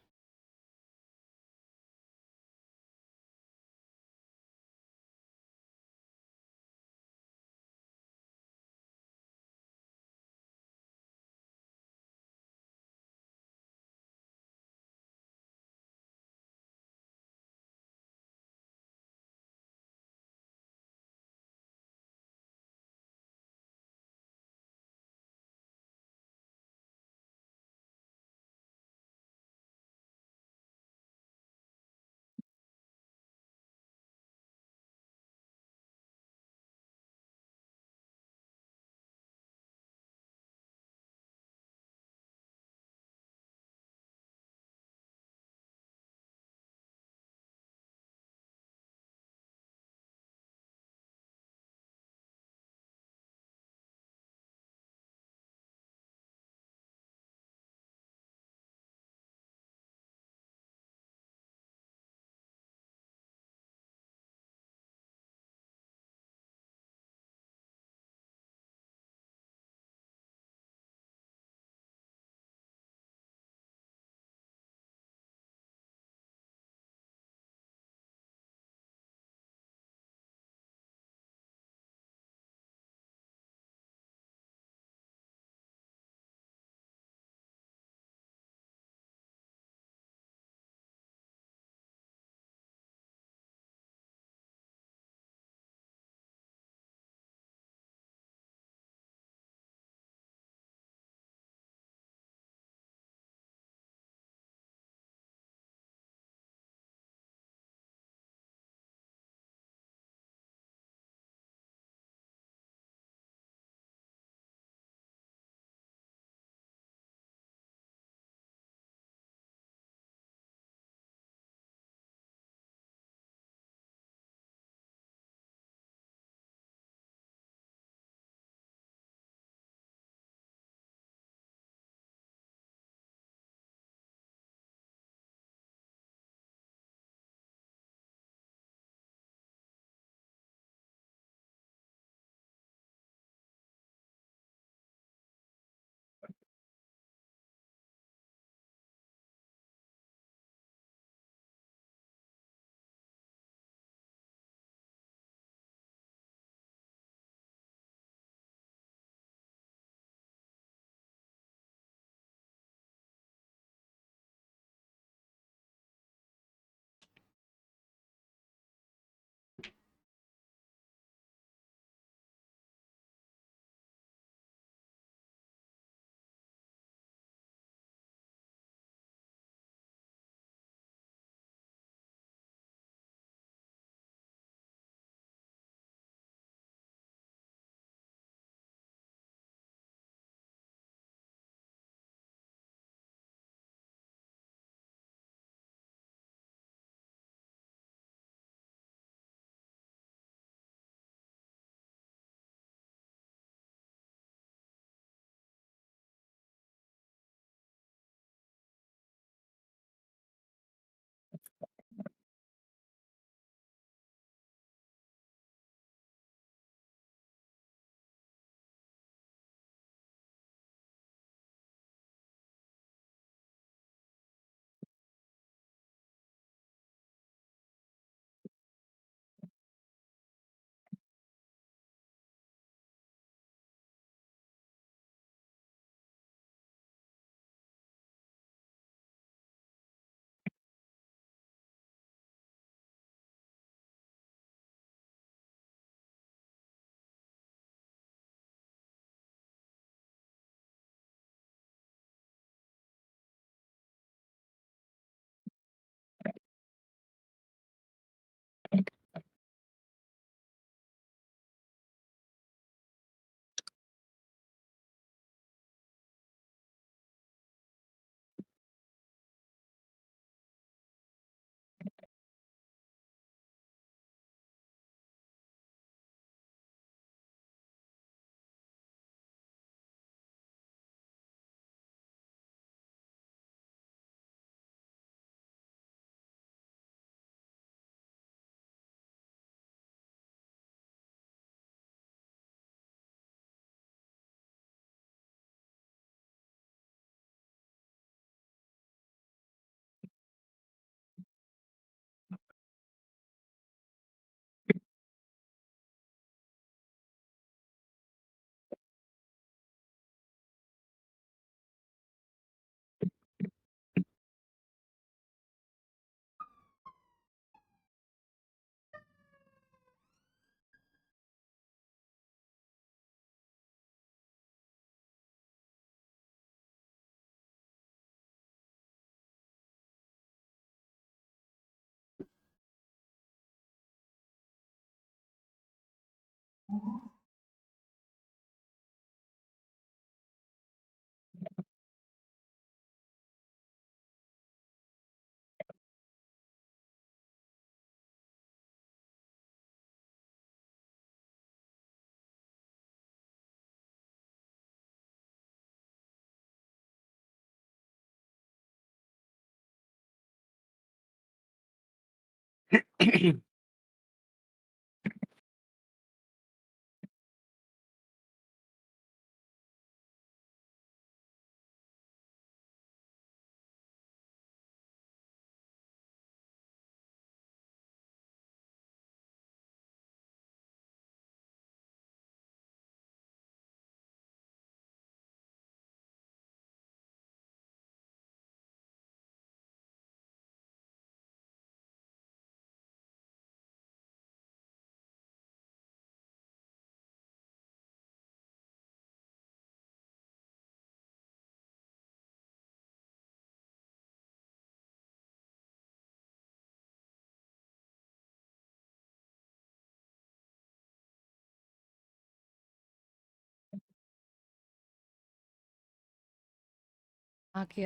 A: Aki,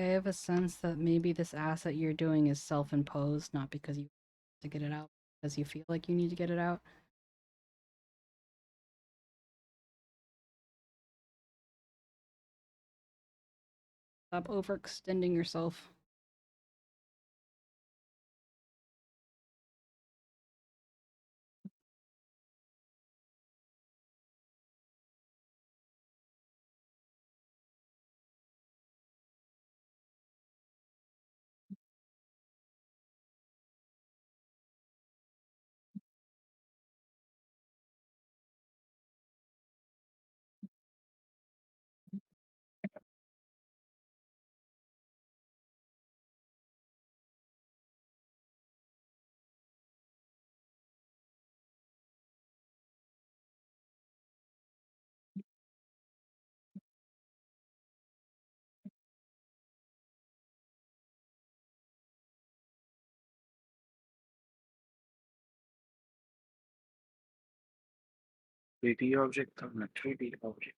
A: I have a sense that maybe this asset you're doing is self-imposed, not because you want to get it out, because you feel like you need to get it out. Stop overextending yourself.
C: Three-D object on a 3D object.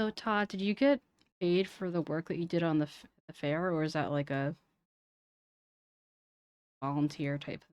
A: So Todd, did you get paid for the work that you did on the fair, or is that like a volunteer type?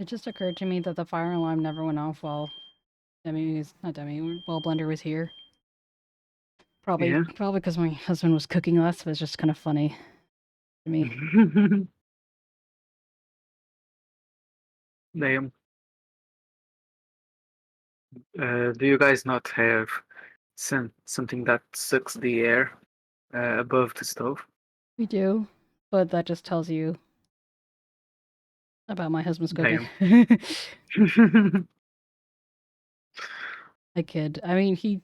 A: It just occurred to me that the fire alarm never went off while while Blender was here. Probably
C: Yeah.
A: because my husband was cooking less, but it's just kind of funny to me.
C: Damn. Do you guys not have something that sucks the air above the stove?
A: We do, but that just tells you about my husband's cooking.
C: Damn.
A: I kid. I mean, he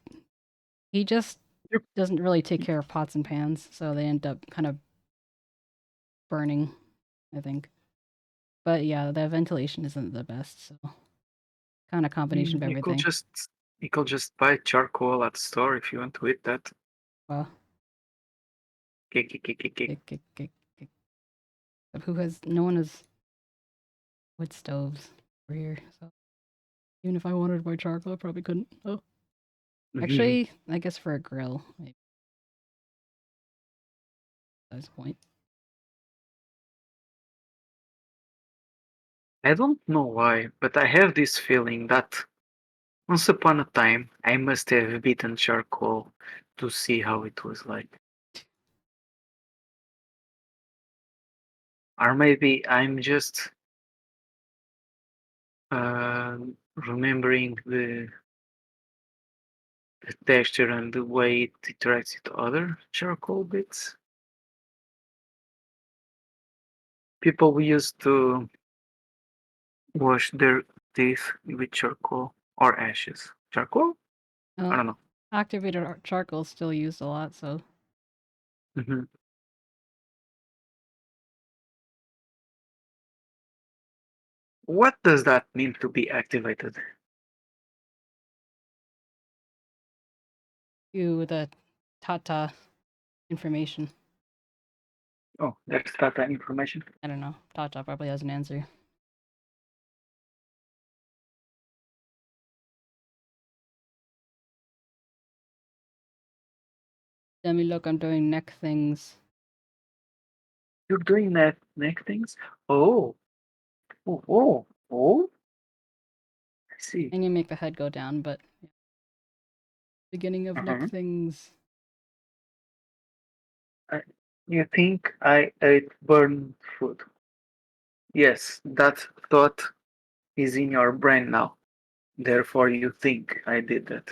A: just
C: Yep.
A: doesn't really take care of pots and pans, so they end up kind of burning, I think. But yeah, the ventilation isn't the best, so kind of combination of everything.
C: You could just buy charcoal at the store if you want to eat that.
A: Well,
C: Kick.
A: no one has wood stoves over here, so even if I wanted my charcoal, I probably couldn't. Oh, actually, I guess for a grill, maybe. That's the point.
C: I don't know why, but I have this feeling that once upon a time I must have beaten charcoal to see how it was like. Or maybe I'm just remembering the texture and the way it interacts with other charcoal bits. People used to wash their teeth with charcoal or ashes. Charcoal? I don't know.
A: Activated charcoal is still used a lot, so
C: Mm-hmm. What does that mean to be activated?
A: the Tata information.
C: Oh, that's data information.
A: I don't know. Tata probably has an answer. Demi, look, I'm doing neck things.
C: You're doing that neck things? Oh. I see.
A: And you make the head go down, but yeah. Beginning of neck things.
C: You think I ate burned food? Yes, that thought is in your brain now. Therefore, you think I did that.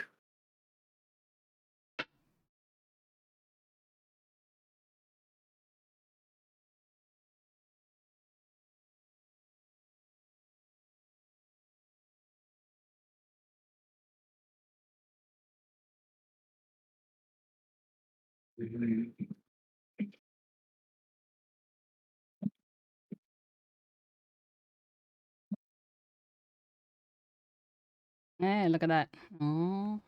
A: Hey, look at that. Oh.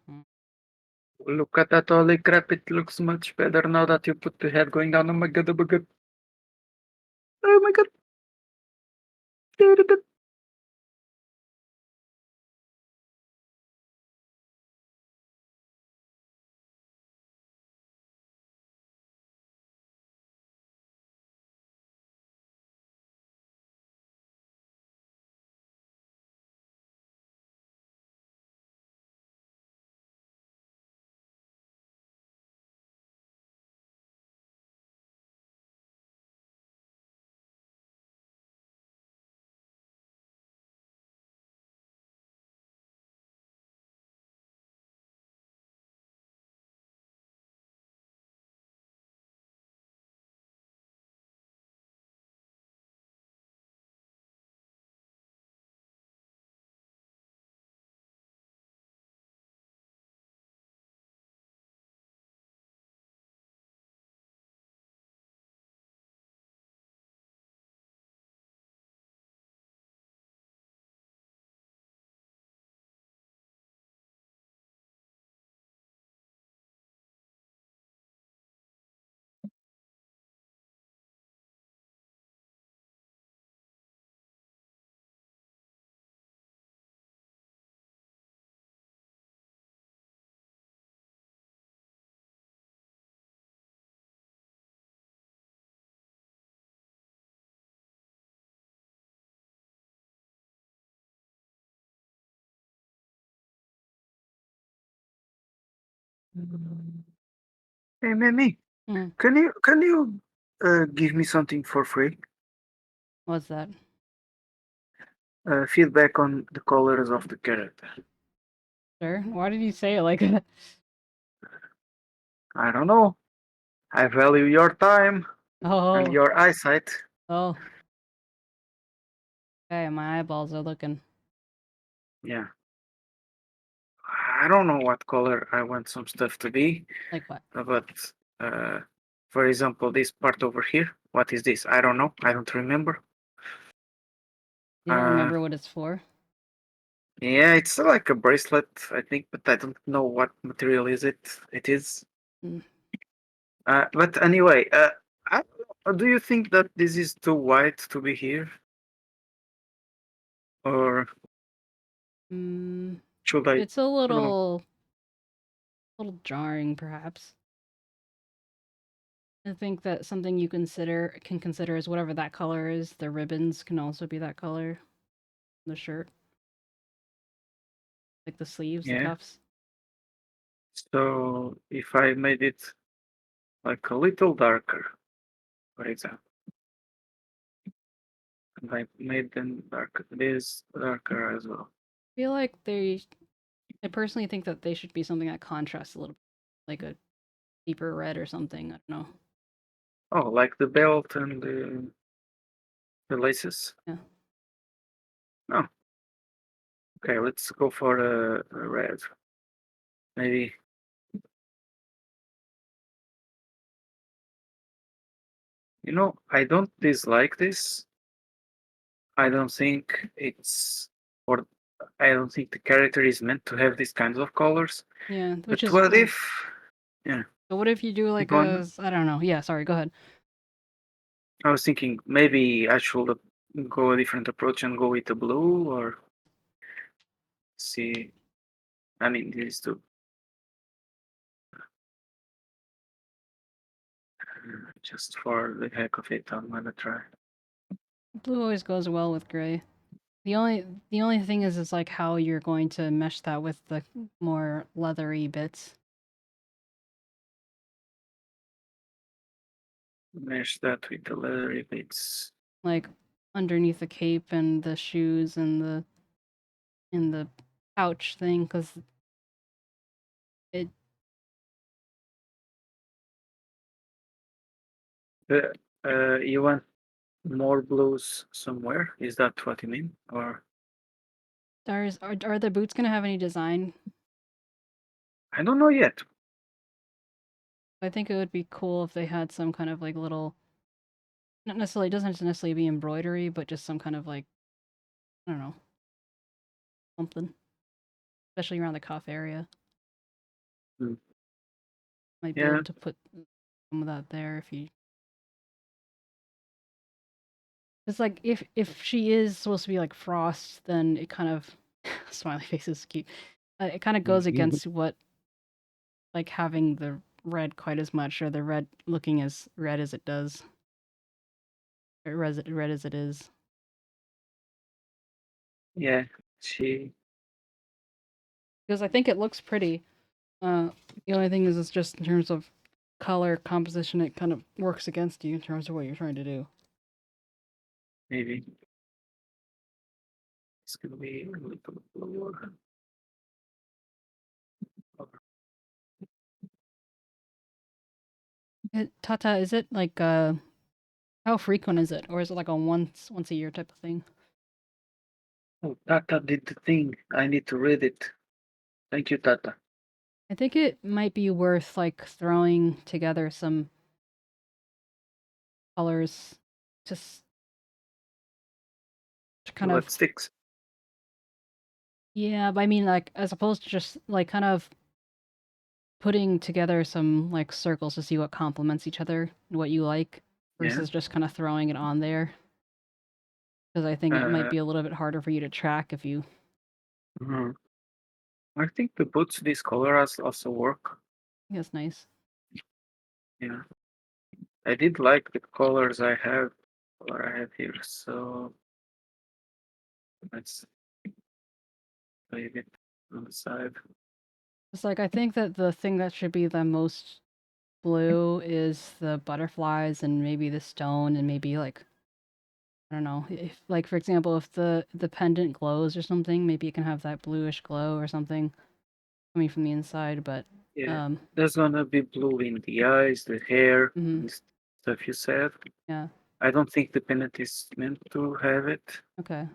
C: Look at that, holy crap, it looks much better now that you put the head going down. Oh my god, oh my god. Oh my god. Hey, Mimi,
A: Mm.
C: can you give me something for free?
A: What's that?
C: Feedback on the colors of the character.
A: Sure. Why did you say it like that?
C: I don't know. I value your time and
A: Oh.
C: your eyesight.
A: Oh. Okay, my eyeballs are looking.
C: Yeah. I don't know what color I want some stuff to be,
A: Like what?
C: but for example, this part over here. What is this? I don't know. I don't remember.
A: You don't
C: Uh,
A: remember what it's for?
C: yeah, it's like a bracelet, I think, but I don't know what material is it. It is.
A: Mm.
C: But anyway, do you think that this is too white to be here, or
A: Mm,
C: should I?
A: it's a
C: I don't know.
A: little jarring, perhaps. I think that something you can consider is whatever that color is. The ribbons can also be that color. The shirt, like the sleeves, the
C: Yeah.
A: cuffs.
C: So if I made it like a little darker, for example, and I made them darker, this darker as well.
A: I feel like I personally think that they should be something that contrasts a little, like a deeper red or something. I don't know.
C: Oh, like the belt and the laces.
A: Yeah.
C: Oh, okay. Let's go for a red. Maybe. You know, I don't dislike this. I don't think it's, or I don't think the character is meant to have these kinds of colors.
A: Yeah, which
C: But
A: is
C: what
A: fine.
C: if? Yeah,
A: But what if you do like
C: go on.
A: I don't know. Yeah, sorry. Go ahead.
C: I was thinking maybe I should go a different approach and go with the blue, or see. I mean, these two. Just for the heck of it, I'm gonna try.
A: Blue always goes well with gray. The only thing is like how you're going to mesh that with the more leathery bits.
C: Mesh that with the leathery bits.
A: Like underneath the cape and the shoes and the pouch thing, because it
C: You want more blues somewhere? Is that what you mean? Or
A: are the boots gonna have any design?
C: I don't know yet.
A: I think it would be cool if they had some kind of like little, not necessarily, it doesn't necessarily be embroidery, but just some kind of like, I don't know, something, especially around the cuff area.
C: Hmm.
A: Might be
C: Yeah.
A: able to put some of that there if you. It's like if she is supposed to be like Frost, then it kind of smiley face is cute. It kind of goes against what, like having the red quite as much, or the red looking as red as it does, or red as it is.
C: Yeah, she.
A: Because I think it looks pretty. The only thing is, it's just in terms of color composition, it kind of works against you in terms of what you're trying to do.
C: Maybe it's gonna be a little bluer.
A: Tata, is it like how frequent is it, or is it like a once a year type of thing?
C: Oh, Tata did the thing. I need to read it. Thank you, Tata.
A: I think it might be worth like throwing together some colors to kind of,
C: What sticks?
A: yeah, but I mean like as opposed to just like kind of putting together some like circles to see what complements each other and what you like
C: Yeah.
A: versus just kind of throwing it on there. Because I think it might be a little bit harder for you to track if you.
C: Mhm. I think the boots this color also work.
A: That's nice.
C: Yeah. I did like the colors I have here, so let's leave it on the side.
A: It's like I think that the thing that should be the most blue is the butterflies and maybe the stone and maybe like I don't know if like for example if the pendant glows or something maybe it can have that bluish glow or something coming from the inside. But
C: Yeah, there's gonna be blue in the eyes, the hair, and stuff you said.
A: yeah,
C: I don't think the pendant is meant to have it.
A: okay.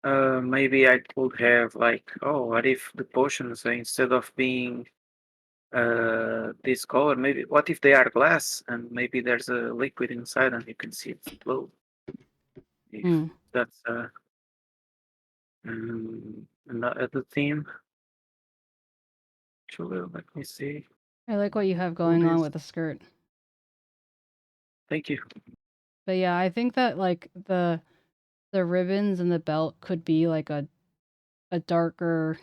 C: Maybe I could have like, oh, what if the potions instead of being this color, maybe what if they are glass and maybe there's a liquid inside and you can see it's blue. If that's the theme. Actually, let me see.
A: I like what you have going on with the skirt.
C: Thank you.
A: But yeah, I think that like the ribbons and the belt could be like a darker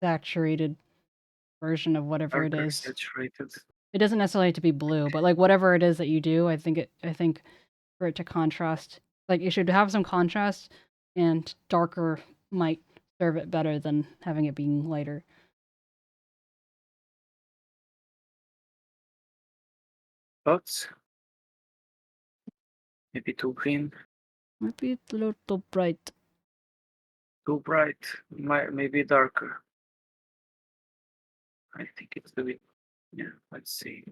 A: saturated version of whatever it
C: Darker
A: is.
C: saturated.
A: It doesn't necessarily have to be blue, but like whatever it is that you do, I think for it to contrast, like it should have some contrast, and darker might serve it better than having it being lighter.
C: Thoughts? Maybe too green,
A: Maybe it's a little bright.
C: too bright, maybe darker. I think it's a bit. Yeah, let's see.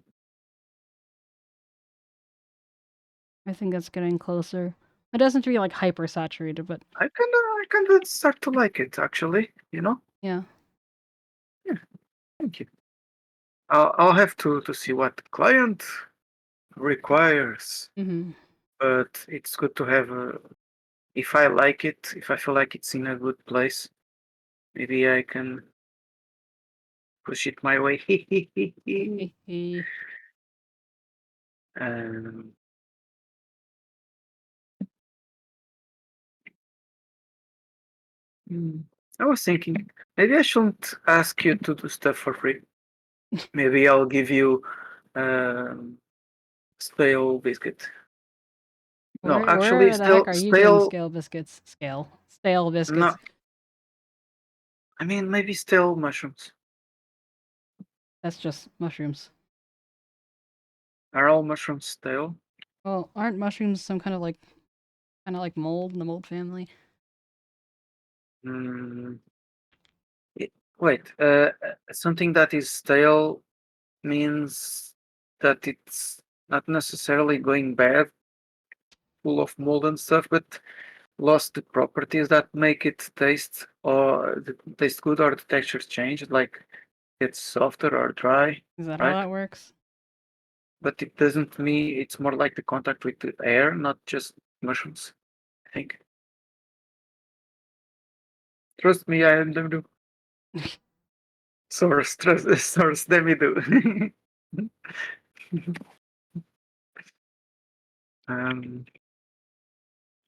A: I think it's getting closer. It doesn't be like hyper saturated, but
C: I kinda start to like it actually. You know.
A: yeah.
C: Yeah. Thank you. I'll have to see what the client requires. But it's good to have if I like it, if I feel like it's in a good place, maybe I can push it my way. um, I was thinking maybe I shouldn't ask you to do stuff for free. Maybe I'll give you stale biscuit. No, actually,
A: where the heck are you getting
C: stale
A: biscuits? Stale
C: no.
A: biscuits.
C: I mean, maybe stale mushrooms.
A: That's just mushrooms.
C: Are all mushrooms stale?
A: Well, aren't mushrooms some kind of like mold in the mold family?
C: Wait, something that is stale means that it's not necessarily going bad, full of mold and stuff, but lost the properties that make it taste good or the textures change, like it's softer or dry.
A: Is that how
C: right?
A: that works?
C: But it doesn't mean it's more like the contact with the air, not just mushrooms, I think. Trust me, I am them do. Source, let me do.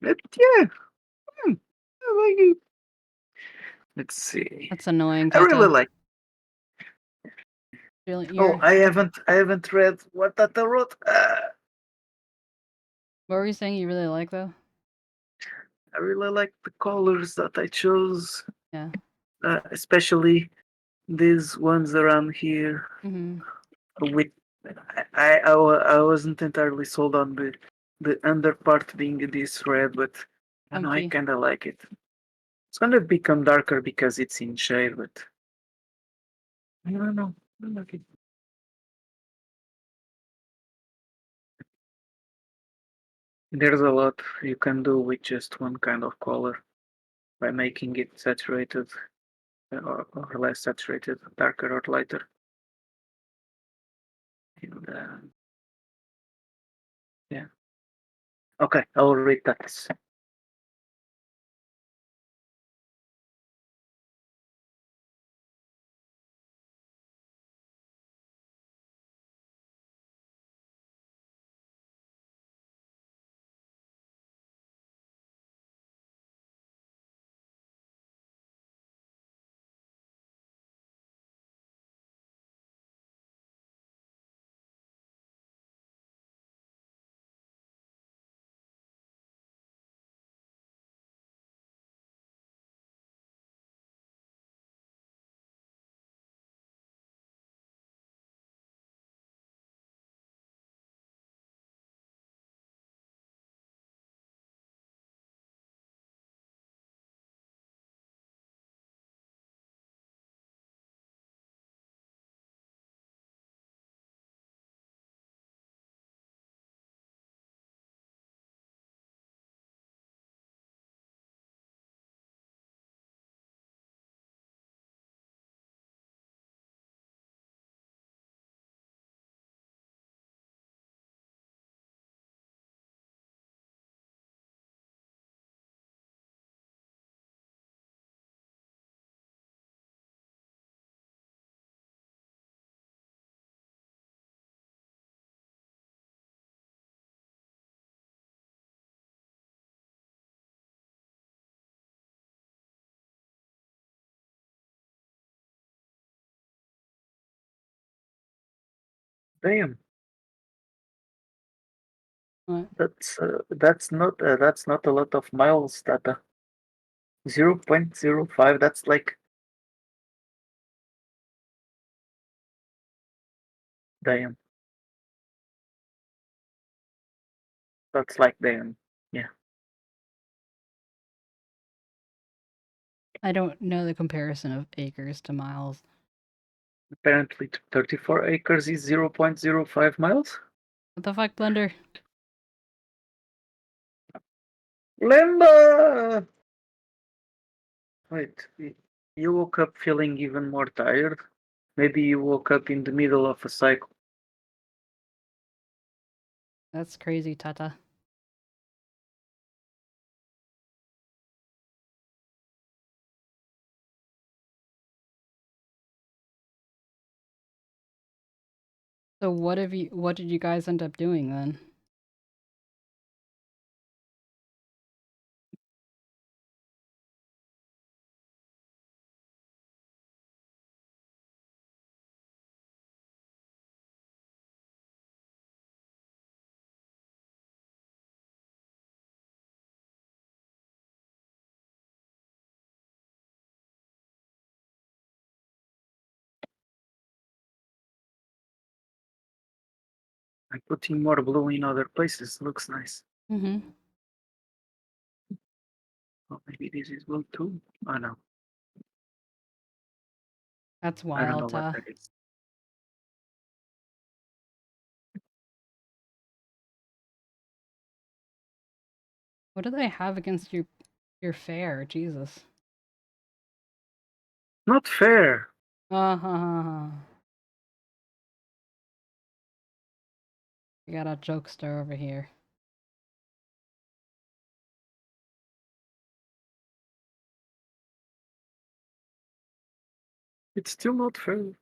C: But yeah, I like it. Let's see.
A: That's annoying.
C: I really like.
A: You're,
C: I haven't read what Tata wrote.
A: what were you saying you really like though?
C: I really like the colors that I chose.
A: Yeah.
C: Especially these ones around here. With I wasn't entirely sold on the under part being this red, but I don't know, I kind of like it. It's gonna become darker because it's in shade, but I don't know. I like it. There's a lot you can do with just one kind of color by making it saturated or less saturated, darker or lighter. And, yeah. Okay, I'll read that. Damn,
A: What?
C: that's not a lot of miles. Data 0.05. That's like damn. That's like damn. Yeah.
A: I don't know the comparison of acres to miles.
C: Apparently, 34 acres is 0.05 miles.
A: What the fuck, Blender?
C: Lemba! Wait, you woke up feeling even more tired? Maybe you woke up in the middle of a cycle.
A: That's crazy, Tata. So what did you guys end up doing then?
C: I'm putting more blue in other places. Looks nice.
A: Mm-hmm.
C: Oh, maybe this is blue too. Oh no,
A: That's
C: I don't know
A: wild,
C: what
A: Ta.
C: that is.
A: What do they have against your fair? Jesus.
C: Not fair.
A: Uh-huh. We got a jokester over here.
C: It's still not fair.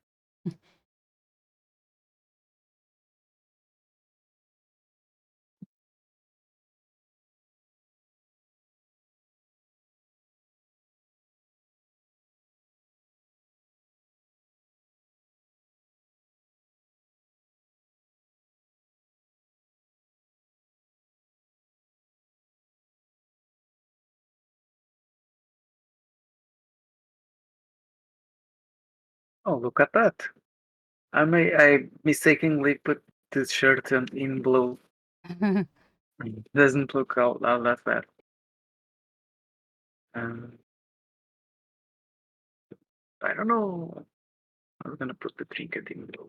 C: Oh, look at that. I mistakenly put this shirt in blue. Doesn't look all that bad. I don't know. I'm gonna put the trinket in blue.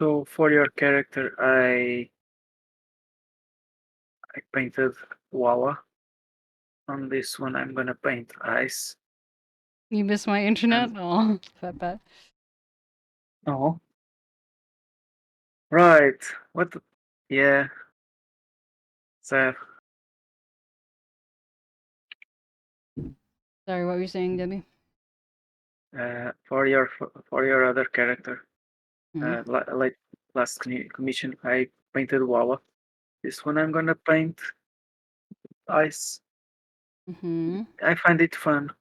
C: So for your character, I painted Wawa. On this one, I'm gonna paint ice.
A: You missed my internet? Oh, fat bat.
C: Oh, right. What? Yeah. So
A: Sorry, what were you saying, Debbie?
C: for your other character,
A: Hmm?
C: like last commission, I painted Wawa. This one, I'm gonna paint ice.
A: Mm-hmm.
C: I find it fun.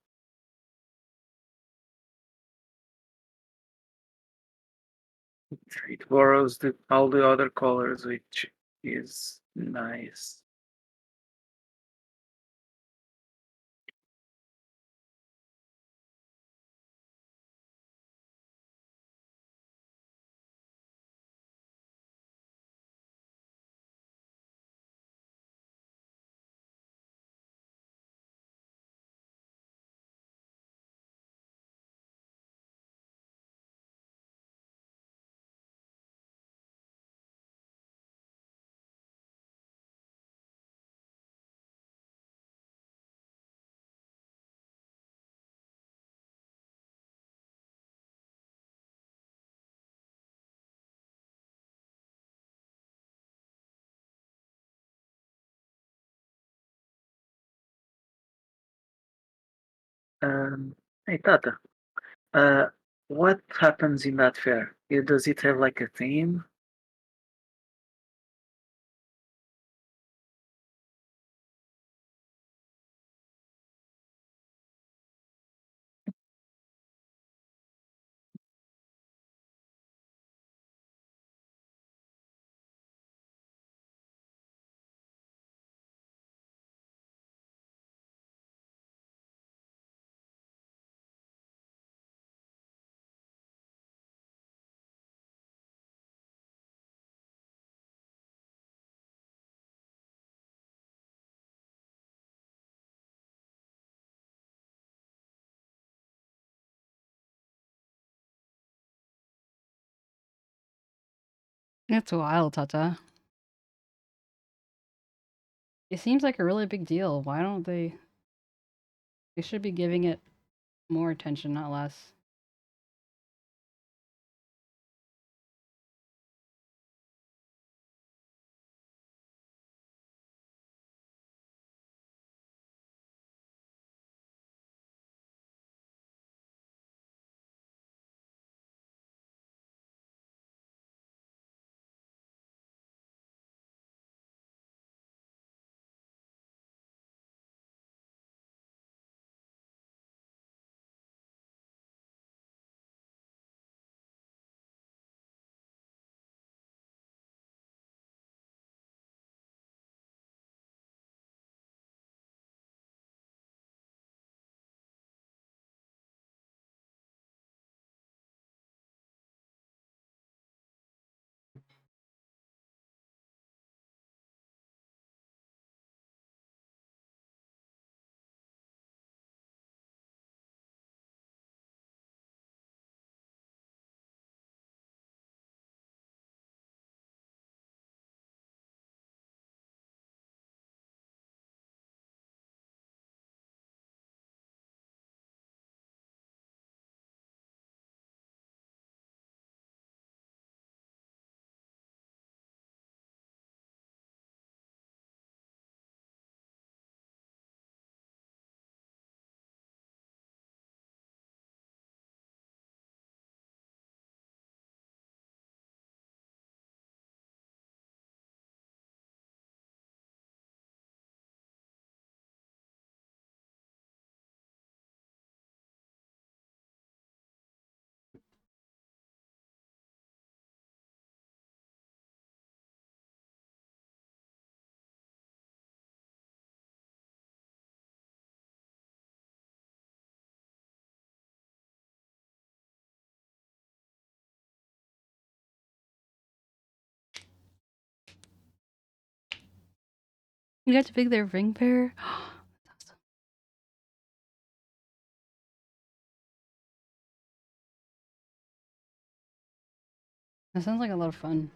C: It borrows all the other colors, which is nice. Hey Tata, uh, what happens in that fair? Does it have like a theme?
A: It's wild, Tata. It seems like a really big deal. Why don't they? They should be giving it more attention, not less. You got to pick their ring pair? That's awesome. That sounds like a lot of fun.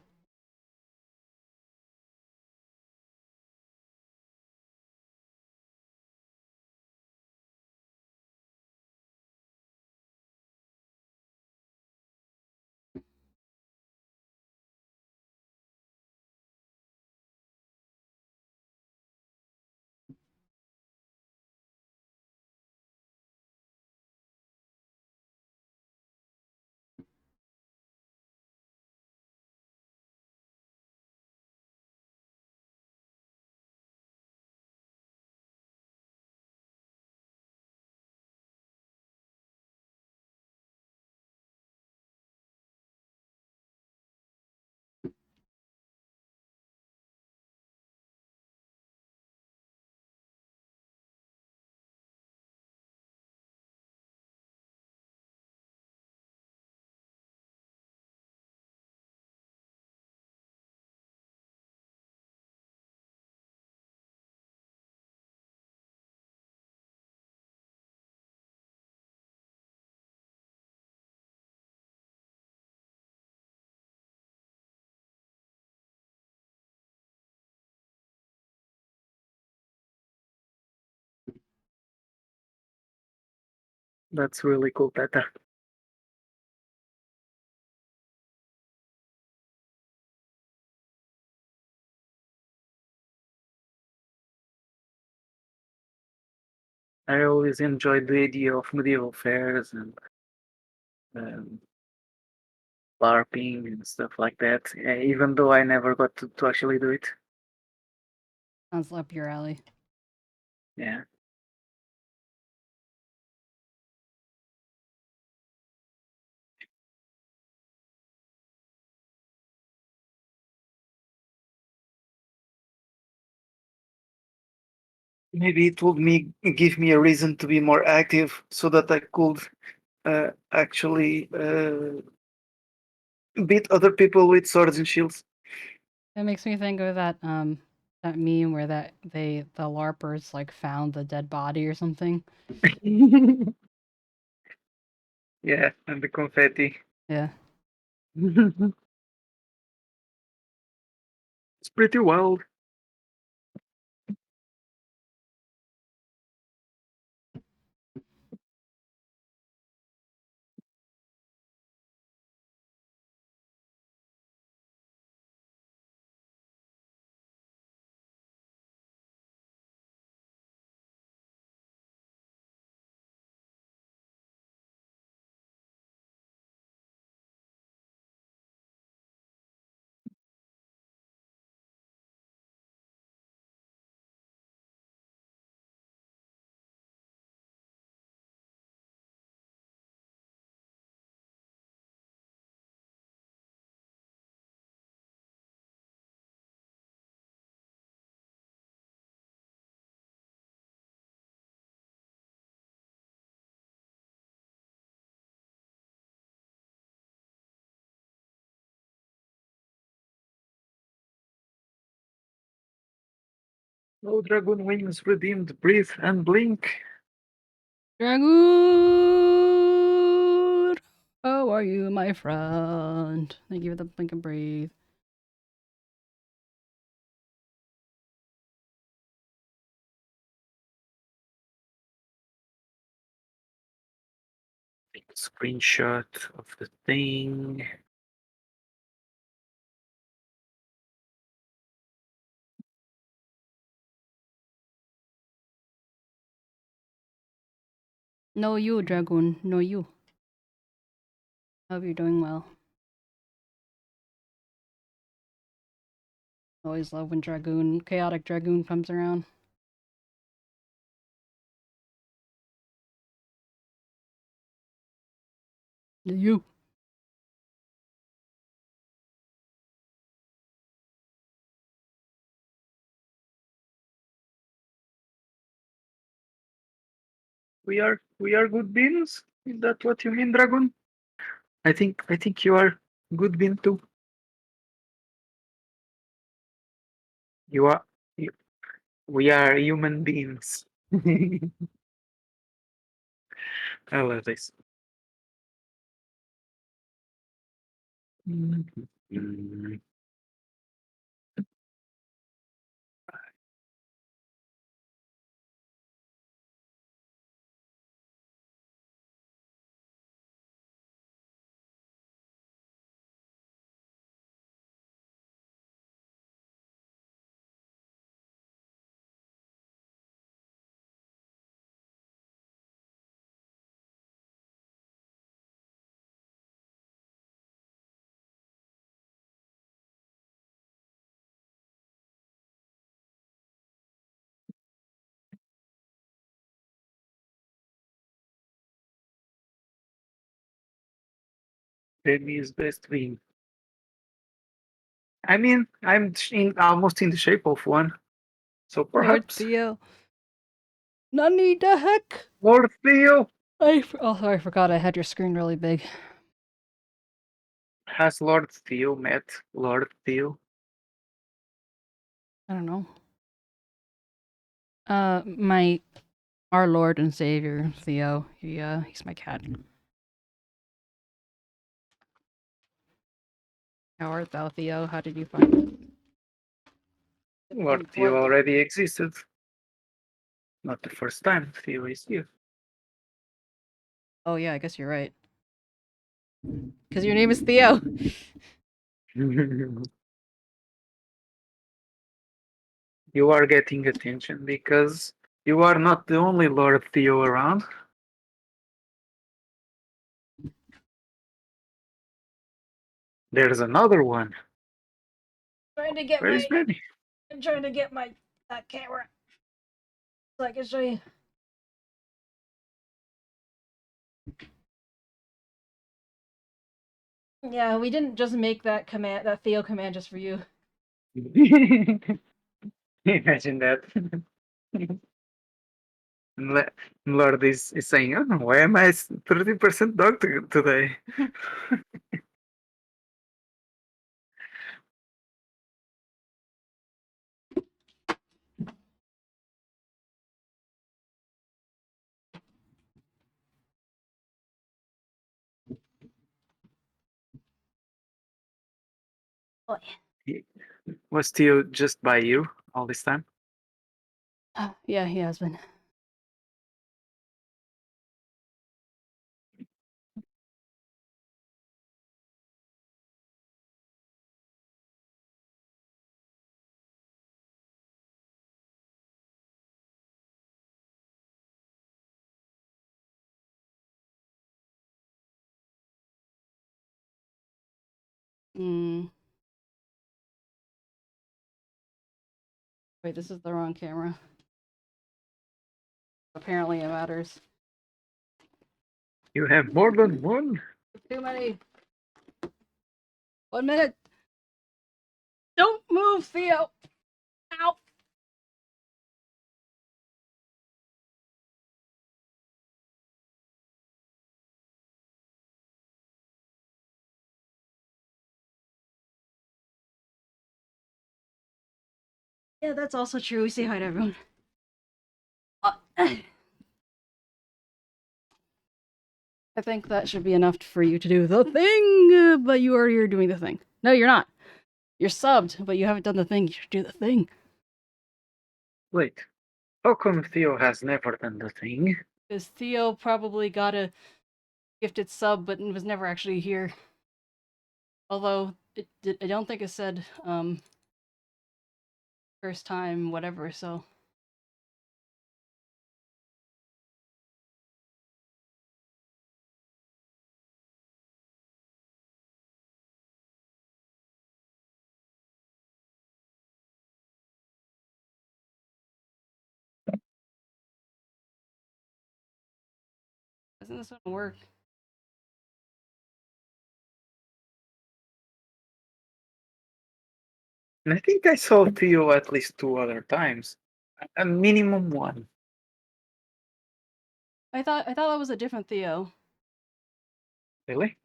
C: That's really cool, Tata. I always enjoyed the idea of medieval fairs and um, LARPing and stuff like that, even though I never got to actually do it.
A: Sounds up your alley.
C: Yeah. Maybe it would give me a reason to be more active so that I could actually beat other people with swords and shields.
A: That makes me think of that that meme where the LARPers like found the dead body or something.
C: Yeah, and the confetti.
A: Yeah.
C: It's pretty wild. No dragon wings redeemed. Breathe and blink.
A: Dragoon! How are you, my friend? Thank you for the blink and breathe.
C: Take a screenshot of the thing.
A: No you, Dragoon. No you. Hope you're doing well. Always love when Chaotic Dragoon comes around. You.
C: We are good beans. Is that what you mean, Dragon? I think you are good bean too. You are. You, we are human beings. I love this. Baby is best bean. I mean, I'm almost in the shape of one. So
A: Lord
C: perhaps.
A: Theo. Nani the heck?
C: Lord Theo!
A: I forgot I had your screen really big.
C: Has Lord Theo met Lord Theo?
A: I don't know. Our Lord and Savior, Theo. He's my cat. How art thou, Theo? How did you find it?
C: Lord Theo already existed. Not the first time Theo is here.
A: Oh yeah, I guess you're right. Because your name is Theo.
C: You are getting attention because You are not the only Lord Theo around. There's another one.
A: Trying to get
C: Where's Benny?
A: I'm trying to get my camera so I can show you. Yeah, we didn't just make that Theo command just for you.
C: Imagine that. Lord is saying, oh, why am I 30% dog today?
A: Oh,
C: Was Theo just by you all this time?
A: yeah, he has been. Mm. Wait, this is the wrong camera. Apparently it matters.
C: You have more than one?
A: Too many. 1 minute. Don't move, Theo. Ow. Yeah, that's also true. We say hi to everyone. I think that should be enough for you to do the thing, but you already are doing the thing. No, you're not. You're subbed, but you haven't done the thing. You should do the thing.
C: Wait, how come Theo has never done the thing?
A: Because Theo probably got a gifted sub, but was never actually here. Although, I don't think it said, first time, whatever, so... Doesn't this one work?
C: I think I saw Theo at least 2 other times. A minimum one.
A: I thought that was a different Theo.
C: Really?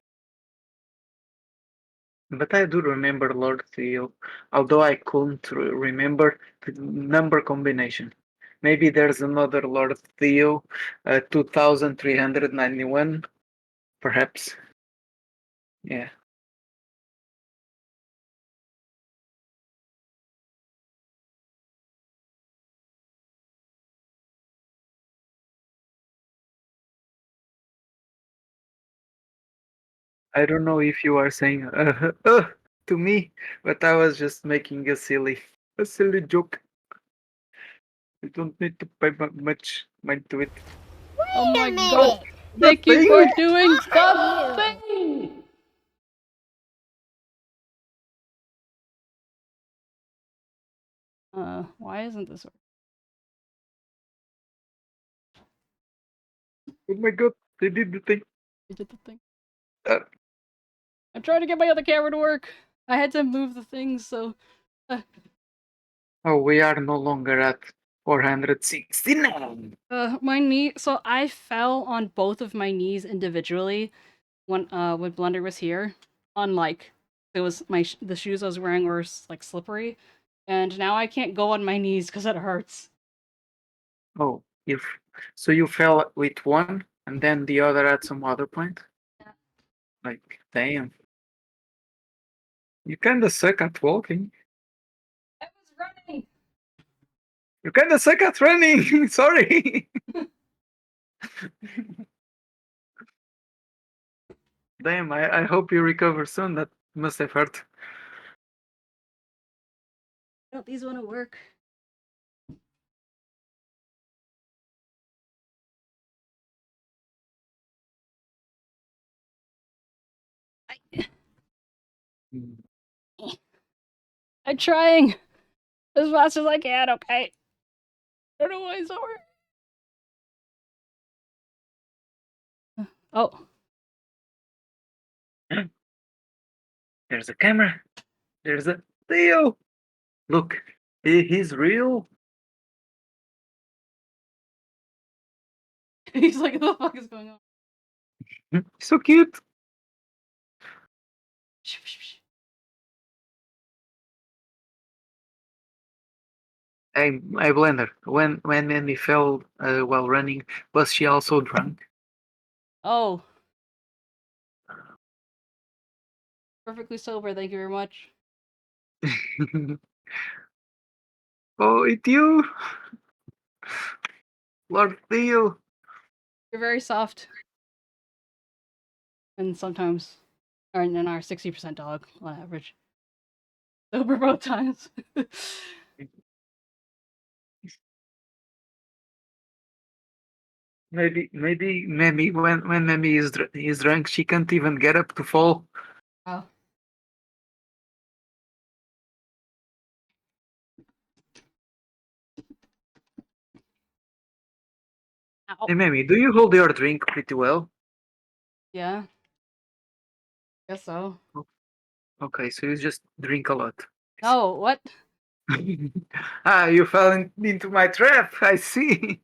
C: But I do remember Lord Theo, although I couldn't remember the number combination. Maybe there's another Lord Theo, 2391, perhaps. Yeah. I don't know if you are saying to me, but I was just making a silly joke. You don't need to pay much mind to it.
A: Oh
E: Wait
A: my
E: a minute.
A: god! Thank you for doing the thing! Why isn't this working?
C: Oh my god, they did the thing.
A: You did the thing.
C: Uh,
A: I'm trying to get my other camera to work. I had to move the things, so...
C: Oh, we are no longer at 469.
A: my knee... So I fell on both of my knees individually when Blunder was here. On, like... It was the shoes I was wearing were, like, slippery. And now I can't go on my knees because it hurts.
C: Oh, so you fell with one and then the other at some other point?
A: Yeah.
C: Like, damn. You kinda suck at walking.
A: I was running!
C: You kinda suck at running! Sorry! Damn, I hope you recover soon. That must have hurt.
A: Don't these want to work? I'm trying as fast as I can, okay? I don't know why it's not working. Oh.
C: There's a camera. There's a Theo. Look, he's real.
A: He's like, what the fuck is going on?
C: So cute. Hey, Blender. When Mandy fell while running, was she also drunk?
A: Oh. Perfectly sober, thank you very much.
C: Oh, it's you, Lord Theo.
A: You're very soft. And sometimes, or in our 60% dog on average. Sober both times.
C: Maybe when Mammy is drunk, she can't even get up to fall.
A: Oh. Ow.
C: Hey, Mammy, do you hold your drink pretty well?
A: Yeah. Guess so.
C: Okay, so you just drink a lot.
A: No, what?
C: You fell into my trap. I see.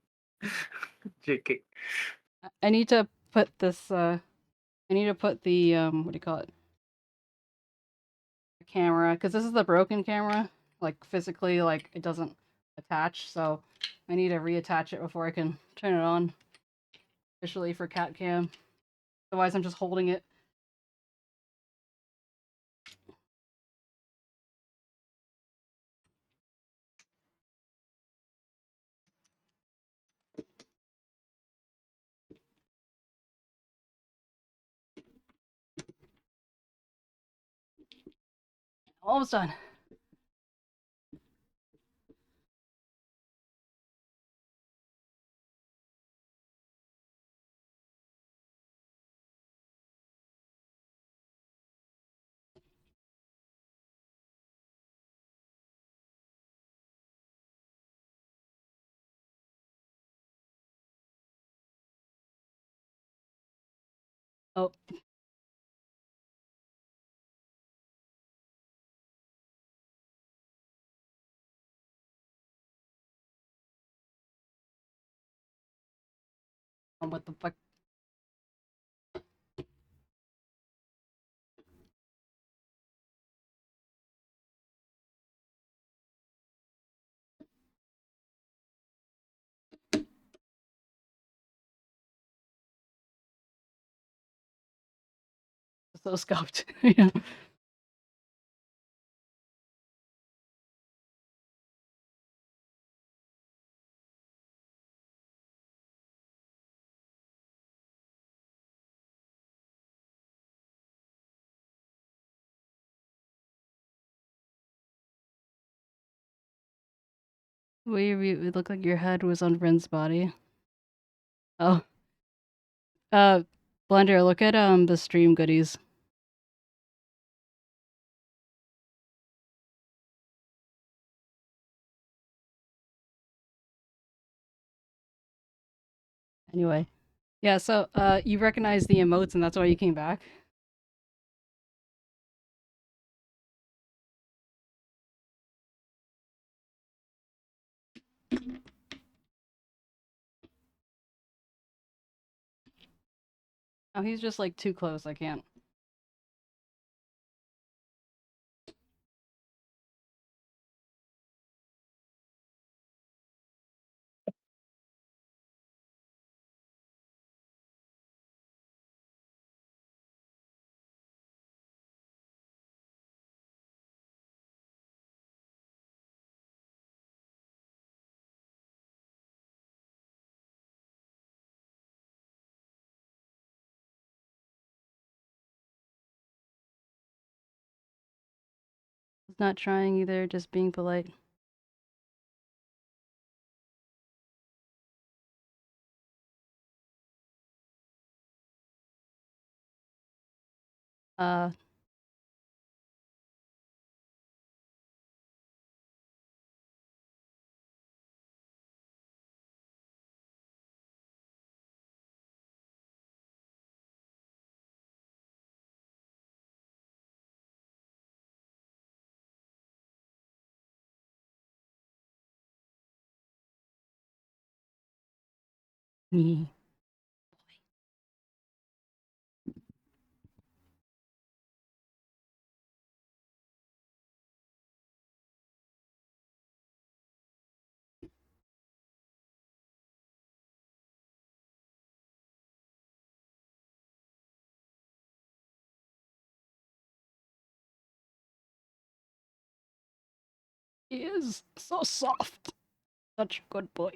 C: JK.
A: I need to put this, I need to put the, what do you call it? Camera, because this is the broken camera. Like, physically, like, it doesn't attach, so I need to reattach it before I can turn it on officially for cat cam. Otherwise, I'm just holding it. Almost done. Oh. What the fuck? So scuffed. Yeah. We look like your head was on Vryn's body. Oh. Blender, look at the stream goodies. Anyway. Yeah, so you recognize the emotes and that's why you came back? Oh, he's just like too close, I can't. He's not trying either, just being polite. Me. He is so soft. Such a good boy.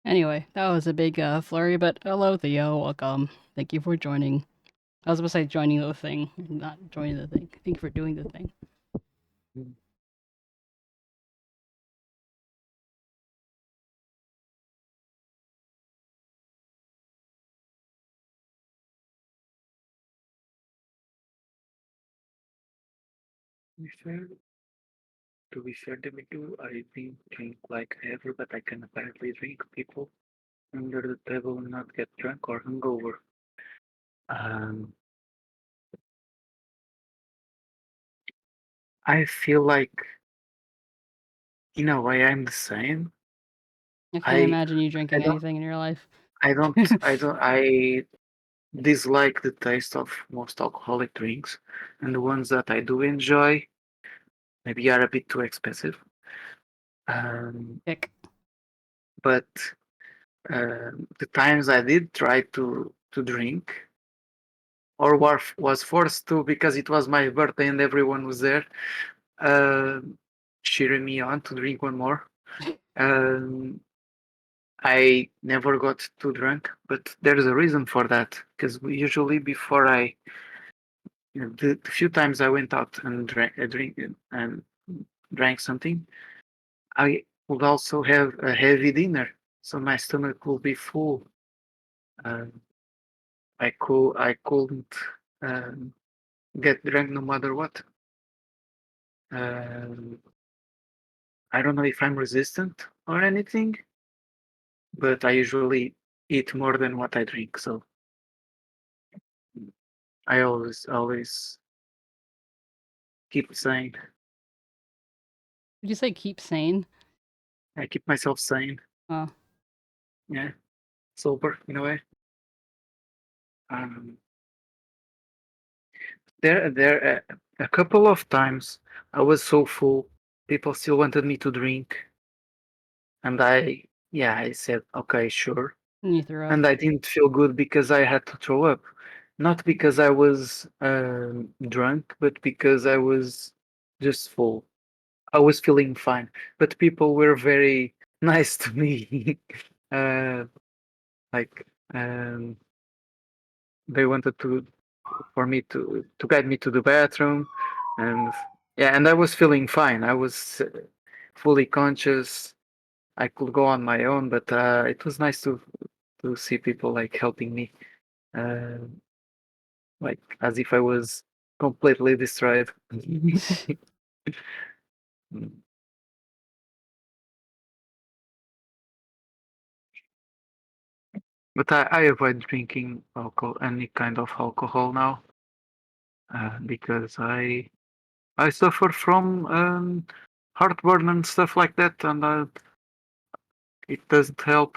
A: Anyway, that was a big flurry, but hello Theo, welcome. Thank you for joining. I was supposed to say joining the thing, not joining the thing. Thank you for doing the thing.
C: To be fair, I didn't drink like ever, but I can apparently drink people under the table and not get drunk or hungover. I feel like, in a way, I'm the same.
A: I can't imagine you drinking
C: don't-
A: anything in your life.
C: I dislike the taste of most alcoholic drinks, and the ones that I do enjoy maybe are a bit too expensive.
A: Ick.
C: But the times I did try to drink, or was forced to because it was my birthday and everyone was there, cheering me on to drink one more. I never got too drunk, but there's a reason for that. Because usually before the few times I went out and drank something, I would also have a heavy dinner, so my stomach will be full. I couldn't get drunk no matter what. I don't know if I'm resistant or anything, but I usually eat more than what I drink, so I always keep sane.
A: Did you say keep sane?
C: I keep myself sane.
A: Oh.
C: Yeah, sober in a way. There a couple of times I was so full, people still wanted me to drink, and I said okay, sure.
A: And you threw up.
C: And I didn't feel good because I had to throw up, not because I was drunk, but because I was just full. I was feeling fine, but people were very nice to me. Like they wanted for me to guide me to the bathroom, and and I was feeling fine. I was fully conscious. I could go on my own, but it was nice to see people like helping me, uh, like as if I was completely destroyed. But I avoid drinking any kind of alcohol now, because I suffer from heartburn and stuff like that, and It doesn't help.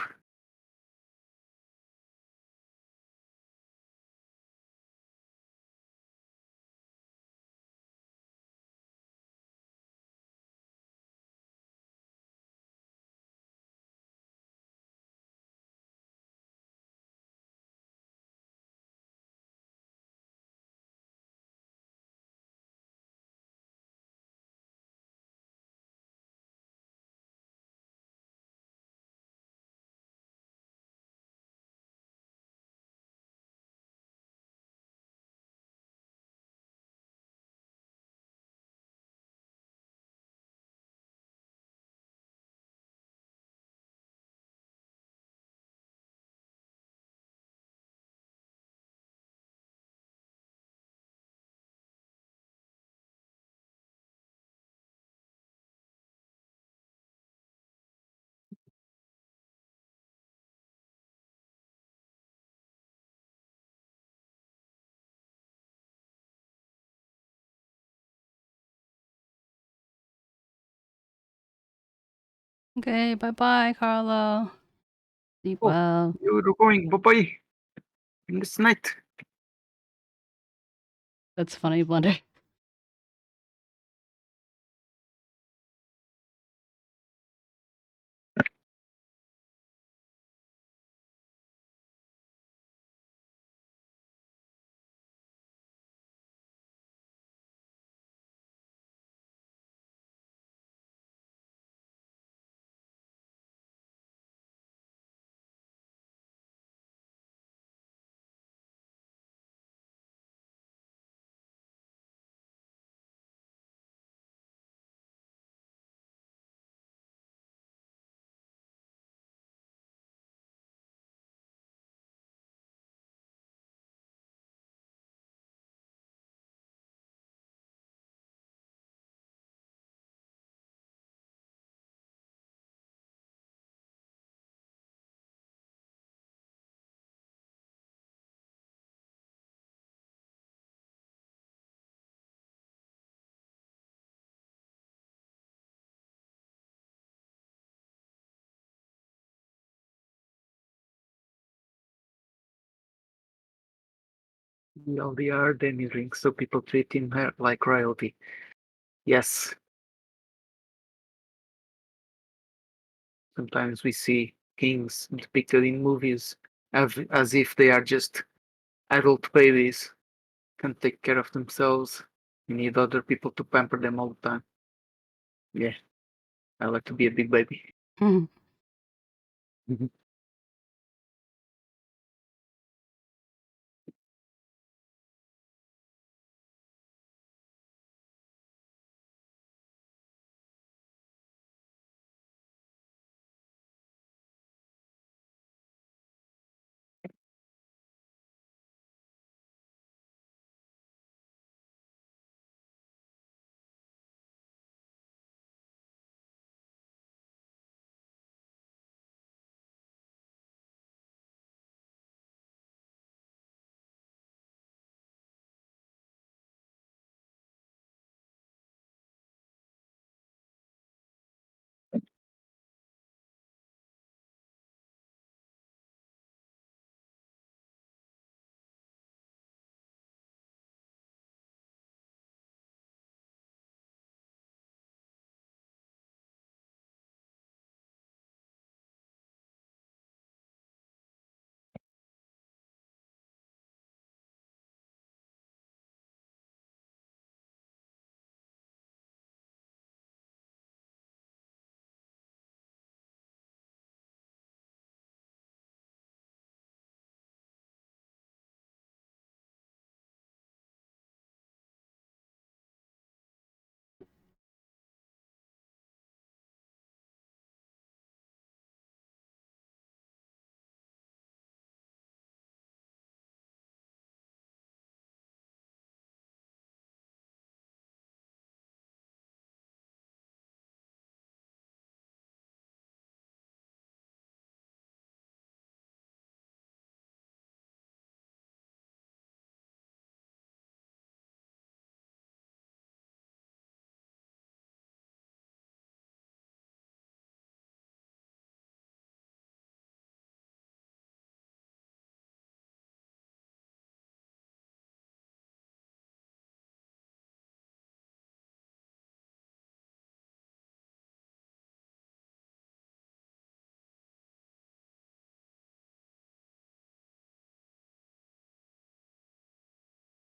A: Okay, bye-bye, Carlo. Sleep
C: Oh,
A: well.
C: you're going, bye-bye. In this night.
A: That's funny, Blender.
C: The LDR, then he drinks, so people treat him like royalty. Yes. Sometimes we see kings depicted in movies as if they are just adult babies, can't take care of themselves, you need other people to pamper them all the time. Yeah, I like to be a big baby.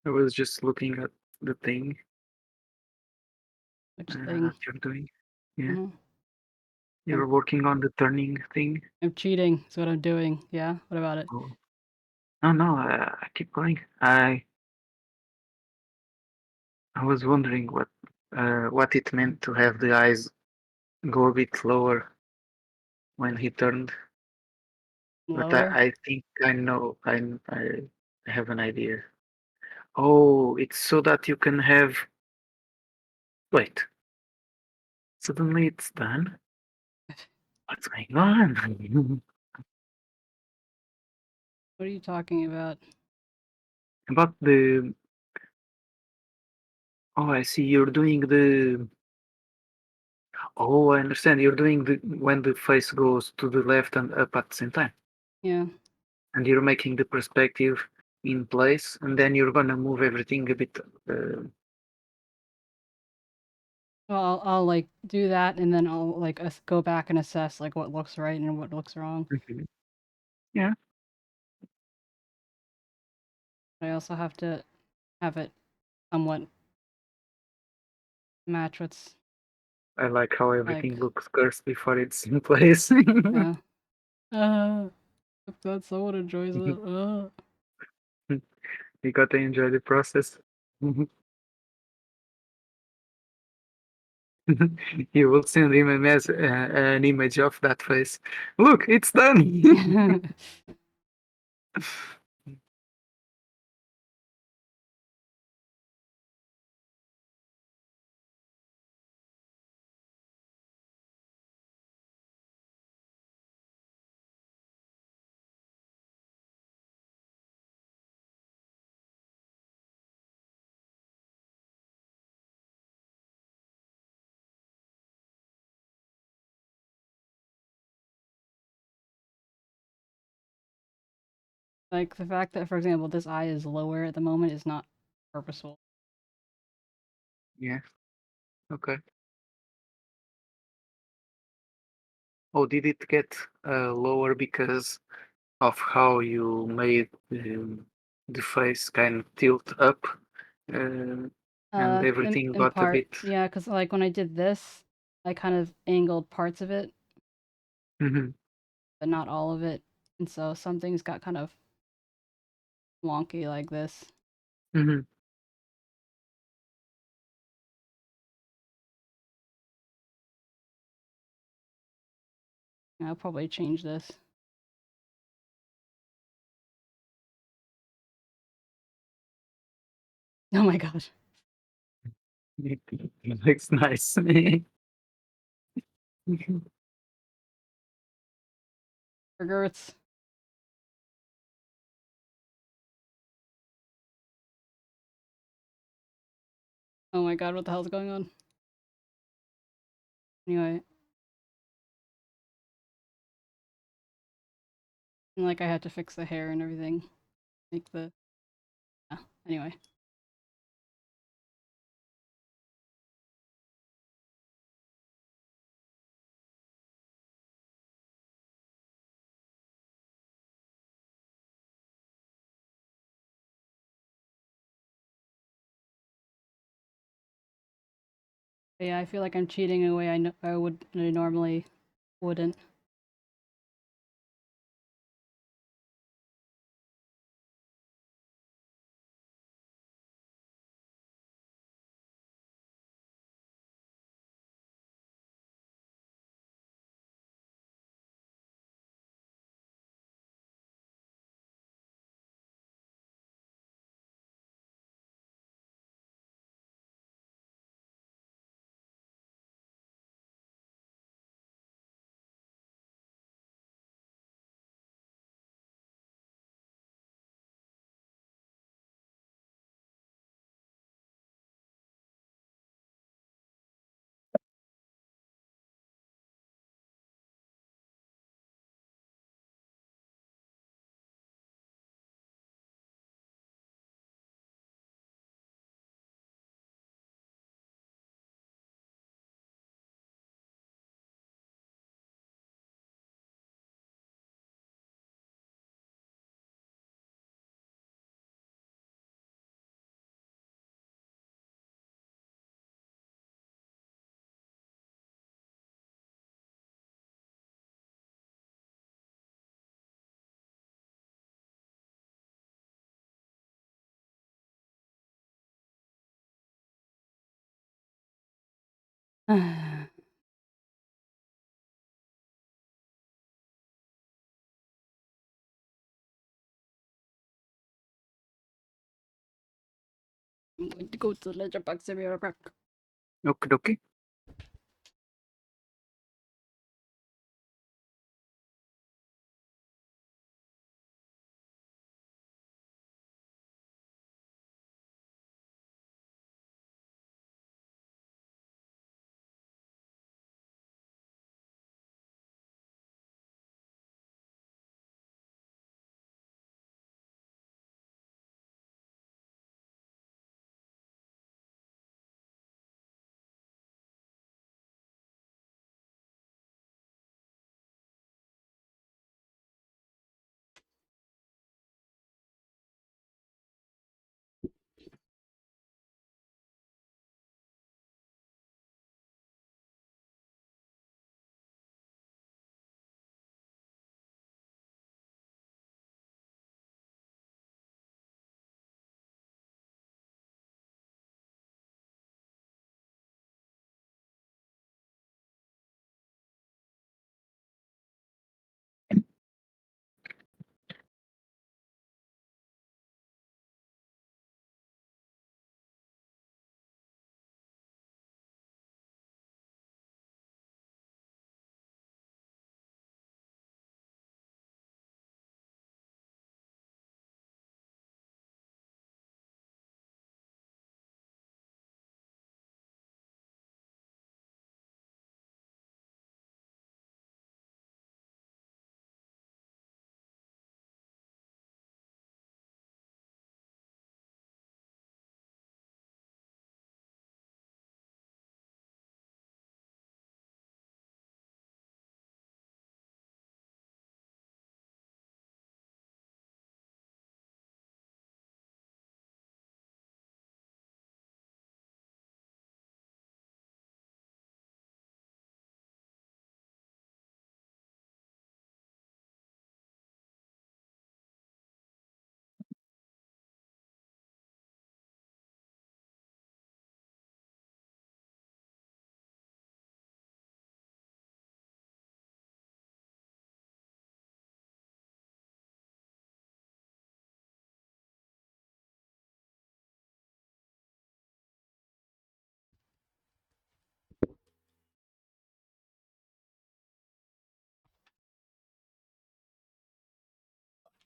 C: I was just looking at the thing
A: Which thing?
C: that you're doing. Yeah,
A: Mhm.
C: you're working on the turning thing.
A: I'm cheating. Is what I'm doing. Yeah. What about it?
C: Oh. No, I keep going. I was wondering what it meant to have the eyes go a bit lower when he turned. But
A: Lower.
C: I think I know. I have an idea. Oh, it's so that you can have. Wait. Suddenly it's done. What's going on?
A: What are you talking about?
C: About the. Oh, I see. You're doing the. Oh, I understand. You're doing the when the face goes to the left and up at the same time,
A: Yeah.
C: and you're making the perspective in place, and then you're gonna move everything a bit.
A: Well, I'll like do that, and then I'll like go back and assess like what looks right and what looks wrong.
C: Mhm. Yeah,
A: I also have to have it somewhat match what's
C: I like how
A: like.
C: everything looks cursed before it's in place.
A: Yeah. If that someone enjoys it.
C: You gotta enjoy the process. You will send him an image of that face. Look, it's done.
A: Like the fact that, for example, this eye is lower at the moment is not purposeful.
C: Yeah. Okay. Oh, did it get lower because of how you made the face kind of tilt up, and everything
A: In
C: got a
A: part,
C: bit.
A: yeah, because like when I did this, I kind of angled parts of it,
C: Mhm,
A: but not all of it, and so some things got kind of wonky like this.
C: mhm.
A: I'll probably change this. Oh my gosh.
C: It looks nice.
A: Gertz. Oh my god, what the hell's going on? Anyway. And like I had to fix the hair and everything. Make the anyway. But yeah, I feel like I'm cheating in a way I normally wouldn't. I'm going to go to the letterbox and be right back.
C: Okie dokie.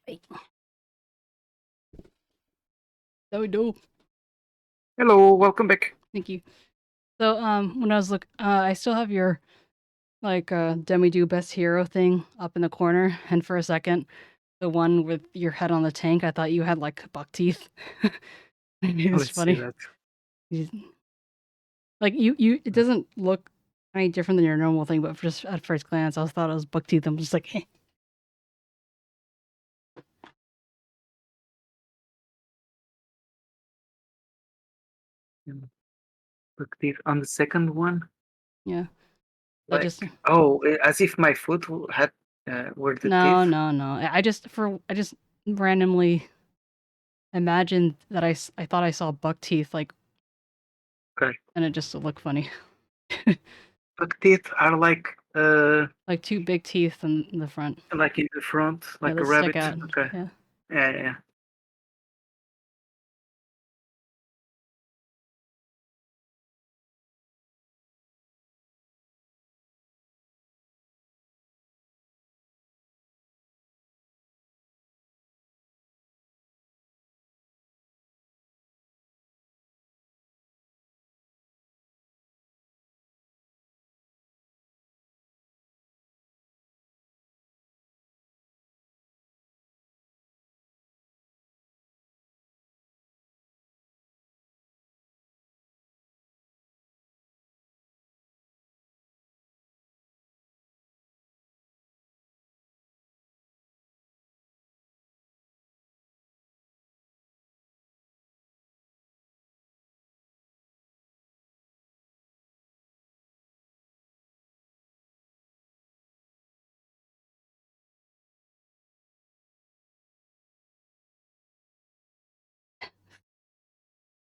A: Wait. So dope.
C: Hello, welcome back.
A: Thank you. So when I was I still have your Demi Do Best Hero thing up in the corner, and for a second, the one with your head on the tank, I thought you had like buck teeth. It's
C: Let's see
A: funny.
C: that.
A: Like you, it doesn't look any different than your normal thing, but just at first glance, I thought it was buck teeth. I'm just like, eh.
C: Look this on the second one.
A: Yeah. I
C: Like,
A: just
C: as if my foot had were the
A: no.
C: teeth.
A: I just randomly imagined that I thought I saw buck teeth, like,
C: Okay.
A: and it just looked funny.
C: Buck teeth are like
A: Like two big teeth in the front.
C: like in the front, like a
A: that stick
C: rabbit.
A: out.
C: Okay.
A: Yeah.
C: Yeah.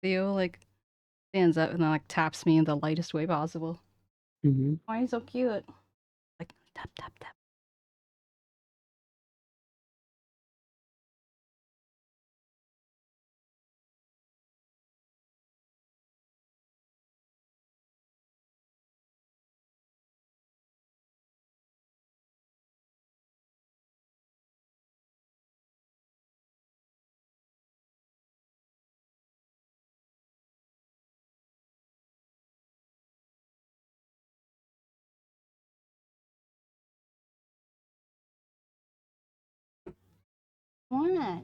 A: Theo like stands up and then like taps me in the lightest way possible.
C: Mm-hmm.
A: Why are you so cute? Like tap tap tap. What?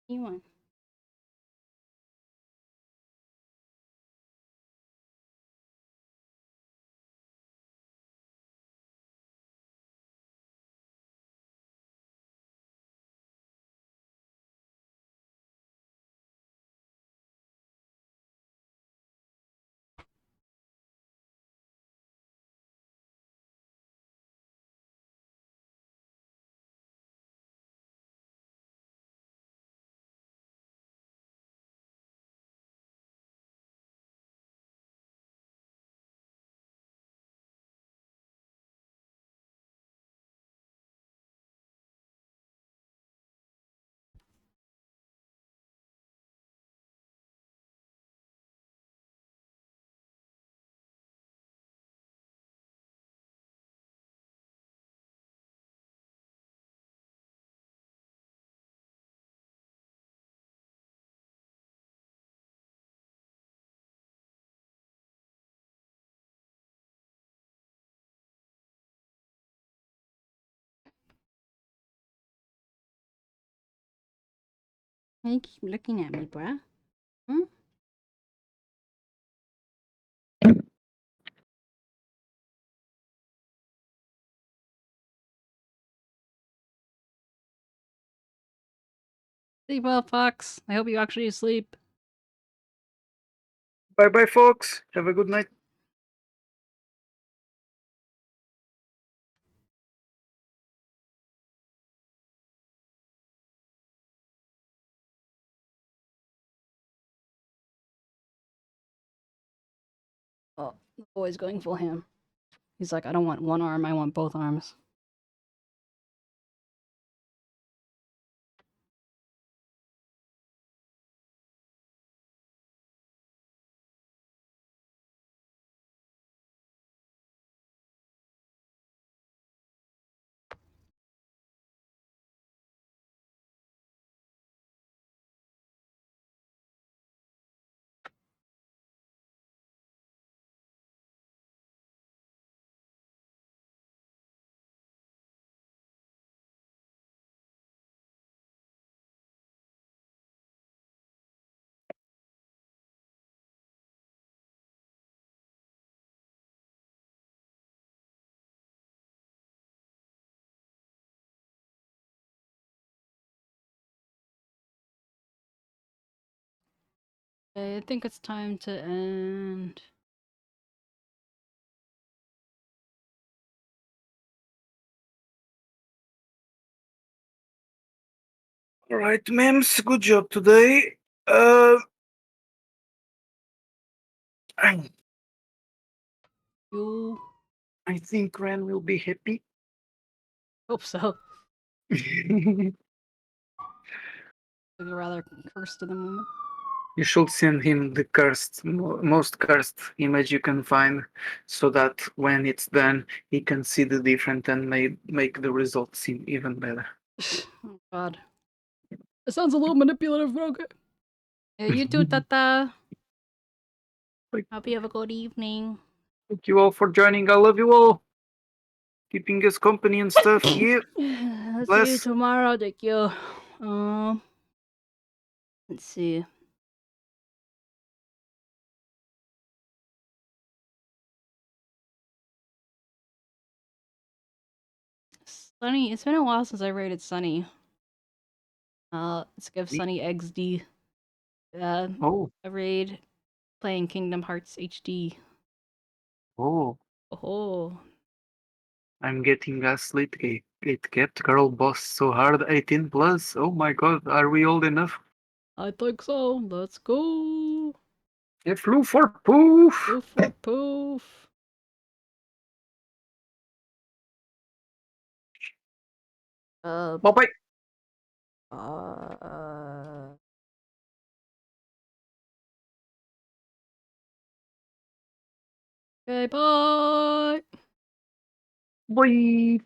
A: You want? Why you keep looking at me, bruh? Hmm? Sleep well, Fox. I hope you actually sleep.
C: Bye bye, folks. Have a good night.
A: Oh, the boy's going full ham. He's like, I don't want one arm, I want both arms. I think it's time to end.
C: Alright, memes, good job today. I
A: You
C: think Ren will be happy.
A: hope so. I'd rather cursed in the moment.
C: You should send him the most cursed image you can find, so that when it's done, he can see the difference and make the result seem even better.
A: Oh god. It sounds a little manipulative, but okay. Yeah, you too, Tata. Hope you have a good evening.
C: Thank you all for joining. I love you all. Keeping us company and stuff. Yeah.
A: Let's see you
C: Bless.
A: tomorrow, thank you. Let's see. Sunny, it's been a while since I rated Sunny. Let's give Sunny XD.
C: Oh.
A: A raid playing Kingdom Hearts HD.
C: Oh.
A: Oh.
C: I'm getting gaslit. It kept girl boss so hard. 18 plus. Oh my god. Are we old enough?
A: I think so. Let's go.
C: It flew for poof.
A: Poof for poof.
C: Bye bye.
A: Okay, bye.
C: Bye.